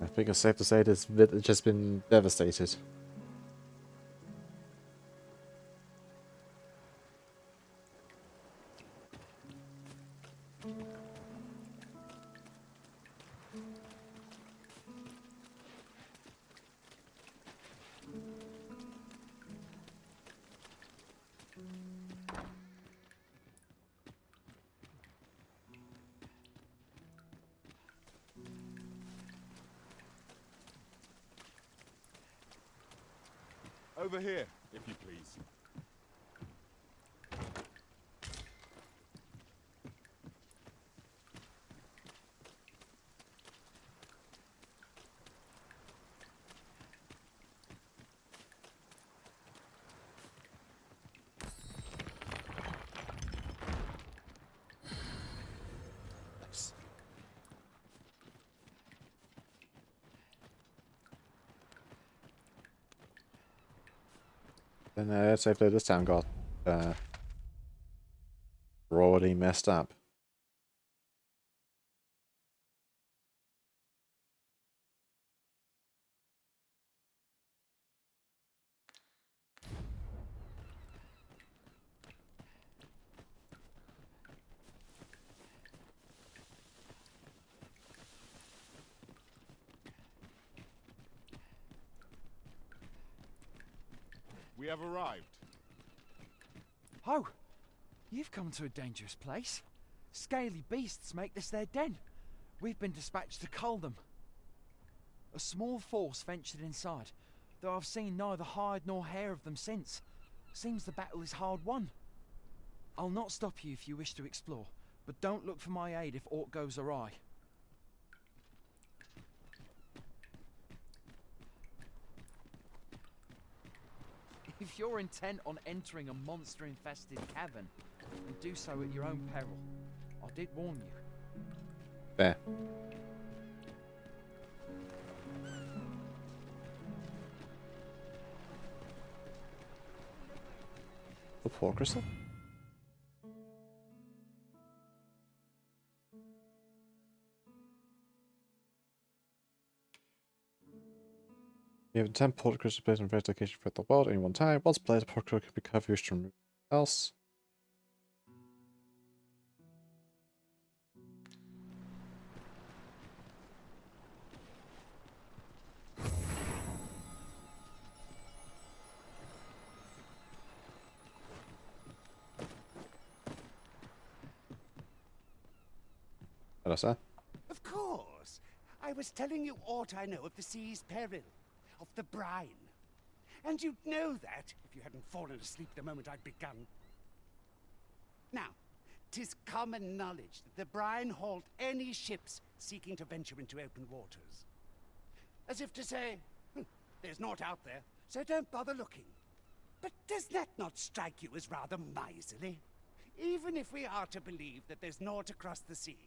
I think it's safe to say this bit has just been devastated. Over here, if you please. Then let's say this town got already messed up. We have arrived. Oh, you've come to a dangerous place. Scaly beasts make this their den. We've been dispatched to cull them. A small force ventured inside, though I've seen neither hide nor hair of them since. Seems the battle is hard won. I'll not stop you if you wish to explore, but don't look for my aid if aught goes awry. If you're intent on entering a monster-infested cavern, then do so at your own peril. I did warn you. There. The poor crystal? You have 10 port crystals placed in various locations throughout the world at any one time. Once placed, a port crystal can be confused to remove else. Hello, sir. Of course. I was telling you aught I know of the sea's peril, of the brine. And you'd know that if you hadn't fallen asleep the moment I'd begun. Now, 'tis common knowledge that the brine halt any ships seeking to venture into open waters. As if to say, there's naught out there, so don't bother looking. But does that not strike you as rather miserly? Even if we are to believe that there's naught across the sea,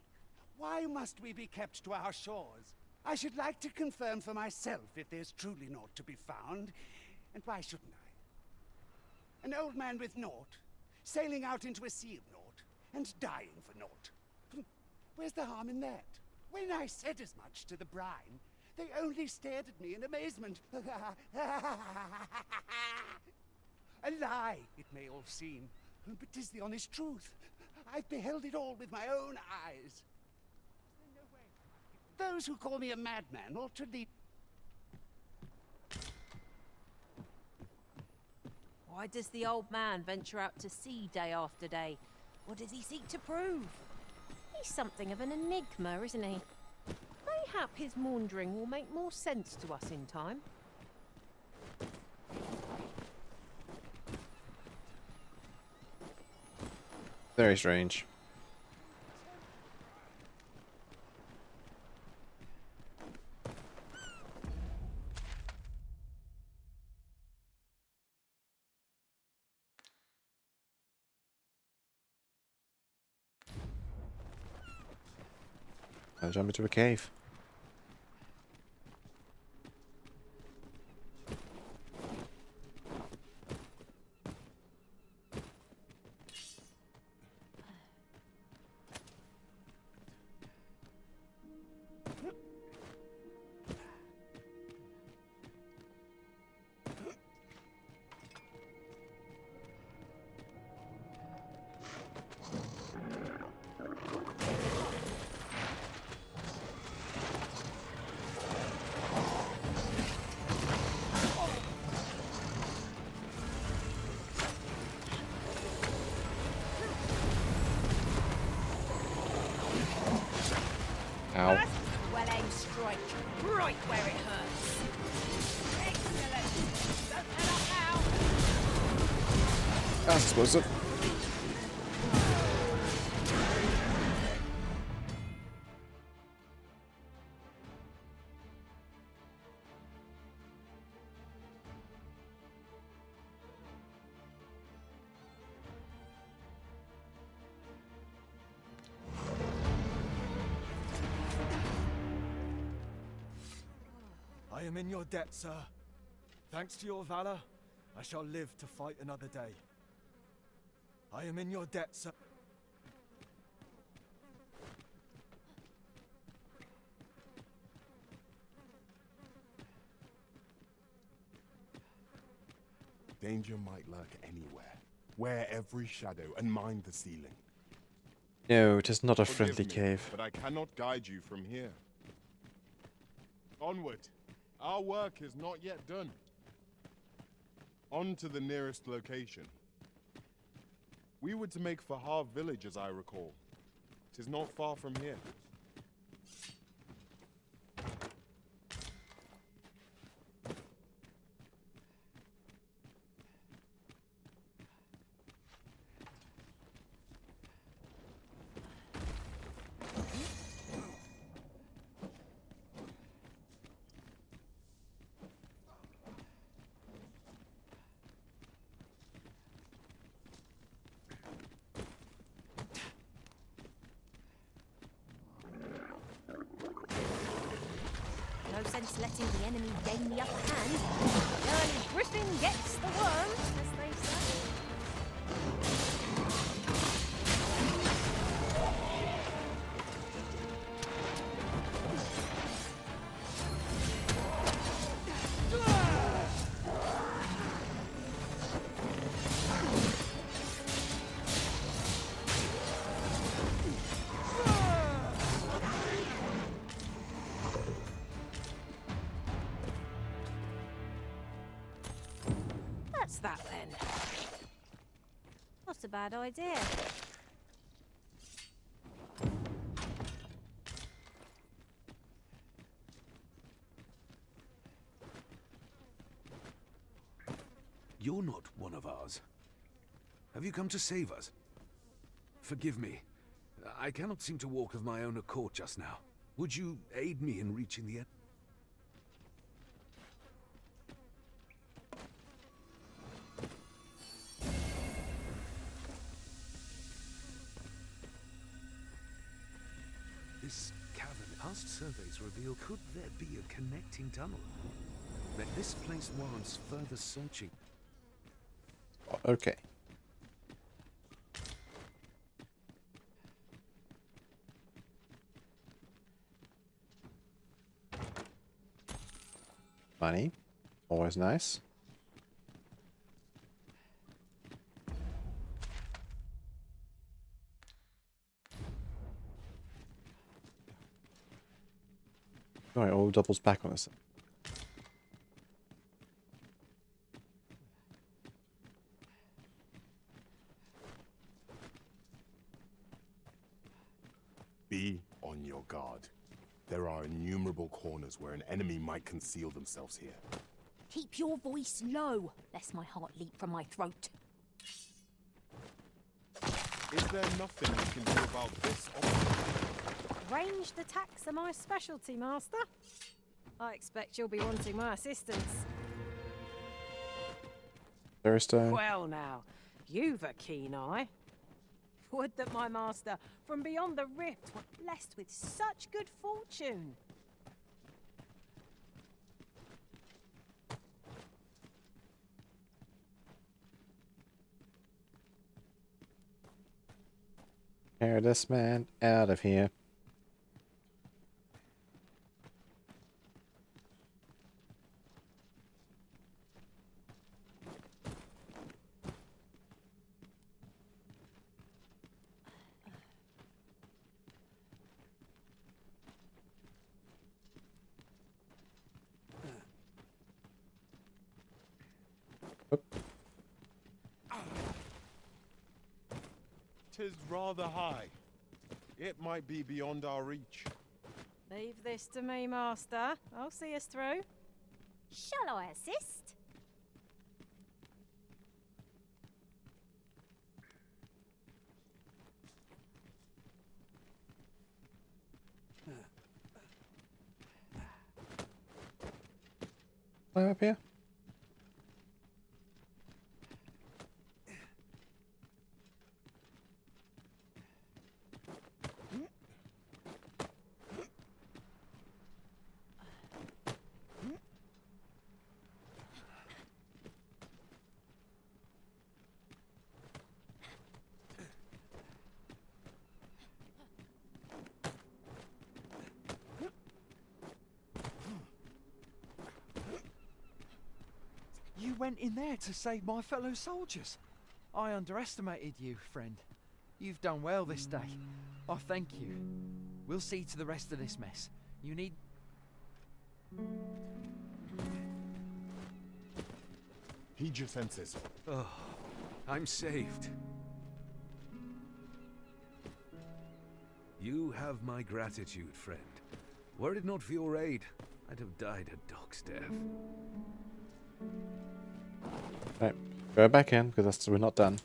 why must we be kept to our shores? I should like to confirm for myself if there's truly naught to be found, and why shouldn't I? An old man with naught, sailing out into a sea of naught, and dying for naught. Where's the harm in that? When I said as much to the brine, they only stared at me in amazement. A lie, it may all seem, but 'tis the honest truth. I've beheld it all with my own eyes. Those who call me a madman ought to leave. Why does the old man venture out to sea day after day? What does he seek to prove? He's something of an enigma, isn't he? Mayhap his maundering will make more sense to us in time. Very strange. I'll jump into a cave. Ow. Well-aimed strike, right where it hurts. Excellent. Don't let up now. That's explosive. I am in your debt, sir. Thanks to your valor, I shall live to fight another day. I am in your debt, sir. Danger might lurk anywhere. Wear every shadow and mind the ceiling. No, it is not a Forgive friendly me, cave. but I cannot guide you from here. Onward. Our work is not yet done. On to the nearest location. We were to make for Harv village, as I recall. 'Tis not far from here. No sense letting the enemy gain the upper hand. The early griffin gets the worm, as they say. That's that then. Not a bad idea. You're not one of ours. Have you come to save us? Forgive me. I cannot seem to walk of my own accord just now. Would you aid me in reaching the end? past surveys reveal, could there be a connecting tunnel? That this place warrants further searching. Okay. Money. Always nice. Alright, all doubles back on us. Be on your guard. There are innumerable corners where an enemy might conceal themselves here. Keep your voice low, lest my heart leap from my throat. Is there nothing you can do about this obstacle? Ranged attacks are my specialty, Master. I expect you'll be wanting my assistance. Stone. Well now, you've a keen eye. Would that my master from beyond the rift were blessed with such good fortune. Tear this man out of here. Tis rather high. It might be beyond our reach. Leave this to me, Master. I'll see us through. Shall I assist? Climb up here. You went in there to save my fellow soldiers. I underestimated you, friend. You've done well this day. I thank you. We'll see to the rest of this mess. You need... Heed your senses. Oh, I'm saved. You have my gratitude, friend. Were it not for your aid, I'd have died a dog's death. Right, go back in because we're not done.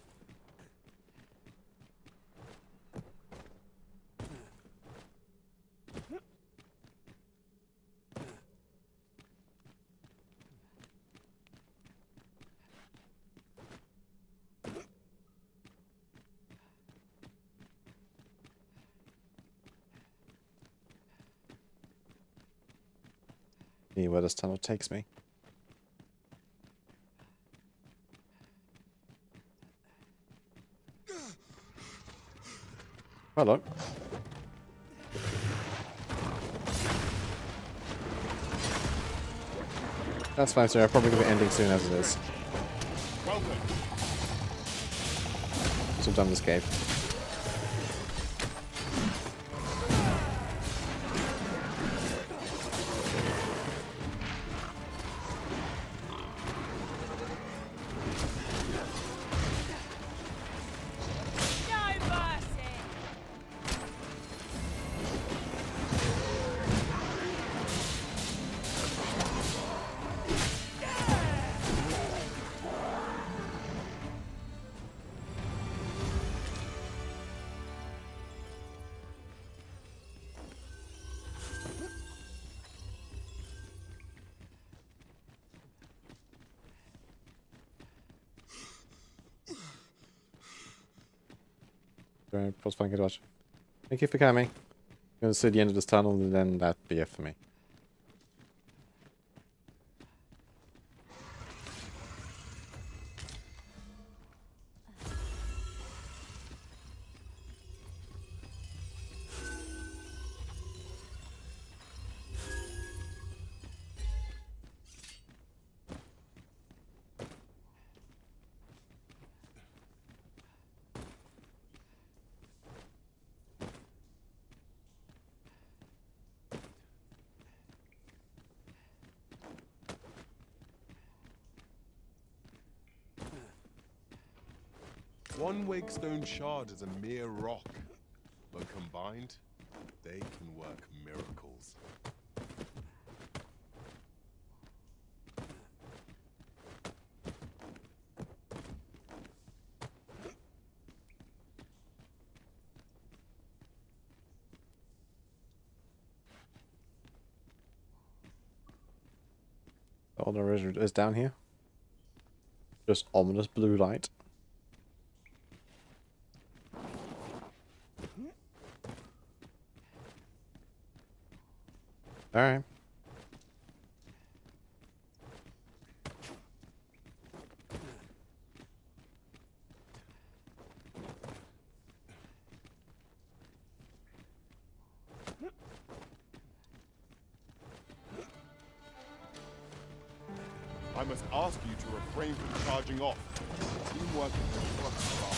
See where this tunnel takes me. Hello. That's fine, sir. I'm probably going to be ending soon as it is. So I'm done this game. Pause fine, good watch. Thank you for coming. gonna see the end of this tunnel, and then that'd be it for me. One Wakestone shard is a mere rock, but combined, they can work miracles. All there is down here. Just ominous blue light. Alright. I must ask you to refrain from charging off. Teamwork is the crux of our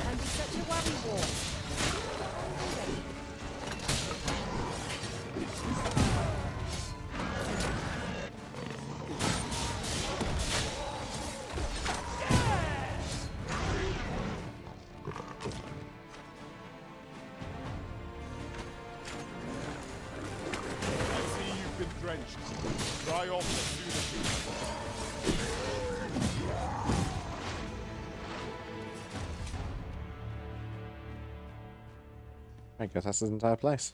And it's such a worry war. I see you've been drenched. Dry off as soon as you I guess that's his entire place.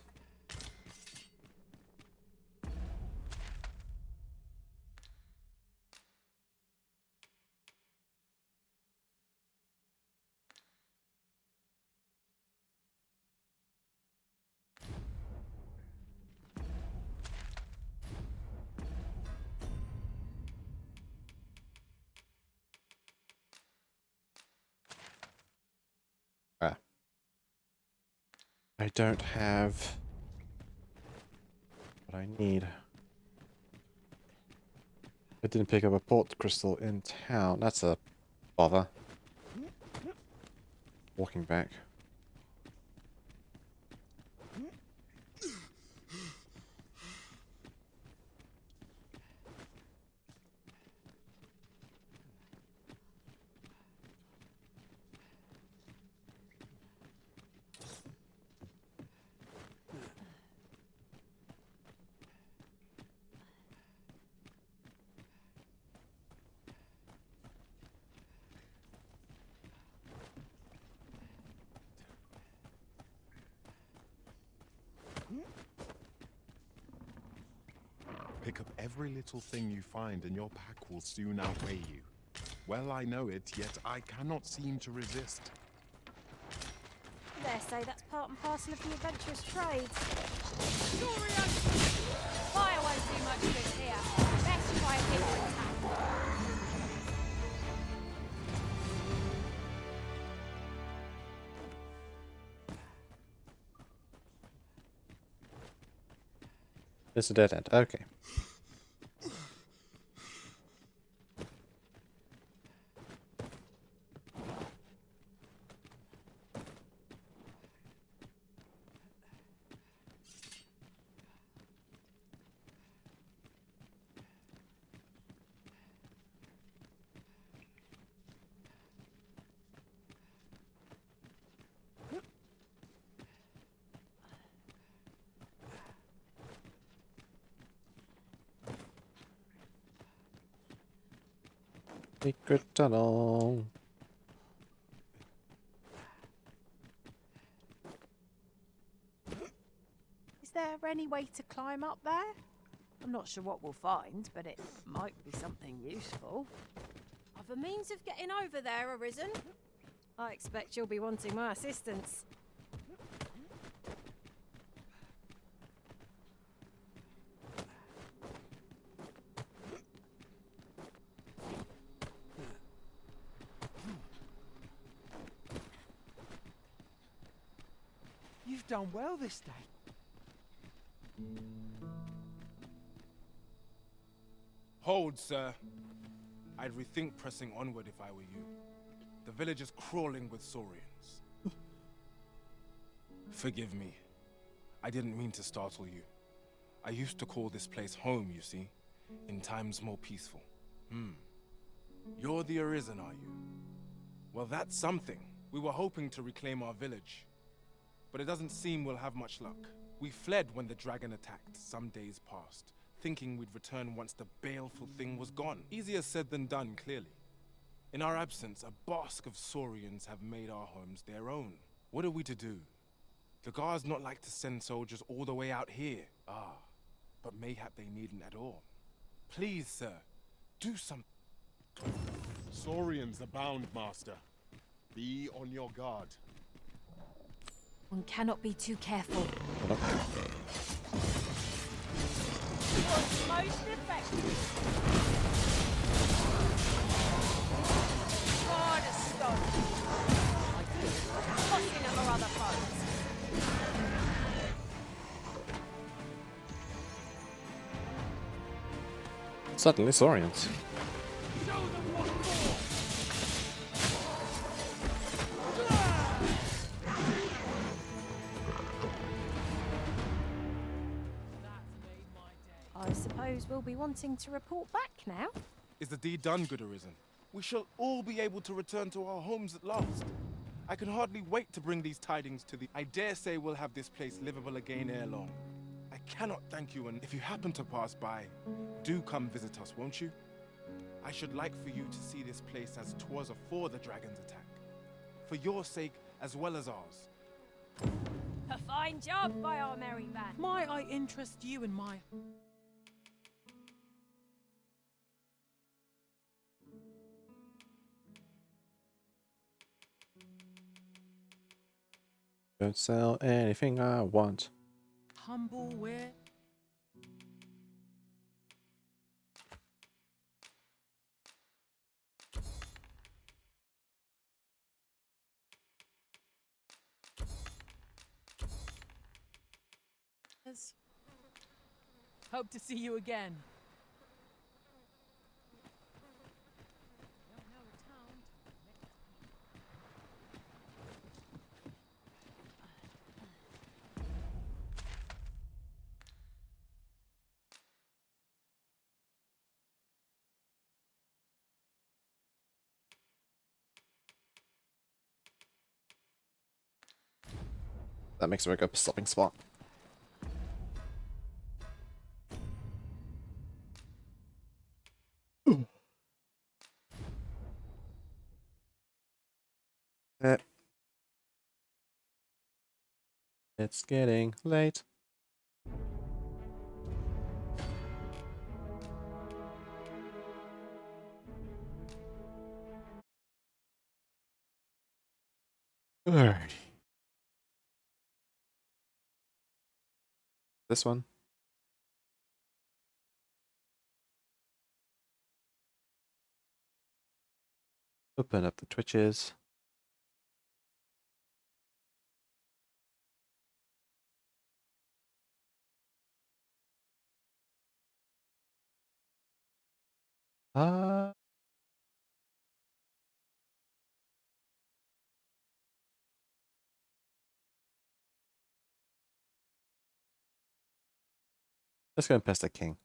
I don't have what I need. I didn't pick up a port crystal in town. That's a bother. Walking back. pick up every little thing you find and your pack will soon outweigh you. Well, I know it, yet I cannot seem to resist. Dare say that's part and parcel of the adventurous trade. Fire won't do much good here. Best try a different tack. It's a dead end. Okay. Secret tunnel. Is there any way to climb up there? I'm not sure what we'll find, but it might be something useful. I've a means of getting over there, Arisen. I expect you'll be wanting my assistance. You've done well this day. Hold, sir. I'd rethink pressing onward if I were you. The village is crawling with saurians. Forgive me. I didn't mean to startle you. I used to call this place home, you see, in times more peaceful. You're the Arisen, are you? Well, that's something. We were hoping to reclaim our village, but it doesn't seem we'll have much luck. We fled when the dragon attacked some days past, thinking we'd return once the baleful thing was gone. Easier said than done, clearly. In our absence, a bask of saurians have made our homes their own. What are we to do? The guards not like to send soldiers all the way out here. But mayhap they needn't at all. Please, sir, do something. Saurians abound, Master. Be on your guard. One cannot be too careful. Was most effective. Hard as stone. Tossing at our other foes. Suddenly, Saurians. I suppose we'll be wanting to report back now. Is the deed done, good Arisen? We shall all be able to return to our homes at last. I can hardly wait to bring these tidings to the... I dare say we'll have this place livable again ere long. I cannot thank you, and if you happen to pass by, do come visit us, won't you? I should like for you to see this place as 'twas afore the dragon's attack. For your sake, as well as ours. A fine job by our merry band. Might I interest you in my... Don't sell anything I want. humble where... Hope to see you again. That makes a very good stopping spot. It's getting late. Alrighty. This one. Open up the Twitches. Let's go and pass the king.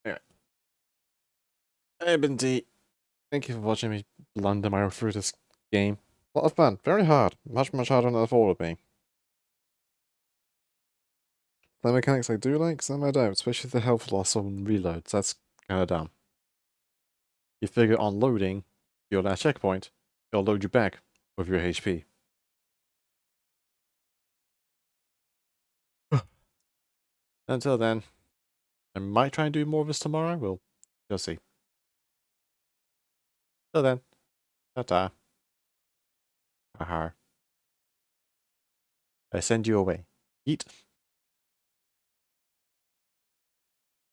Anyway. Hey, Binti. Thank you for watching me blunder my way through this game. A lot of fun. Very hard. Much, much harder than I thought it would be. The mechanics I do like, some I don't. Especially the health loss on reloads. That's kind of dumb. You figure on loading, you're at that checkpoint, it'll load you back with your HP. Until then, I might try and do more of this tomorrow. We'll see. Till then, ta-ta. Aha. I send you away. Eat.